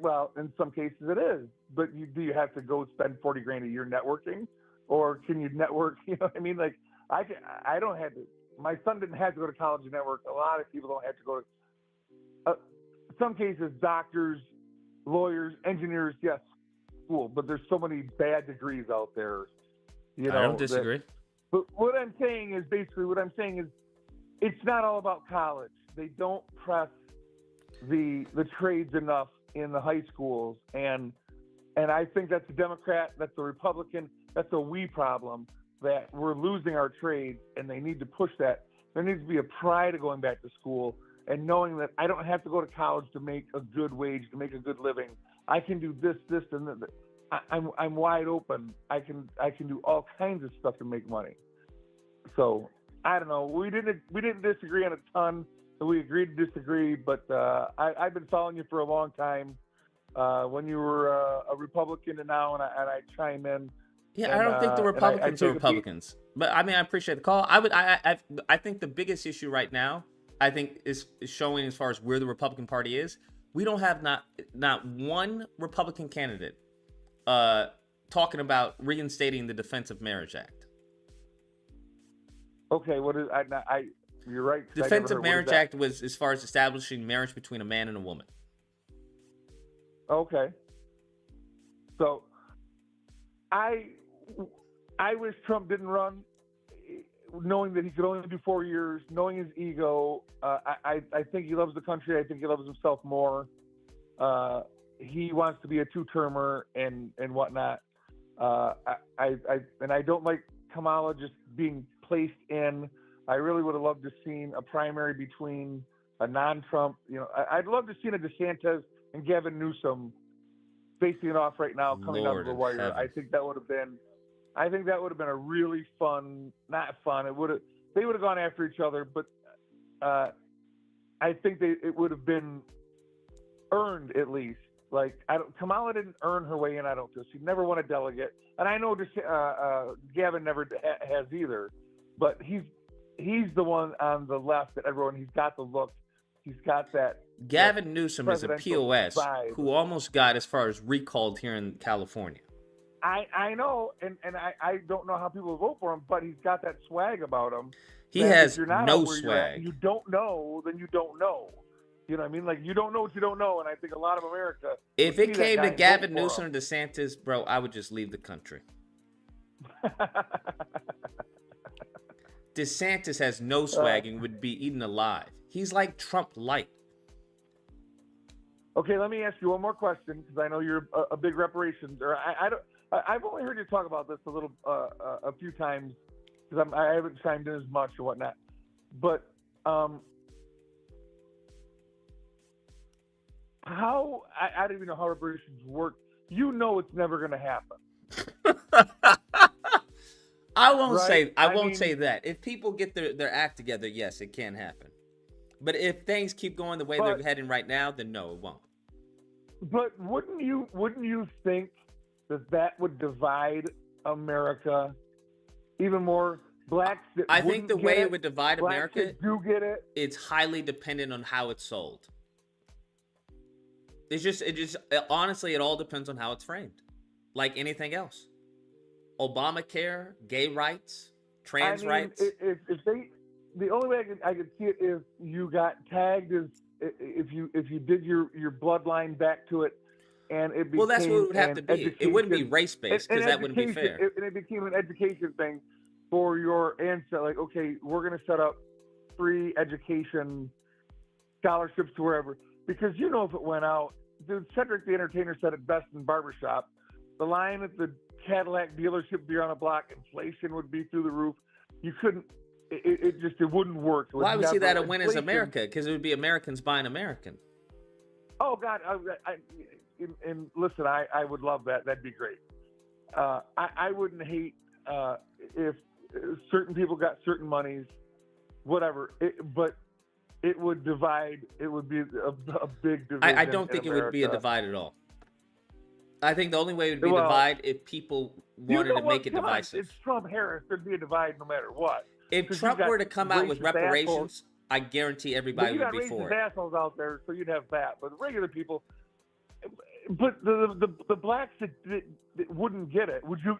Well, in some cases it is, but do you have to go spend $40 grand a year networking, or can you network? You know what I mean? Like I don't have to. My son didn't have to go to college to network. A lot of people don't have to go to. Some cases, doctors, lawyers, engineers, yes, school, but there's so many bad degrees out there. You know, I don't disagree. But what I'm saying is it's not all about college. They don't press the trades enough in the high schools, and I think that's a Democrat, that's a Republican, that's a we problem, that we're losing our trades, and they need to push that. There needs to be a pride of going back to school and knowing that I don't have to go to college to make a good wage, to make a good living. I can do this, and that. I'm wide open. I can do all kinds of stuff to make money. So I don't know. We didn't disagree on a ton. So we agreed to disagree, but I've been following you for a long time. When you were a Republican and now, and I chime in. Yeah, I don't think the Republicans are Republicans, but I mean, I appreciate the call. I think the biggest issue right now, I think is showing as far as where the Republican Party is. We don't have not one Republican candidate talking about reinstating the Defense of Marriage Act. Okay, what is you're right. Defense of Marriage Act was as far as establishing marriage between a man and a woman. Okay. So I wish Trump didn't run, knowing that he could only do 4 years, knowing his ego. I think he loves the country. I think he loves himself more. He wants to be a two-termer and whatnot. I don't like Kamala just being placed in. I really would have loved to seen a primary between a non-Trump. You know, I'd love to seen a DeSantis and Gavin Newsom facing it off right now, coming out of the wire. Heaven. I think that would have been a really fun. Not fun. They would have gone after each other, but I think it would have been earned at least. Like Kamala didn't earn her way in. I don't think she never won a delegate, and I know Gavin never has either. But he's the one on the left that everyone. He's got the look. He's got that. Gavin Newsom is a POS vibe. who almost got as far as recalled here in California. I know, and I don't know how people vote for him, but he's got that swag about him. He has no swag. You don't know, then you don't know. You know what I mean? Like, you don't know what you don't know, and I think a lot of America... If it came to Gavin Newsom or DeSantis, bro, I would just leave the country. DeSantis has no swag and would be eaten alive. He's like Trump light. Okay, let me ask you one more question, because I know you're a big reparations. Or I've only heard you talk about this a few times, because I haven't chimed in as much or whatnot. But how I don't even know how reparations work. You know it's never going to happen. I won't Right? say that. If people get their act together, yes, it can happen. But if things keep going the way they're heading right now, then no, it won't. But wouldn't you think that would divide America even more? Blacks that I think the way it would divide blacks America, that do get it. It's highly dependent on how it's sold. Honestly, it all depends on how it's framed. Like anything else. Obamacare, gay rights, trans rights. The only way I could see it is you got tagged as if you did your bloodline back to it, and it became. Well, that's what it would have to be. It wouldn't be race based because that wouldn't be fair. And it became an education thing for your ancestors. Like, okay, we're going to set up free education scholarships to wherever, because if it went out, dude, Cedric the Entertainer said it best in Barbershop. The line at the Cadillac dealership would be on a block. Inflation would be through the roof. You couldn't. It wouldn't work. Why would see that a win is America? Because it would be Americans buying American. Oh God! And listen, I would love that. That'd be great. I wouldn't hate if certain people got certain monies, whatever. But it would divide. It would be a big division. I don't think it would be a divide at all. I think the only way it would be divide if people wanted to make it divisive. It's Trump-Harris. There'd be a divide no matter what. If Trump were to come out with reparations, I guarantee everybody would be for it. Assholes out there, so you'd have that. But the regular people, but the blacks that wouldn't get it. Would you?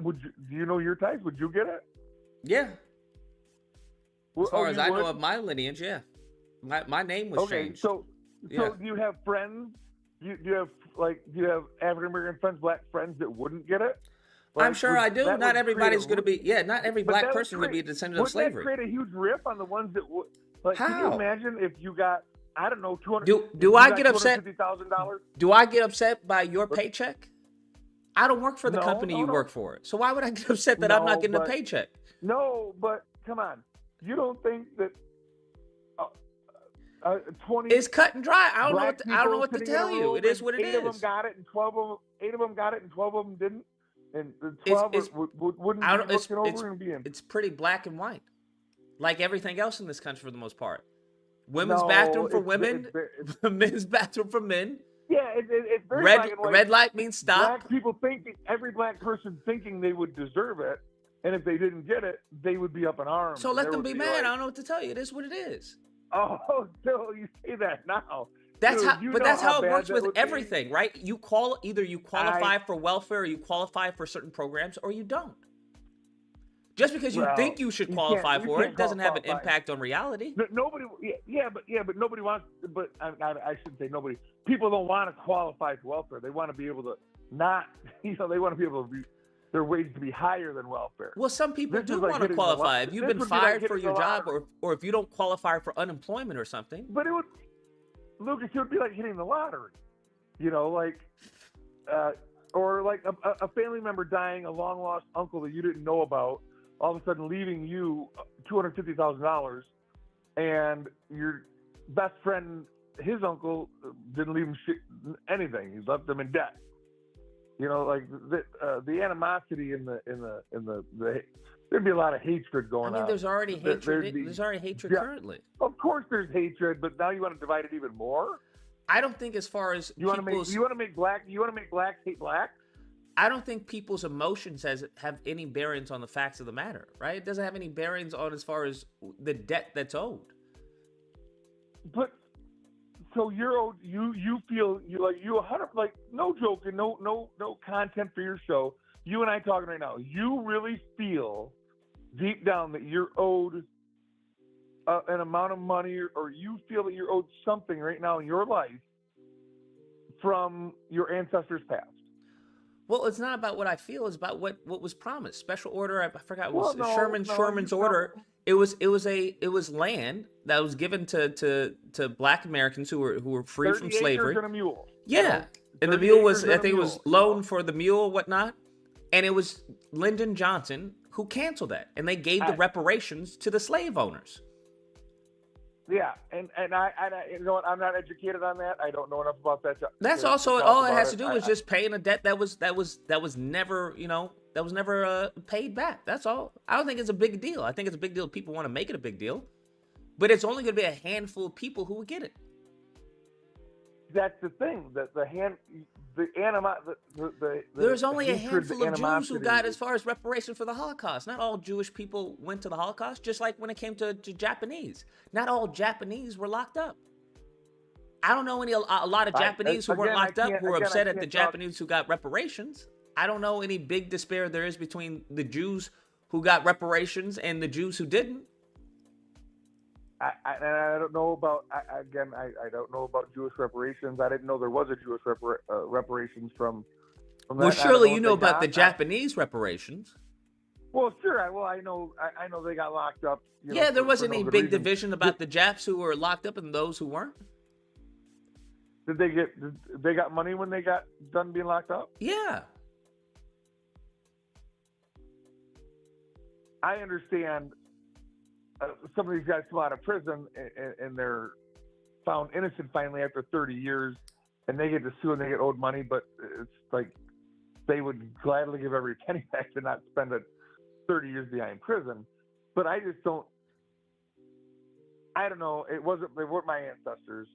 Do you know your types? Would you get it? Yeah. As far as I know of my lineage, yeah. My name was changed. So do you have friends? Do you have African American friends, black friends that wouldn't get it? I'm sure I do. Not everybody's going to be. Yeah, not every black person would be a descendant of slavery. Wouldn't that create a huge rift on the ones that would? Like, how? Can you imagine if you got, I don't know, Do I get upset? $250,000? Do I get upset by your paycheck? I don't work for the company you no. work for, so why would I get upset that I'm not getting a paycheck? No, but come on, you don't think that 20? It's cut and dry. I don't know what to tell you. It is what it is. 8 of them got it, and 12 of them. 8 of them got it, and 12 of them didn't. And the 12 wouldn't be looking over and being. It's pretty black and white, like everything else in this country for the most part. Women's bathroom for women, men's bathroom for men. Yeah, it's very red. black and white. Red light means stop. Black people thinking, every black person thinking they would deserve it, and if they didn't get it, they would be up in arms. So let them be mad. I don't know what to tell you. It is what it is. Oh, so you say that now. That's Dude, that's how it works that with everything, right? Either you qualify for welfare, or you qualify for certain programs, or you don't. Just because you think you should qualify for it doesn't have an impact on reality. Nobody, but nobody wants. But I shouldn't say nobody. People don't want to qualify for welfare. They want to be able to not. They want to be able to be their wage to be higher than welfare. Well, some people do want to qualify. If you've been fired for your job, or if you don't qualify for unemployment or something. But it would. Lucas, it would be like hitting the lottery, or like a family member dying, a long lost uncle that you didn't know about, all of a sudden leaving you $250,000, and your best friend, his uncle, didn't leave him anything. He left them in debt. The animosity in the there'd be a lot of hatred going on. There's already hatred. There's already hatred currently. Of course, there's hatred, but now you want to divide it even more. I don't think, as far as you want to make blacks hate blacks. I don't think people's emotions have any bearings on the facts of the matter, right? It doesn't have any bearings on as far as the debt that's owed. But so you're owed. You feel you 100, no joking, no content for your show. You and I talking right now. You really feel deep down that you're owed an amount of money, or you feel that you're owed something right now in your life from your ancestors' past. Well, it's not about what I feel. It's about what was promised. Special order. I forgot. It was Sherman's order. It was land that was given to Black Americans who were free from slavery. 30 acres and a mule. Yeah, and the mule was, I think it was loaned for the mule, whatnot. And it was Lyndon Johnson who canceled that, and they gave the reparations to the slave owners. Yeah, and I you know what? I'm not educated on that. I don't know enough about that. That's also all it has to do is just paying a debt that was never, that was never paid back. That's all. I don't think it's a big deal. I think it's a big deal. People want to make it a big deal, but it's only going to be a handful of people who will get it. That's the thing. There's only a handful of Jews who got as far as reparations for the Holocaust. Not all Jewish people went to the Holocaust, just like when it came to Japanese. Not all Japanese were locked up. I don't know a lot of Japanese who weren't locked up who were upset at the Japanese who got reparations. I don't know any big despair there is between the Jews who got reparations and the Jews who didn't. I don't know about, I don't know about Jewish reparations. I didn't know there was a Jewish reparations from that. Well, surely you know about the Japanese reparations. Well, sure. I know they got locked up. Yeah, there wasn't any big division about the Japs who were locked up and those who weren't. Did they got money when they got done being locked up? Yeah. I understand. Some of these guys come out of prison and they're found innocent finally after 30 years, and they get to sue and they get owed money, but it's like they would gladly give every penny back to not spend 30 years behind prison. But I just don't. I don't know. They weren't my ancestors.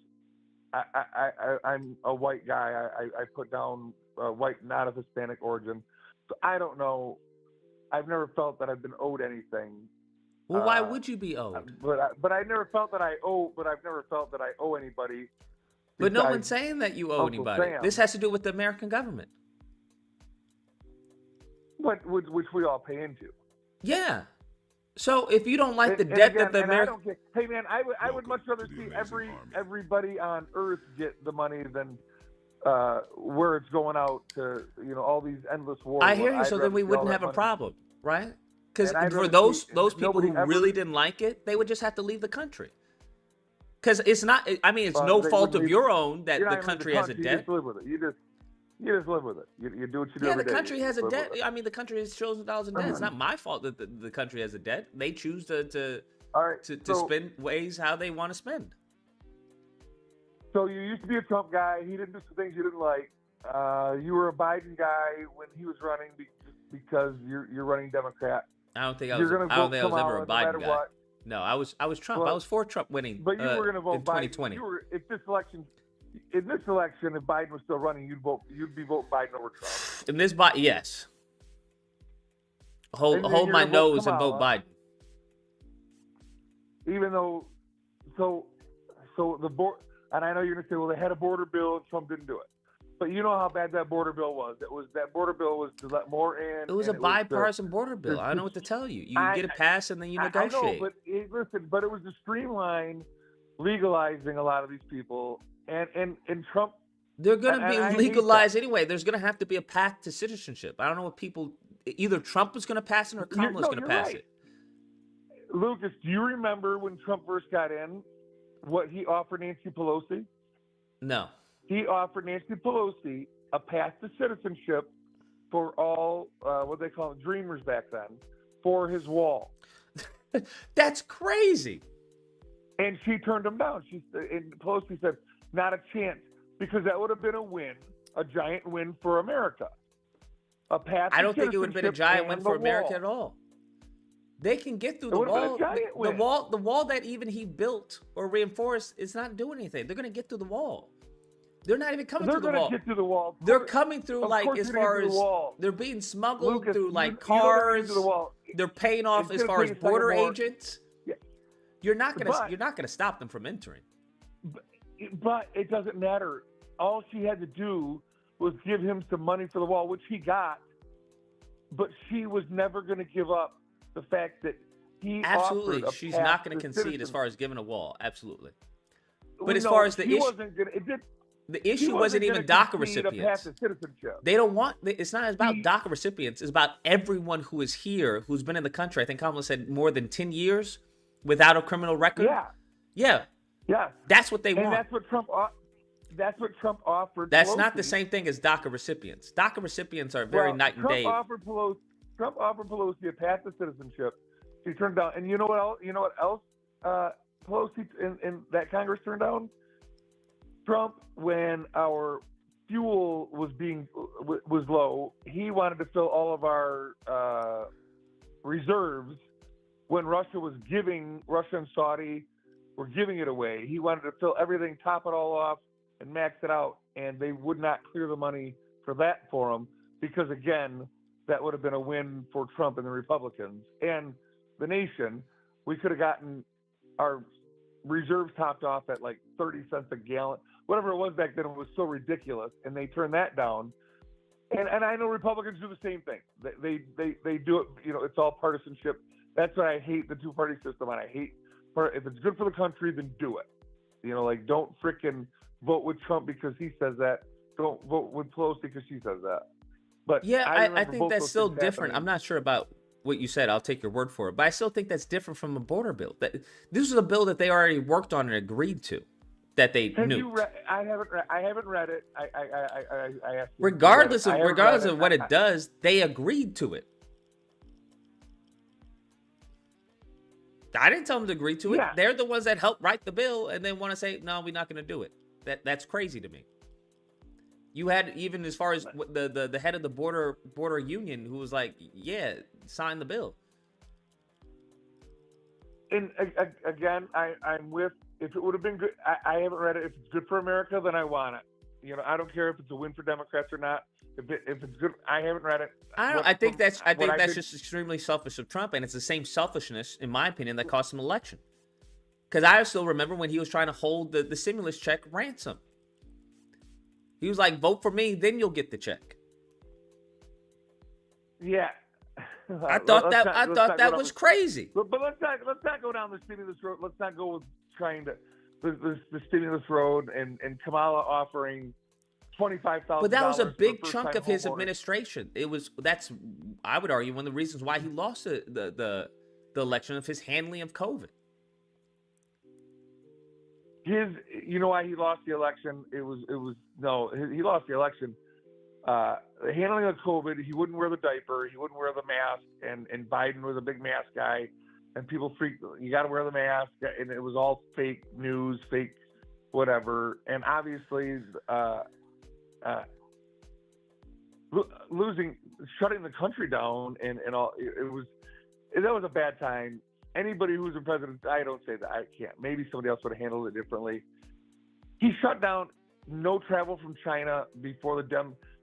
I'm a white guy. I put down white, not of Hispanic origin. So I don't know. I've never felt that I've been owed anything. Well, why would you be owed? But I never felt that I owe. But I've never felt that I owe anybody. But no one's saying that you owe anybody. Sam. This has to do with the American government. But which we all pay into. Yeah. So if you don't like the debt that the American, hey man, I would much rather see everybody on Earth get the money than where it's going out to all these endless wars. I hear you. So then we wouldn't have a problem, right? Because for those people who really didn't like it, they would just have to leave the country. Because it's not. I mean, it's no fault of your own that the country has a debt. You just live with it. You just live with it. You do what you do. Yeah, the country has a debt. I mean, the country has trillions of dollars in debt. It's not my fault that the country has a debt. They choose to spend ways how they want to spend. So you used to be a Trump guy. He didn't do some things you didn't like. You were a Biden guy when he was running because you're running Democrat. I don't think I was ever a Biden guy. What. No, I was Trump. I was for Trump winning. But you were going to vote in 2020. Biden. In this election, if Biden was still running, you'd be voting Biden over Trump. In this yes. Hold my nose and vote Biden. Even though, so the board, and I know you're going to say, well, they had a border bill and Trump didn't do it. But you know how bad that border bill was. That border bill was to let more in. It was a bipartisan border bill. I don't know what to tell you. You get it passed and then you negotiate. I know, but listen, it was to streamline legalizing a lot of these people, and Trump. They're going to be legalized anyway. There's going to have to be a path to citizenship. I don't know what people. Either Trump is going to pass it or Kamala's going to pass it. Lucas, do you remember when Trump first got in, what he offered Nancy Pelosi? No. He offered Nancy Pelosi a path to citizenship for all, what they call dreamers back then, for his wall. That's crazy. And she turned him down. And Pelosi said, not a chance, because that would have been a giant win for America. A path. I don't think it would have been a giant win for America at all. They can get through the wall. The wall that even he built or reinforced is not doing anything. They're going to get through the wall. They're not even coming through the wall. They're going to get through the wall. They're coming through as far as they're being smuggled through cars. They're paying off as far as border agents. Yeah. You're not going to stop them from entering. But it doesn't matter. All she had to do was give him some money for the wall, which he got. But she was never going to give up the fact that he absolutely. She's not going to concede as far as giving a wall. Absolutely. But as far as the issue. The issue wasn't even DACA recipients. They don't want. It's not about DACA recipients. It's about everyone who is here, who's been in the country. I think Kamala said more than 10 years without a criminal record. Yeah. That's what they want. That's what Trump offered. That's Pelosi. not the same thing as DACA recipients. DACA recipients are very night and day. Trump offered Pelosi a path to citizenship. She turned down. And you know what else? Pelosi and that Congress turned down? Trump, when our fuel was low, he wanted to fill all of our reserves when Russia and Saudi were giving it away. He wanted to fill everything, top it all off, and max it out, and they would not clear the money for that for him because, again, that would have been a win for Trump and the Republicans and the nation. We could have gotten our reserves topped off at like 30 cents a gallon. Whatever it was back then, it was so ridiculous, and they turned that down. And I know Republicans do the same thing. They do it. You know, it's all partisanship. That's why I hate the two-party system, and I hate if it's good for the country, then do it. You know, like don't frickin' vote with Trump because he says that. Don't vote with Pelosi because she says that. But yeah, I think that's still different. Happening. I'm not sure about what you said. I'll take your word for it, but I still think that's different from a border bill. This is a bill that they already worked on and agreed to. That they knew. I haven't read it. I asked regardless of what it does, they agreed to it. I didn't tell them to agree to it. Yeah. They're the ones that helped write the bill, and they want to say, "No, we're not going to do it." That's crazy to me. You had even as far as the head of the border union who was like, "Yeah, sign the bill." And again, I'm with. If it would have been good, I haven't read it. If it's good for America, then I want it. You know, I don't care if it's a win for Democrats or not. If it's good, I haven't read it. I think that's just extremely selfish of Trump, and it's the same selfishness, in my opinion, that cost him election. Because I still remember when he was trying to hold the stimulus check ransom. He was like, "Vote for me, then you'll get the check." Yeah. I thought that was crazy. But let's not go down the stimulus road. Let's not go with trying to the stimulus road and Kamala offering $25,000. But that was a big chunk of his administration. That's I would argue one of the reasons why he lost the election of his handling of COVID. You know why he lost the election? He lost the election. The handling of COVID, he wouldn't wear the diaper, he wouldn't wear the mask, and Biden was a big mask guy, and people freaked, you got to wear the mask, and it was all fake news, fake whatever, and obviously shutting the country down and all, that was a bad time. Anybody who's a president, I don't say that, I can't. Maybe somebody else would have handled it differently. He shut down no travel from China before the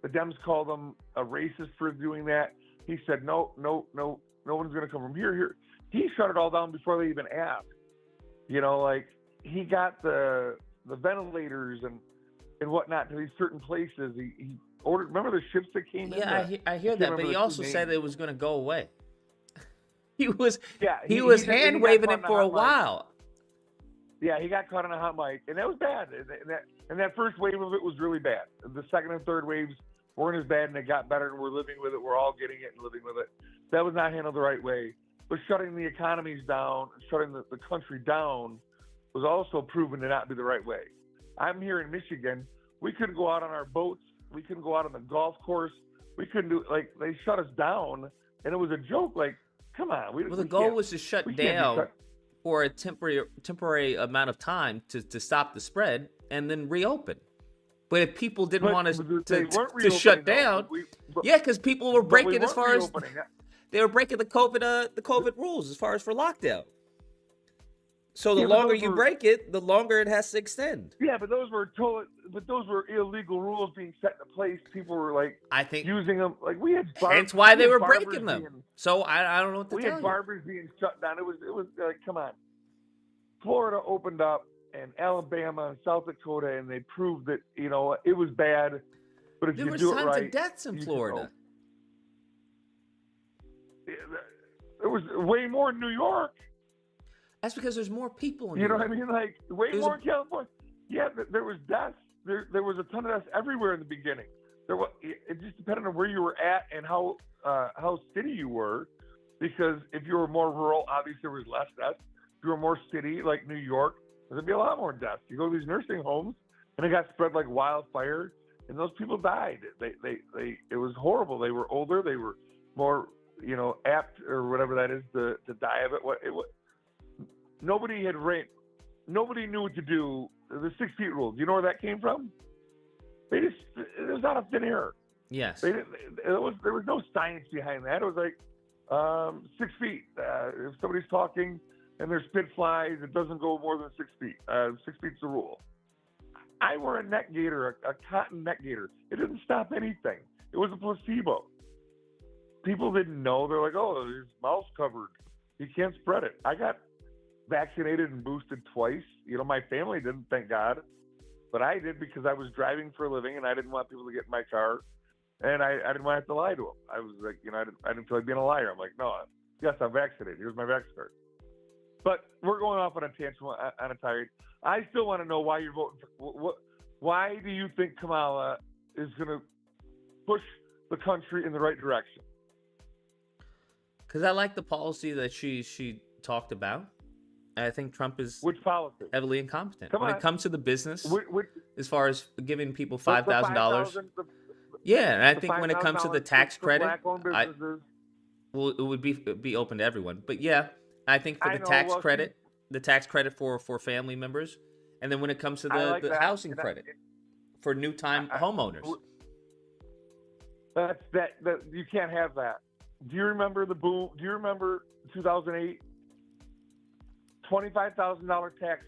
Dems called him a racist for doing that. He said, no one's going to come from here. He shut it all down before they even asked. You know, like he got the ventilators and whatnot to these certain places. He ordered, remember the ships that came in? Yeah, I hear that, but he also said it was going to go away. He was hand waving it for a while. Yeah, he got caught on a hot mic, and that was bad. And that first wave of it was really bad. The second and third waves weren't as bad, and it got better, and we're living with it. We're all getting it and living with it. That was not handled the right way. But shutting the economies down, shutting the country down, was also proven to not be the right way. I'm here in Michigan. We couldn't go out on our boats. We couldn't go out on the golf course. We couldn't do, like, they shut us down, and it was a joke. Like, come on. The goal was to shut down for a temporary amount of time to stop the spread and then reopen. But if people didn't want to shut down, because people were breaking as far as they were breaking the COVID rules as far as for lockdown. So the longer you break it, the longer it has to extend. Yeah, but those were illegal rules being set into place. People were like, I think using them. Like we had. Hence why they were breaking them. So I don't know what to tell you. We had barbers being shut down. It was like, come on. Florida opened up, and Alabama and South Dakota, and they proved that it was bad. But if you do it right, there was tons of deaths in Florida. There was way more in New York. That's because there's more people in New York. You know what I mean? Like, way more in California. Yeah, there was deaths. There was a ton of deaths everywhere in the beginning. It just depended on where you were at and how city you were. Because if you were more rural, obviously there was less deaths. If you were more city, like New York, there'd be a lot more deaths. You go to these nursing homes, and it got spread like wildfire, and those people died. It was horrible. They were older. They were more, apt or whatever that is to die of it. Nobody had nobody knew what to do. The 6 feet rule. Do you know where that came from? It was out of thin air. Yes. There was no science behind that. It was like 6 feet. If somebody's talking and there's spit flies, it doesn't go more than 6 feet. 6 feet's the rule. I wore a neck gaiter, a cotton neck gaiter. It didn't stop anything. It was a placebo. People didn't know. They're like, oh, his mouth's covered. He can't spread it. I got vaccinated and boosted twice. You know, my family didn't, thank God. But I did because I was driving for a living and I didn't want people to get in my car. And I didn't want to have to lie to them. I was like, you know, I didn't feel like being a liar. I'm like, no, yes, I'm vaccinated. Here's my vax card. But we're going off on a tangent on a tirade. I still want to know why you're voting for. Why do you think Kamala is going to push the country in the right direction? Because I like the policy that she talked about. I think Trump is heavily incompetent when it comes to the business, as far as giving people $5,000. Yeah, and I think when it comes to the tax credit, well, it would be open to everyone. But yeah, I think for the tax credit for family members, and then when it comes to the housing credit for new-time homeowners. That you can't have that. Do you remember the boom? Do you remember 2008? $25,000 tax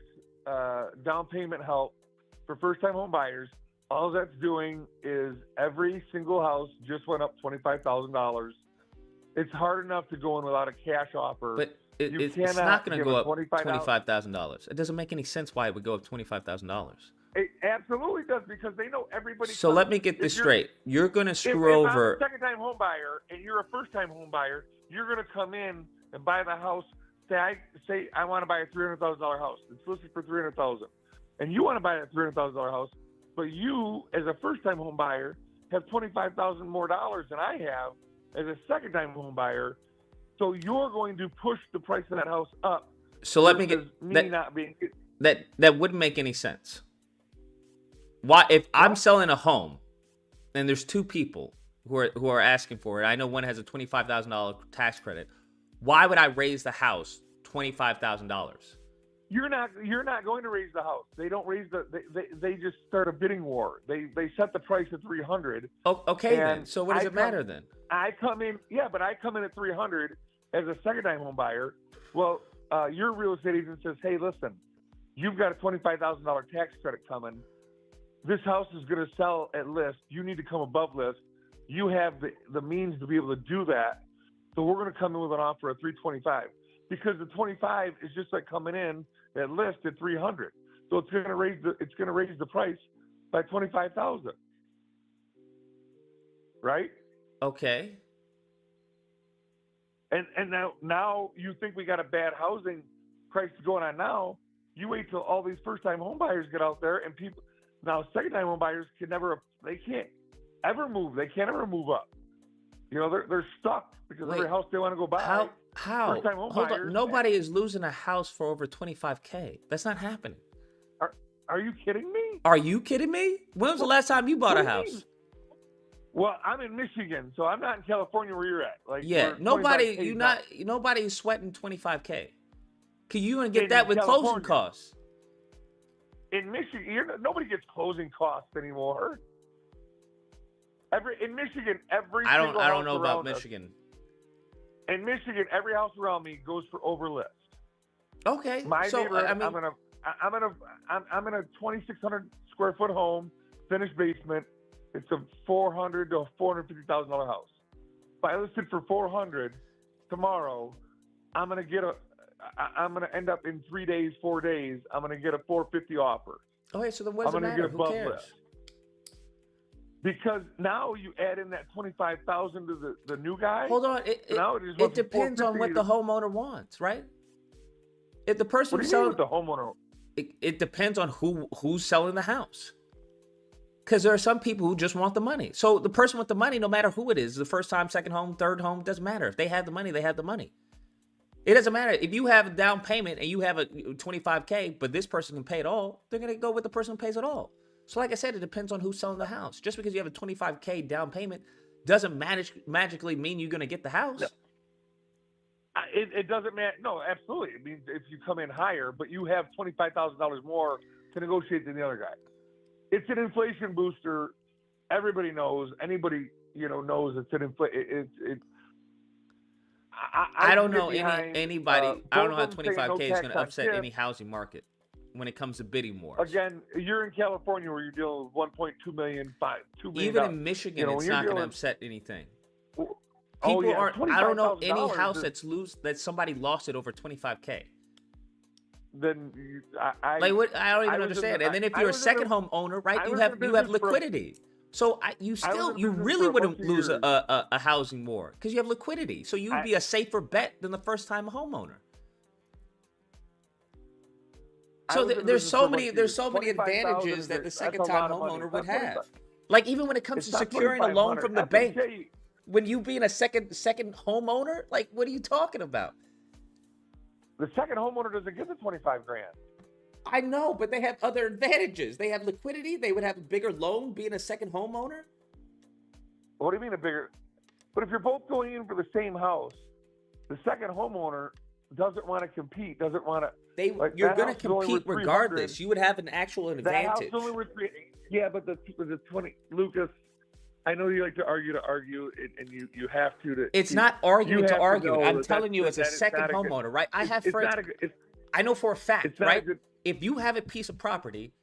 down payment help for first-time home buyers. All that's doing is every single house just went up $25,000. It's hard enough to go in without a cash offer. But it's not going to go up $25,000. It doesn't make any sense why it would go up $25,000. It absolutely does, because they know everybody. So let me get this straight. You're going to screw over. If I'm a second-time home buyer and you're a first-time home buyer, you're going to come in and buy the house. Say I want to buy a $300,000 house. It's listed for $300,000, and you want to buy a $300,000 house, but you, as a first-time home buyer, have $25,000 more dollars than I have as a second-time home buyer. So you're going to push the price of that house up. So let me get that wouldn't make any sense. Why, if I'm selling a home and there's two people who are asking for it, I know one has a $25,000 tax credit. Why would I raise the house $25,000? You're not going to raise the house. They don't raise they just start a bidding war. They set the price at $300. Oh, okay then. So what does it matter then? I come in at $300 as a second-time home buyer. Well, your real estate agent says, hey, listen, you've got a $25,000 tax credit coming. This house is going to sell at list. You need to come above list. You have the means to be able to do that. So we're going to come in with an offer of $325, because the 25 is just like coming in at list at $300. So it's going to raise the price by $25,000. Right? Okay. And now you think we got a bad housing crisis going on now. You wait till all these first-time home buyers get out there, and people now second-time home buyers can't ever move. They can't ever move up. You know, they're stuck because every house they want to go buy. How? First-time home Hold buyers, on. Nobody is losing a house for over $25K. That's not happening. Are you kidding me? Are you kidding me? When was the last time you bought a house? Well, I'm in Michigan, so I'm not in California where you're at. Nobody's sweating $25K. Can you even get that with closing costs? In Michigan, nobody gets closing costs anymore. In Michigan, I don't know about Michigan. In Michigan, every house around me goes for over list. Okay. My neighborhood, I'm in a 2,600 square foot home, finished basement. It's a $400,000 to $450,000 house. If I listed for $400,000 tomorrow, I'm gonna end up in 4 days. I'm gonna get a $450,000 offer. Okay, so then what does it matter? Who cares? List. Because now you add in that $25,000 to the new guy. Hold on, it depends on what the homeowner wants, right? If the person selling the homeowner, it depends on who's selling the house. Because there are some people who just want the money. So the person with the money, no matter who it is, the first time, second home, third home, doesn't matter. If they have the money, they have the money. It doesn't matter. If you have a down payment and you have a $25K, but this person can pay it all, they're going to go with the person who pays it all. So like I said, it depends on who's selling the house. Just because you have a $25K down payment doesn't magically mean you're going to get the house. It doesn't matter. No, absolutely. It means if you come in higher, but you have $25,000 more to negotiate than the other guy. It's an inflation booster. Everybody knows. Anybody knows it's an inflation. I don't know anybody. I don't know how 25K is going to upset any housing market when it comes to bidding wars. Again, you're in California where you're dealing with 1.2 million, $2 million. Even in Michigan, it's not going to upset anything. People aren't. I don't know any house that somebody lost it over 25K. Then I don't even understand. And then if you're a second home owner, right, you have liquidity. So you really wouldn't lose a housing war because you have liquidity. So you'd be a safer bet than the first time homeowner. So there's so many advantages that the second time homeowner would have. Like even when it comes to securing a loan from the bank, when you being a second homeowner, like what are you talking about? The second homeowner doesn't get the $25,000. I know, but they have other advantages. They have liquidity. They would have a bigger loan being a second homeowner. What do you mean a bigger? But if you're both going in for the same house, the second homeowner doesn't want to compete. Doesn't want to. You're going to compete regardless. You would have an actual advantage. That house only worth yeah, but the 20 Lucas. I know you like to argue, and you have to. It's not arguing to argue. I'm telling you, as a second homeowner, right? I have friends. I know for a fact, right? If you have a piece of property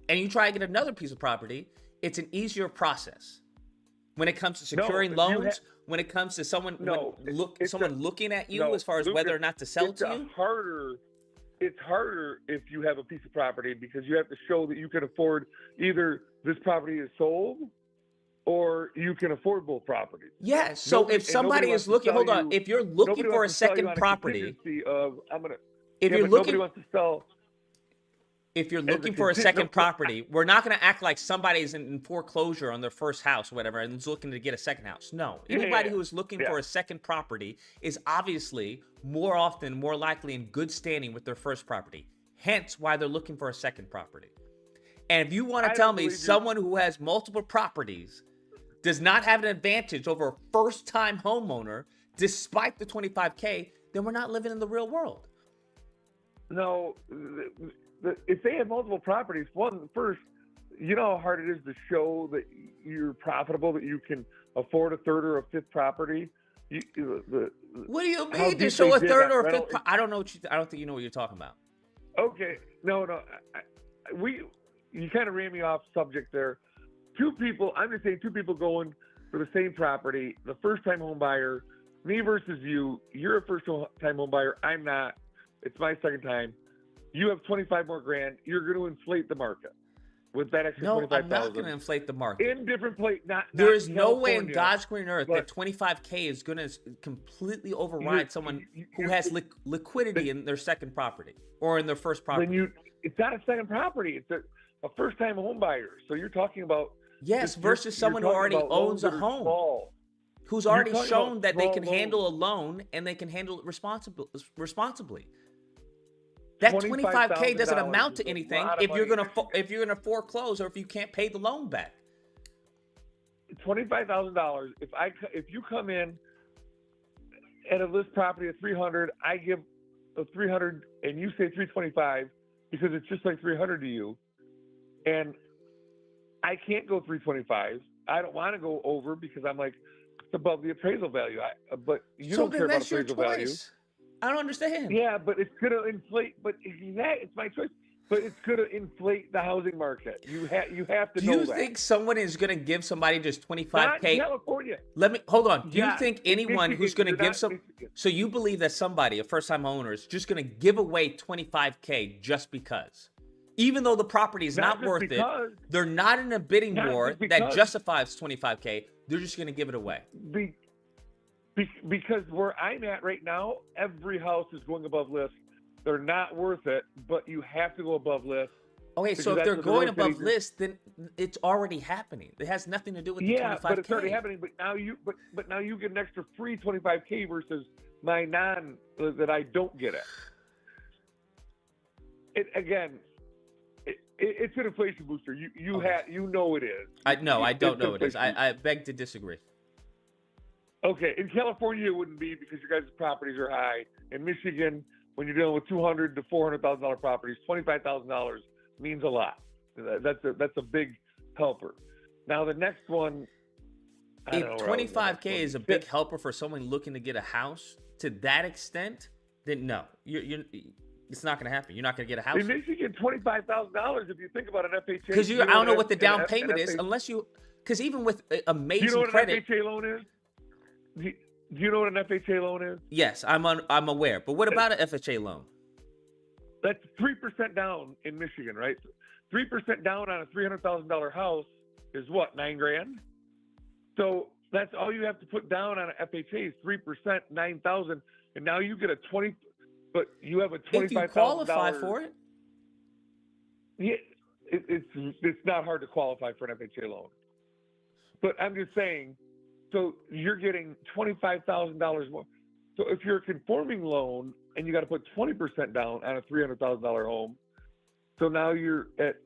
and you try to get another piece of property, it's an easier process. When it comes to securing loans, when it comes to someone looking at you as far as whether or not to sell to you. It's harder if you have a piece of property because you have to show that you can afford either this property is sold or you can afford both propities. Yes. So if somebody is looking, hold on. If you're looking for a second property, if you're looking for a second property, we're not going to act like somebody's in foreclosure on their first house or whatever and is looking to get a second house. No. Anybody who is looking for a second property is obviously more likely in good standing with their first property. Hence why they're looking for a second property. And if you want to tell me someone who has multiple properties does not have an advantage over a first-time homeowner despite the $25K, then we're not living in the real world. No, if they have multiple properties, first, you know how hard it is to show that you're profitable, that you can afford a third or a fifth property. What do you mean to show a third or a fifth? I don't know. I don't think you know what you're talking about. Okay, no. You kind of ran me off subject there. I'm just saying two people going for the same property, the first-time home buyer, me versus you. You're a first-time home buyer. I'm not. It's my second time. You have 25 more grand. You're going to inflate the market with that extra 25,000. No, I'm not going to inflate the market. In different places. There is no way in God's green earth that 25K is going to completely override someone who has liquidity in their second property or in their first property. It's not a second property. It's a first-time home buyer. So you're talking about versus someone who already owns a home, who's already shown that they can handle a loan and they can handle it responsibly. That $25K doesn't amount to anything if you're gonna foreclose or if you can't pay the loan back. $25,000. If you come in at a list property at 300, I give a 300, and you say 325 because it's just like 300 to you, and I can't go 325. I don't want to go over because I'm like it's above the appraisal value. But you don't care about appraisal value. I don't understand. Yeah, but it's going to inflate. But it's my choice. But it's going to inflate the housing market. You have to know that. Do you think someone is going to give somebody just $25K? Not in California. Hold on. Do you think anyone who's going to give so you believe that somebody, a first-time owner, is just going to give away $25K just because? Even though the property is not worth it, they're not in a bidding war that justifies $25K. They're just going to give it away. Because where I'm at right now, every house is going above list. They're not worth it, but you have to go above list. Okay, so if they're going above list, then it's already happening. It has nothing to do with the $25K. Yeah, but it's already happening. But now you get an extra free $25K versus my that I don't get it. It's an inflation booster. You know it is. I don't know it is. I beg to disagree. Okay, in California it wouldn't be because your guys' properties are high. In Michigan, when you're dealing with $200,000 to $400,000 properties, $25,000 means a lot. That's a big helper. Now the next one, I don't know where I was going. If 25K is a big helper for someone looking to get a house to that extent, then no, it's not going to happen. You're not going to get a house. In Michigan, $25,000 if you think about an FHA. Because I don't know what the down payment is unless you. Because even with amazing do you know what credit, an FHA loan is? Do you know what an FHA loan is? Yes, I'm aware. But what about an FHA loan? That's 3% down in Michigan, right? 3% down on a $300,000 house is what, $9,000? So that's all you have to put down on an FHA is 3%, $9,000, and now you get a 20. But you have a $25,000. If you qualify for it, yeah, it's not hard to qualify for an FHA loan. But I'm just saying, so you're getting $25,000 more. So if you're a conforming loan and you got to put 20% down on a $300,000 home, so now you're at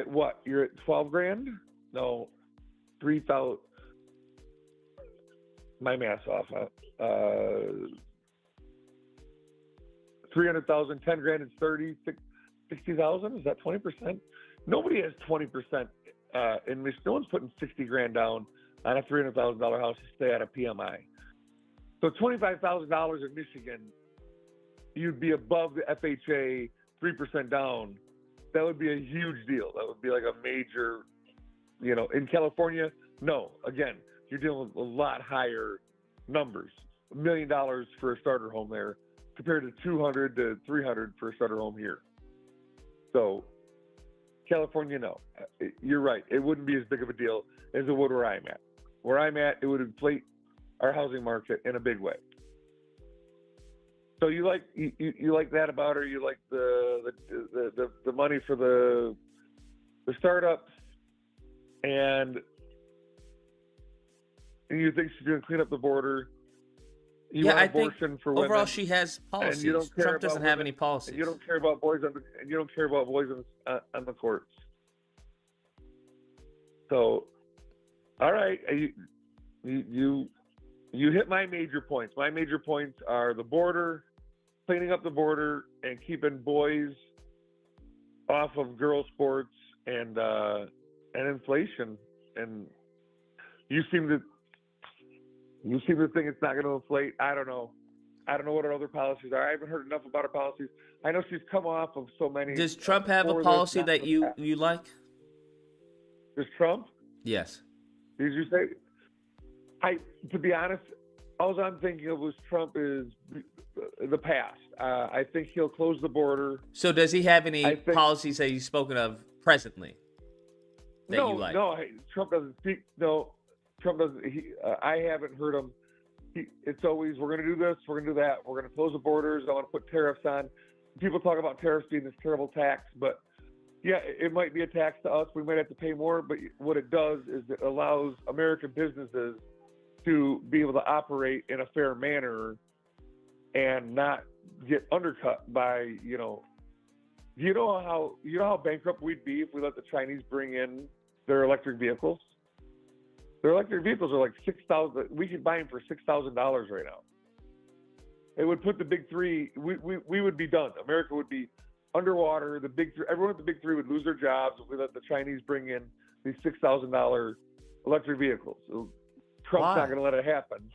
what? You're at $12,000? No, 3,000. My math's off. 300,000, 10 grand is 30, 60,000. Is that 20%? Nobody has 20% in Michigan. No one's putting 60 grand down on a $300,000 house to stay at a PMI. So $25,000 in Michigan, you'd be above the FHA 3% down. That would be a huge deal. That would be like a major, in California, no. Again, you're dealing with a lot higher numbers. $1 million for a starter home there compared to 200 to 300 for a starter home here. So California, no. You're right. It wouldn't be as big of a deal as it would where I'm at. Where I'm at, it would inflate our housing market in a big way. So you like that about her? You like the money for the startups, and you think she's going to clean up the border? I think for overall women, she has policies. You don't care Trump doesn't have any policies. You don't care about boys on the courts. So, all right, you hit my major points. My major points are the border, cleaning up the border, and keeping boys off of girl sports and inflation. And you seem to think it's not going to inflate. I don't know what her other policies are. I haven't heard enough about her policies. I know she's come off of so many. Does Trump have a policy that you like? Does Trump? Yes. Did you say? To be honest, all I'm thinking of was Trump is the past. I think he'll close the border. So does he have any policies that he's spoken of presently that you like? No, Trump doesn't speak. No, Trump doesn't. I haven't heard him. It's always, we're going to do this, we're going to do that, we're going to close the borders, I want to put tariffs on. People talk about tariffs being this terrible tax, but yeah, it might be a tax to us. We might have to pay more, but what it does is it allows American businesses to be able to operate in a fair manner and not get undercut by, you know how bankrupt we'd be if we let the Chinese bring in their electric vehicles? Their electric vehicles are like $6,000. We could buy them for $6,000 right now. It would put the big three. We would be done. America would be underwater. The big three. Everyone at the big three would lose their jobs if we let the Chinese bring in these $6,000 electric vehicles. Trump's not going to let it happen.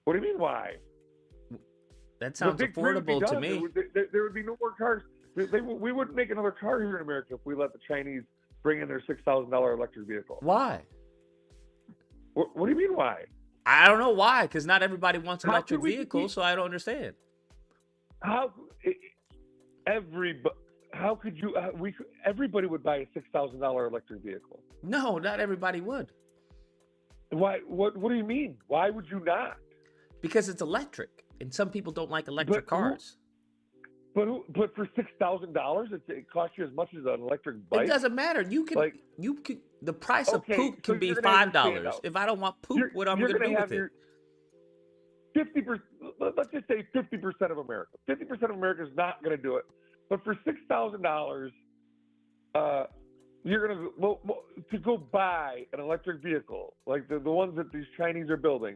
What do you mean? Why? That sounds affordable to me. There would be no more cars. We wouldn't make another car here in America if we let the Chinese bring in their $6,000 electric vehicle. Why? What do you mean why? I don't know why, because not everybody wants electric vehicles, so I don't understand. Everybody would buy a $6,000 electric vehicle. No, not everybody would. Why? What do you mean? Why would you not? Because it's electric, and some people don't like electric cars. But for $6,000, it costs you as much as an electric bike. It doesn't matter. You can the price of poop can be $5. If I don't want poop, what am I going to do with it? 50%. Let's just say 50% of America. 50% of America is not going to do it. But for $6,000, you're going to go buy an electric vehicle like the ones that these Chinese are building.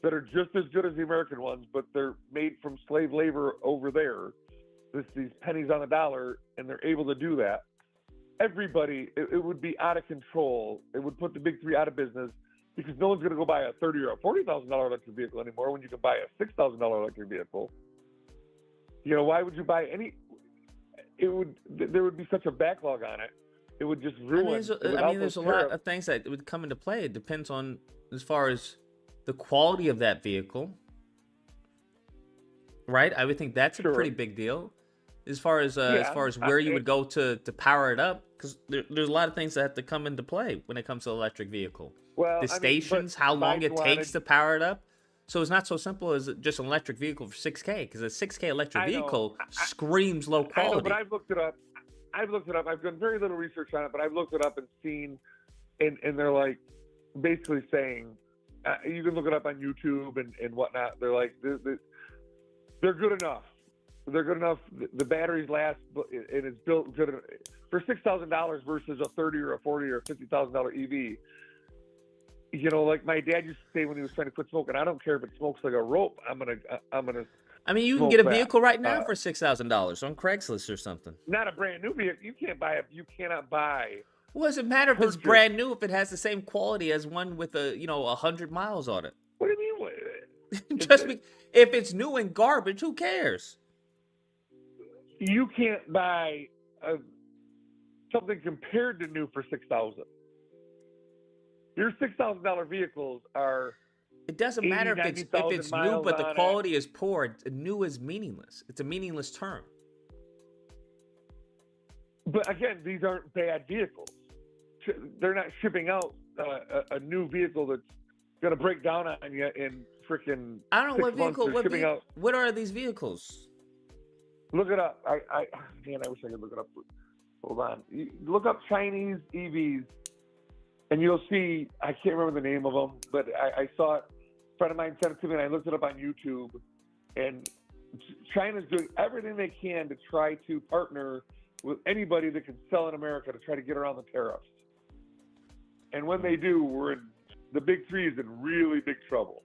that are just as good as the American ones, but they're made from slave labor over there. These pennies on the dollar, and they're able to do that. Everybody, it would be out of control. It would put the big three out of business because no one's going to go buy a $30,000 or $40,000 electric vehicle anymore when you can buy a $6,000 electric vehicle. You know, why would you buy any? There would be such a backlog on it. It would just ruin. There's a lot of things that would come into play. It depends on as far as the quality of that vehicle, right? I would think that's a pretty big deal. As far as where you would go to power it up, because there's a lot of things that have to come into play when it comes to electric vehicle. Well, the stations, how long it takes to power it up. So it's not so simple as just an electric vehicle for 6K, because a 6K electric vehicle screams low quality. I know, but I've looked it up. I've done very little research on it, but I've looked it up and seen, and they're like basically saying, you can look it up on YouTube and whatnot. They're like, they're good enough. They're good enough. The batteries last, and it's built good for $6,000 versus a $30,000 or a $40,000 or $50,000 EV. You know, like my dad used to say when he was trying to quit smoking, I don't care if it smokes like a rope. I'm gonna. I mean, you can get a vehicle right now for $6,000 on Craigslist or something. Not a brand new vehicle. You can't buy it. You cannot buy. Well, does it matter if it's brand new if it has the same quality as one with 100 miles on it? What do you mean? If it's new and garbage, who cares? You can't buy something compared to new for $6,000. Your $6,000 vehicles are. It doesn't matter if it's new, but the quality is poor. New is meaningless. It's a meaningless term. But again, these aren't bad vehicles. They're not shipping out a new vehicle that's going to break down on you in freaking. I don't know what vehicle. Out. What are these vehicles? Look it up. I wish I could look it up. Hold on. Look up Chinese EVs, and you'll see. I can't remember the name of them, but I saw it. A friend of mine sent it to me, and I looked it up on YouTube. And China's doing everything they can to try to partner with anybody that can sell in America to try to get around the tariffs. And when they do, the big three is in really big trouble.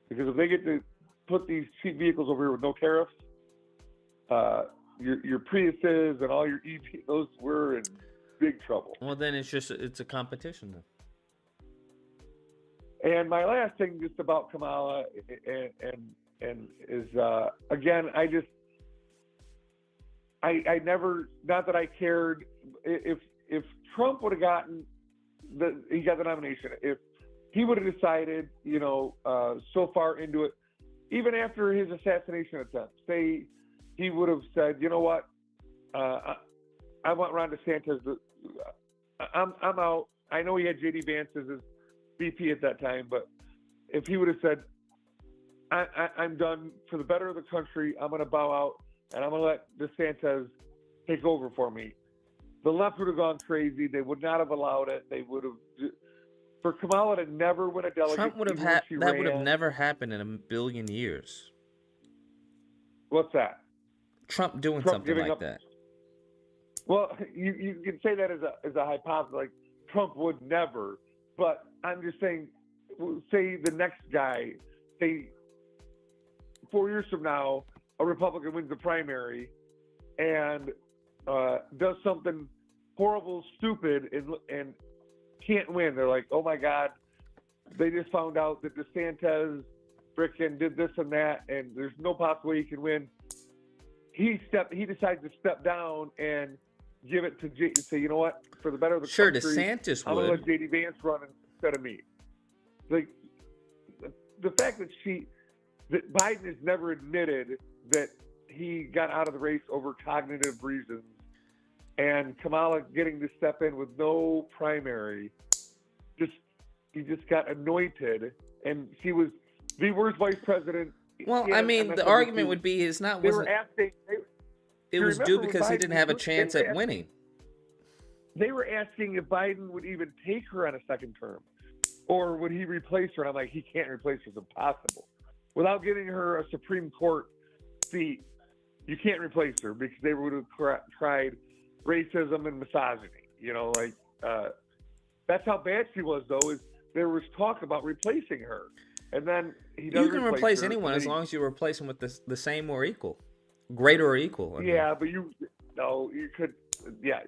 Because if they get to put these cheap vehicles over here with no tariffs, your Priuses and all your EV, those we're in big trouble. Well, then it's a competition then. And my last thing just about Kamala and is again, I never, not that I cared if Trump would have gotten he got the nomination, if he would have decided, so far into it, even after his assassination attempt, say he would have said, you know what, I want Ron DeSantis. I'm out. I know he had J.D. Vance as his VP at that time, but if he would have said, I'm done for the better of the country, I'm going to bow out and I'm going to let DeSantis take over for me, the left would have gone crazy. They would not have allowed it. They would have. For Kamala to never win a delegate, Trump would have that would have never happened in a billion years. What's that? Trump doing something like that. Well, you can say that as a hypothesis, like Trump would never. But I'm just saying, say the next guy, say 4 years from now, a Republican wins the primary and does something horrible, stupid, and can't win. They're like, oh my God, they just found out that DeSantis frickin' did this and that, and there's no possible way he can win. He decides to step down and give it to say, you know what, for the better of the country, DeSantis I'm gonna let J.D. Vance run instead of me. Like the fact that Biden has never admitted that he got out of the race over cognitive reasons, and Kamala getting to step in with no primary, he just got anointed, and she was the worst vice president. Well, I mean, the argument would be it was due because he didn't have a chance at winning. They were asking if Biden would even take her on a second term, or would he replace her? And I'm like, he can't replace her. It's impossible. Without giving her a Supreme Court seat, you can't replace her because they would have tried racism and misogyny. That's how bad she was, though, is there was talk about replacing her. And then you can replace anyone as long as you replace them with the same or equal, greater or equal. Yeah, but you could. Yeah,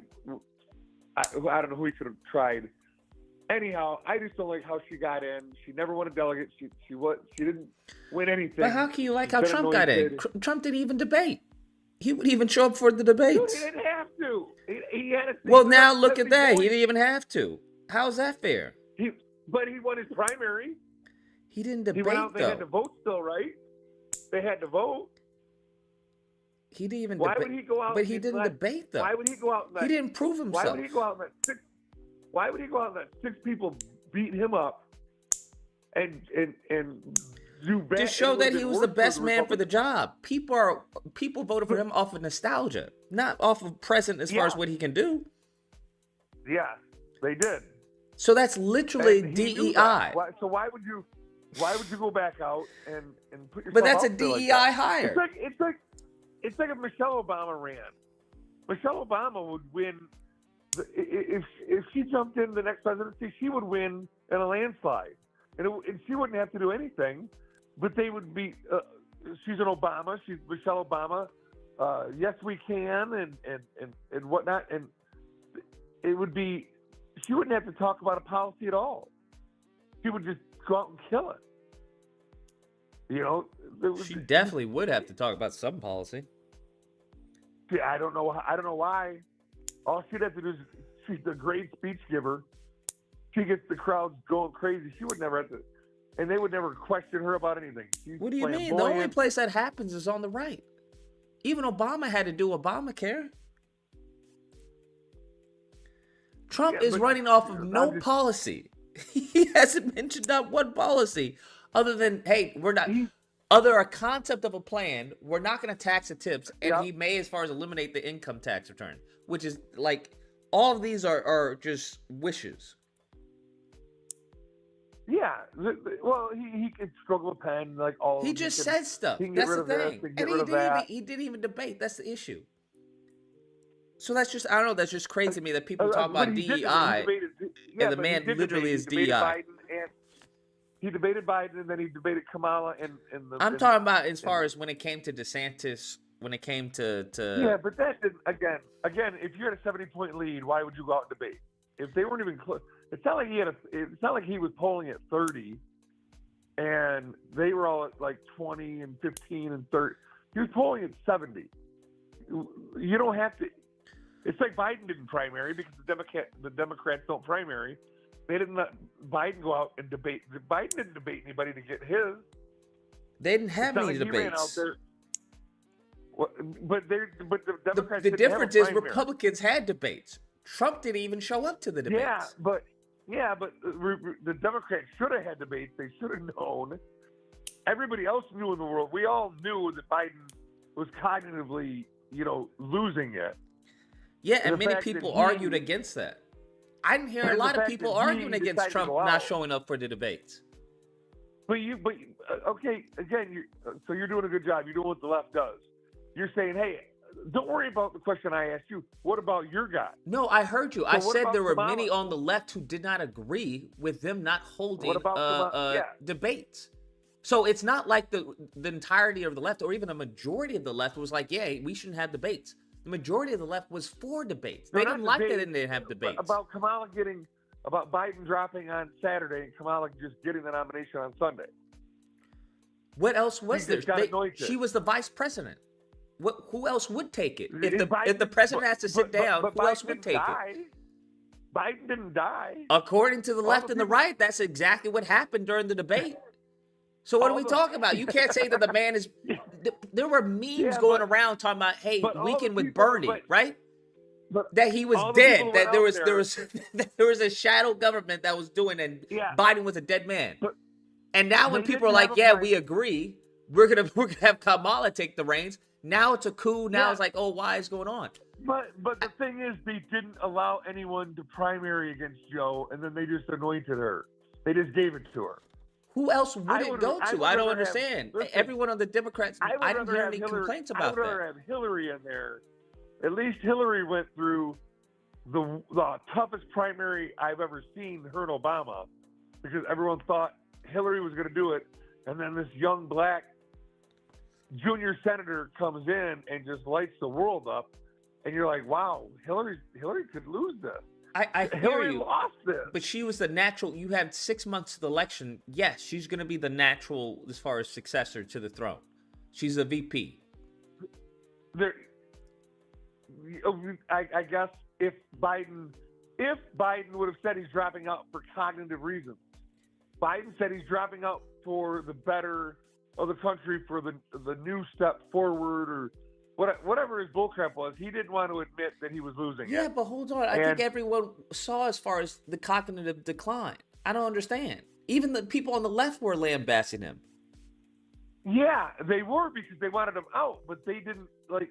I don't know who he could have tried. Anyhow, I just don't like how she got in. She never won a delegate. She didn't win anything. But how can you like how Trump got in? Trump didn't even debate. He wouldn't even show up for the debates. Dude, he didn't have to. He had to. Well, now look at that. He didn't even have to. How's that fair? But he won his primary. He didn't debate, They had to vote still, right? They had to vote. He didn't even Why debate. would he go out? But he didn't debate, though. Why would he go out? He didn't prove himself. Why would he go out and let six? Why would he go out and let 6 people beat him up and do bad? Just show that he was the best man for the job. People voted for him off of nostalgia, not off of present as far as what he can do. Yeah, they did. So that's literally DEI. So why would you go back out and put yourself? But that's a out there like DEI that? hire. It's like if Michelle Obama ran. Michelle Obama would win. If she jumped in the next presidency, she would win in a landslide, and she wouldn't have to do anything. But they would be. She's an Obama. She's Michelle Obama. Yes, we can, and whatnot. And it would be. She wouldn't have to talk about a policy at all. She would just go out and kill it. You know. She definitely would have to talk about some policy. I don't know why. All she'd have to do is, she's a great speech giver. She gets the crowds going crazy. She would never have to, and they would never question her about anything. What do you mean? The only place that happens is on the right. Even Obama had to do Obamacare. Trump is running off of no policy. He hasn't mentioned not one policy other than, hey, we're not... Other a concept of a plan, we're not going to tax the tips, and he may, as far as eliminate the income tax return, which is like all of these are just wishes. Yeah, well, he could struggle with pen like all. He just said stuff. That's the thing, and he didn't even debate. That's the issue. So that's just, I don't know. That's just crazy to me that people talk about DEI, and the man literally is DEI. He debated Biden, and then he debated Kamala, I'm talking about as far as when it came to DeSantis, when it came to. Yeah, but that didn't. Again, if you had a 70-point lead, why would you go out and debate? If they weren't even close, it's not like it's not like he was polling at 30, and they were all at like 20 and 15 and 30. He was polling at 70. You don't have to. It's like Biden didn't primary because the Democrats don't primary. They didn't let Biden go out and debate. Biden didn't debate anybody to get his. They didn't have any debates. But the Democrats. The difference is Republicans had debates. Trump didn't even show up to the debates. Yeah, but the Democrats should have had debates. They should have known. Everybody else knew in the world. We all knew that Biden was cognitively, losing it. Yeah, and many people argued against that. I didn't hear a lot of people arguing against Trump not showing up for the debates. Okay, again, so you're doing a good job. You're doing what the left does. You're saying, hey, don't worry about the question I asked you. What about your guy? No, I heard you. So I said there were many on the left who did not agree with them not holding debates. So it's not like the entirety of the left or even a majority of the left was like, yeah, we shouldn't have debates. The majority of the left was for debates. They didn't like that they didn't have debates. About Biden dropping on Saturday and Kamala just getting the nomination on Sunday. What else was there? She was the vice president. Who else would take it? If the president has to sit down, who else would take it? Biden didn't die. According to the left and the right, that's exactly what happened during the debate. So what are we talking about? You can't say that the man is... There were memes going around talking about, hey, Weekend with Bernie, right? That he was dead. That there was a shadow government that was doing, and Biden was a dead man. And now when people are like, yeah, we agree, we're gonna have Kamala take the reins. Now it's a coup. Now it's like, oh, why is going on? But the thing is, they didn't allow anyone to primary against Joe, and then they just anointed her. They just gave it to her. Who else would it go to? I don't understand. Everyone on the Democrats, I didn't hear any complaints about that. I would rather have Hillary in there. At least Hillary went through the toughest primary I've ever seen, her and Obama, because everyone thought Hillary was going to do it, and then this young black junior senator comes in and just lights the world up, and you're like, wow, Hillary could lose this. I hear Hillary you, lost this. but she was the natural. You had 6 months to the election. Yes, she's going to be the natural as far as successor to the throne. She's a VP. I guess if Biden would have said he's dropping out for cognitive reasons, Biden said he's dropping out for the better of the country, for the new step forward, or whatever his bullcrap was. He didn't want to admit that he was losing. Yeah, but hold on. I think everyone saw as far as the cognitive decline. I don't understand. Even the people on the left were lambasting him. Yeah, they were, because they wanted him out, but they didn't, like,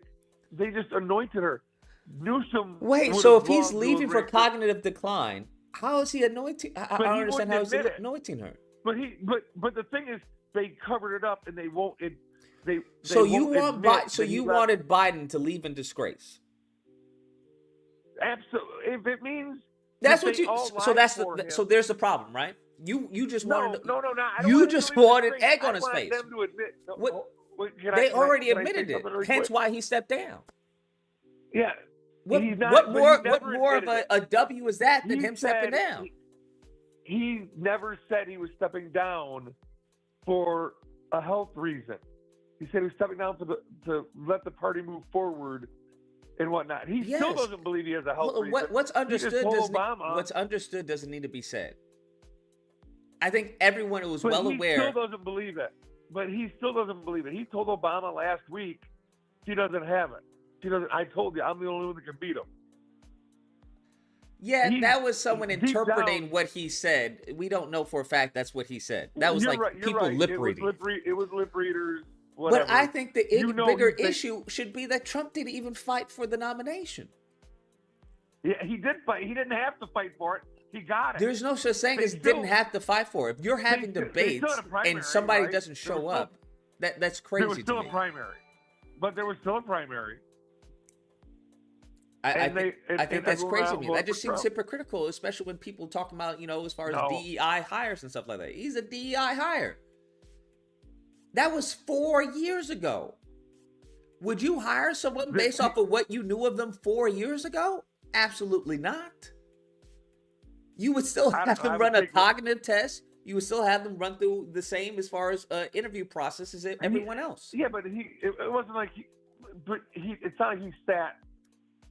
they just anointed her. Newsom. Wait, so if he's leaving for cognitive decline, how is he anointing? I don't understand how he's anointing her. But the thing is, they covered it up, and they won't. So you wanted Biden to leave in disgrace? Absolutely. If it means that's what you. So there's the problem, right? You just wanted. You just wanted egg on his face. Them to admit, they already admitted it. Hence why he stepped down. Yeah. What more of a W is that than him stepping down? He never said he was stepping down for a health reason. He said he was stepping down to let the party move forward and whatnot. He still doesn't believe he has a health reason. What's understood doesn't need to be said. I think everyone was well aware. He still doesn't believe it. But he still doesn't believe it. He told Obama last week she doesn't have it. She doesn't. I told you, I'm the only one that can beat him. Yeah, that was someone interpreting what he said. We don't know for a fact that's what he said. That was people lip reading. It was lip readers. Whatever. But I think the bigger issue should be that Trump didn't even fight for the nomination. Yeah, he did fight. He didn't have to fight for it. He got it. There's no such thing as didn't have to fight for it. If you're having debates and somebody doesn't show up, that's crazy. There was still a primary, but there was still a primary. I think that's crazy to me. That just seems hypocritical, especially when people talk about, as far as DEI hires and stuff like that. He's a DEI hire. That was 4 years ago. Would you hire someone based off of what you knew of them 4 years ago? Absolutely not. You would still have them run a cognitive test. You would still have them run through the same as far as interview process as everyone else. Yeah, but it wasn't like it's not like he sat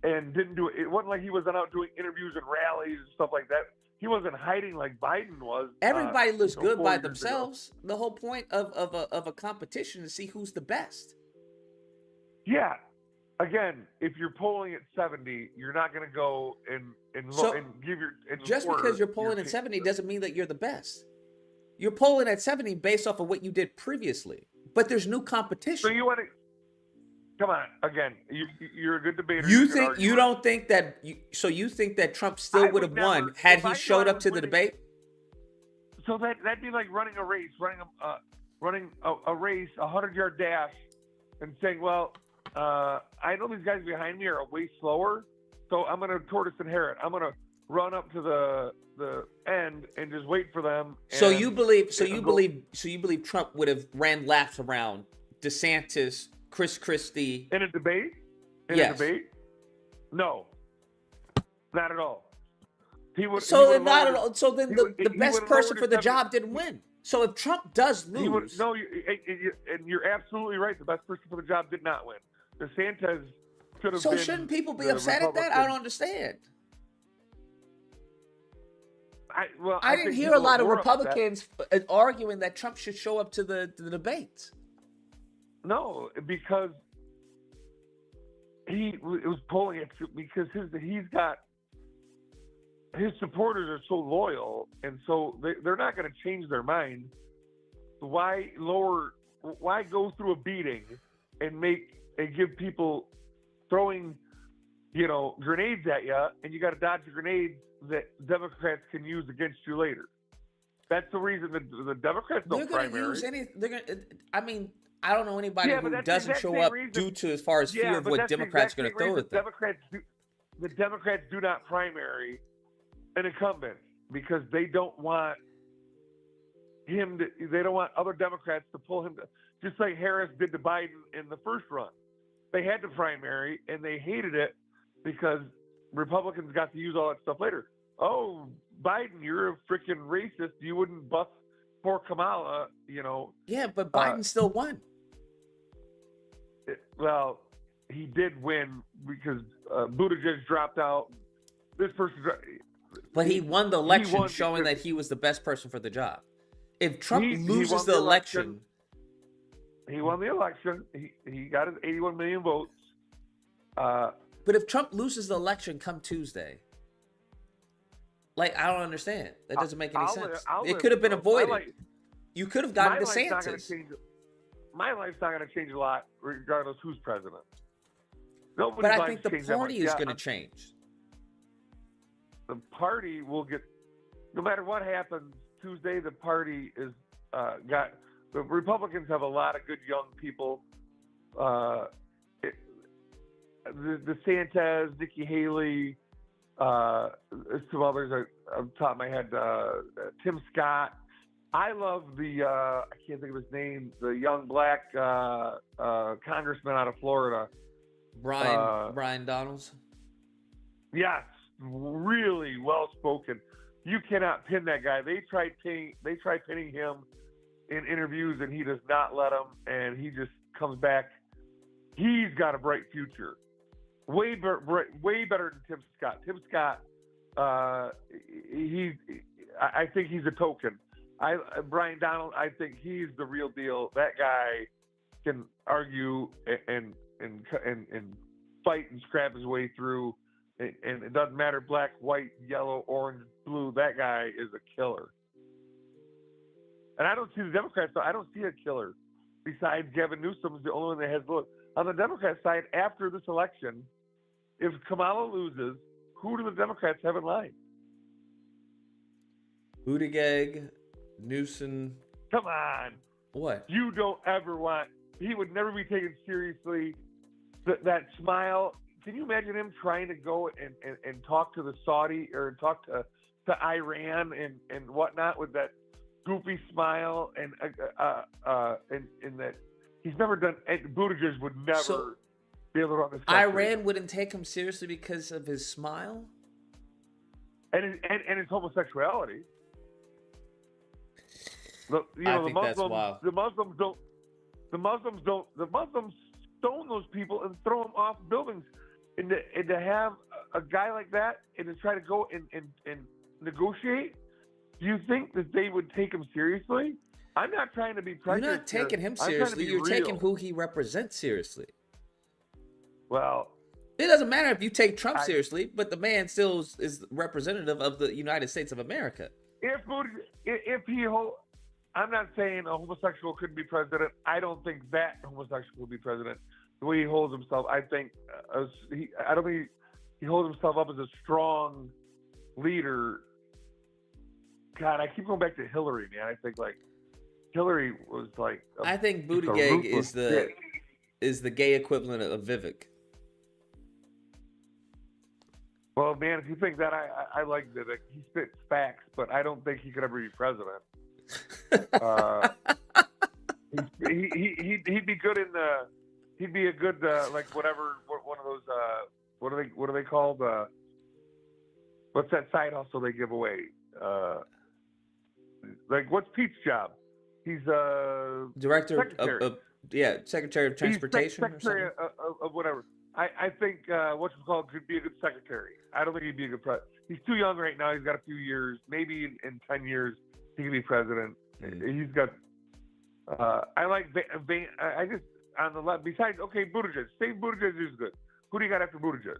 and didn't do it. It wasn't like he wasn't out doing interviews and rallies and stuff like that. He wasn't hiding like Biden was. Everybody looks good by themselves. The whole point of a competition is to see who's the best. Yeah. Again, if you're polling at 70, you're not going to go and give your. Just because you're polling at 70 doesn't mean that you're the best. You're polling at 70 based off of what you did previously, but there's new competition. So you want to. Come on, again, you're a good debater. You think that Trump still would have won had he showed up to the debate? So that'd be like running a race, running a race, 100-yard dash, and saying, well, I know these guys behind me are way slower, so I'm going to tortoise and hare it. I'm going to run up to the end and just wait for them. So you believe Trump would have ran laps around DeSantis, Chris Christie in a debate? Yes. A debate? No, not at all. So then the best person for the job didn't win. So if Trump does lose, and you're absolutely right. The best person for the job did not win. DeSantis should have. So shouldn't people be upset at that? I don't understand. I didn't hear a lot of Republicans arguing that Trump should show up to the debates. No, because it was polling it because he's got his supporters are so loyal, and so they're not going to change their mind. Why go through a beating and give people throwing, grenades at you, and you got to dodge the grenades that Democrats can use against you later. That's the reason that the Democrats don't primary. I don't know anybody who doesn't show up due to as far as fear of what Democrats are going to throw at them. The Democrats do not primary an incumbent because they don't want him they don't want other Democrats to pull him just like Harris did to Biden in the first run. They had the primary and they hated it because Republicans got to use all that stuff later. Oh, Biden, you're a freaking racist. You wouldn't bust poor Kamala, you know. Yeah, but Biden still won. Well, he did win because Buttigieg dropped out. This person, but he won the election, showing that he was the best person for the job. If Trump loses the election, he won the election. He got his 81 million votes. But if Trump loses the election come Tuesday, like, I don't understand. That doesn't make any sense. It could have been avoided. You could have gotten DeSantis. My life's not going to change a lot, regardless who's president. But I think the party is going to change. The party will get, no matter what happens Tuesday, the party is the Republicans have a lot of good young people. DeSantis, Nikki Haley, some others on top of my head, Tim Scott. I love I can't think of his name, the young black congressman out of Florida. Brian Donalds? Yes, really well spoken. You cannot pin that guy. They tried pinning him in interviews, and he does not let them, and he just comes back. He's got a bright future. Way better than Tim Scott. Tim Scott, I think he's a token. Brian Donald, I think he's the real deal. That guy can argue and fight and scrap his way through, and it doesn't matter black, white, yellow, orange, blue. That guy is a killer. And I don't see the Democrats. I don't see a killer besides Gavin Newsom is the only one that has votes. On the Democrat side, after this election, if Kamala loses, who do the Democrats have in line? Buttigieg, Newsom. Come on. What? You don't ever want. He would never be taken seriously. That smile. Can you imagine him trying to go and talk to the Saudi or talk to Iran and whatnot with that goofy smile and that he's never done. Buttigieg would never be able to run this country. Iran wouldn't take him seriously because of his smile and his homosexuality. Look, I think that's wild. The Muslims stone those people and throw them off buildings, and to have a guy like that and to try to go and negotiate. Do you think that they would take him seriously? I'm not trying to be prejudiced. You're not taking him seriously. You're taking who he represents seriously. Well, it doesn't matter if you take Trump seriously, but the man still is representative of the United States of America. I'm not saying a homosexual couldn't be president. I don't think that homosexual would be president. The way he holds himself, I don't think he holds himself up as a strong leader. God, I keep going back to Hillary, man. I think like Hillary was like. I think Buttigieg is the gay equivalent of Vivek. Well, man, if you think that, I like Vivek. He spits facts, but I don't think he could ever be president. He'd be good in the. He'd be a good like whatever one of those. What are they called? What's that side hustle they give away? Like what's Pete's job? He's director secretary. Secretary of Transportation. Secretary of whatever. I think what's it called could be a good secretary. I don't think he'd be a good president. He's too young right now. He's got a few years. Maybe in 10 years he could be president. He's got. I like. I just on the left. Besides, okay, Buttigieg. Say Buttigieg is good. Who do you got after Buttigieg?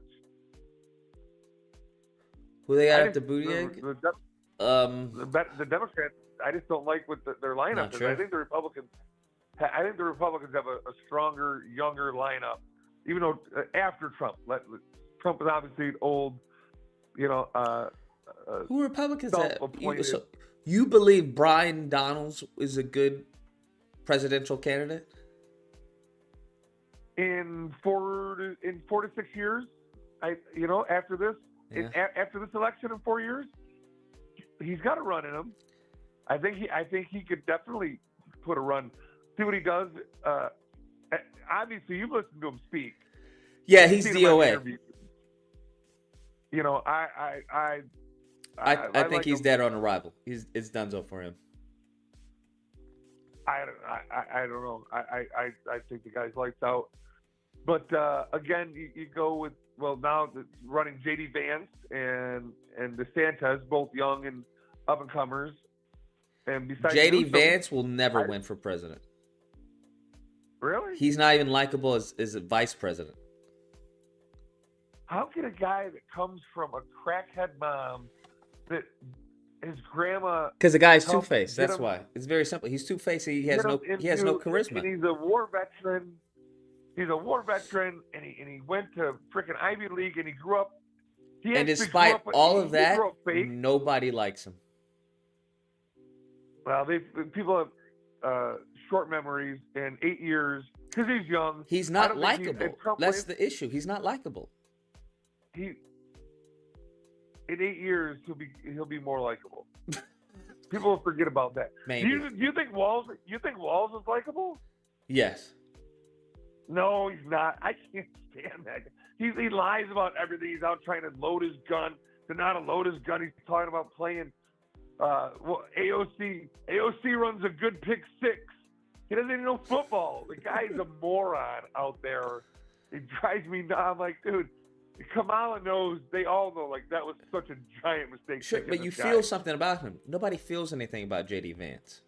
Who they got after Buttigieg? The Democrats. I just don't like what their lineup is. Sure. I think the Republicans have a stronger, younger lineup. Even though after Trump is obviously old. Who Republicans have? You believe Brian Donalds is a good presidential candidate? In 4 to 6 years, after this, after this election in 4 years, he's got a run in him. I think he could definitely put a run. See what he does. Obviously, you've listened to him speak. Yeah, he's DOA. You know, I think like he's him. dead on arrival. It's donezo for him. I don't know. I think the guy's lights out. But again, you go with now running JD Vance and DeSantis, both young and up and comers. And besides JD Newsom, Vance will never win for president. Really? He's not even likable as a vice president. How can a guy that comes from a crackhead mom that his grandma? Because the guy's two-faced. That's why. It's very simple. He's two-faced. He has no charisma. And he's a war veteran. He's a war veteran, and he went to freaking Ivy League, and he grew up. And despite all of that, nobody likes him. Well, people have short memories, and 8 years because he's young. He's not likable. That's the issue. He's not likable. In 8 years he'll be more likable. People will forget about that. Maybe. Do you think Walz is likable? Yes. No, he's not. I can't stand that. He lies about everything. He's out trying to load his gun. To not load his gun, he's talking about playing. AOC runs a good pick six. He doesn't even know football. The guy's a moron out there. It drives me nuts. I'm like, dude. Kamala knows. They all know. Like that was such a giant mistake. Sure, but you feel something about him. Nobody feels anything about JD Vance.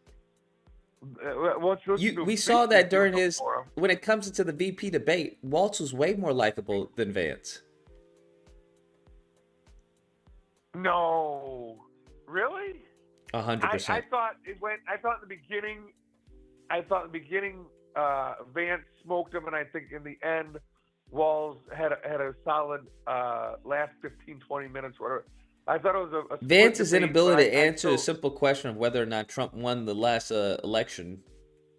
We saw that during when it comes into the VP debate, Walz was way more likable than Vance. No, really? 100%. I thought in the beginning, Vance smoked him, and I think in the end, Walz had a solid last 15, 20 minutes. Whatever. I thought it was a Vance's inability to answer a simple question of whether or not Trump won the last election.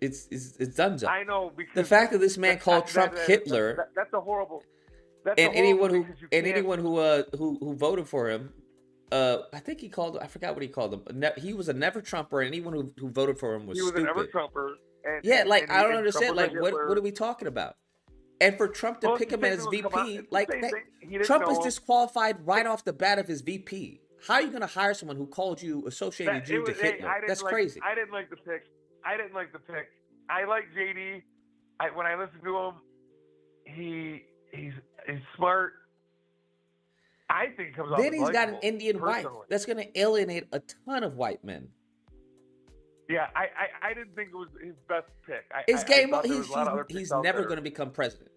It's donezo. I know, because the fact that this man called Trump Hitler. That's a horrible. Anyone who voted for him, I think he called. I forgot what he called him. He was a never Trumper, and anyone who voted for him was stupid. He was a never Trumper. I don't understand. Like, what are we talking about? And for Trump to pick him as VP, Trump is disqualified right off the bat of his VP. How are you going to hire someone who called you associated Jew to Hitler? That's crazy. I didn't like the pick. I like JD. When I listen to him, he's smart. I think he comes off. Then he's got an Indian wife that's going to alienate a ton of white men. Yeah, I didn't think it was his best pick. He's never going to become president.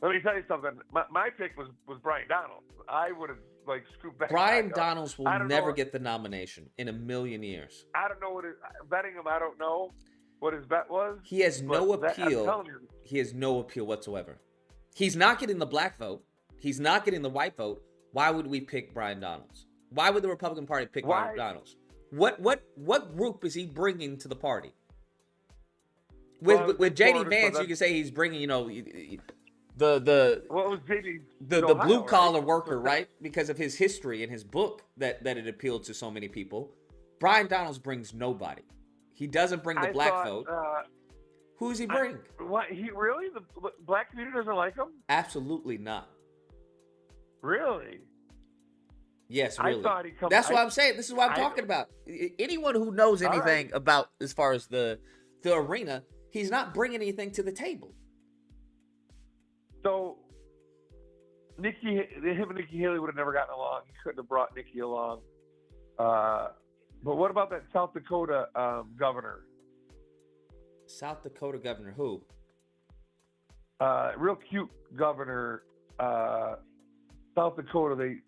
Let me tell you something. My pick was Brian Donald. I would have scooped back. Brian Donalds will never get the nomination in a million years. I don't know what betting him. I don't know what his bet was. He has no appeal. He has no appeal whatsoever. He's not getting the black vote. He's not getting the white vote. Why would we pick Brian Donalds? Why would the Republican Party pick Brian Donalds? What group is he bringing to the party? With JD Vance, you can say he's bringing, the blue collar worker, right? Because of his history and his book that it appealed to so many people. Brian Donalds brings nobody. He doesn't bring the black vote. Who does he bring? The black community doesn't like him? Absolutely not. Really? Yes, really. That's what I'm saying. This is what I'm talking about. Anyone who knows anything about as far as the arena, he's not bringing anything to the table. So, him and Nikki Haley would have never gotten along. He couldn't have brought Nikki along. But what about that South Dakota governor? South Dakota governor, who? Real cute governor. South Dakota,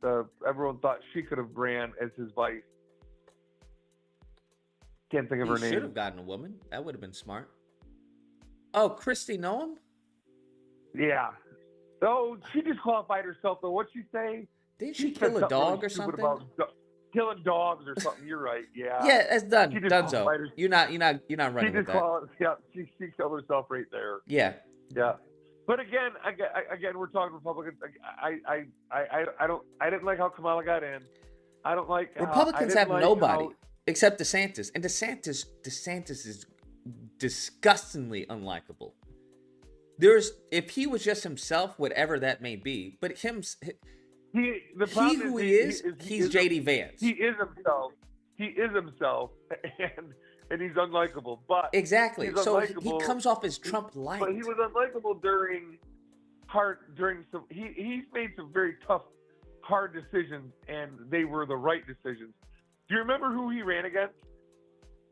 everyone thought she could have ran as his vice. Can't think of her name. Should have gotten a woman. That would have been smart. Oh, Christy Noem? Yeah. Oh, she disqualified herself, though. What'd she say? Didn't she kill a dog or something? Killing dogs or something. You're right. Yeah. Yeah, that's done. Donezo. You're not running with that. Yeah, she killed herself right there. Yeah. Yeah. But again, we're talking Republicans. I didn't like how Kamala got in. I don't like Republicans have nobody. Except DeSantis. And DeSantis is disgustingly unlikable. If he was just himself, whatever that may be, but he's JD Vance. He is himself. He is himself, and he's unlikable. But exactly. He's so unlikable, he comes off as Trump light. But he was unlikable during some. He's made some very tough, hard decisions, and they were the right decisions. Do you remember who he ran against?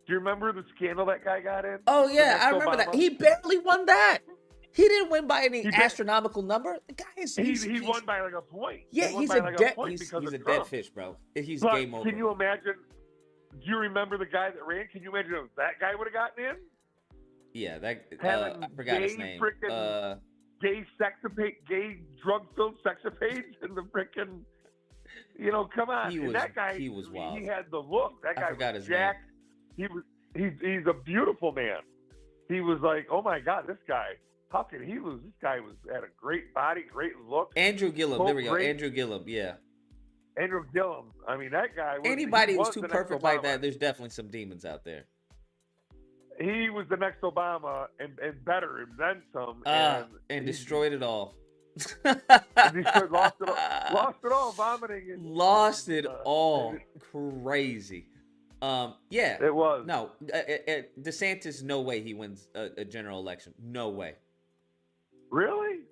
Do you remember the scandal that guy got in? Oh yeah, I remember that. He barely won that. He didn't win by any astronomical number. The guy is he won by like a point. Yeah, he's a dead fish, bro. He's game over. Can you imagine? Do you remember the guy that ran? Can you imagine if that guy would have gotten in? Yeah, I forgot his name. Gay drug-filled sexapades in the frickin'. Come on. That guy, he was wild. He had the look. That guy forgot was his jacked. He's a beautiful man. He was like, oh my God, this guy. How can he lose? This guy had a great body, great look. Andrew Gillum. There we go. Andrew Gillum. Yeah. Andrew Gillum. I mean, that guy. Anybody who's too perfect like that, there's definitely some demons out there. He was the next Obama and better and then some. And destroyed it all. Lost it all, vomiting. Lost it all. Crazy. Yeah. It was. No, DeSantis, no way he wins a general election. No way. Really?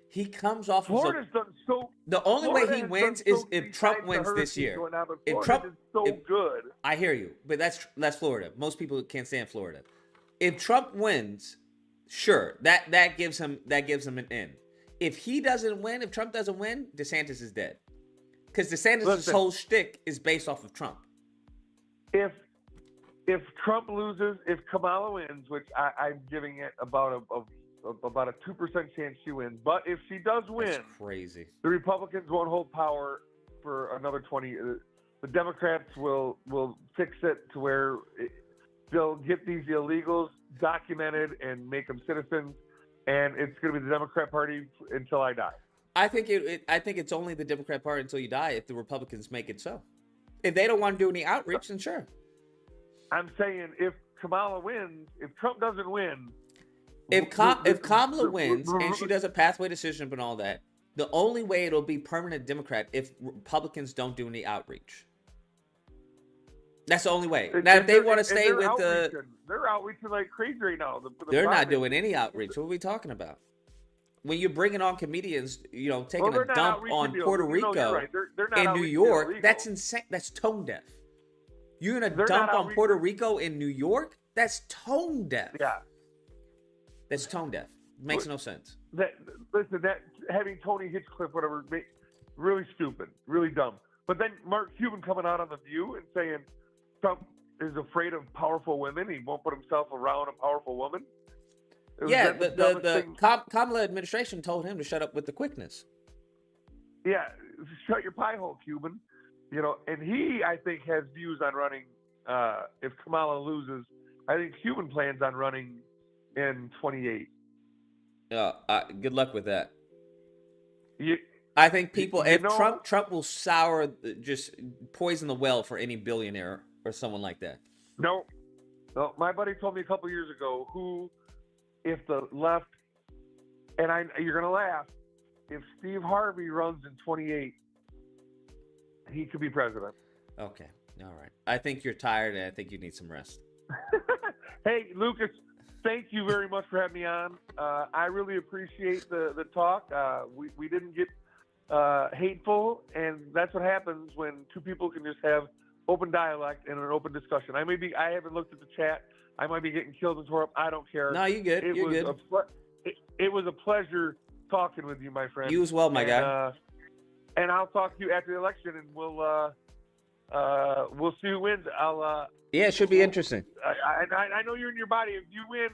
He comes off. Florida's done so. The only way he wins is if Trump wins this year. If Trump is so good. I hear you, but that's Florida. Most people can't stand Florida. If Trump wins, sure, that gives him an in. If he doesn't win, if Trump doesn't win, DeSantis is dead. Because DeSantis' whole shtick is based off of Trump. If Trump loses, if Kamala wins, which I'm giving it about a 2% chance she wins, but if she does win, that's crazy. The Republicans won't hold power for another 20 years. The Democrats will fix it to where they'll get these illegals documented and make them citizens, and it's going to be the Democrat Party until I die. I think it's only the Democrat Party until you die if the Republicans make it so. If they don't want to do any outreach, then sure. I'm saying if Kamala wins, if Trump doesn't win, if Kamala wins and she does a pathway decision and all that, the only way it'll be permanent Democrat if Republicans don't do any outreach. That's the only way. Now, if they want to stay with they're outreaching like crazy right now. They're not doing any outreach. What are we talking about? When you're bringing on comedians, taking a dump on Puerto Rico in New York, that's insane. That's tone deaf. You're going to dump on Puerto Rico in New York? That's tone deaf. Yeah. That's tone deaf. Makes no sense. Listen, having Tony Hinchcliffe, whatever, really stupid, really dumb. But then Mark Cuban coming out on The View and saying Trump is afraid of powerful women. He won't put himself around a powerful woman. Yeah, the Kamala administration told him to shut up with the quickness. Yeah, shut your pie hole, Cuban. And he, I think, has views on running. If Kamala loses, I think Cuban plans on running in 28. Good luck with that. I think Trump will just poison the well for any billionaire or someone like that. No, my buddy told me a couple years ago if the left, and you're gonna laugh, if Steve Harvey runs in 28, he could be president. Okay, all right. I think you're tired, and I think you need some rest. Hey, Lucas, thank you very much for having me on. I really appreciate the talk. We didn't get hateful, and that's what happens when two people can just have open dialect and an open discussion. I haven't looked at the chat. I might be getting killed and tore up. I don't care. No, you good. You're good. It was a pleasure talking with you, my friend. You as well, my guy. And I'll talk to you after the election, and we'll see who wins. Yeah, it should be interesting. I know you're in your body. If you win,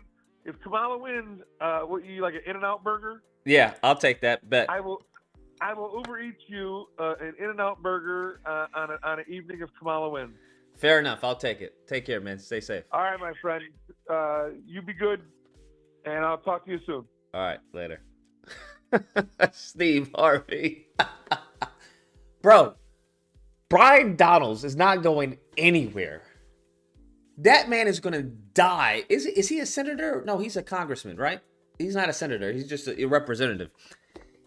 if Kamala wins, what you like an In-N-Out burger? Yeah, I'll take that bet. I will Uber eat you an In-N-Out burger on an evening if Kamala wins. Fair enough. I'll take it. Take care, man. Stay safe. All right, my friend. You be good, and I'll talk to you soon. All right, later. Steve Harvey. Bro, Brian Donalds is not going anywhere. That man is going to die. Is he a senator? No, he's a congressman, right? He's not a senator. He's just a representative.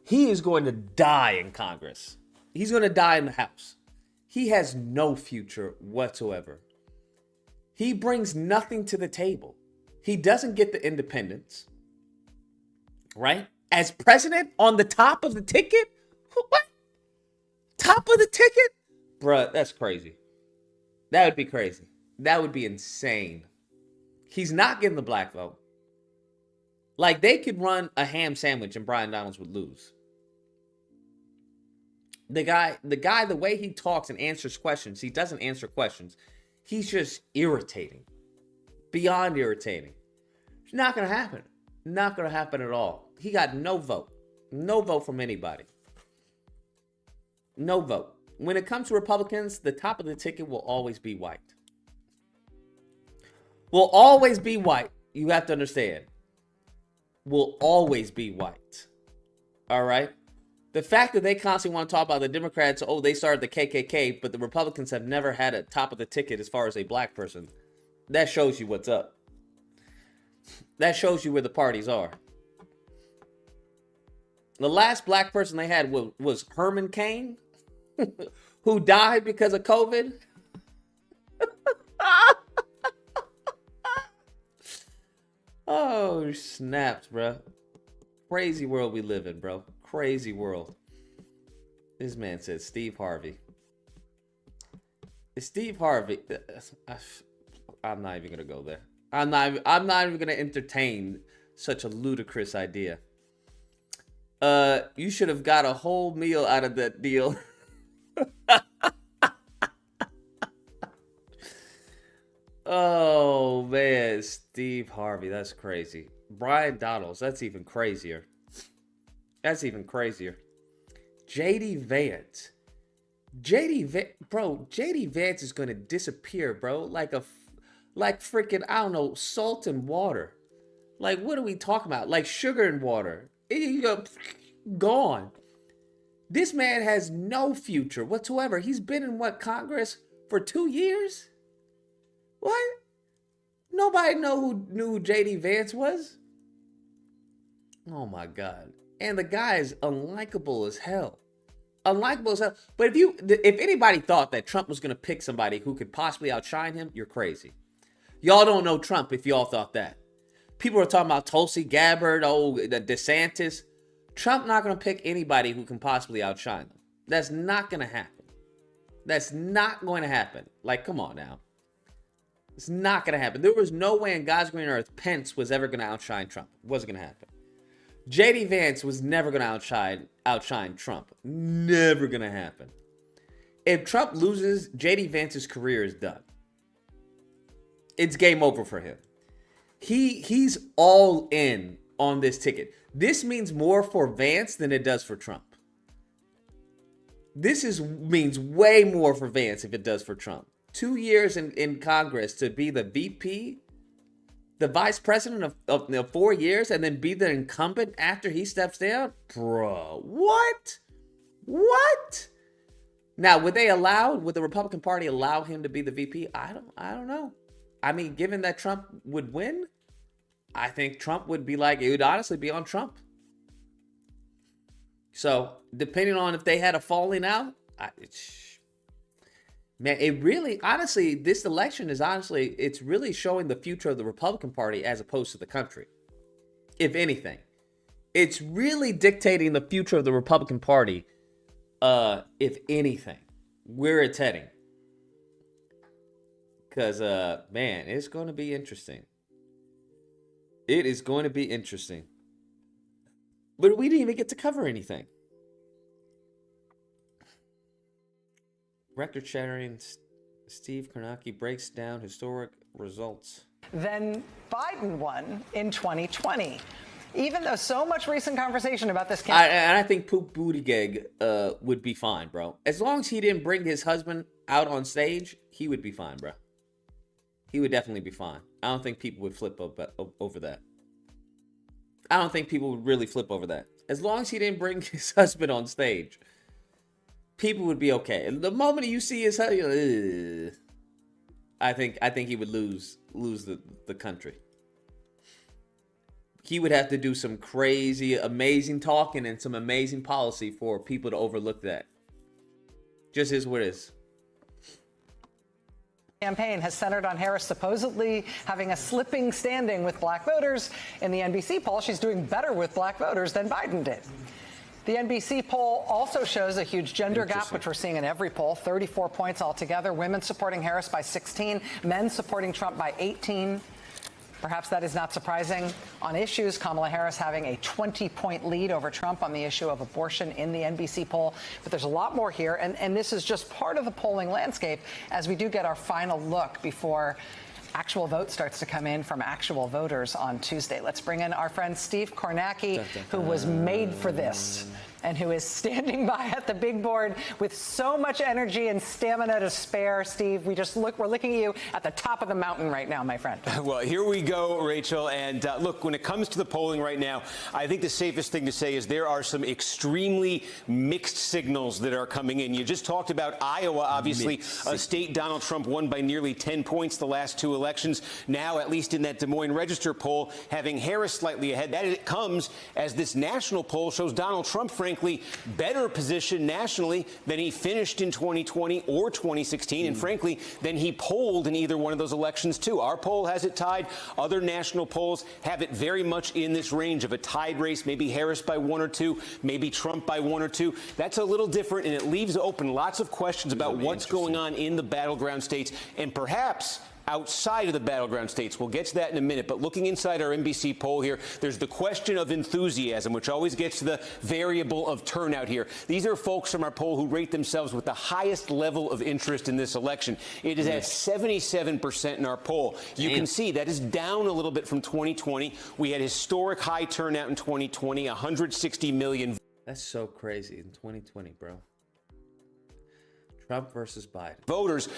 He is going to die in Congress. He's going to die in the House. He has no future whatsoever. He brings nothing to the table. He doesn't get the independence, right? As president on the top of the ticket? What? Top of the ticket? Bruh, that's crazy. That would be crazy. That would be insane. He's not getting the black vote. Like, they could run a ham sandwich and Brian Donalds would lose. The guy, the way he talks and answers questions, he doesn't answer questions. He's just irritating. Beyond irritating. It's not going to happen. Not going to happen at all. He got no vote. No vote from anybody. No vote. When it comes to Republicans, the top of the ticket will always be white. Will always be white. You have to understand. Will always be white. All right? The fact that they constantly want to talk about the Democrats, oh, they started the KKK, but the Republicans have never had a top of the ticket as far as a black person. That shows you what's up. That shows you where the parties are. The last black person they had was Herman Cain, who died because of COVID. Oh, snaps, bro. Crazy world we live in, bro. Crazy world. This man said Steve Harvey. Is Steve Harvey? I'm not even gonna go there. I'm not even gonna entertain such a ludicrous idea. You should have got a whole meal out of that deal. Oh man, Steve Harvey, that's crazy. Brian Donalds, that's even crazier. That's even crazier. JD Vance. JD Vance is gonna disappear, bro. Like freaking, I don't know, salt and water. Like, what are we talking about? Like sugar and water. You go, gone. This man has no future whatsoever. He's been in Congress for 2 years? What? Nobody knew who JD Vance was? Oh my God. And the guy is unlikable as hell. Unlikable as hell. But if anybody thought that Trump was going to pick somebody who could possibly outshine him, you're crazy. Y'all don't know Trump if y'all thought that. People are talking about Tulsi Gabbard, DeSantis. Trump not going to pick anybody who can possibly outshine them. That's not going to happen. That's not going to happen. Like, come on now. It's not going to happen. There was no way in God's green earth Pence was ever going to outshine Trump. It wasn't going to happen. JD Vance was never going to outshine Trump. Never going to happen. If Trump loses, JD Vance's career is done. It's game over for him. He's all in on this ticket. This means more for Vance than it does for Trump. This means way more for Vance if it does for Trump. 2 years in Congress to be the VP, the vice president of 4 years, and then be the incumbent after he steps down? Bro, what? What? Now, would the Republican Party allow him to be the VP? I don't know. I mean, given that Trump would win, I think Trump would be like, it would honestly be on Trump. So, depending on if they had a falling out, man, it really, honestly, this election is it's really showing the future of the Republican Party as opposed to the country. If anything, it's really dictating the future of the Republican Party. If anything, where it's heading. Because, man, it's going to be interesting. It is going to be interesting. But we didn't even get to cover anything. Record-shattering Steve Kornacki breaks down historic results. Then Biden won in 2020. Even though so much recent conversation about this campaign. I think Poop Buttigieg would be fine, bro. As long as he didn't bring his husband out on stage, he would be fine, bro. He would definitely be fine. I don't think people would flip over that. I don't think people would really flip over that. As long as he didn't bring his husband on stage, people would be okay. And the moment you see his husband, I think he would lose the country. He would have to do some crazy, amazing talking and some amazing policy for people to overlook that. Just is what it is. Campaign has centered on Harris supposedly having a slipping standing with black voters. In the NBC poll, she's doing better with black voters than Biden did. The NBC poll also shows a huge gender gap, which we're seeing in every poll, 34 points altogether. Women supporting Harris by 16, men supporting Trump by 18. Perhaps that is not surprising. On issues, Kamala Harris having a 20-point lead over Trump on the issue of abortion in the NBC poll. But there's a lot more here, and this is just part of the polling landscape as we do get our final look before actual vote starts to come in from actual voters on Tuesday. Let's bring in our friend Steve Kornacki, who was made for this and who is standing by at the big board with so much energy and stamina to spare. Steve, we're looking at you at the top of the mountain right now, my friend. Well, here we go, Rachel. And look, when it comes to the polling right now, I think the safest thing to say is there are some extremely mixed signals that are coming in. You just talked about Iowa, obviously, a state Donald Trump won by nearly 10 points the last two elections. Now, at least in that Des Moines Register poll, having Harris slightly ahead. That comes as this national poll shows Donald Trump, frankly, better position nationally than he finished in 2020 or 2016, and frankly, than he polled in either one of those elections, too. Our poll has it tied. Other national polls have it very much in this range of a tied race, maybe Harris by 1 or 2, maybe Trump by 1 or 2. That's a little different, and it leaves open lots of questions about what's going on in the battleground states, and perhaps outside of the battleground states. We'll get to that in a minute. But looking inside our NBC poll here, there's the question of enthusiasm, which always gets to the variable of turnout here. These are folks from our poll who rate themselves with the highest level of interest in this election. It is at 77% in our poll. You can see that is down a little bit from 2020. We had historic high turnout in 2020, 160 million. That's so crazy in 2020, bro. Trump versus Biden. Voters,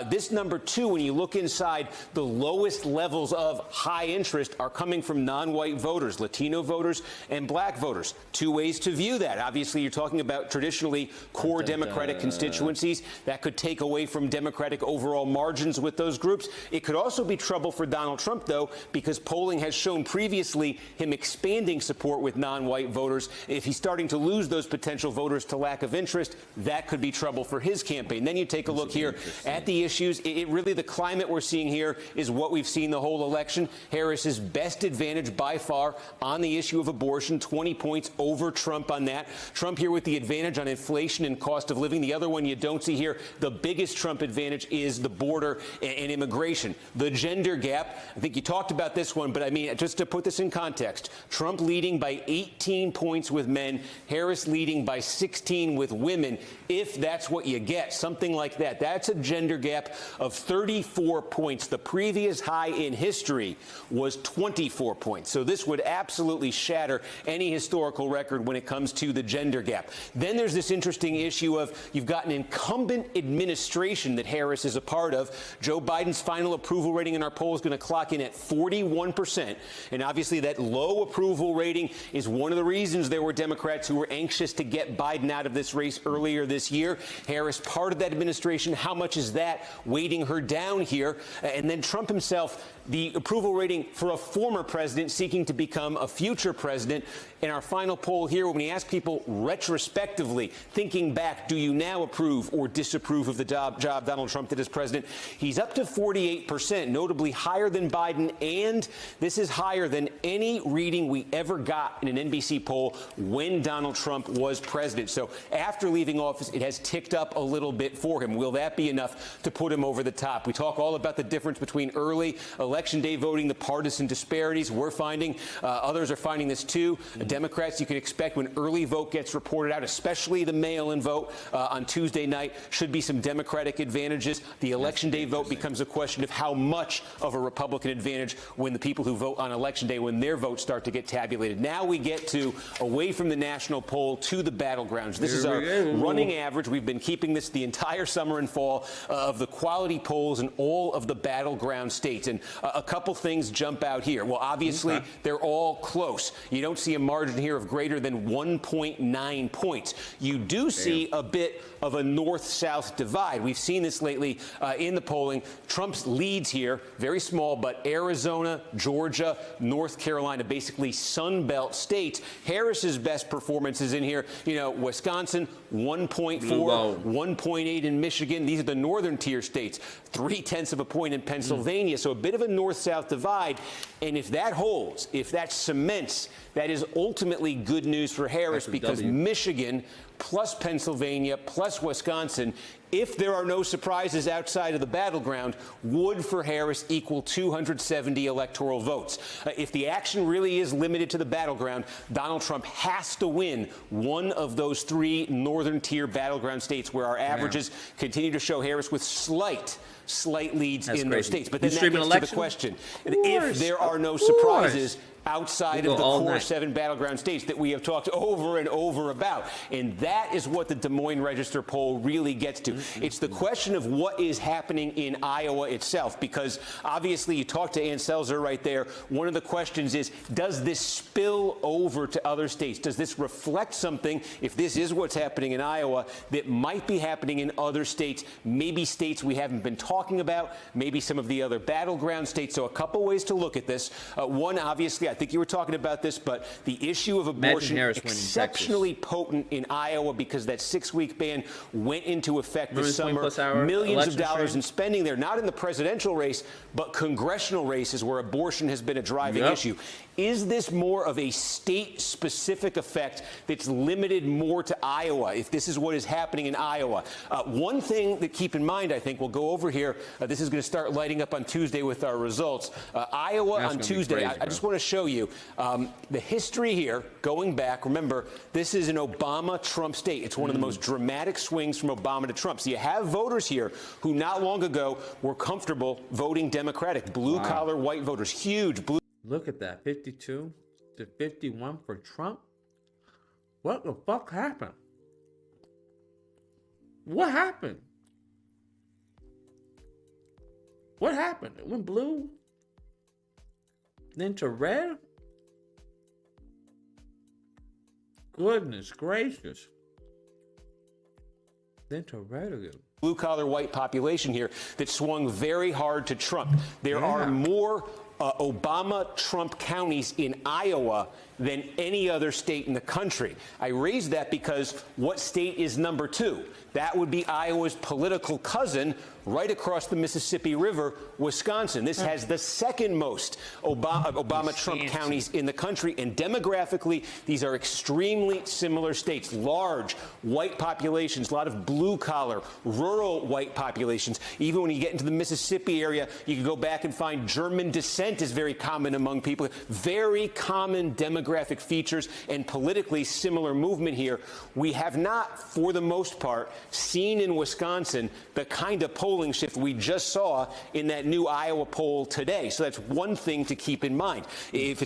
this number 2, when you look inside, the lowest levels of high interest are coming from non-white voters, Latino voters, and black voters. Two ways to view that. Obviously, you're talking about traditionally core Democratic constituencies. That could take away from Democratic overall margins with those groups. It could also be trouble for Donald Trump, though, because polling has shown previously him expanding support with non-white voters. If he's starting to lose those potential voters to lack of interest, that could be trouble for his campaign. Then you take a look here at the issues. It really, the climate we're seeing here is what we've seen the whole election. Harris's best advantage by far on the issue of abortion, 20 points over Trump on that. Trump here with the advantage on inflation and cost of living. The other one you don't see here, the biggest Trump advantage is the border and immigration. The gender gap, I think you talked about this one, but I mean, just to put this in context, Trump leading by 18 points with men, Harris leading by 16 with women, if that's what you get. Something like that. That's a gender gap of 34 points. The previous high in history was 24 points. So this would absolutely shatter any historical record when it comes to the gender gap. Then there's this interesting issue of you've got an incumbent administration that Harris is a part of. Joe Biden's final approval rating in our poll is going to clock in at 41%. And obviously that low approval rating is one of the reasons there were Democrats who were anxious to get Biden out of this race earlier this year. Harris part of that administration. How much is that weighting her down here? And then Trump himself, the approval rating for a former president seeking to become a future president. In our final poll here, when we ask people retrospectively, thinking back, do you now approve or disapprove of the job Donald Trump did as president? He's up to 48%, notably higher than Biden, and this is higher than any reading we ever got in an NBC poll when Donald Trump was president. So after leaving office, it has ticked up a little bit for him. Will that be enough to put him over the top? We talk all about the difference between early election day voting, the partisan disparities we're finding. Others are finding this too. Democrats, you can expect when early vote gets reported out, especially the mail-in vote on Tuesday night, should be some Democratic advantages. The election day vote becomes a question of how much of a Republican advantage when the people who vote on election day, when their votes start to get tabulated. Now we get to away from the national poll to the battlegrounds. This is our running average. We've been keeping this the entire summer and fall of the quality polls in all of the battleground states. And a couple things jump out here. Well, obviously, they're all close. You don't see a margin here of greater than 1.9 points. You do see a bit of a north-south divide. We've seen this lately in the polling. Trump's leads here, very small, but Arizona, Georgia, North Carolina, basically Sun Belt states. Harris's best performances in here, you know, Wisconsin, 1.4, 1.8 in Michigan. These are the northern tier states. 0.3 of a point in Pennsylvania. So a bit of a north-south divide. And if that holds, if that cements, that is ultimately good news for Harris because Michigan plus Pennsylvania plus Wisconsin, if there are no surprises outside of the battleground, would for Harris equal 270 electoral votes. If the action really is limited to the battleground, Donald Trump has to win one of those 3 northern tier battleground states where our averages continue to show Harris with slight leads in those states. But then that gets to the question. If there are no surprises outside of the core 7 battleground states that we have talked over and over about. And that is what the Des Moines Register poll really gets to. It's the question of what is happening in Iowa itself, because obviously you talked to Ann Selzer right there. One of the questions is, does this spill over to other states? Does this reflect something, if this is what's happening in Iowa, that might be happening in other states, maybe states we haven't been talking about, maybe some of the other battleground states? So a couple ways to look at this. One, obviously, I think you were talking about this, but the issue of abortion exceptionally potent in Iowa because that 6-week ban went into effect this summer. Millions of dollars in spending there, not in the presidential race, but congressional races where abortion has been a driving issue. Is this more of a state-specific effect that's limited more to Iowa, if this is what is happening in Iowa? One thing that keep in mind, I think, we'll go over here. This is going to start lighting up on Tuesday with our results. Iowa on Tuesday, I just want to show you the history here, going back. Remember, this is an Obama-Trump state. It's one of the most dramatic swings from Obama to Trump. So you have voters here who not long ago were comfortable voting Democratic, blue-collar white voters, huge blue. Look at that, 52 to 51 for Trump. What the fuck happened? What happened? What happened? It went blue, then to red? Goodness gracious. Then to red again. Blue-collar white population here that swung very hard to Trump. There are more Obama-Trump counties in Iowa than any other state in the country. I raise that because what state is number 2? That would be Iowa's political cousin right across the Mississippi River, Wisconsin. This has the second most Obama-Trump counties in the country. And demographically, these are extremely similar states. Large white populations, a lot of blue-collar, rural white populations. Even when you get into the Mississippi area, you can go back and find German descent is very common among people. Very common demographic features and politically similar movement here. We have not, for the most part, seen in Wisconsin the kind of polling shift we just saw in that new Iowa poll today. So that's one thing to keep in mind. If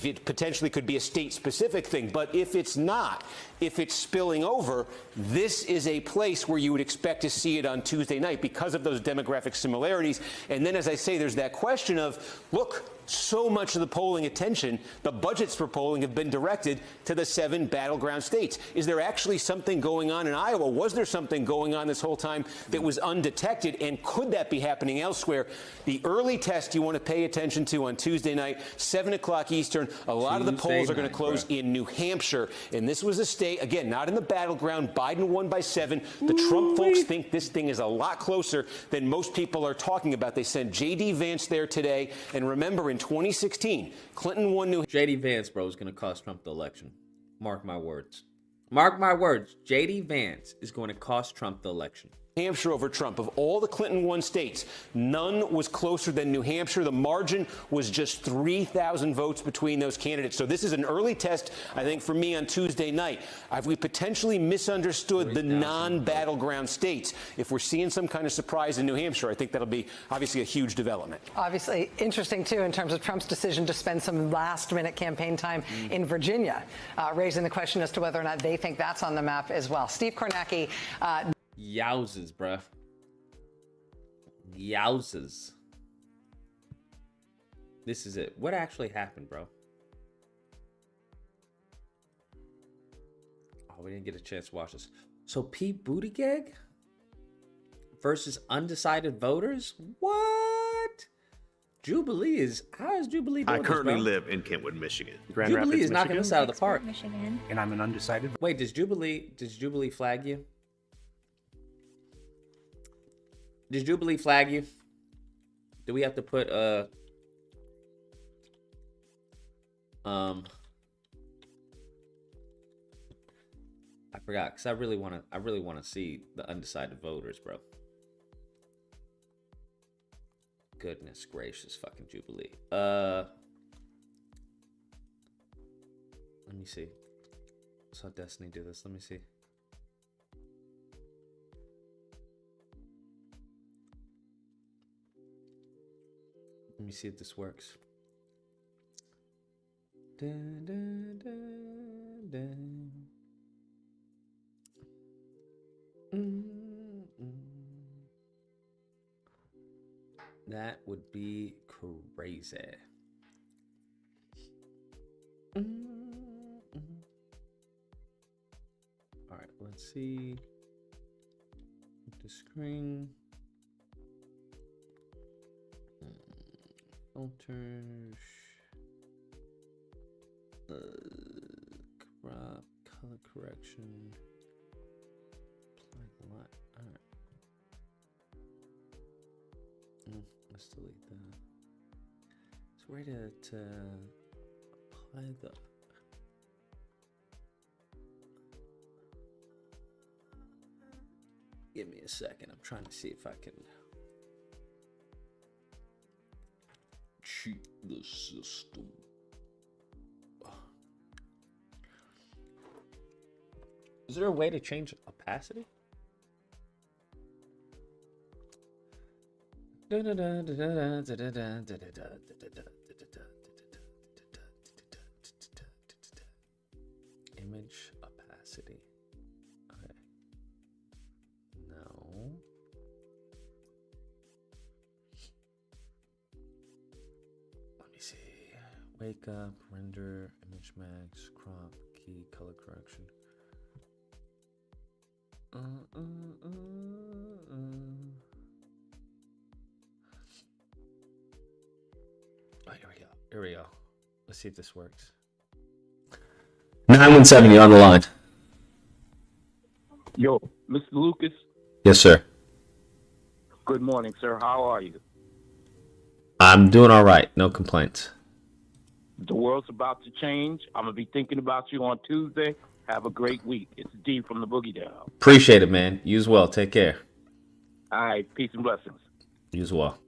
it potentially could be a state-specific thing, but if it's not, if it's spilling over, this is a place where you would expect to see it on Tuesday night because of those demographic similarities. And then, as I say, there's that question of, look, so much of the polling attention, the budgets for polling have been directed to the 7 battleground states. Is there actually something going on in Iowa? Was there something going on this whole time that was undetected? And could that be happening elsewhere? The early test you want to pay attention to on Tuesday night, 7 o'clock Eastern. A lot of the polls are going to close in New Hampshire. And this was a state, again, not in the battleground. Biden won by 7. The Trump folks think this thing is a lot closer than most people are talking about. They sent J.D. Vance there today. And remember, in 2016, Clinton won New Hampshire. J.D. Vance, bro, is going to cost Trump the election. Mark my words. Mark my words. J.D. Vance is going to cost Trump the election. Hampshire over Trump. Of all the Clinton won states, none was closer than New Hampshire. The margin was just 3,000 votes between those candidates. So this is an early test, I think, for me on Tuesday night. Have we potentially misunderstood the non-battleground states? If we're seeing some kind of surprise in New Hampshire, I think that'll be obviously a huge development. Obviously interesting, too, in terms of Trump's decision to spend some last-minute campaign time in Virginia, raising the question as to whether or not they think that's on the map as well. Steve Kornacki. Yowzes, bruh. Yowzes. This is it. What actually happened, bro? Oh, we didn't get a chance to watch this. So Pete Buttigieg versus undecided voters? What? Jubilee is... How is Jubilee doing I currently this, bro? live in Kentwood, Michigan. Grand Jubilee Rapids, is knocking Michigan. this out of the park. Michigan. And I'm an undecided. Wait, does Jubilee flag you? Does Jubilee flag you? Do we have to put I forgot because I really want to see the undecided voters, bro. Goodness gracious, fucking Jubilee. Let me see. Saw Destiny do this. Let me see. Let me see if this works. Dun, dun, dun, dun. That would be crazy. All right, let's see the screen. Filters. Crop, color correction. Apply the line. All right. Let's delete that. So we're ready to apply the. Give me a second. I'm trying to see if I can cheat the system. Is there a way to change opacity? Image opacity. Okay. No. Let me see. Wake up, render, image max, crop, key, color correction. Oh, here we go. Here we go. Let's see if this works. 917, you're on the line. Yo, Mr. Lucas. Yes, sir. Good morning, sir. How are you? I'm doing all right. No complaints. The world's about to change. I'm going to be thinking about you on Tuesday. Have a great week. It's D from the Boogie Down. Appreciate it, man. You as well. Take care. All right. Peace and blessings. You as well.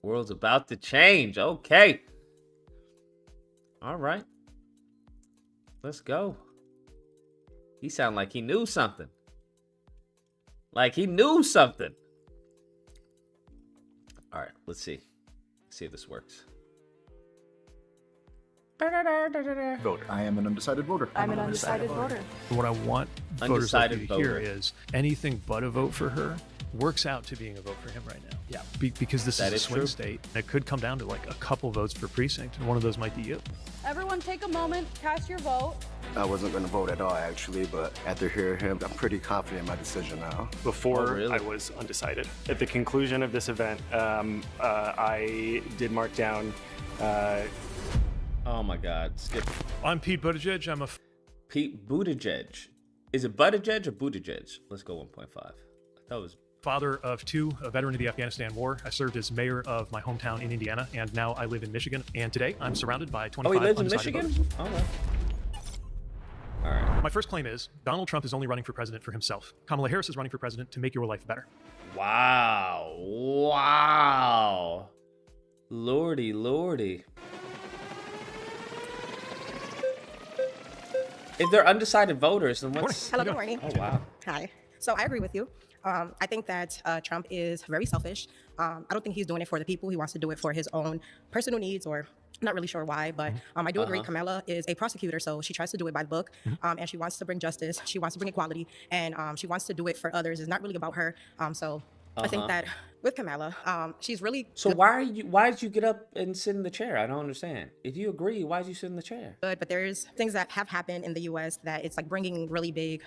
World's about to change. Okay. All right. Let's go. He sounded like he knew something. Like he knew something. All right. Let's see. Let's see if this works. Voter. I am an undecided voter. I'm an undecided voter. What I want voters like you to hear is anything but a vote for her works out to being a vote for him right now. Yeah. Because this is a swing true. state. It could come down to like a couple votes per precinct, and one of those might be you. Everyone take a moment, cast your vote. I wasn't going to vote at all, actually, but after hearing him, I'm pretty confident in my decision now. Before, I was undecided. At the conclusion of this event, I did mark down... Oh my God! Skip. I'm Pete Buttigieg. I'm a Pete Buttigieg. Is it Buttigieg or Buttigieg? Let's go 1.5. I thought it was father of two, a veteran of the Afghanistan war. I served as mayor of my hometown in Indiana, and now I live in Michigan. And today, I'm surrounded by 25 Oh, he lives in undecided Michigan? voters. All right. My first claim is Donald Trump is only running for president for himself. Kamala Harris is running for president to make your life better. Wow. Wow. Lordy, lordy. If they're undecided voters, then what's... Hello, good morning. Oh, wow. Hi. So I agree with you. I think that Trump is very selfish. I don't think he's doing it for the people. He wants to do it for his own personal needs, or I'm not really sure why, but I do agree. Kamala is a prosecutor, so she tries to do it by the book, and she wants to bring justice. She wants to bring equality, and she wants to do it for others. It's not really about her. So I think that with Kamala, she's really So why did you get up and sit in the chair? I don't understand. If you agree, why did you sit in the chair? good, but there's things that have happened in the U.S. that it's like bringing really big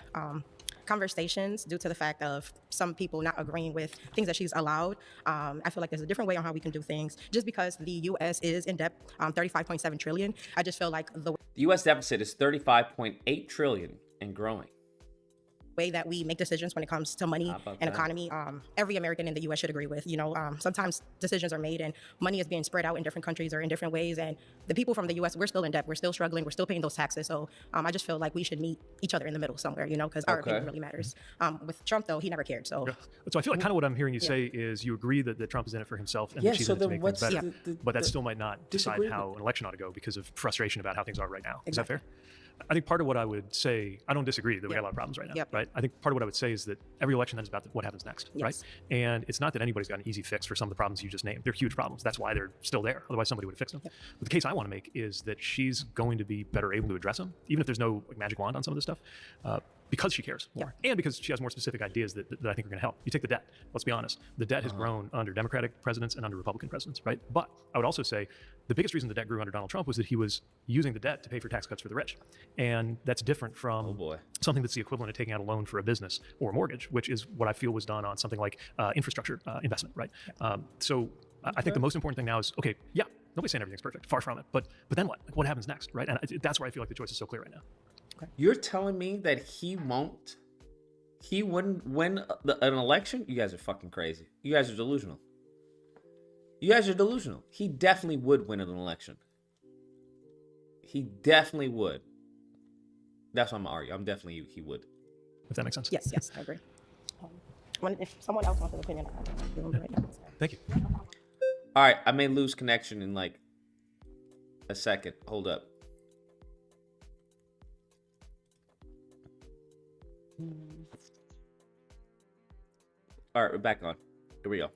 conversations due to the fact of some people not agreeing with things that she's allowed. I feel like there's a different way on how we can do things. Just because the U.S. is in debt, 35.7 trillion, I just feel like the U.S. deficit is 35.8 trillion and growing. way that we make decisions when it comes to money and economy, every American in the U.S. should agree with. Sometimes decisions are made and money is being spread out in different countries or in different ways. And the people from the U.S., we're still in debt. We're still struggling. We're still paying those taxes. So I just feel like we should meet each other in the middle somewhere, because our opinion really matters. With Trump, though, he never cared. So I feel like kind of what I'm hearing you say is you agree that Trump is in it for himself and that she's in it to make things better. But that still might not decide how an election ought to go because of frustration about how things are right now. Is that fair? I think part of what I would say, I don't disagree that we got a lot of problems right now, right? I think part of what I would say is that every election then is about what happens next, right? And it's not that anybody's got an easy fix for some of the problems you just named. They're huge problems. That's why they're still there. Otherwise, somebody would have fixed them. But the case I want to make is that she's going to be better able to address them, even if there's no magic wand on some of this stuff. Because she cares more and because she has more specific ideas that I think are going to help. You take the debt. Let's be honest. The debt has grown under Democratic presidents and under Republican presidents, right? But I would also say the biggest reason the debt grew under Donald Trump was that he was using the debt to pay for tax cuts for the rich. And that's different from something that's the equivalent of taking out a loan for a business or a mortgage, which is what I feel was done on something like infrastructure investment, right? So I think the most important thing now is, nobody's saying everything's perfect. Far from it. But then what? What happens next, right? And that's where I feel like the choice is so clear right now. You're telling me that he wouldn't win an election? You guys are fucking crazy. You guys are delusional. He definitely would win an election. He definitely would. That's what I'm arguing. He would. If that makes sense. Yes, I agree. If someone else wants an opinion, I'll do it right now. Thank you. All right, I may lose connection in like a second. Hold up. All right, we're back on. Here we go.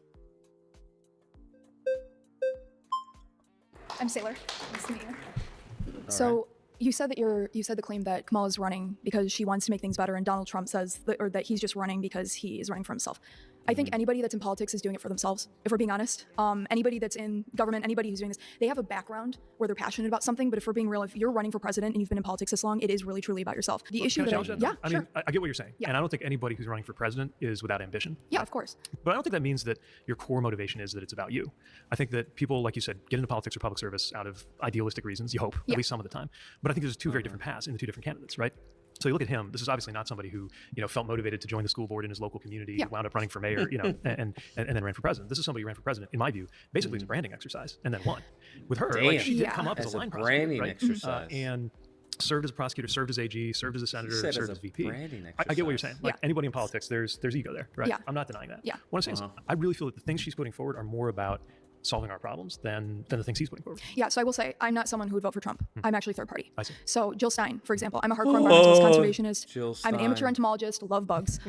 I'm Sailor. Nice to meet you. You said the claim that Kamala is running because she wants to make things better, and Donald Trump says that he's just running because he is running for himself. I think anybody that's in politics is doing it for themselves, if we're being honest. Anybody that's in government, anybody who's doing this, they have a background where they're passionate about something, but if we're being real, if you're running for president and you've been in politics this long, it is really, truly about yourself. The issue that I mean, I get what you're saying. And I don't think anybody who's running for president is without ambition. Yeah, of course. But I don't think that means that your core motivation is that it's about you. I think that people, like you said, get into politics or public service out of idealistic reasons, you hope, at least some of the time. But I think there's two very different paths in the two different candidates, right? So you look at him. This is obviously not somebody who felt motivated to join the school board in his local community, wound up running for mayor, and then ran for president. This is somebody who ran for president, in my view, basically as a branding exercise, and then won. With her, she did come up as a line branding exercise, and served as a prosecutor, served as AG, served as a senator, served as VP. I get what you're saying. Like anybody in politics, there's ego there, right? I'm not denying that. What I'm saying is, I really feel that the things she's putting forward are more about solving our problems than the things he's putting forward. Yeah, so I will say, I'm not someone who would vote for Trump. I'm actually third party. I see. So Jill Stein, for example, I'm a hardcore environmentalist, conservationist. I'm an amateur entomologist, love bugs,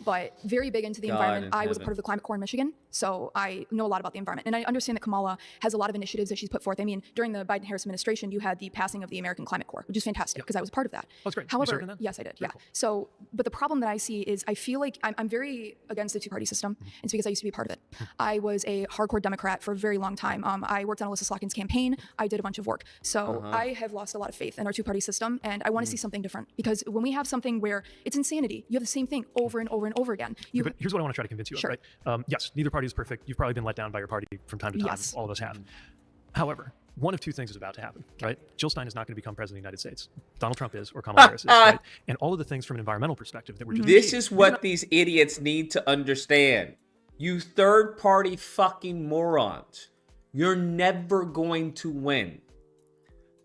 but very big into the environment. I was part of the Climate Corps in Michigan, so I know a lot about the environment. And I understand that Kamala has a lot of initiatives that she's put forth. I mean, during the Biden-Harris administration, you had the passing of the American Climate Corps, which is fantastic because I was part of that. That's great. However, you served in that? Yes, I did. Very Yeah. cool. So, but the problem that I see is I feel like I'm very against the two-party system. It's because I used to be a part of it. I was a hardcore Democrat for a very long time. I worked on Alyssa Slotkin's campaign. I did a bunch of work. So I have lost a lot of faith in our two-party system, and I want to see something different. Because when we have something where it's insanity, you have the same thing over and over and over again. But here's what I want to try to convince you of, right? Yes, neither party is perfect. You've probably been let down by your party from time to time. All of us have. However, one of two things is about to happen, right? Jill Stein is not going to become president of the United States. Donald Trump is, or Kamala Harris is, right? And all of the things from an environmental perspective that we're just... This is what these idiots need to understand. You third-party fucking morons. You're never going to win.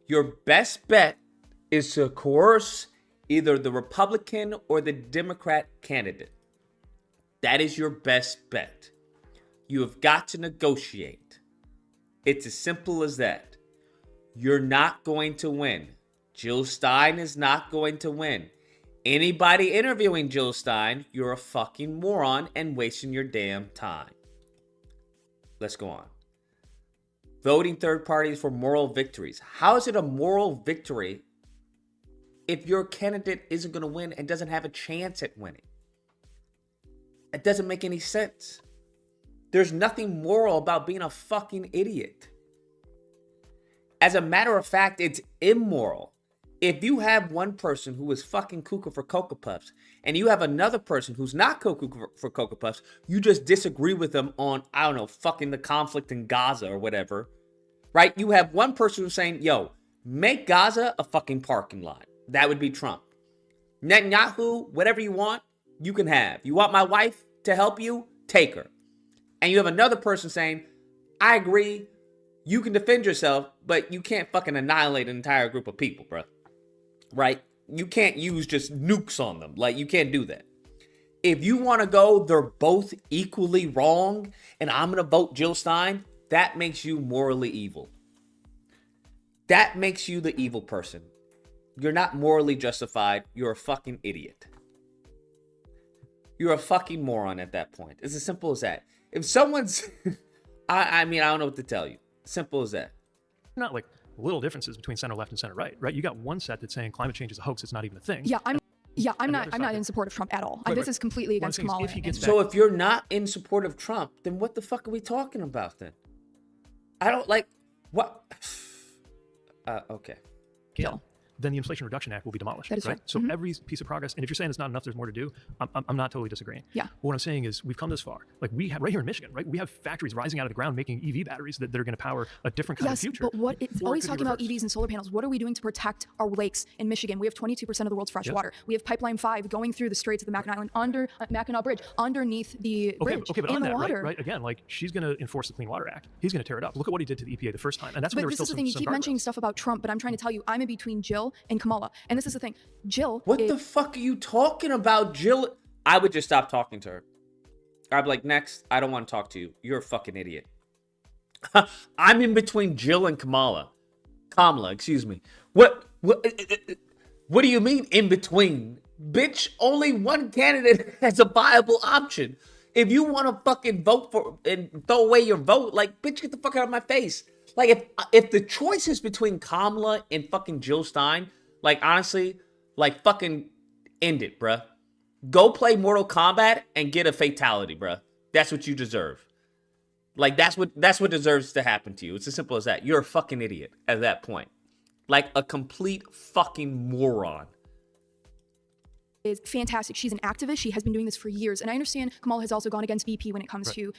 Your best bet is to coerce either the Republican or the Democrat candidate. That is your best bet. You have got to negotiate. It's as simple as that. You're not going to win. Jill Stein is not going to win. Anybody interviewing Jill Stein, you're a fucking moron and wasting your damn time. Let's go on. Voting third parties for moral victories. How is it a moral victory if your candidate isn't going to win and doesn't have a chance at winning? It doesn't make any sense. There's nothing moral about being a fucking idiot. As a matter of fact, it's immoral. If you have one person who is fucking cuckoo for Cocoa Puffs and you have another person who's not cuckoo for Cocoa Puffs, you just disagree with them on, I don't know, fucking the conflict in Gaza or whatever, right? You have one person who's saying, yo, make Gaza a fucking parking lot. That would be Trump. Netanyahu, whatever you want, you can have. You want my wife to help you? Take her. And you have another person saying, I agree, you can defend yourself, but you can't fucking annihilate an entire group of people, bro. Right? You can't use just nukes on them. Like, you can't do that. If you want to go, they're both equally wrong, and I'm going to vote Jill Stein, that makes you morally evil. That makes you the evil person. You're not morally justified. You're a fucking idiot. You're a fucking moron at that point. It's as simple as that. If someone's... I mean, I don't know what to tell you. Simple as that. Not like little differences between center left and center right, right? You got one set that's saying climate change is a hoax. It's not even a thing. Yeah, I'm not in support of Trump at all. This is completely against Kamala. So if you're not in support of Trump, then what the fuck are we talking about then? I don't like... What? Okay. Yeah. Then the Inflation Reduction Act will be demolished, that is right? So every piece of progress, and if you're saying it's not enough, there's more to do, I'm not totally disagreeing. Yeah. But what I'm saying is we've come this far. Like we have, right here in Michigan, right? We have factories rising out of the ground making EV batteries that are going to power a different kind of future. But what it's always talking about EVs and solar panels. What are we doing to protect our lakes in Michigan? We have 22% of the world's fresh water. We have Pipeline 5 going through the Straits of the Mackinac Island, Mackinac Bridge, underneath the bridge, but in on the that, water. right? Again, like she's going to enforce the Clean Water Act. He's going to tear it up. Look at what he did to the EPA the first time, and that's when there was still some. But this is the thing. You keep mentioning stuff about Trump, but I'm trying to tell you, I'm in between Jill and Kamala. And this is the thing. Jill. What the fuck are you talking about, Jill? I would just stop talking to her. I'd be like, next, I don't want to talk to you. You're a fucking idiot. I'm in between Jill and Kamala. Excuse me. What do you mean in between? Bitch, only one candidate has a viable option. If you want to fucking vote for and throw away your vote, like, bitch, get the fuck out of my face. Like, if the choice is between Kamala and fucking Jill Stein, like, honestly, like, fucking end it, bruh. Go play Mortal Kombat and get a fatality, bruh. That's what you deserve. Like, that's what deserves to happen to you. It's as simple as that. You're a fucking idiot at that point. Like, a complete fucking moron. Is fantastic. She's an activist. She has been doing this for years. And I understand Kamala has also gone against BP when it comes to,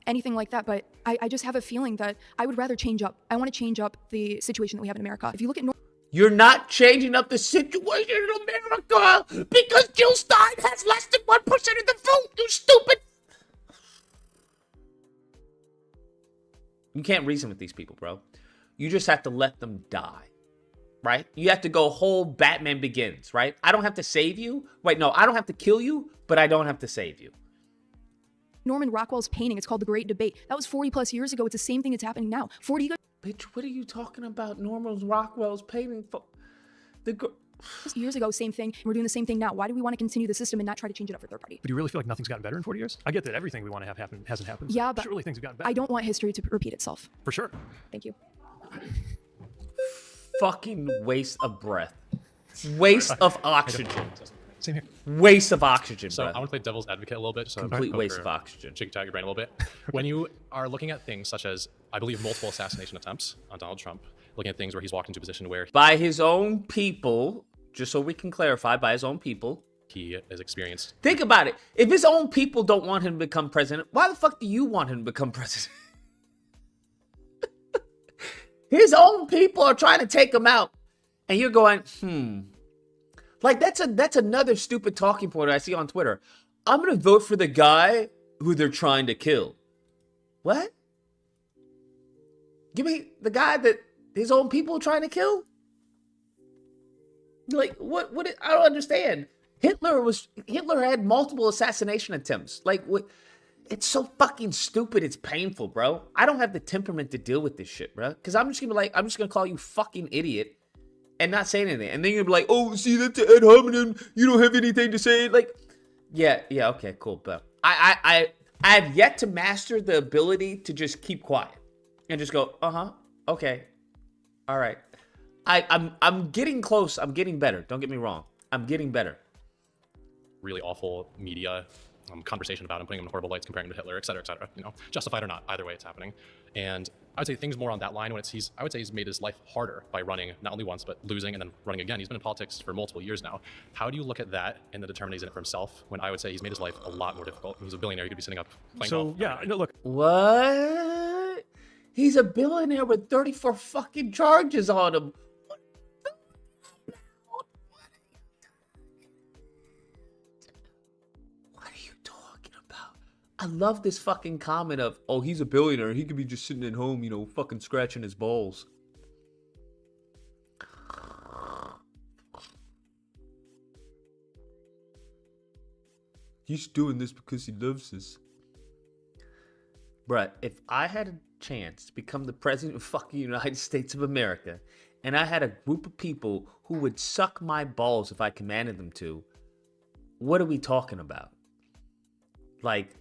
anything like that. But I just have a feeling that I would rather change up. I want to change up the situation that we have in America. If you look at You're not changing up the situation in America because Jill Stein has less than 1% of the vote, you stupid. You can't reason with these people, bro. You just have to let them die, right? You have to go whole Batman Begins, right? I don't have to save you. Wait, no, I don't have to kill you, but I don't have to save you. Norman Rockwell's painting, it's called The Great Debate. That was 40 plus years ago. It's the same thing that's happening now. Bitch, what are you talking about? Norman Rockwell's painting years ago, same thing. We're doing the same thing now. Why do we want to continue the system and not try to change it up for third party? But do you really feel like nothing's gotten better in 40 years? I get that everything we want to have happen hasn't happened. Yeah, but surely things have gotten better. I don't want history to repeat itself. For sure. Thank you. Fucking waste of breath. Waste of oxygen. Same here. Waste of oxygen, So bro. I want to play devil's advocate a little bit. So Complete waste of oxygen. Chicken your brain a little bit. When you are looking at things such as, I believe, multiple assassination attempts on Donald Trump, looking at things where he's walked into a position where by his own people, just so we can clarify, by his own people, he has experienced. Think about it. If his own people don't want him to become president, why the fuck do you want him to become president? His own people are trying to take him out, and you're going, Like, that's another stupid talking point I see on Twitter. I'm going to vote for the guy who they're trying to kill. What? Give me the guy that his own people are trying to kill? Like, what I don't understand. Hitler had multiple assassination attempts. Like, what? It's so fucking stupid. It's painful, bro. I don't have the temperament to deal with this shit, bro. Because I'm just gonna call you fucking idiot and not say anything. And then you're gonna be like, oh, see, that's ad hominem. You don't have anything to say. Like, yeah, okay, cool. But I have yet to master the ability to just keep quiet and just go, okay, all right. I'm getting close. I'm getting better. Don't get me wrong. I'm getting better. Really awful media conversation about him, putting him in horrible lights, comparing him to Hitler, et cetera, justified or not, either way it's happening. And I would say things more on that line when I would say he's made his life harder by running not only once, but losing and then running again. He's been in politics for multiple years now. How do you look at that and the determination he's in it for himself when I would say he's made his life a lot more difficult? He's a billionaire, he could be sitting up playing golf. So, yeah, no, look. What? He's a billionaire with 34 fucking charges on him. I love this fucking comment of, oh, he's a billionaire. He could be just sitting at home, fucking scratching his balls. He's doing this because he loves us. Bruh, if I had a chance to become the president of fucking United States of America, and I had a group of people who would suck my balls if I commanded them to, what are we talking about? Like,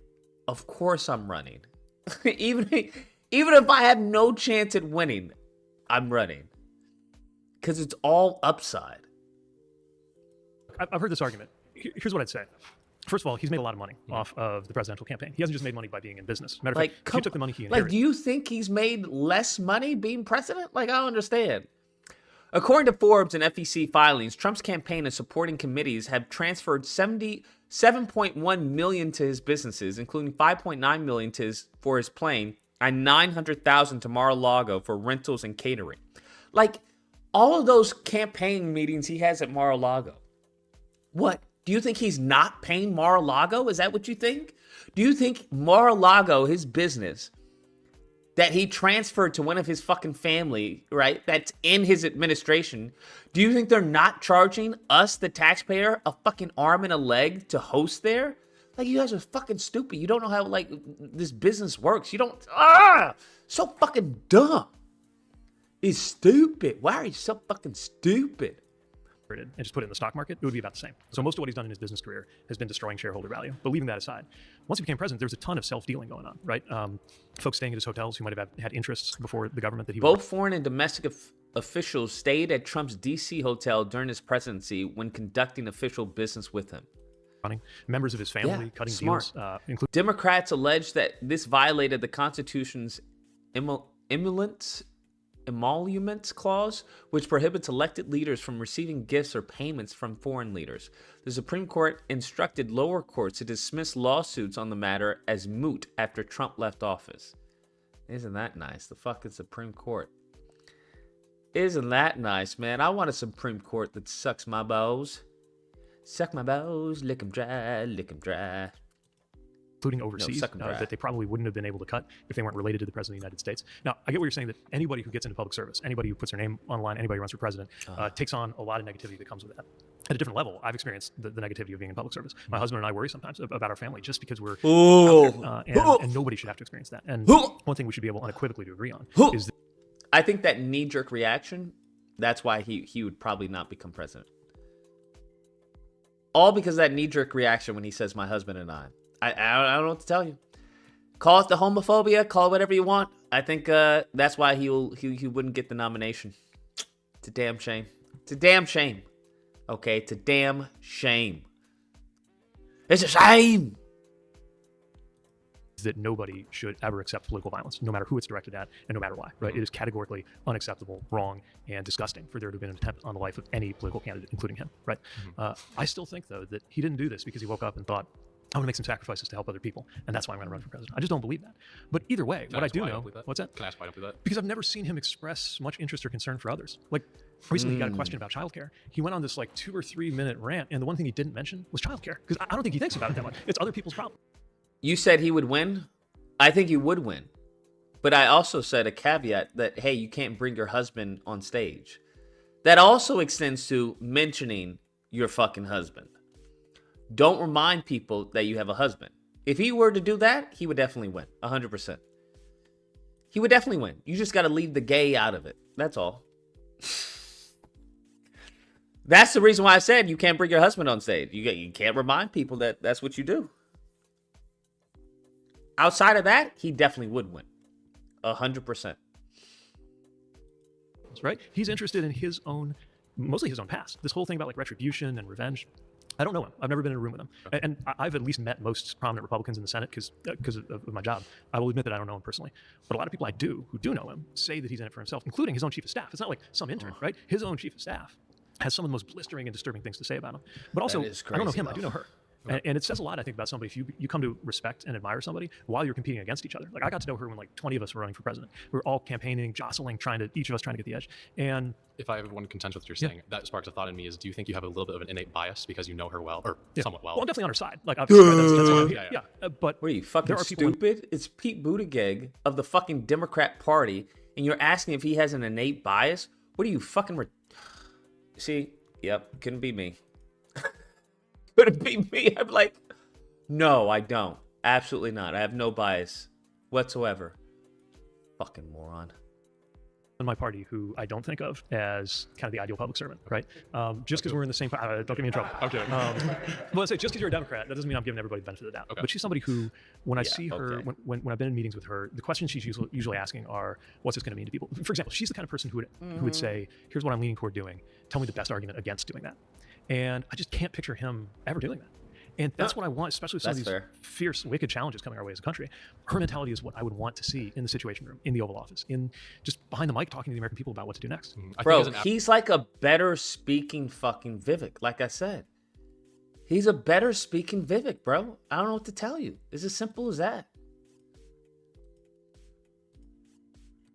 of course I'm running. even if I have no chance at winning, I'm running. Because it's all upside. I've heard this argument. Here's what I'd say. First of all, he's made a lot of money off of the presidential campaign. He hasn't just made money by being in business. Matter of fact, if you took the money he inherited. Do you think he's made less money being president? I don't understand. According to Forbes and FEC filings, Trump's campaign and supporting committees have transferred $77.1 million to his businesses, including $5.9 million for his plane and $900,000 to Mar-a-Lago for rentals and catering. All of those campaign meetings he has at Mar-a-Lago. What? Do you think he's not paying Mar-a-Lago? Is that what you think? Do you think Mar-a-Lago, his business, that he transferred to one of his fucking family, right, that's in his administration, do you think they're not charging us, the taxpayer, a fucking arm and a leg to host there? You guys are fucking stupid. You don't know how, this business works. You don't, so fucking dumb. He's stupid. Why are you so fucking stupid? And just put it in the stock market, it would be about the same. So most of what he's done in his business career has been destroying shareholder value. But leaving that aside, once he became president, there was a ton of self-dealing going on, right? Folks staying at his hotels who might have had interests before the government that he Both foreign and domestic officials stayed at Trump's D.C. hotel during his presidency when conducting official business with him. Members of his family cutting smart. deals. Including Democrats allege that this violated the Constitution's emoluments clause, which prohibits elected leaders from receiving gifts or payments from foreign leaders. The Supreme Court instructed lower courts to dismiss lawsuits on the matter as moot after Trump left office. Isn't that nice? The fucking Supreme Court. Isn't that nice, man? I want a Supreme Court that sucks my balls. Suck my balls, lick 'em dry, lick 'em dry. Including overseas, that they probably wouldn't have been able to cut if they weren't related to the President of the United States. Now, I get what you're saying, that anybody who gets into public service, anybody who puts their name online, anybody who runs for president, takes on a lot of negativity that comes with that. At a different level, I've experienced the negativity of being in public service. My husband and I worry sometimes about our family just because we're out there, and nobody should have to experience that. And one thing we should be able unequivocally to agree on is that I think that knee-jerk reaction, that's why he would probably not become president. All because of that knee-jerk reaction when he says my husband and I don't know what to tell you. Call it the homophobia, call it whatever you want. I think that's why he wouldn't get the nomination. It's a damn shame. It's a damn shame. Okay, it's a damn shame. It's a shame. that nobody should ever accept political violence, no matter who it's directed at and no matter why, right? It is categorically unacceptable, wrong, and disgusting for there to have been an attempt on the life of any political candidate, including him, right? I still think, though, that he didn't do this because he woke up and thought, I want to make some sacrifices to help other people, and that's why I'm going to run for president. I just don't believe that. But either way, what I do know, what's that? Can I ask why I don't believe that? Because I've never seen him express much interest or concern for others. Like, recently he got a question about childcare. He went on this like 2 or 3 minute rant, and the one thing he didn't mention was childcare, because I don't think he thinks about it that much. It's other people's problem. You said he would win? I think he would win. But I also said a caveat that, hey, you can't bring your husband on stage. That also extends to mentioning your fucking husband. Don't remind people that you have a husband. If he were to do that, he would definitely win. 100%. He would definitely win. You just got to leave the gay out of it. That's all. That's the reason why I said you can't bring your husband on stage. You can't remind people that that's what you do. Outside of that, he definitely would win. 100%. Right? He's interested in his own, mostly his own past. This whole thing about like retribution and revenge. I don't know him. I've never been in a room with him. And I've at least met most prominent Republicans in the Senate because of my job. I will admit that I don't know him personally. But a lot of people I do who do know him say that he's in it for himself, including his own chief of staff. It's not like some intern, right? His own chief of staff has some of the most blistering and disturbing things to say about him. But also, I don't know him. I do know her. And it says a lot, I think, about somebody. If you come to respect and admire somebody while you're competing against each other. Like, I got to know her when like 20 of us were running for president. We were all campaigning, jostling, each of us trying to get the edge. And if I have one contend with what you're saying, that sparks a thought in me is, do you think you have a little bit of an innate bias because you know her well, or somewhat well? Well, I'm definitely on her side. Like, obviously, but what are you, fucking stupid? It's Pete Buttigieg of the fucking Democrat Party, and you're asking if he has an innate bias? What are you, fucking... See? Yep, couldn't be me. Couldn't be me. I'm like, no, I don't. Absolutely not. I have no bias whatsoever. Fucking moron. In my party, who I don't think of as kind of the ideal public servant, right? Just because we're in the same, don't get me in trouble. Okay. Well, I say just because you're a Democrat, that doesn't mean I'm giving everybody the benefit of the doubt. Okay. But she's somebody who, when I see her, when I've been in meetings with her, the questions she's usually asking are, what's this going to mean to people? For example, she's the kind of person who would say, here's what I'm leaning toward doing. Tell me the best argument against doing that. And I just can't picture him ever doing that. And that's what I want, especially with some of these fierce, wicked challenges coming our way as a country. Her mentality is what I would want to see in the Situation Room, in the Oval Office, in just behind the mic talking to the American people about what to do next. Bro, he's like a better speaking fucking Vivek, like I said. He's a better speaking Vivek, bro. I don't know what to tell you. It's as simple as that.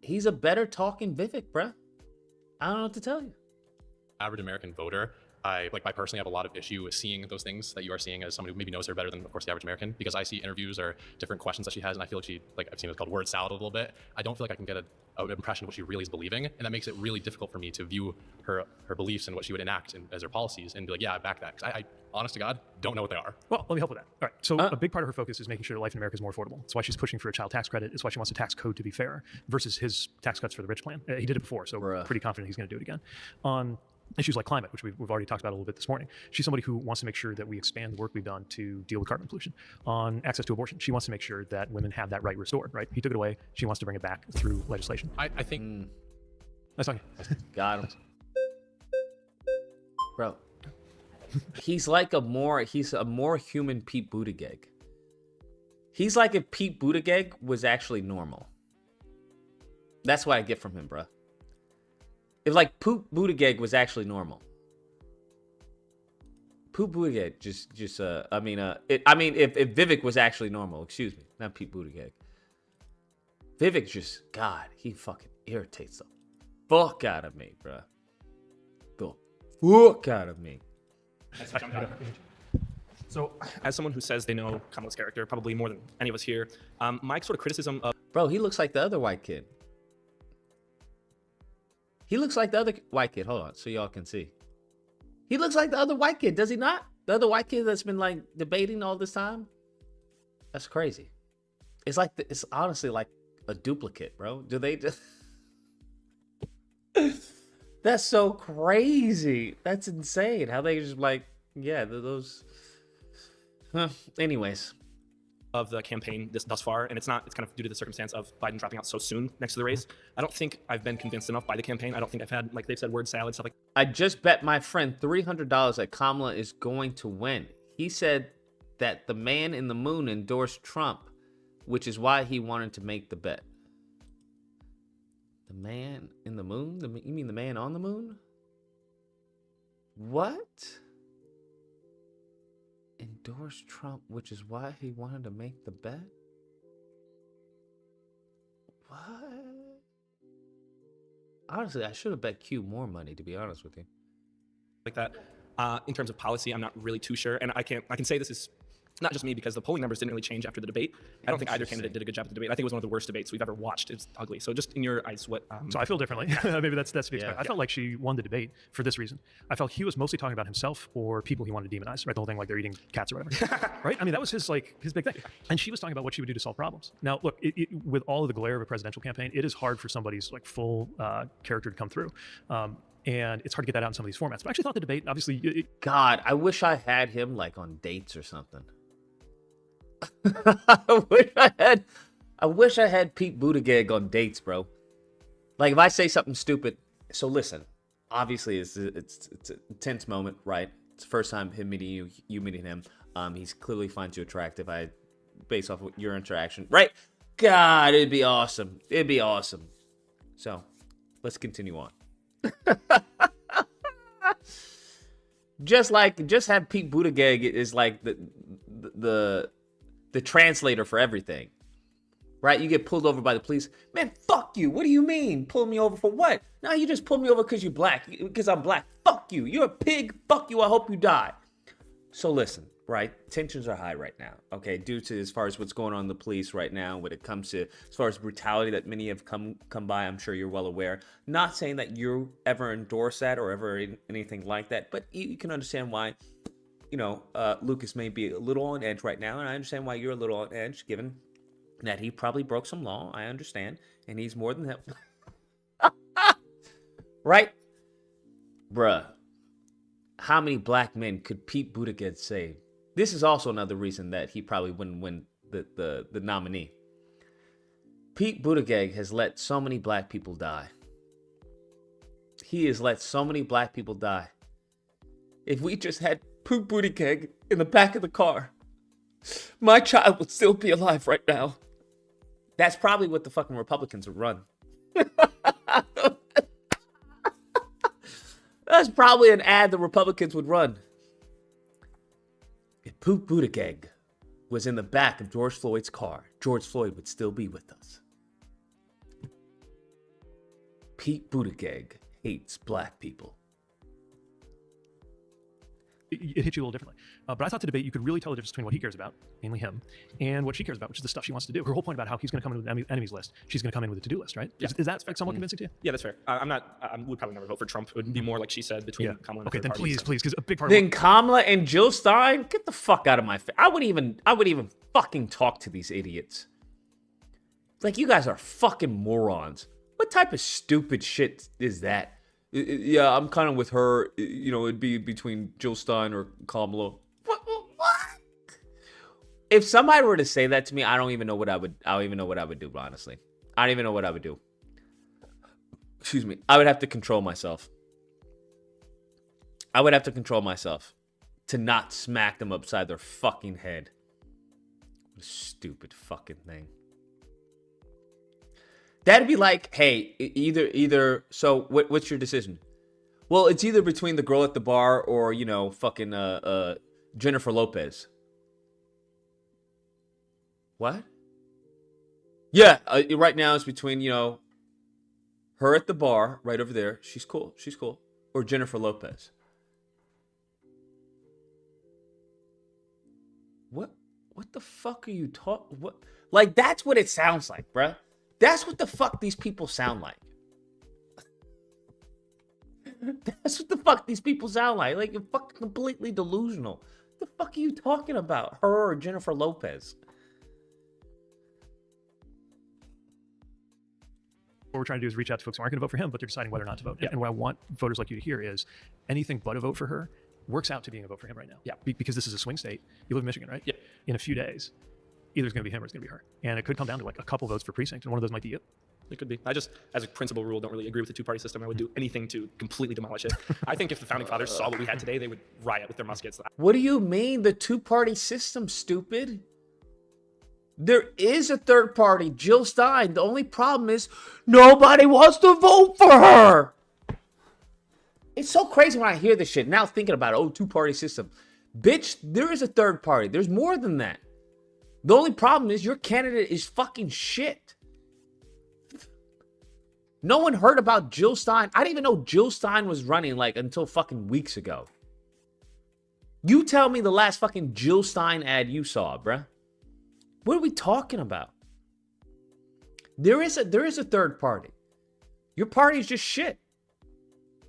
He's a better talking Vivek, bro. I don't know what to tell you. Average American voter, I personally have a lot of issue with seeing those things that you are seeing as someone who maybe knows her better than, of course, the average American, because I see interviews or different questions that she has, and I feel like she, I've seen it called word salad a little bit. I don't feel like I can get an impression of what she really is believing, and that makes it really difficult for me to view her beliefs and what she would enact as her policies and be like, yeah, I back that. Because I, honest to God, don't know what they are. Well, let me help with that. All right. So a big part of her focus is making sure that life in America is more affordable. That's why she's pushing for a child tax credit. It's why she wants a tax code to be fair versus his tax cuts for the rich plan. He did it before, so we're pretty confident he's going to do it again. On issues like climate, which we've already talked about a little bit this morning. She's somebody who wants to make sure that we expand the work we've done to deal with carbon pollution. On access to abortion, she wants to make sure that women have that right restored, right? He took it away. She wants to bring it back through legislation. I think... Nice talking. Got him. Bro. He's like a more human Pete Buttigieg. He's like if Pete Buttigieg was actually normal. That's what I get from him, bro. If like Pete Buttigieg was actually normal. Pete Buttigieg if Vivek was actually normal, excuse me, not Pete Buttigieg. Vivek just, God, he fucking irritates the fuck out of me, bro. The fuck out of me. So, as someone who says they know Kamala's character, probably more than any of us here, my sort of criticism of... Bro, he looks like the other white kid. He looks like the other white kid. Hold on, so y'all can see. He looks like the other white kid, does he not? The other white kid that's been like debating all this time. That's crazy. It's honestly like a duplicate, bro. Do they just? That's so crazy. That's insane. How they just like, yeah, those. Anyways. Of the campaign thus far, and it's kind of due to the circumstance of Biden dropping out so soon next to the race. I don't think I've been convinced enough by the campaign. I don't think I've had, like they've said, word salad, stuff like. I just bet my friend $300 that Kamala is going to win. He said that the man in the moon endorsed Trump, which is why he wanted to make the bet. The man in the moon? You mean the man on the moon? What? Endorsed Trump, which is why he wanted to make the bet? What? Honestly, I should have bet Q more money, to be honest with you. Like that. In terms of policy, I'm not really too sure, and I can say this is not just me because the polling numbers didn't really change after the debate. I don't think either candidate did a good job at the debate. I think it was one of the worst debates we've ever watched. It's ugly. So just in your eyes, what? So I feel differently. Maybe that's to be expected. I felt like she won the debate for this reason. I felt he was mostly talking about himself or people he wanted to demonize, right? The whole thing like they're eating cats or whatever, right? I mean, that was his big thing. And she was talking about what she would do to solve problems. Now, look, with all of the glare of a presidential campaign, it is hard for somebody's like full character to come through. And it's hard to get that out in some of these formats. But I actually thought the debate, obviously... God, I wish I had him like on dates or something. I wish I had Pete Buttigieg on dates, bro. Like if I say something stupid. So listen, obviously it's an intense moment, right? It's the first time him meeting you, you meeting him. He's clearly finds you attractive. Based off of your interaction, right? God, it'd be awesome. It'd be awesome. So, let's continue on. just have Pete Buttigieg is like the translator for everything, right? You get pulled over by the police. Man, fuck you. What do you mean? Pull me over for what? No, you just pulled me over because you're black. Because I'm black. Fuck you. You're a pig. Fuck you. I hope you die. So listen, right? Tensions are high right now, okay? Due to as far as what's going on in the police right now, when it comes to as far as brutality that many have come by, I'm sure you're well aware. Not saying that you ever endorse that or ever anything like that, but you can understand why, you know, Lucas may be a little on edge right now, and I understand why you're a little on edge, given that he probably broke some law. I understand, and he's more than that. Right? Bruh. How many black men could Pete Buttigieg save? This is also another reason that he probably wouldn't win the nominee. Pete Buttigieg has let so many black people die. He has let so many black people die. If we just had Pete Buttigieg in the back of the car, my child would still be alive right now. That's probably what the fucking Republicans would run. That's probably an ad the Republicans would run. If Pete Buttigieg was in the back of George Floyd's car, George Floyd would still be with us. Pete Buttigieg hates black people. It hit you a little differently. But I thought the debate, you could really tell the difference between what he cares about, mainly him, and what she cares about, which is the stuff she wants to do. Her whole point about how he's going to come in with an enemies list, she's going to come in with a to-do list, right? Yeah. Is that somewhat convincing to you? Yeah, that's fair. I would probably never vote for Trump. It would be more like she said between Kamala and okay, then please, because a big part then Kamala and Jill Stein, get the fuck out of my face. I wouldn't even fucking talk to these idiots. Like, you guys are fucking morons. What type of stupid shit is that? Yeah, I'm kind of with her. You know, it'd be between Jill Stein or Kamala. What? If somebody were to say that to me, I don't even know what I would do, honestly. I don't even know what I would do. Excuse me. I would have to control myself. I would have to control myself to not smack them upside their fucking head. What a stupid fucking thing. That'd be like, hey, either. So what's your decision? Well, it's either between the girl at the bar or, you know, fucking Jennifer Lopez. What? Yeah, right now it's between, you know, her at the bar right over there. She's cool. Or Jennifer Lopez. What the fuck are you talking? What? Like, that's what it sounds like, bruh. That's what the fuck these people sound like. That's what the fuck these people sound like. Like, you're fucking completely delusional. What the fuck are you talking about? Her or Jennifer Lopez? What we're trying to do is reach out to folks who aren't going to vote for him, but they're deciding whether or not to vote. Yeah. And what I want voters like you to hear is anything but a vote for her works out to being a vote for him right now. Yeah. Because this is a swing state. You live in Michigan, right? Yeah. In a few days, either it's going to be him or it's going to be her. And it could come down to like a couple votes per precinct, and one of those might be you. It could be. I just, as a principal rule, don't really agree with the two-party system. I would do anything to completely demolish it. I think if the founding fathers saw what we had today, they would riot with their muskets. What do you mean, the two-party system, stupid? There is a third party, Jill Stein. The only problem is nobody wants to vote for her. It's so crazy when I hear this shit. Now thinking about it, oh, two-party system. Bitch, there is a third party. There's more than that. The only problem is your candidate is fucking shit. No one heard about Jill Stein. I didn't even know Jill Stein was running like until fucking weeks ago. You tell me the last fucking Jill Stein ad you saw, bruh. What are we talking about? There is a third party. Your party is just shit.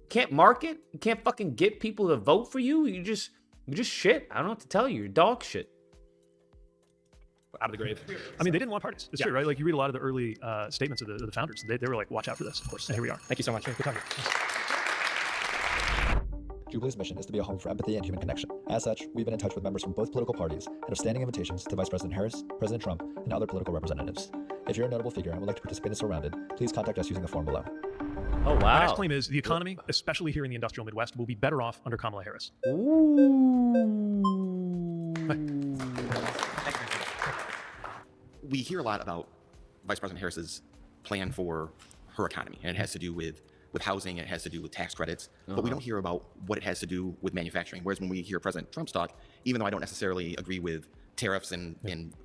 Can't market. You can't fucking get people to vote for you. You're just shit. I don't know what to tell you. You're dog shit. Out of the grave. I mean, they didn't want parties. It's true, right? Like, you read a lot of the early statements of the founders. They were like, watch out for this, of course. And here we are. Thank you so much. Good talking. Jubilee's mission is to be a home for empathy and human connection. As such, we've been in touch with members from both political parties and have standing invitations to Vice President Harris, President Trump, and other political representatives. If you're a notable figure and would like to participate in Surrounded, please contact us using the form below. Oh, wow. My next claim is the economy, especially here in the industrial Midwest, will be better off under Kamala Harris. Ooh. We hear a lot about Vice President Harris's plan for her economy, and it has to do with housing, it has to do with tax credits, but we don't hear about what it has to do with manufacturing. Whereas when we hear President Trump's talk, even though I don't necessarily agree with tariffs and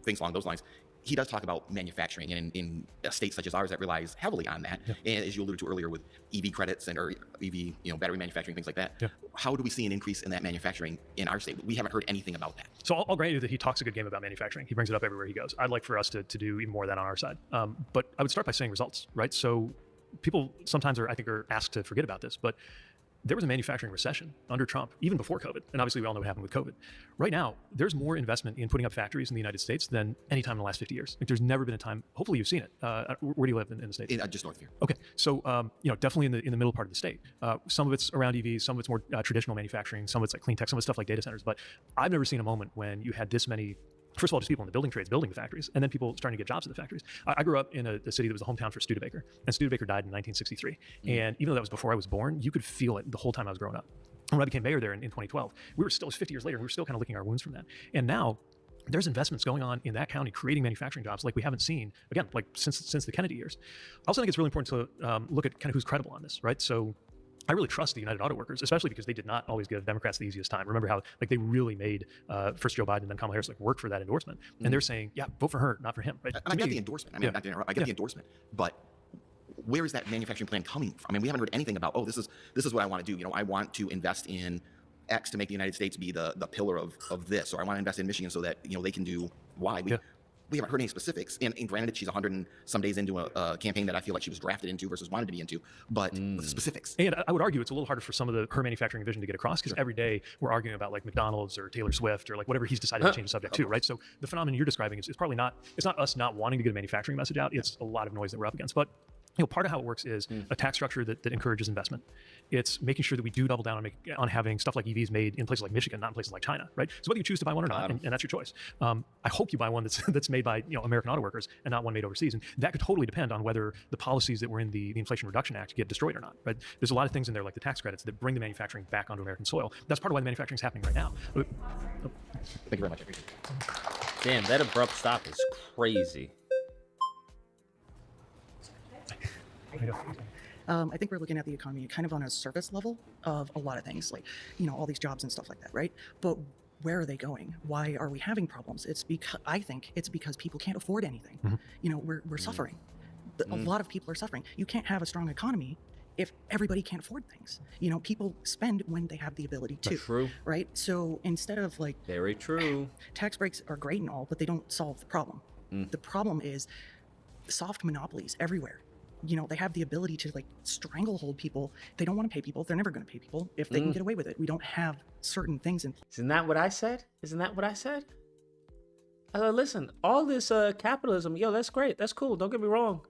things along those lines, he does talk about manufacturing, and in a state such as ours that relies heavily on that, and as you alluded to earlier with EV credits and or EV, battery manufacturing, things like that. How do we see an increase in that manufacturing in our state? We haven't heard anything about that. So I'll grant you that he talks a good game about manufacturing. He brings it up everywhere he goes. I'd like for us to do even more of that on our side. But I would start by saying results, right? So people sometimes are asked to forget about this, but there was a manufacturing recession under Trump, even before COVID. And obviously we all know what happened with COVID. Right now, there's more investment in putting up factories in the United States than any time in the last 50 years. Like, there's never been a time, hopefully you've seen it. Where do you live in the States? Just north of here. Okay. So, definitely in the middle part of the state. Some of it's around EVs, some of it's more traditional manufacturing, some of it's like clean tech, some of it's stuff like data centers. But I've never seen a moment when you had this many, first of all, just people in the building trades building the factories, and then people starting to get jobs in the factories. I grew up in a city that was the hometown for Studebaker, and Studebaker died in 1963. And even though that was before I was born, you could feel it the whole time I was growing up. And when I became mayor there in 2012, we were still, it was 50 years later, and we were still kind of licking our wounds from that. And now there's investments going on in that county creating manufacturing jobs like we haven't seen, again, like since the Kennedy years. I also think it's really important to look at kind of who's credible on this, right? So I really trust the United Auto Workers, especially because they did not always give Democrats the easiest time. Remember how they really made first Joe Biden and then Kamala Harris work for that endorsement. And they're saying, yeah, vote for her, not for him. Right? And I get the endorsement. I mean, not to interrupt, I get the endorsement, but where is that manufacturing plan coming from? I mean, we haven't heard anything about, this is what I want to do. I want to invest in X to make the United States be the pillar of this, or I want to invest in Michigan so that they can do Y. We haven't heard any specifics. And granted, she's 100 and some days into a campaign that I feel like she was drafted into versus wanted to be into, but the specifics. And I would argue it's a little harder for some of her manufacturing vision to get across, because every day we're arguing about like McDonald's or Taylor Swift or like whatever he's decided to change the subject to, right? So the phenomenon you're describing is probably not us not wanting to get a manufacturing message out. It's a lot of noise that we're up against. But part of how it works is a tax structure that encourages investment. It's making sure that we do double down on having stuff like EVs made in places like Michigan, not in places like China, right? So whether you choose to buy one or not, and that's your choice. I hope you buy one that's made by American auto workers and not one made overseas. And that could totally depend on whether the policies that were in the Inflation Reduction Act get destroyed or not, right? There's a lot of things in there like the tax credits that bring the manufacturing back onto American soil. That's part of why the manufacturing is happening right now. Thank you very much. I appreciate it. Damn, that abrupt stop is crazy. I think we're looking at the economy kind of on a surface level of a lot of things, like, all these jobs and stuff like that, right? But where are they going? Why are we having problems? I think it's because people can't afford anything. We're suffering. A lot of people are suffering. You can't have a strong economy if everybody can't afford things. People spend when they have the ability to. That's true. Right? So instead of very true. Tax breaks are great and all, but they don't solve the problem. The problem is soft monopolies everywhere. They have the ability to stranglehold people. They don't want to pay people. They're never going to pay people if they can get away with it. We don't have certain things in place. Isn't that what I said? Listen, all this capitalism, that's great. That's cool. Don't get me wrong.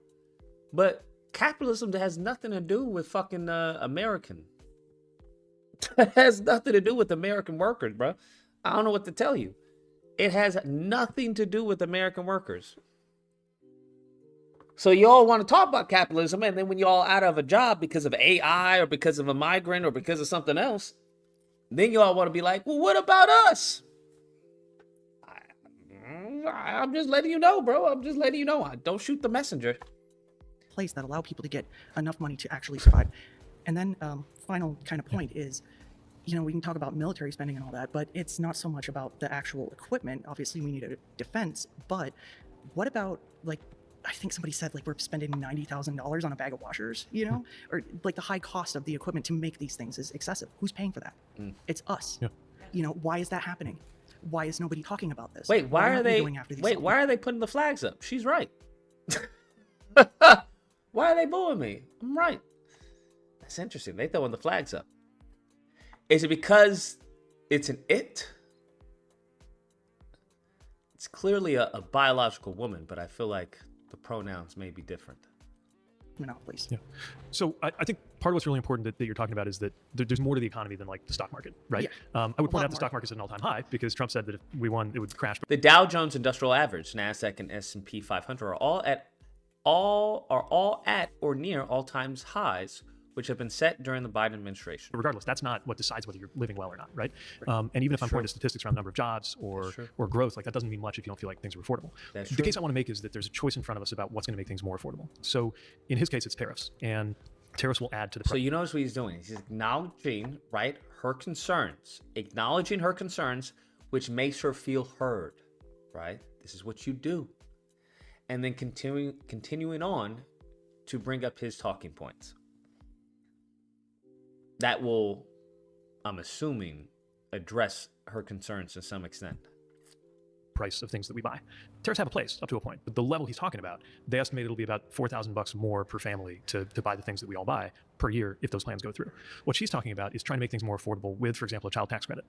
But capitalism has nothing to do with fucking American. It has nothing to do with American workers, bro. I don't know what to tell you. It has nothing to do with American workers. So y'all want to talk about capitalism, and then when y'all out of a job because of AI or because of a migrant or because of something else, then y'all want to be like, well, what about us? I'm just letting you know, bro. I'm just letting you know. Don't shoot the messenger. Place that allow people to get enough money to actually survive. And then final kind of point is, we can talk about military spending and all that, but it's not so much about the actual equipment. Obviously, we need a defense, but what about I think somebody said we're spending $90,000 on a bag of washers, or the high cost of the equipment to make these things is excessive. Who's paying for that? It's us. Why is that happening? Why is nobody talking about this? Wait, why are they putting the flags up? She's right. Why are they booing me? I'm right. That's interesting. They throwing the flags up. Is it because it's an it? It's clearly a biological woman, but I feel like the pronouns may be different. Monopolies. Yeah. So I think part of what's really important that you're talking about is that there's more to the economy than the stock market, right? Yeah. I would point out the stock market's at an all-time high because Trump said that if we won, it would crash. The Dow Jones Industrial Average, NASDAQ, and S&P 500 are all at or near all-time highs, which have been set during the Biden administration. But regardless, that's not what decides whether you're living well or not, right? And even if I'm pointing to statistics around the number of jobs or growth, like that doesn't mean much if you don't feel like things are affordable. The case I want to make is that there's a choice in front of us about what's going to make things more affordable. So in his case, it's tariffs, and tariffs will add to the price. So you notice what he's doing. He's acknowledging, right, her concerns, which makes her feel heard, right? This is what you do. And then continuing on to bring up his talking points. That will, I'm assuming, address her concerns to some extent. Price of things that we buy. Tariffs have a place up to a point, but the level he's talking about, they estimate it'll be about $4,000 more per family to buy the things that we all buy per year if those plans go through. What she's talking about is trying to make things more affordable with, for example, a child tax credit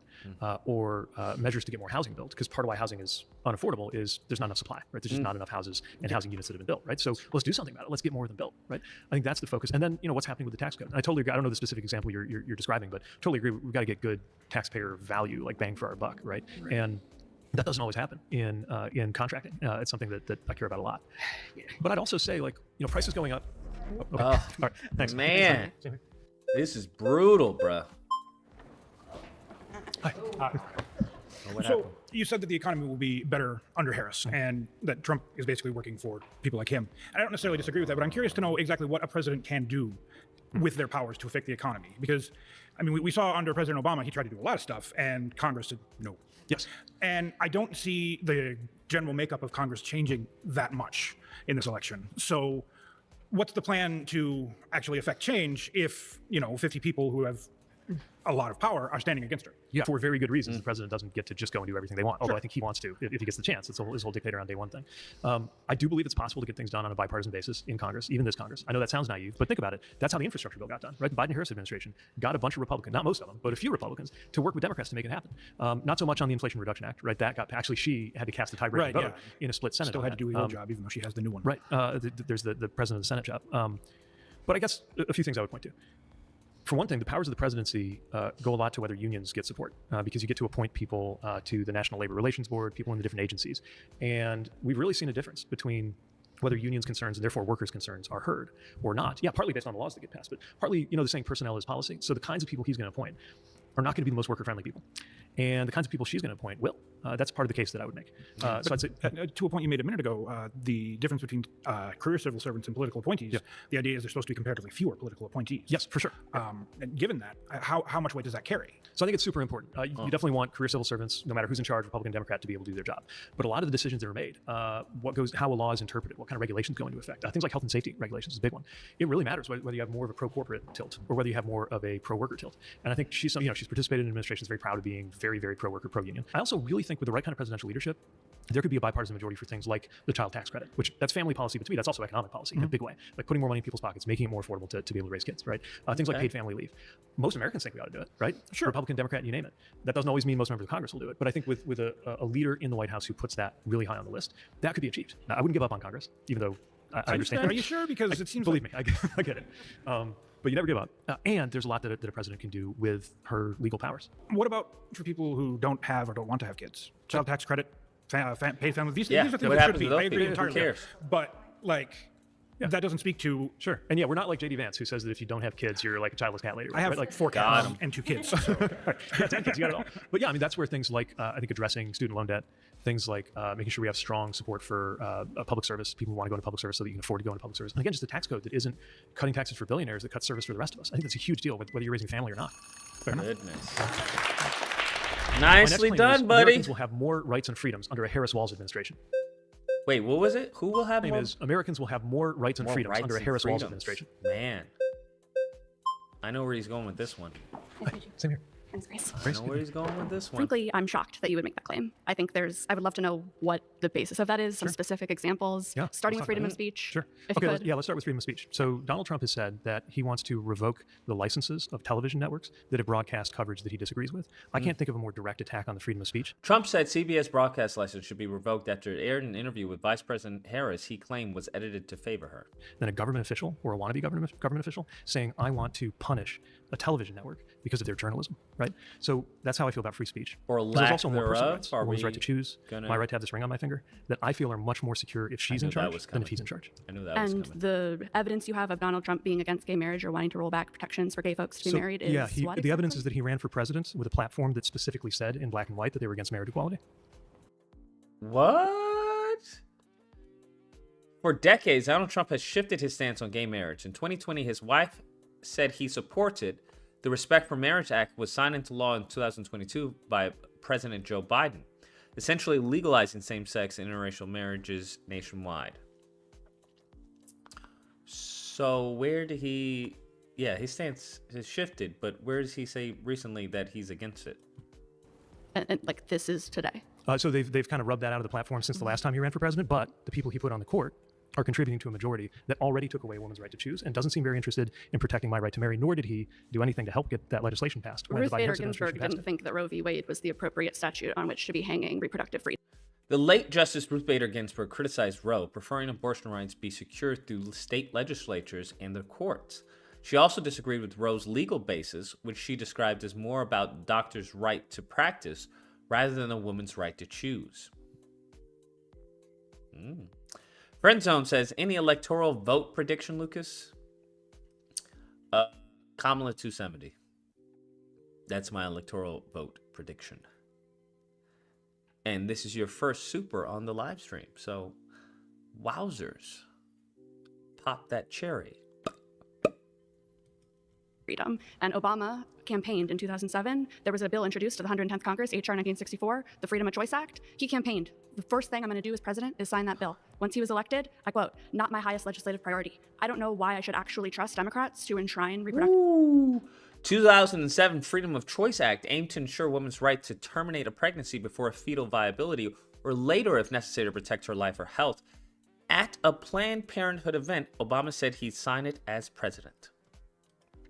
or measures to get more housing built, because part of why housing is unaffordable is there's not enough supply, right? There's just not enough houses and housing units that have been built, right? So let's do something about it. Let's get more of them built, right? I think that's the focus. And then, what's happening with the tax code. And I totally agree. I don't know the specific example you're describing, but totally agree. We've got to get good taxpayer value, like bang for our buck, right? And that doesn't always happen in contracting. It's something that I care about a lot. But I'd also say, prices going up. Okay. All right, thanks. Man, this is brutal, bro. So you said that the economy will be better under Harris and that Trump is basically working for people like him. And I don't necessarily disagree with that, but I'm curious to know exactly what a president can do with their powers to affect the economy. Because, we saw under President Obama, he tried to do a lot of stuff and Congress said no. Yes. And I don't see the general makeup of Congress changing that much in this election. So what's the plan to actually affect change if, 50 people who have a lot of power are standing against her? Yeah, for very good reasons. The president doesn't get to just go and do everything they want, although I think he wants to if he gets the chance. It's his whole dictator on day one thing. I do believe it's possible to get things done on a bipartisan basis in Congress, even this Congress. I know that sounds naive, but think about it. That's how the infrastructure bill got done, right? The Biden-Harris administration got a bunch of Republicans, not most of them, but a few Republicans, to work with Democrats to make it happen. Not so much on the Inflation Reduction Act, right? That got, actually, she had to cast the tiebreaker vote in a split Senate. Still had to do a real job, even though she has the new one. Right. There's the president of the Senate job. But I guess a few things I would point to. For one thing, the powers of the presidency go a lot to whether unions get support, because you get to appoint people to the National Labor Relations Board, people in the different agencies. And we've really seen a difference between whether unions' concerns and therefore workers' concerns are heard or not. Yeah, partly based on the laws that get passed, but partly, the saying personnel is policy. So the kinds of people he's going to appoint are not going to be the most worker-friendly people. And the kinds of people she's going to appoint will. That's part of the case that I would make. So I'd say, to a point you made a minute ago, the difference between career civil servants and political appointees, the idea is there's supposed to be comparatively fewer political appointees. Yes, for sure. And given that, how much weight does that carry? So I think it's super important. You definitely want career civil servants, no matter who's in charge, Republican, Democrat, to be able to do their job. But a lot of the decisions that are made, how a law is interpreted, what kind of regulations go into effect, things like health and safety regulations is a big one. It really matters whether you have more of a pro-corporate tilt or whether you have more of a pro-worker tilt. And I think she's participated in administrations very proud of being very, very pro-worker, pro-union. I also really think with the right kind of presidential leadership, there could be a bipartisan majority for things like the child tax credit, which that's family policy, but to me, that's also economic policy in a big way. Like putting more money in people's pockets, making it more affordable to be able to raise kids, right? Things like paid family leave. Most Americans think we ought to do it, right? Sure. Republican, Democrat, you name it. That doesn't always mean most members of Congress will do it, but I think with a leader in the White House who puts that really high on the list, that could be achieved. Now, I wouldn't give up on Congress, even though I understand. Are you sure? Because it seems believe me, I get it. But you never give up. And there's a lot that a president can do with her legal powers. What about for people who don't have or don't want to have kids? Child tax credit, paid family. These are things that should be. I agree entirely. Who cares? But that doesn't speak to... Sure. And we're not like J.D. Vance, who says that if you don't have kids, you're like a childless cat lady. Right? I have like 4 cats and 2 kids. So. 10 kids, you got it all. But that's where things like, I think, addressing student loan debt, things like making sure we have strong support for public service, people who want to go into public service so that you can afford to go into public service. And again, just a tax code that isn't cutting taxes for billionaires, that cuts service for the rest of us. I think that's a huge deal, whether you're raising family or not. Fair Goodness. Nicely done, buddy. Americans will have more rights and freedoms under a Harris-Walz administration. Wait, what was it? Who will have more? Americans will have more rights and freedoms under a Harris-Walz administration. Man. I know where he's going with this one. Same here. Thanks, Grace. I know where he's going with this one. Frankly, I'm shocked that you would make that claim. I think I would love to know what the basis of that is, some specific examples, starting with freedom of speech. Sure. Okay, let's start with freedom of speech. So Donald Trump has said that he wants to revoke the licenses of television networks that have broadcast coverage that he disagrees with. I can't think of a more direct attack on the freedom of speech. Trump said CBS broadcast license should be revoked after it aired an interview with Vice President Harris he claimed was edited to favor her. Then a government official or a wannabe government official saying, I want to punish a television network because of their journalism, right? So that's how I feel about free speech. Or There's lack also more personal thereof. rights, Are a woman's we right to choose, gonna- my right to have this ring on my finger, that I feel are much more secure if she's in knew that charge was than coming. if he's in charge. I knew that was And coming. the evidence you have of Donald Trump being against gay marriage or wanting to roll back protections for gay folks to be married is yeah, what the exactly? evidence is that he ran for president with a platform that specifically said in black and white that they were against marriage equality. What? For decades, Donald Trump has shifted his stance on gay marriage. In 2020, his wife said he supported the Respect for Marriage Act, was signed into law in 2022 by President Joe Biden, essentially legalizing same-sex and interracial marriages nationwide. So where did he... Yeah, his stance has shifted, but where does he say recently that he's against it? And like this is today. So they've kind of rubbed that out of the platform since the last time he ran for president, but the people he put on the court are contributing to a majority that already took away a woman's right to choose and doesn't seem very interested in protecting my right to marry, nor did he do anything to help get that legislation passed. when the Ruth Biden Bader Harris Ginsburg administration passed didn't think that Roe v. Wade was the appropriate statute on which to be hanging reproductive freedom. The late Justice Ruth Bader Ginsburg criticized Roe, preferring abortion rights be secured through state legislatures and the courts. She also disagreed with Roe's legal basis, which she described as more about doctors' right to practice rather than a woman's right to choose. Friendzone says, any electoral vote prediction, Lucas? Kamala 270. That's my electoral vote prediction. And this is your first super on the live stream. So, wowzers. Pop that cherry. Freedom. And Obama campaigned in 2007. There was a bill introduced to the 110th Congress, H.R. 1964, the Freedom of Choice Act. He campaigned. The first thing I'm going to do as president is sign that bill. Once he was elected, I quote, not my highest legislative priority. I don't know why I should actually trust Democrats to enshrine reproductive... 2007 Freedom of Choice Act aimed to ensure women's right to terminate a pregnancy before fetal viability or later if necessary to protect her life or health. At a Planned Parenthood event, Obama said he'd sign it as president.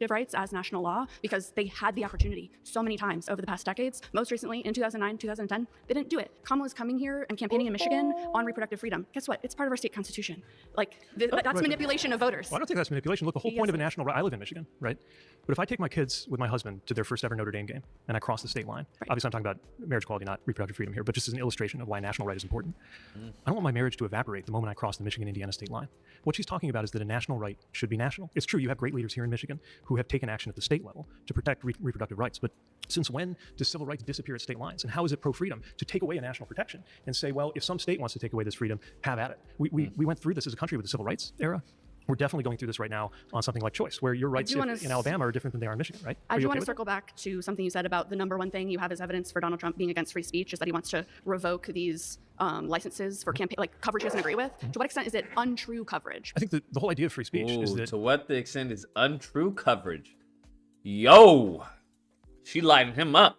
rights as national law because they had the opportunity so many times over the past decades. Most recently in 2009, 2010, they didn't do it. Kamala's coming here and campaigning in Michigan on reproductive freedom. Guess what? It's part of our state constitution. Like, that's manipulation of voters. Well, I don't think that's manipulation. Look, the whole point of a national right, I live in Michigan, right? But if I take my kids with my husband to their first ever Notre Dame game and I cross the state line, obviously I'm talking about marriage equality, not reproductive freedom here, but just as an illustration of why national right is important. I don't want my marriage to evaporate the moment I cross the Michigan-Indiana state line. What she's talking about is that a national right should be national. It's true, you have great leaders here in Michigan who have taken action at the state level to protect reproductive rights, but since when does civil rights disappear at state lines? And how is it pro-freedom to take away a national protection and say, well, if some state wants to take away this freedom, have at it. We went through this as a country with the civil rights era. We're definitely going through this right now on something like choice, where your rights in Alabama are different than they are in Michigan, right? I do want to circle back to something you said about the number one thing you have as evidence for Donald Trump being against free speech is that he wants to revoke these licenses for campaign, like coverage he doesn't agree with. To what extent is it untrue coverage? I think the whole idea of free speech is that... To what the extent is untrue coverage? Yo! She lighting him up.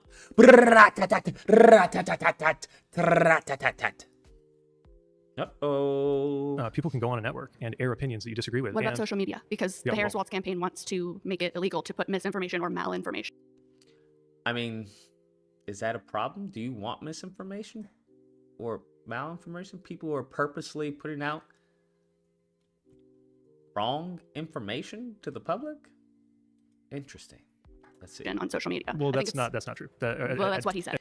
Uh-oh. People can go on a network and air opinions that you disagree with. What about social media? Because the Harris Waltz campaign wants to make it illegal to put misinformation or malinformation. I mean, is that a problem? Do you want misinformation or malinformation? People who are purposely putting out wrong information to the public? Interesting. Let's see. And on social media. Well, that's not true. Well, that's what he said.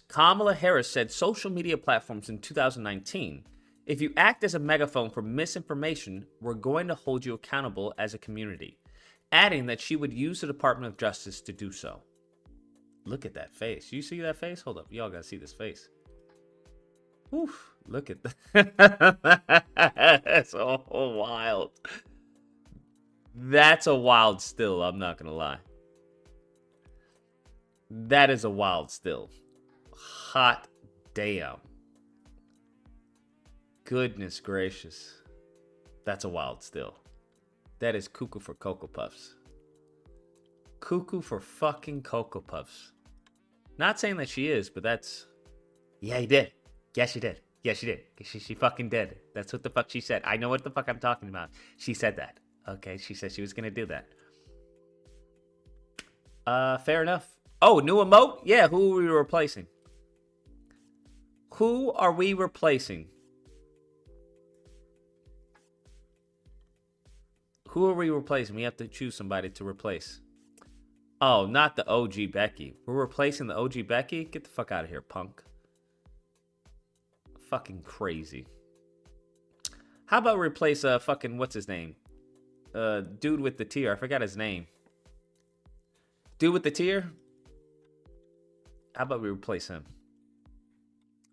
Kamala Harris said social media platforms in 2019, if you act as a megaphone for misinformation, we're going to hold you accountable as a community, adding that she would use the Department of Justice to do so. Look at that face. You see that face? Hold up. Y'all gotta see this face. Oof. Look at that. That's so wild. That's a wild still, I'm not gonna lie. That is a wild still. Hot damn. Goodness gracious. That's a wild still. That is cuckoo for Cocoa Puffs. Cuckoo for fucking Cocoa Puffs. Not saying that she is, but that's... Yeah, he did. Yeah, she did. Yeah, she did. She fucking did. That's what the fuck she said. I know what the fuck I'm talking about. She said that. Okay, she said she was gonna do that. Fair enough. Oh, new emote? Yeah, who are we replacing? Who are we replacing? Who are we replacing? We have to choose somebody to replace. Oh, not the OG Becky. We're replacing the OG Becky? Get the fuck out of here, punk. Fucking crazy. How about we replace fucking what's his name? Dude with the tear. I forgot his name. Dude with the tear? How about we replace him?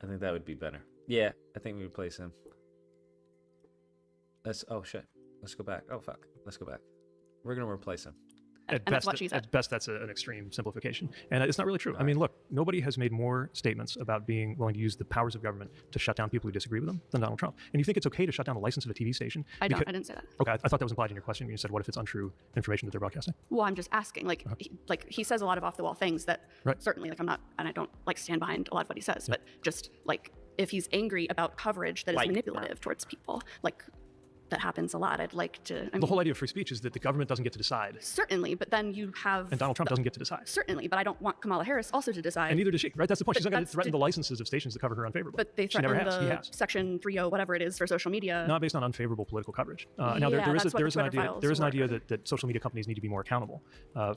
I think that would be better. Yeah, I think we replace him. Oh shit. Let's go back. Oh fuck. Let's go back. We're gonna replace him. At And that's what she said. At best, that's an extreme simplification. And it's not really true. I mean, look, nobody has made more statements about being willing to use the powers of government to shut down people who disagree with them than Donald Trump. And you think it's okay to shut down the license of a TV station? I didn't say that. Okay, I thought that was implied in your question. You said, what if it's untrue information that they're broadcasting? Well, I'm just asking. Like, he says a lot of off the wall things that certainly, like, I'm not, and I don't like stand behind a lot of what he says, but just like if he's angry about coverage that is manipulative towards people, like that happens a lot. I'd like to. The whole idea of free speech is that the government doesn't get to decide. Certainly, but then you have. And Donald Trump doesn't get to decide. Certainly, but I don't want Kamala Harris also to decide. And neither does she, right? That's the point. She's not going to threaten the licenses of stations that cover her unfavorably. But they threaten the Section 30, whatever it is, for social media. Not based on unfavorable political coverage. Now, there is an idea that social media companies need to be more accountable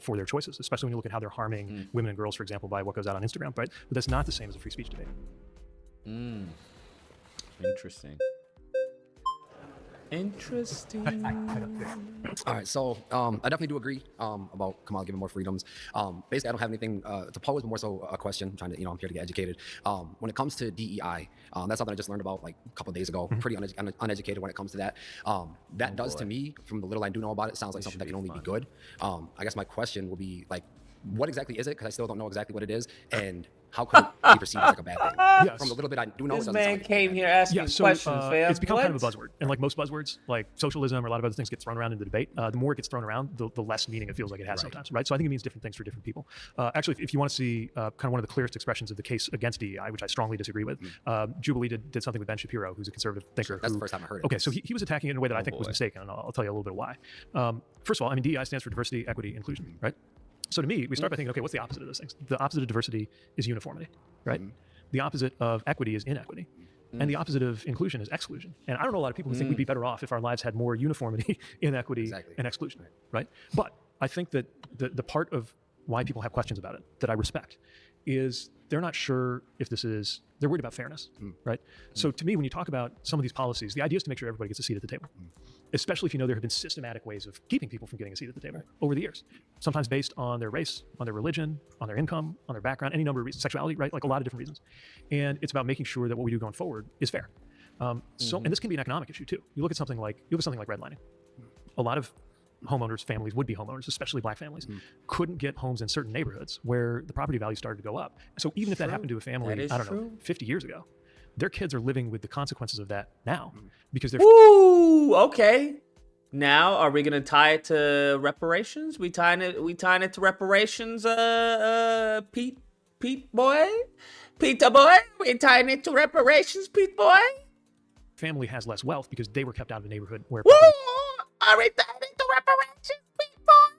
for their choices, especially when you look at how they're harming women and girls, for example, by what goes out on Instagram, right? But that's not the same as a free speech debate. Interesting. All right, so I definitely do agree about Kamala giving more freedoms. Basically, I don't have anything to pose, but more so a question. I'm trying to, I'm here to get educated. When it comes to DEI, that's something I just learned about like a couple of days ago. Pretty uneducated when it comes to that. That does to me, from the little I do know about it, sounds like something that can only be good. I guess my question will be like, what exactly is it? Because I still don't know exactly what it is, and how could it be perceived as like a bad thing? Yes. From the little bit I do know, This man came here asking questions, fam. It's become kind of a buzzword. And like most buzzwords, like socialism or a lot of other things get thrown around in the debate. The more it gets thrown around, the less meaning it feels like it has sometimes, right? So I think it means different things for different people. Actually, if you want to see kind of one of the clearest expressions of the case against DEI, which I strongly disagree with, Jubilee did something with Ben Shapiro, who's a conservative thinker. That's the first time I heard it. Okay, so he was attacking it in a way that I think was mistaken, and I'll tell you a little bit why. First of all, I mean, DEI stands for diversity, equity, inclusion, right? So to me, we start by thinking, okay, what's the opposite of those things? The opposite of diversity is uniformity, right? The opposite of equity is inequity. And the opposite of inclusion is exclusion. And I don't know a lot of people who think we'd be better off if our lives had more uniformity, inequity, and exclusion, right? But I think that the part of why people have questions about it that I respect is they're not sure if they're worried about fairness, right? So to me, when you talk about some of these policies, the idea is to make sure everybody gets a seat at the table, especially if you know there have been systematic ways of keeping people from getting a seat at the table over the years, sometimes based on their race, on their religion, on their income, on their background, any number of reasons, sexuality, right? Like a lot of different reasons. And it's about making sure that what we do going forward is fair. And this can be an economic issue too. You look at something like redlining. A lot of homeowners, families, would-be homeowners, especially black families, couldn't get homes in certain neighborhoods where the property value started to go up. So even if that happened to a family, I don't know, 50 years ago, their kids are living with the consequences of that now because they're. Ooh, okay. Now, are we gonna tie it to reparations? We tying it to reparations, Pete boy, Peter boy. We tying it to reparations, Pete boy. Family has less wealth because they were kept out of a neighborhood where. Woo! Are we tying it to reparations, Pete boy?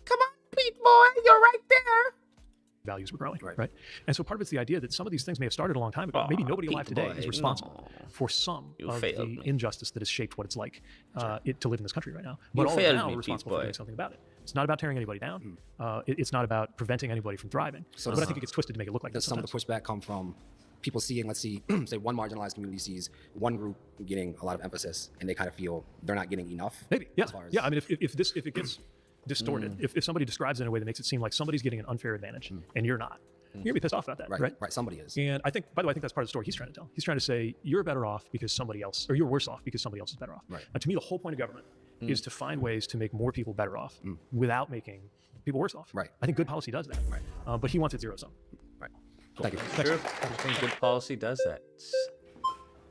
Come on, Pete boy, you're right there. Values were growing, right? And so part of it's the idea that some of these things may have started a long time ago. Maybe nobody alive today is responsible for some of the injustice that has shaped what it's like to live in this country right now. But all of now we're responsible for doing something about it. It's not about tearing anybody down. It's not about preventing anybody from thriving. So but I think it gets twisted to make it look like does some of the pushback come from people seeing, let's see, say one marginalized community sees one group getting a lot of emphasis and they kind of feel they're not getting enough? Maybe, yeah. Yeah, I mean, if it gets distorted, if somebody describes it in a way that makes it seem like somebody's getting an unfair advantage and you're not, you're gonna be pissed off about that, right? Right, somebody is. And I think, by the way, I think that's part of the story he's trying to tell. He's trying to say you're better off because somebody else, or you're worse off because somebody else is better off. Right. And to me, the whole point of government is to find ways to make more people better off without making people worse off. Right. I think good policy does that. Right. But he wants it zero sum. Right. Thank you. True. I think good policy does that.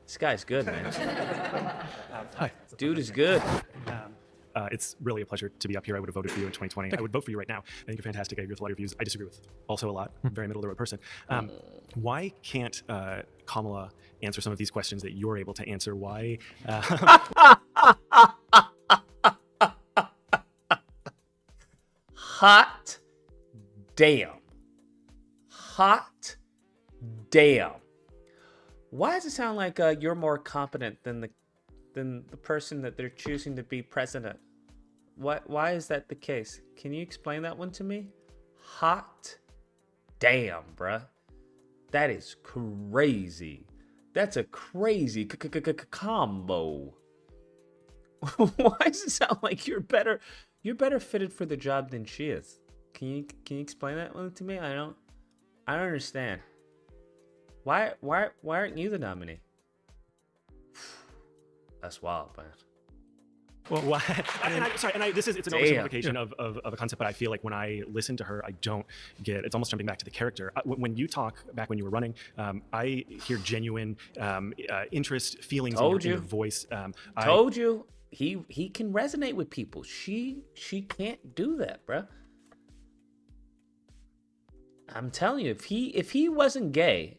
This guy's good, man. Hi. Dude is good. It's really a pleasure to be up here. I would have voted for you in 2020. I would vote for you right now. I think you're fantastic. I agree with a lot of your views. I disagree with also a lot. Very middle of the road person. Why can't Kamala answer some of these questions that you're able to answer? Why? Hot damn. Hot damn. Why does it sound like you're more competent than the person that they're choosing to be president Why is that the case? Can you explain that one to me? Hot damn, bruh. That is crazy. That's a crazy combo. Why does it sound like you're better fitted for the job than she is? Can you explain that one to me? I don't understand. Why aren't you the nominee? That's wild, man. Well, what? It's an oversimplification of a concept, but I feel like when I listen to her, I don't get. It's almost jumping back to the character. When you talk back when you were running, I hear genuine interest, feelings in your voice. Told you. He can resonate with people. She can't do that, bro. I'm telling you, if he wasn't gay,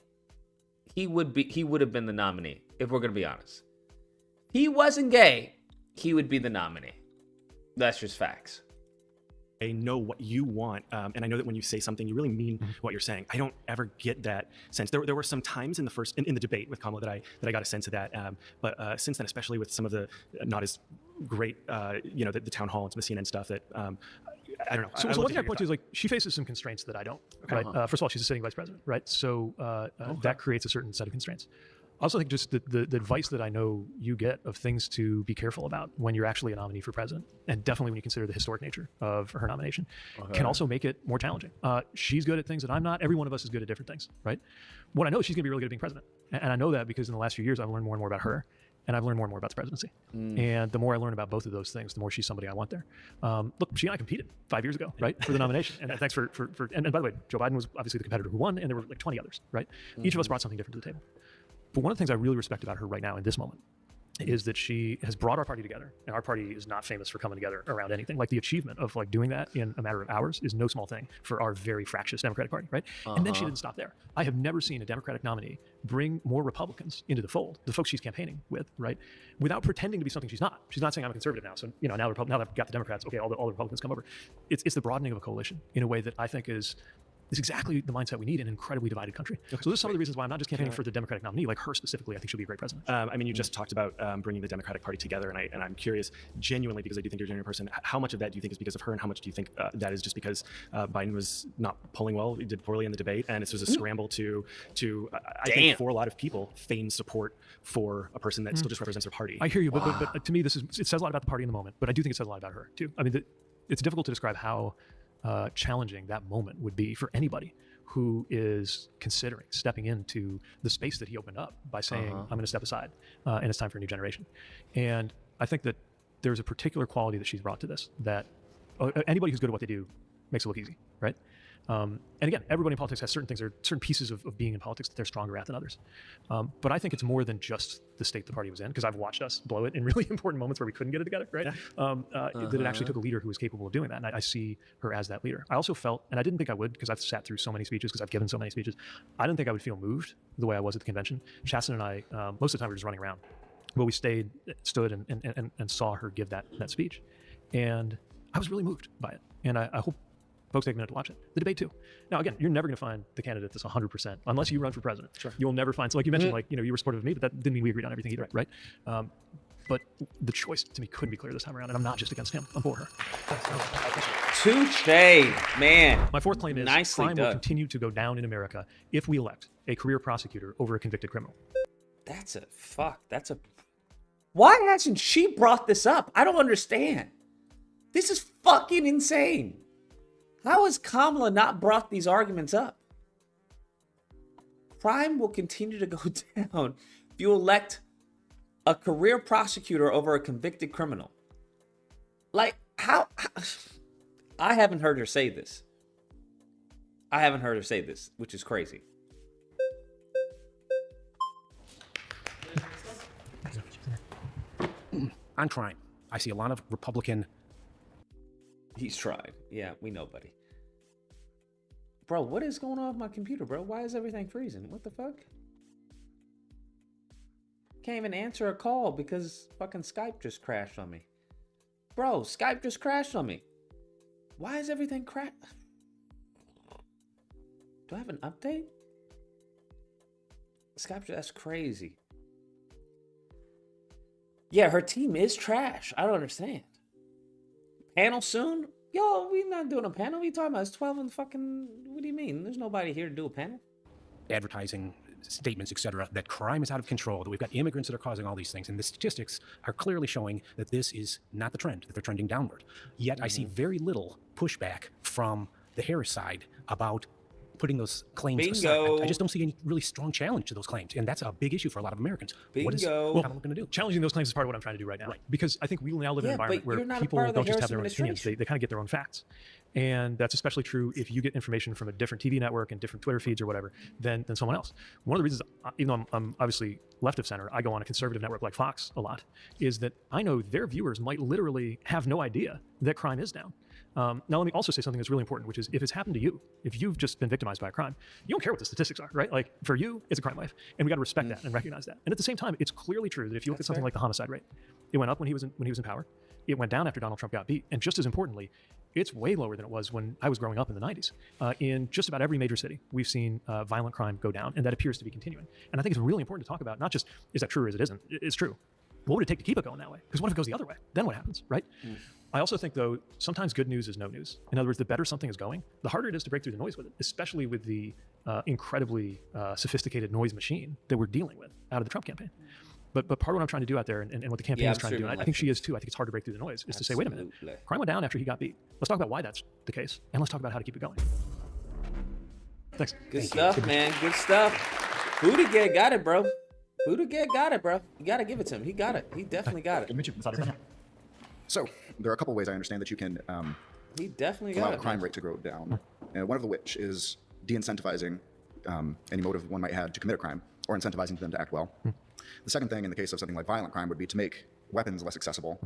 he would have been the nominee. If we're gonna be honest, if he wasn't gay, he would be the nominee. That's just facts. I know what you want, and I know that when you say something, you really mean what you're saying. I don't ever get that sense. There were some times in the debate with Kamala that I got a sense of that, but since then, especially with some of the not as great, the town hall and some of the CNN stuff that. I don't know. So one thing I point to is like she faces some constraints that I don't. Right. First of all, she's a sitting vice president, right? So that creates a certain set of constraints. I also think just the advice that I know you get of things to be careful about when you're actually a nominee for president, and definitely when you consider the historic nature of her nomination, can also make it more challenging. She's good at things that I'm not. Every one of us is good at different things, right? What I know is she's going to be really good at being president. And I know that because in the last few years, I've learned more and more about her. And I've learned more and more about the presidency. And the more I learn about both of those things, the more she's somebody I want there. Look, she and I competed 5 years ago, right, for the nomination. And thanks for and by the way, Joe Biden was obviously the competitor who won, and there were like 20 others, right? Each of us brought something different to the table. But one of the things I really respect about her right now in this moment is that she has brought our party together, and our party is not famous for coming together around anything. Like the achievement of like doing that in a matter of hours is no small thing for our very fractious Democratic Party, right? And then she didn't stop there. I have never seen a Democratic nominee bring more Republicans into the fold, the folks she's campaigning with, right, without pretending to be something she's not. She's not saying I'm a conservative now, so now that I've got the Democrats, okay, all the Republicans come over. It's the broadening of a coalition in a way that I think is exactly the mindset we need in an incredibly divided country. So those are some of the reasons why I'm not just campaigning for the Democratic nominee, like her specifically. I think she'll be a great president. I mean, you just talked about bringing the Democratic Party together, and I'm curious, genuinely, because I do think you're a genuine person, how much of that do you think is because of her, and how much do you think that is just because Biden was not polling well, he did poorly in the debate, and it's just a scramble to I think for a lot of people, feign support for a person that still just represents their party. I hear you, but to me, it says a lot about the party in the moment, but I do think it says a lot about her, too. I mean, it's difficult to describe how challenging that moment would be for anybody who is considering stepping into the space that he opened up by saying, I'm going to step aside, and it's time for a new generation. And I think that there's a particular quality that she's brought to this that anybody who's good at what they do makes it look easy, right? And again, everybody in politics has certain things, or certain pieces of being in politics that they're stronger at than others. But I think it's more than just the state the party was in, because I've watched us blow it in really important moments where we couldn't get it together, right? That it actually took a leader who was capable of doing that. And I see her as that leader. I also felt, and I didn't think I would, because I've sat through so many speeches, because I've given so many speeches, I didn't think I would feel moved the way I was at the convention. Chasten and I, most of the time we were just running around, but we stood and saw her give that speech. And I was really moved by it. And I hope folks take a minute to watch it. The debate too. Now, again, you're never going to find the candidate that's 100%, unless you run for president. Sure. You will never find, so like you mentioned, you were supportive of me, but that didn't mean we agreed on everything either, right? But the choice to me couldn't be clear this time around, and I'm not just against him, I'm for her. Touche, man. My fourth claim is Nicely crime done. will continue to go down in America if we elect a career prosecutor over a convicted criminal. Why hasn't she brought this up? I don't understand. This is fucking insane. How has Kamala not brought these arguments up? Crime will continue to go down if you elect a career prosecutor over a convicted criminal. Like, how? I haven't heard her say this. Which is crazy. On crime, I see a lot of Republican. He's tried. Yeah, we know, buddy. Bro, what is going on with my computer, bro? Why is everything freezing? What the fuck? Can't even answer a call because fucking Skype just crashed on me. Bro, Skype just crashed on me. Why is everything crashed? Do I have an update? Skype, that's crazy. Yeah, her team is trash. I don't understand. Panel soon? Yo, we not doing a panel. What are you talking about? It's 12 and fucking. What do you mean? There's nobody here to do a panel. Advertising statements, etc., that crime is out of control, that we've got immigrants that are causing all these things, and the statistics are clearly showing that this is not the trend, that they're trending downward. Yet I see very little pushback from the Harris side about putting those claims aside. I just don't see any really strong challenge to those claims, and that's a big issue for a lot of Americans. What is Kamala going to do? Challenging those claims is part of what I'm trying to do right now, because I think we now live in an environment where people don't just have their own opinions; they kind of get their own facts, and that's especially true if you get information from a different TV network and different Twitter feeds or whatever than someone else. One of the reasons, even though I'm obviously left of center, I go on a conservative network like Fox a lot, is that I know their viewers might literally have no idea that crime is down. Now, let me also say something that's really important, which is if it's happened to you, if you've just been victimized by a crime, you don't care what the statistics are, right? Like for you, it's a crime wave, and we got to respect that and recognize that. And at the same time, it's clearly true that if you look at something like the homicide rate, it went up when he was in power. It went down after Donald Trump got beat, and just as importantly, it's way lower than it was when I was growing up in the 90s. In just about every major city, we've seen violent crime go down, and that appears to be continuing. And I think it's really important to talk about not just is that true or is it isn't. It's true. What would it take to keep it going that way? Because what if it goes the other way? Then what happens, right? I also think, though, sometimes good news is no news. In other words, the better something is going, the harder it is to break through the noise with it, especially with the incredibly sophisticated noise machine that we're dealing with out of the Trump campaign. But part of what I'm trying to do out there and what the campaign is trying to do, and I think she is too, I think it's hard to break through the noise, is to say, wait a minute, crime went down after he got beat. Let's talk about why that's the case, and let's talk about how to keep it going. Thanks. Good stuff, man. Good stuff. Buttigieg got it, bro. Buttigieg got it, bro. You got to give it to him. He got it. He definitely got it. So there are a couple ways I understand that you can he definitely allow got the crime rate to go down. One of which is de-incentivizing any motive one might have to commit a crime or incentivizing them to act well. The second thing in the case of something like violent crime would be to make weapons less accessible,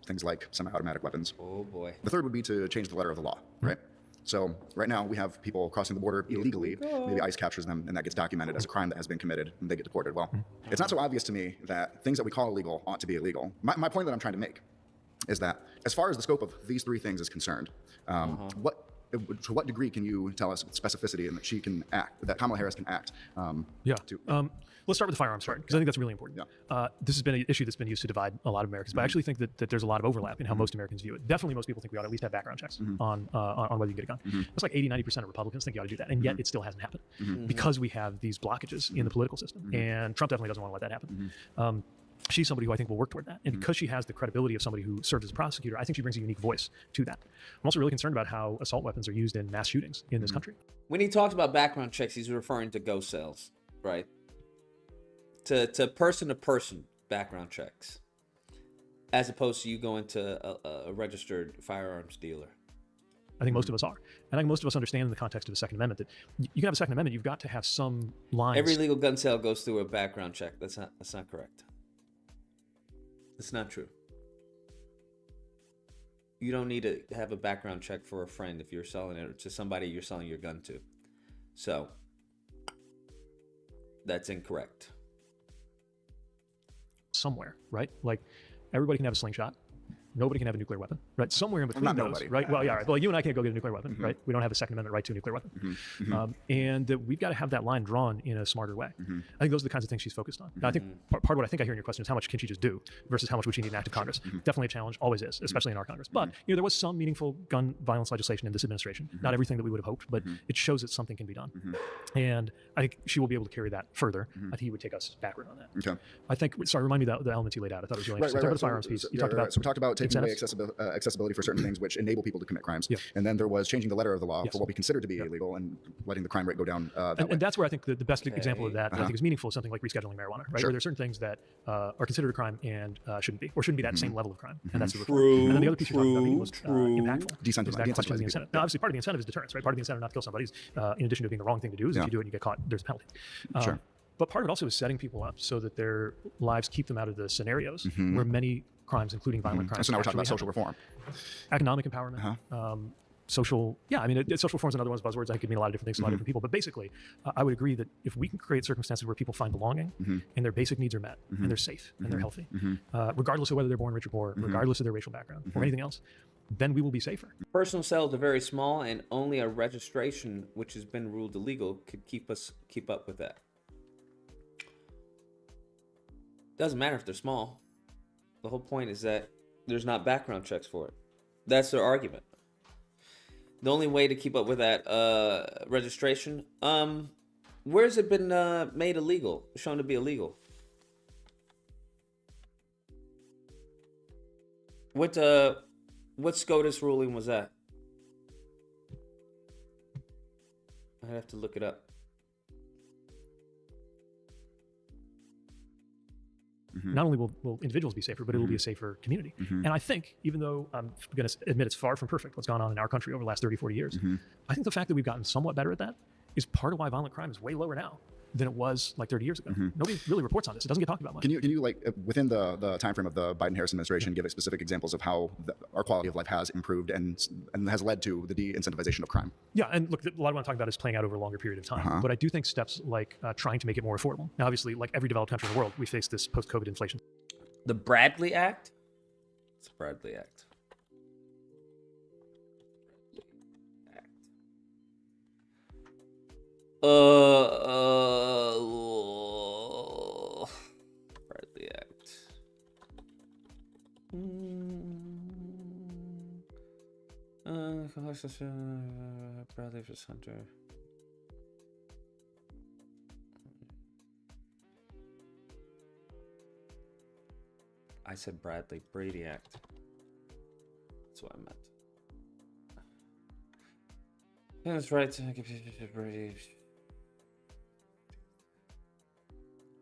things like semi-automatic weapons. Oh boy. The third would be to change the letter of the law, right? So right now we have people crossing the border illegally. Maybe ICE captures them and that gets documented as a crime that has been committed and they get deported. Well, it's not so obvious to me that things that we call illegal ought to be illegal. My point that I'm trying to make is that as far as the scope of these three things is concerned, to what degree can you tell us with specificity and that she can act, that Kamala Harris can act? Let's start with the firearms part, because I think that's really important. This has been an issue that's been used to divide a lot of Americans, but I actually think that there's a lot of overlap in how most Americans view it. Definitely most people think we ought to at least have background checks on whether you get a gun. It's like 80-90% of Republicans think you ought to do that, and yet it still hasn't happened because we have these blockages in the political system, and Trump definitely doesn't want to let that happen. She's somebody who I think will work toward that. And because she has the credibility of somebody who served as a prosecutor, I think she brings a unique voice to that. I'm also really concerned about how assault weapons are used in mass shootings in this country. When he talks about background checks, he's referring to ghost sales, right? To person background checks, as opposed to you going to a registered firearms dealer. I think most of us are. And I think most of us understand in the context of the Second Amendment that you can have a Second Amendment, you've got to have some lines. Every legal gun sale goes through a background check. That's not correct. It's not true. You don't need to have a background check for a friend if you're selling it to somebody you're selling your gun to. So, that's incorrect. Somewhere, right? Like, everybody can have a slingshot. Nobody can have a nuclear weapon, right? Somewhere in between those, right? Well, yeah, right. Well, you and I can't go get a nuclear weapon, right? We don't have a Second Amendment right to a nuclear weapon. And we've got to have that line drawn in a smarter way. I think those are the kinds of things she's focused on. Now, I think part of what I think I hear in your question is how much can she just do versus how much would she need an act of Congress? Definitely a challenge, always is, especially in our Congress. But there was some meaningful gun violence legislation in this administration. Not everything that we would have hoped, but it shows that something can be done. And I think she will be able to carry that further. I think he would take us backward on that. Okay. I think, sorry, remind me the elements you laid out. I thought it was really interesting. Talk about the firearms piece. You talked about so we talked about taking away accessibility for certain things which enable people to commit crimes. And then there was changing the letter of the law for what we consider to be illegal and letting the crime rate go down and that's where I think the best example of that that I think is meaningful is something like rescheduling marijuana, right? Where there are certain things that are considered a crime and shouldn't be, or shouldn't be that same level of crime. And that's the reform. And then the other piece you're talking about being most impactful is that question of the incentive. Now, obviously, part of the incentive is deterrence, right? Part of the incentive not to kill somebody is, in addition to being the wrong thing to do, is if you do it and you get caught, there's a penalty. But part of it also is setting people up so that their lives keep them out of the scenarios where many crimes, including violent crimes. So now we're talking about social reform. Economic empowerment, social, social reform is another one of those buzzwords. I think it could mean a lot of different things to a lot of different people. But basically, I would agree that if we can create circumstances where people find belonging and their basic needs are met and they're safe and they're healthy, regardless of whether they're born rich or poor, regardless of their racial background or anything else, then we will be safer. Personal sales are very small, and only a registration, which has been ruled illegal, could keep up with that. Doesn't matter if they're small. The whole point is that there's not background checks for it. That's their argument. The only way to keep up with that registration, where's it been made illegal? Shown to be illegal? What SCOTUS ruling was that? I have to look it up. Not only will individuals be safer, but it will be a safer community. And I think, even though I'm going to admit it's far from perfect what's gone on in our country over the last 30, 40 years, I think the fact that we've gotten somewhat better at that is part of why violent crime is way lower now than it was like 30 years ago. Nobody really reports on this. It doesn't get talked about much. Can you like within the time frame of the Biden-Harris administration give specific examples of how our quality of life has improved and has led to the de-incentivization of crime? Yeah, and look, a lot of what I'm talking about is playing out over a longer period of time. But I do think steps like trying to make it more affordable. Now, obviously, like every developed country in the world, we face this post-COVID inflation. The Bradley Act? It's Bradley Act. Bradley Act. Bradley vs. Hunter. I said Bradley. Brady Act. That's what I meant. Yeah, that's right. Brady.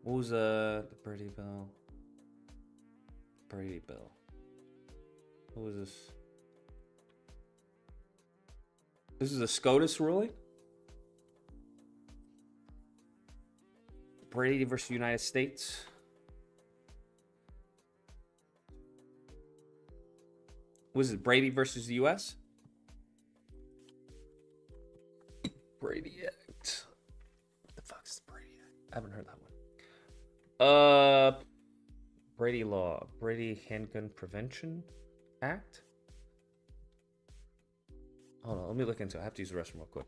What was the Brady bill? Brady bill. What was this? This is a SCOTUS ruling? Brady versus United States. Was it Brady versus the U.S.? Brady Act. What the fuck is the Brady Act? I haven't heard that one. Brady Law. Brady Handgun Prevention Act? Hold on, let me look into it. I have to use the restroom real quick.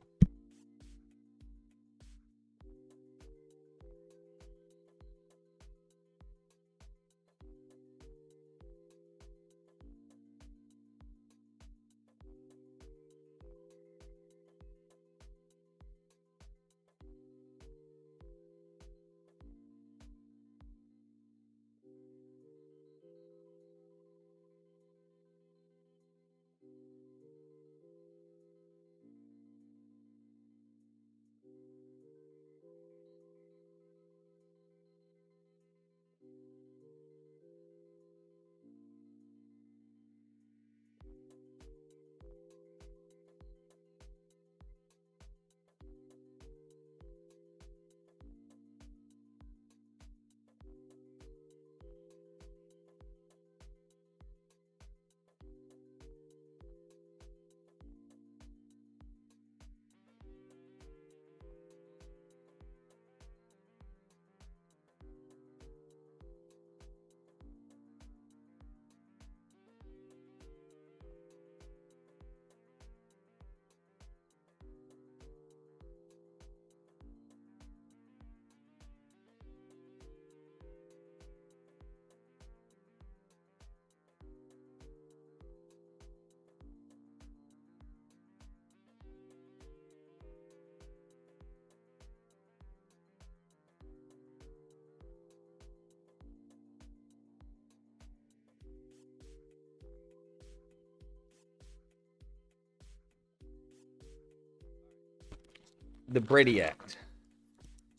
The Brady Act.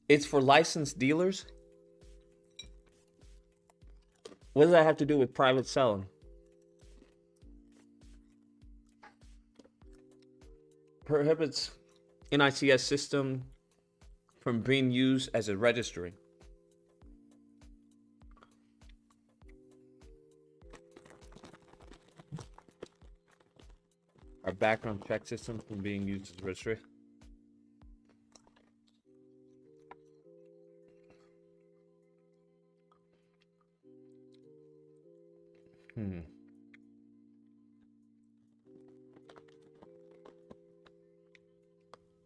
It's for licensed dealers. What does that have to do with private selling? Prohibits NICS system from being used as a registry. Our background check system from being used as a registry.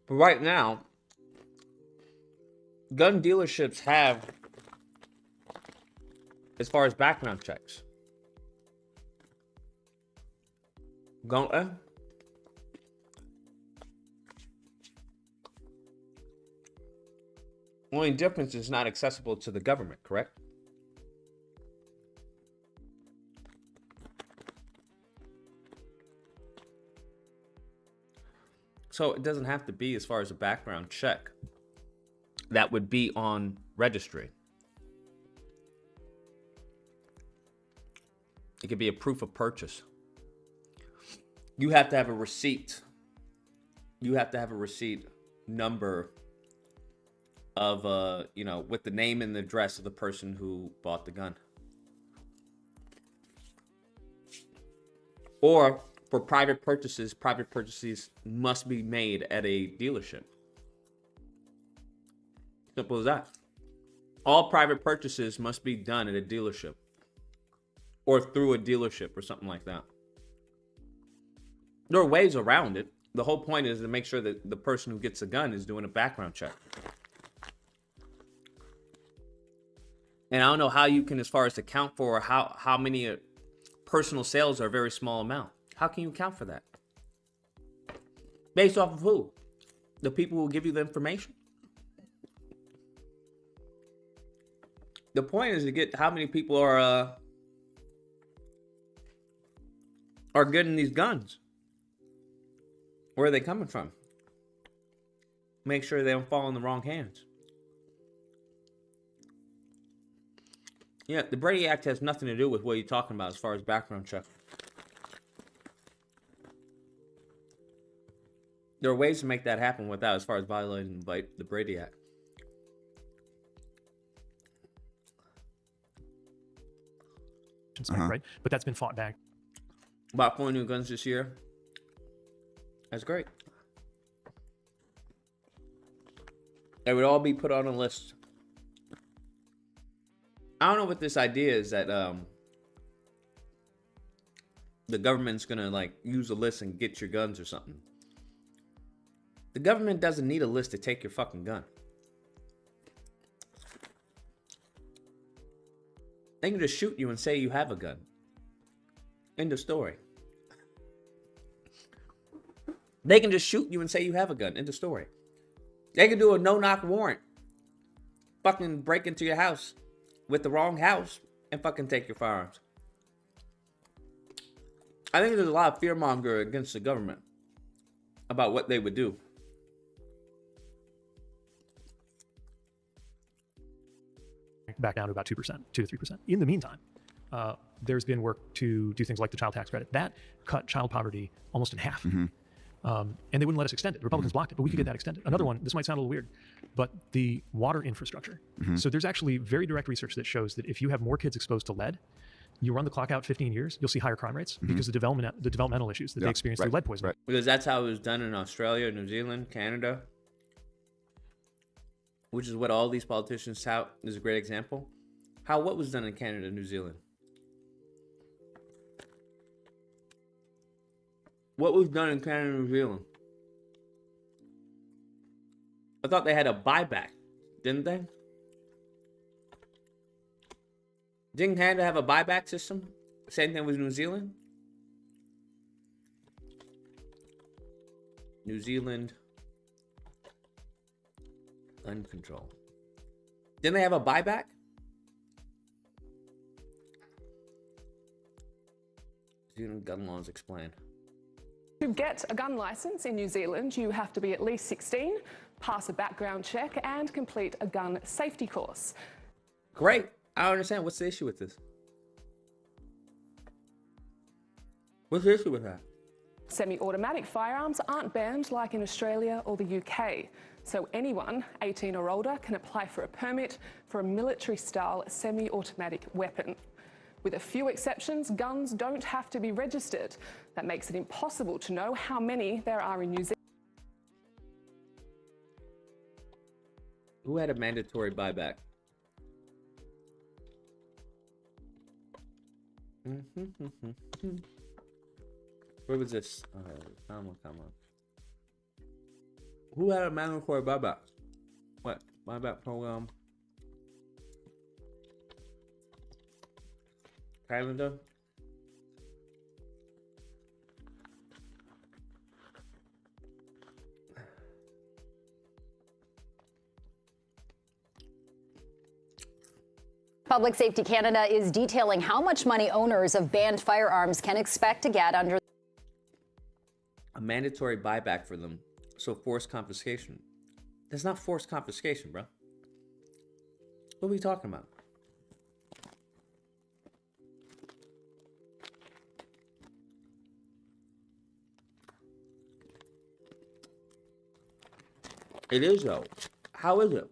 But right now, gun dealerships have, as far as background checks, Gauntlet. Only difference is not accessible to the government, correct? So it doesn't have to be as far as a background check. That would be on registry. It could be a proof of purchase. You have to have a receipt. You have to have a receipt number of, you know, with the name and the address of the person who bought the gun. Or for private purchases must be made at a dealership. Simple as that. All private purchases must be done at a dealership or through a dealership or something like that. There are ways around it. The whole point is to make sure that the person who gets a gun is doing a background check. And I don't know how you can, as far as account for how many personal sales are a very small amount. How can you account for that? Based off of who? The people who give you the information? The point is to get how many people are getting these guns. Where are they coming from? Make sure they don't fall in the wrong hands. Yeah, the Brady Act has nothing to do with what you're talking about as far as background check. There are ways to make that happen without, as far as violating the Brady Act. Right? But that's been fought back. Bought 4 new guns this year. That's great. They would all be put on a list. I don't know what this idea is that the government's gonna like use a list and get your guns or something. The government doesn't need a list to take your fucking gun. They can just shoot you and say you have a gun. End of story. They can just shoot you and say you have a gun. End of story. They can do a no-knock warrant. Fucking break into your house with the wrong house and fucking take your firearms. I think there's a lot of fearmonger against the government about what they would do. Back down to about 2%, 2 to 3%. In the meantime, there's been work to do things like the child tax credit. That cut child poverty almost in half. Mm-hmm. And they wouldn't let us extend it. The Republicans blocked it, but we could get that extended. Another one, this might sound a little weird, but the water infrastructure. Mm-hmm. So there's actually very direct research that shows that if you have more kids exposed to lead, you run the clock out 15 years, you'll see higher crime rates because the developmental issues that they experience through lead poisoning. Right. Because that's how it was done in Australia, New Zealand, Canada, which is what all these politicians tout is a great example. What was done in Canada, New Zealand? What was done in Canada, New Zealand? I thought they had a buyback, didn't they? Didn't Canada have a buyback system? Same thing with New Zealand? New Zealand gun control. Didn't they have a buyback? New Zealand gun laws explained. To get a gun license in New Zealand, you have to be at least 16, pass a background check, and complete a gun safety course. Great. I don't understand. What's the issue with this? What's the issue with that? Semi-automatic firearms aren't banned like in Australia or the UK. So anyone 18 or older can apply for a permit for a military-style semi-automatic weapon. With a few exceptions, guns don't have to be registered. That makes it impossible to know how many there are in New Zealand. Who had a mandatory buyback? Where was this? Come on. Who had a mandatory buyback? What? Buyback program? Canada? Public Safety Canada is detailing how much money owners of banned firearms can expect to get under a mandatory buyback for them. So forced confiscation. That's not forced confiscation, bro. What are we talking about? It is, though. How is it?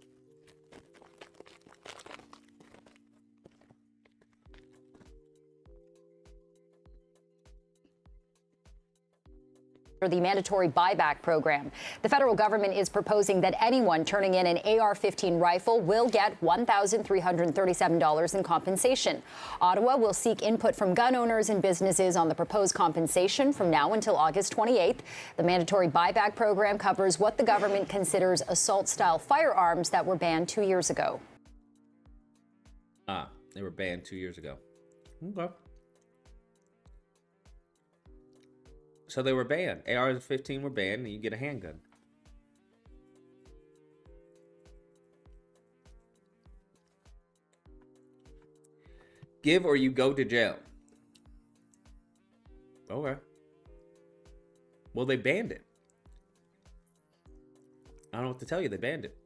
for the mandatory buyback program. The federal government is proposing that anyone turning in an AR-15 rifle will get $1,337 in compensation. Ottawa will seek input from gun owners and businesses on the proposed compensation from now until August 28th. The mandatory buyback program covers what the government considers assault-style firearms that were banned 2 years ago. They were banned 2 years ago. Okay. So they were banned. AR-15 were banned, and you get a handgun. Give or you go to jail. Okay. Well, they banned it. I don't know what to tell you. They banned it.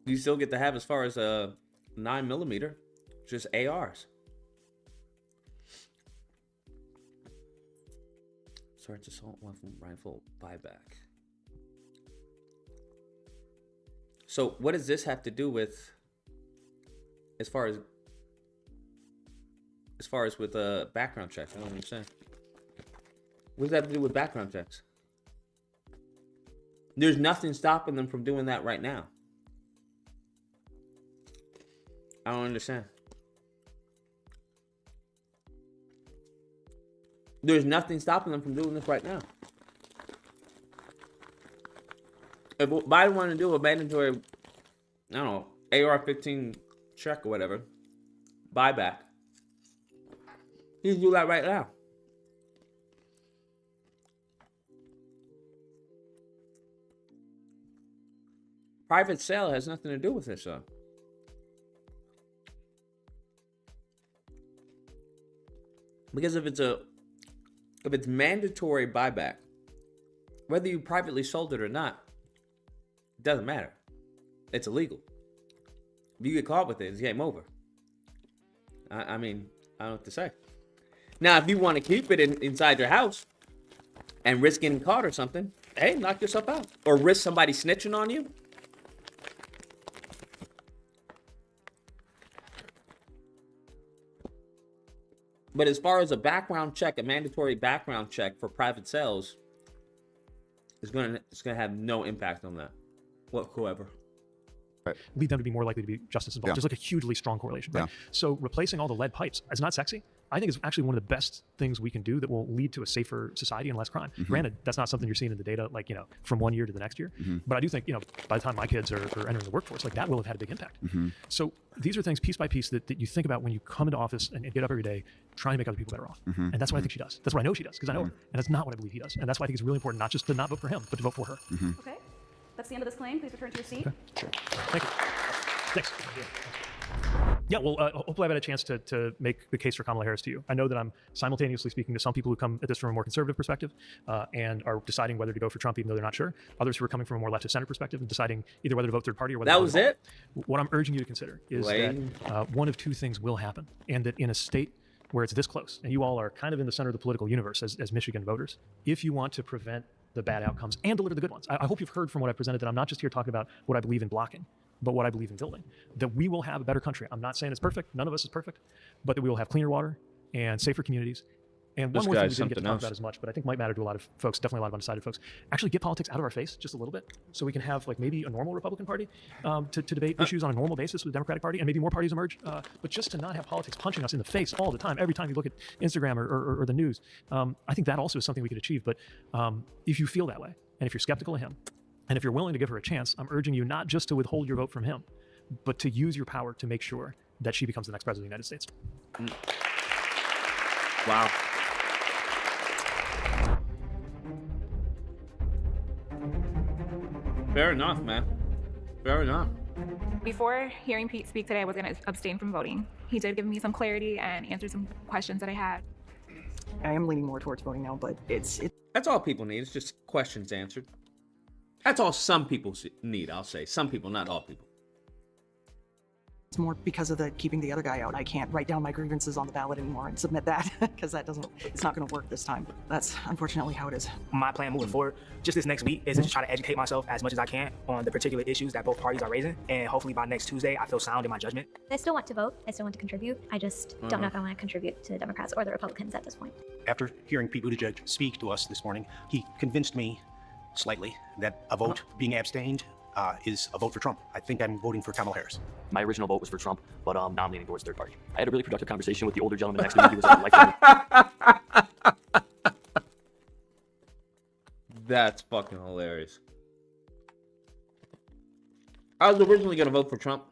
You still get to have as far as a 9mm, just ARs. Starts assault rifle buyback. So what does this have to do with as far as with background checks? I don't understand. What does that have to do with background checks? There's nothing stopping them from doing that right now. I don't understand. There's nothing stopping them from doing this right now. If Biden wanted to do a mandatory, I don't know, AR-15 check or whatever, buyback, he can do that right now. Private sale has nothing to do with this, though. Because if it's mandatory buyback, whether you privately sold it or not, it doesn't matter. It's illegal. If you get caught with it, it's game over. I mean, I don't know what to say. Now, if you want to keep it inside your house and risk getting caught or something, hey, knock yourself out. Or risk somebody snitching on you. But as far as a background check, a mandatory background check for private sales, it's gonna have no impact on that whatsoever. Lead them to be more likely to be justice involved. There's like a hugely strong correlation, right? So replacing all the lead pipes is not sexy. I think it's actually one of the best things we can do that will lead to a safer society and less crime. Granted, that's not something you're seeing in the data, like, from 1 year to the next year. But I do think, by the time my kids are entering the workforce, like that will have had a big impact. So these are things piece by piece that you think about when you come into office and get up every day trying to make other people better off. And that's what I think she does. That's what I know she does, because I know her. And that's not what I believe he does. And that's why I think it's really important not just to not vote for him, but to vote for her. Okay. That's the end of this claim. Please return to your seat. Okay. Thank you. Thanks. Yeah, well, hopefully I've had a chance to make the case for Kamala Harris to you. I know that I'm simultaneously speaking to some people who come at this from a more conservative perspective and are deciding whether to go for Trump even though they're not sure. Others who are coming from a more leftist center perspective and deciding either whether to vote third party or whether that was it. What I'm urging you to consider is that one of two things will happen, and that in a state where it's this close, and you all are kind of in the center of the political universe as Michigan voters, if you want to prevent the bad outcomes and deliver the good ones. I hope you've heard from what I presented that I'm not just here talking about what I believe in blocking, but what I believe in building. That we will have a better country. I'm not saying it's perfect. None of us is perfect. But that we will have cleaner water and safer communities. And one more thing we didn't get to talk about as much, but I think might matter to a lot of folks, definitely a lot of undecided folks, actually get politics out of our face just a little bit, so we can have like maybe a normal Republican Party to debate issues on a normal basis with the Democratic Party, and maybe more parties emerge, but just to not have politics punching us in the face all the time, every time you look at Instagram or the news. I think that also is something we could achieve. But if you feel that way, and if you're skeptical of him, and if you're willing to give her a chance, I'm urging you not just to withhold your vote from him, but to use your power to make sure that she becomes the next president of the United States. Wow. Fair enough, man. Fair enough. Before hearing Pete speak today, I was going to abstain from voting. He did give me some clarity and answered some questions that I had. I am leaning more towards voting now, but it's That's all people need. It's just questions answered. That's all some people need, I'll say. Some people, not all people. It's more because of the keeping the other guy out. I can't write down my grievances on the ballot anymore and submit that because it's not going to work this time. That's unfortunately how it is. My plan moving forward, just this next week, is to just try to educate myself as much as I can on the particular issues that both parties are raising. And hopefully by next Tuesday, I feel sound in my judgment. I still want to vote. I still want to contribute. I just don't know if I want to contribute to the Democrats or the Republicans at this point. After hearing Pete Buttigieg speak to us this morning, he convinced me slightly that a vote being abstained is a vote for Trump. I think I'm voting for Kamala Harris. My original vote was for Trump, but now I'm leaning towards third party. I had a really productive conversation with the older gentleman next to me. He was a lifetime. That's fucking hilarious. I was originally gonna vote for Trump.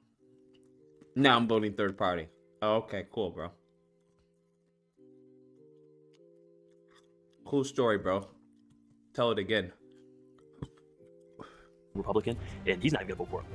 Now I'm voting third party. Oh, okay, cool, bro. Cool story, bro. Tell it again. Republican, and he's not even gonna vote for him.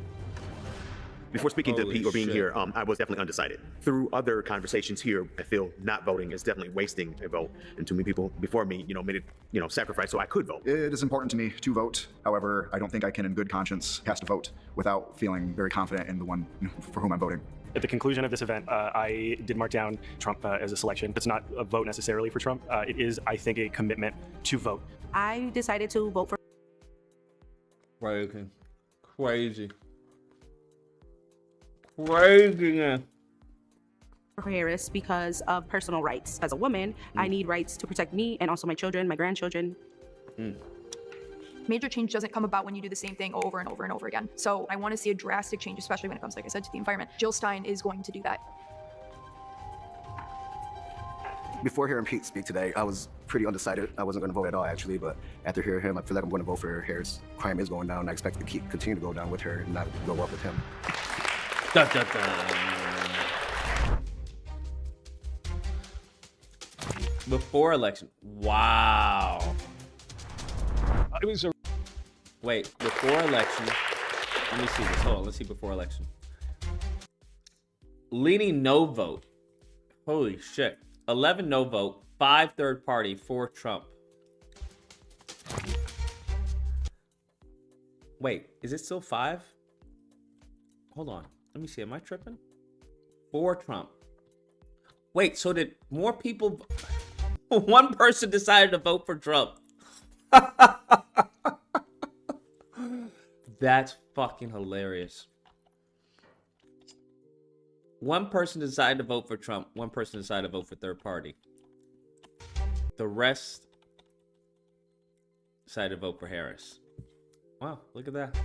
Before speaking to Holy Pete or being shit. here, I was definitely undecided. Through other conversations here, I feel not voting is definitely wasting a vote. And too many people before me, made it, sacrifice so I could vote. It is important to me to vote. However, I don't think I can, in good conscience, cast a vote without feeling very confident in the one for whom I'm voting. At the conclusion of this event, I did mark down Trump as a selection. It's not a vote necessarily for Trump. It is, I think, a commitment to vote. I decided to vote for Crazy. Man. Harris because of personal rights. As a woman, I need rights to protect me and also my children, my grandchildren. Major change doesn't come about when you do the same thing over and over and over again. So I want to see a drastic change, especially when it comes, like I said, to the environment. Jill Stein is going to do that. Before hearing Pete speak today, I was pretty undecided. I wasn't going to vote at all, actually, but after hearing him, I feel like I'm going to vote for Harris. Crime is going down. I expect to continue to go down with her and not go up with him. Dun, dun, dun. Before election. Wow. It was a... Wait, before election. Let me see this. Hold on. Let's see before election. Leaning no vote. Holy shit. 11 no vote, 5 third party, 4 Trump. Wait, is it still 5? Hold on. Let me see. Am I tripping? 4 Trump. Wait, so did more people... One person decided to vote for Trump. That's fucking hilarious. One person decided to vote for Trump. One person decided to vote for third party. The rest decided to vote for Harris. Wow, look at that.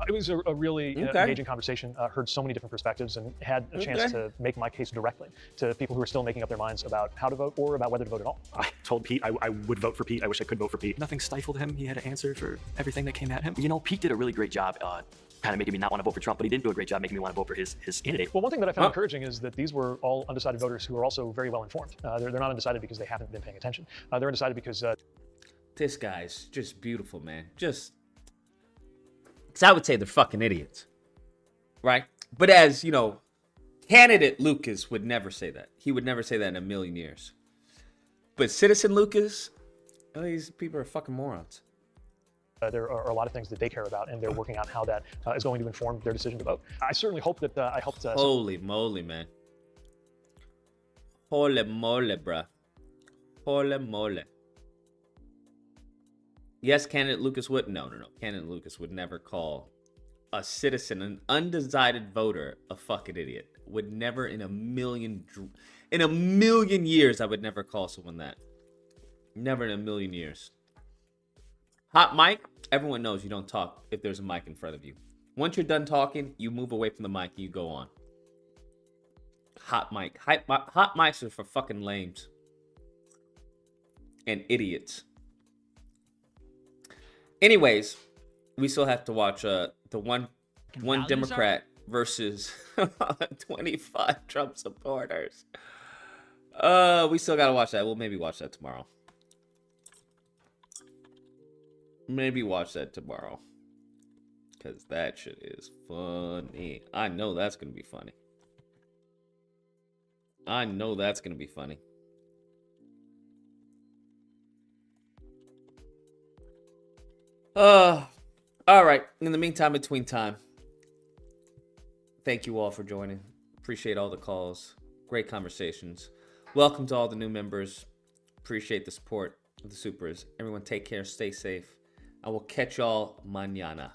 It was a really engaging conversation. Heard so many different perspectives and had a chance to make my case directly to people who are still making up their minds about how to vote or about whether to vote at all. I told Pete I would vote for Pete. I wish I could vote for Pete. Nothing stifled him. He had an answer for everything that came at him. Pete did a really great job kind of making me not want to vote for Trump, but he didn't do a great job making me want to vote for his candidate. Well, one thing that I found encouraging is that these were all undecided voters who are also very well informed. They're not undecided because they haven't been paying attention. They're undecided because... This guy's just beautiful, man. Because I would say they're fucking idiots. Right? But as, candidate Lucas would never say that. He would never say that in a million years. But citizen Lucas, these people are fucking morons. There are a lot of things that they care about, and they're working out how that is going to inform their decision to vote. I certainly hope that I helped... Holy moly, man. Holy moly, bruh. Holy moly. Yes, candidate Lucas would. No. Candidate Lucas would never call a citizen, an undecided voter, a fucking idiot. Would never in a million years, I would never call someone that. Never in a million years. Hot mic, everyone knows you don't talk if there's a mic in front of you. Once you're done talking, you move away from the mic and you go on. Hot mic. Hot mics are for fucking lames. And idiots. Anyways, we still have to watch the one Democrat versus 25 Trump supporters. We still gotta watch that. We'll maybe watch that tomorrow. because that shit is funny. I know that's going to be funny. I know that's going to be funny. All right. In the meantime, between time, thank you all for joining. Appreciate all the calls. Great conversations. Welcome to all the new members. Appreciate the support of the supers. Everyone take care. Stay safe. I will catch y'all mañana.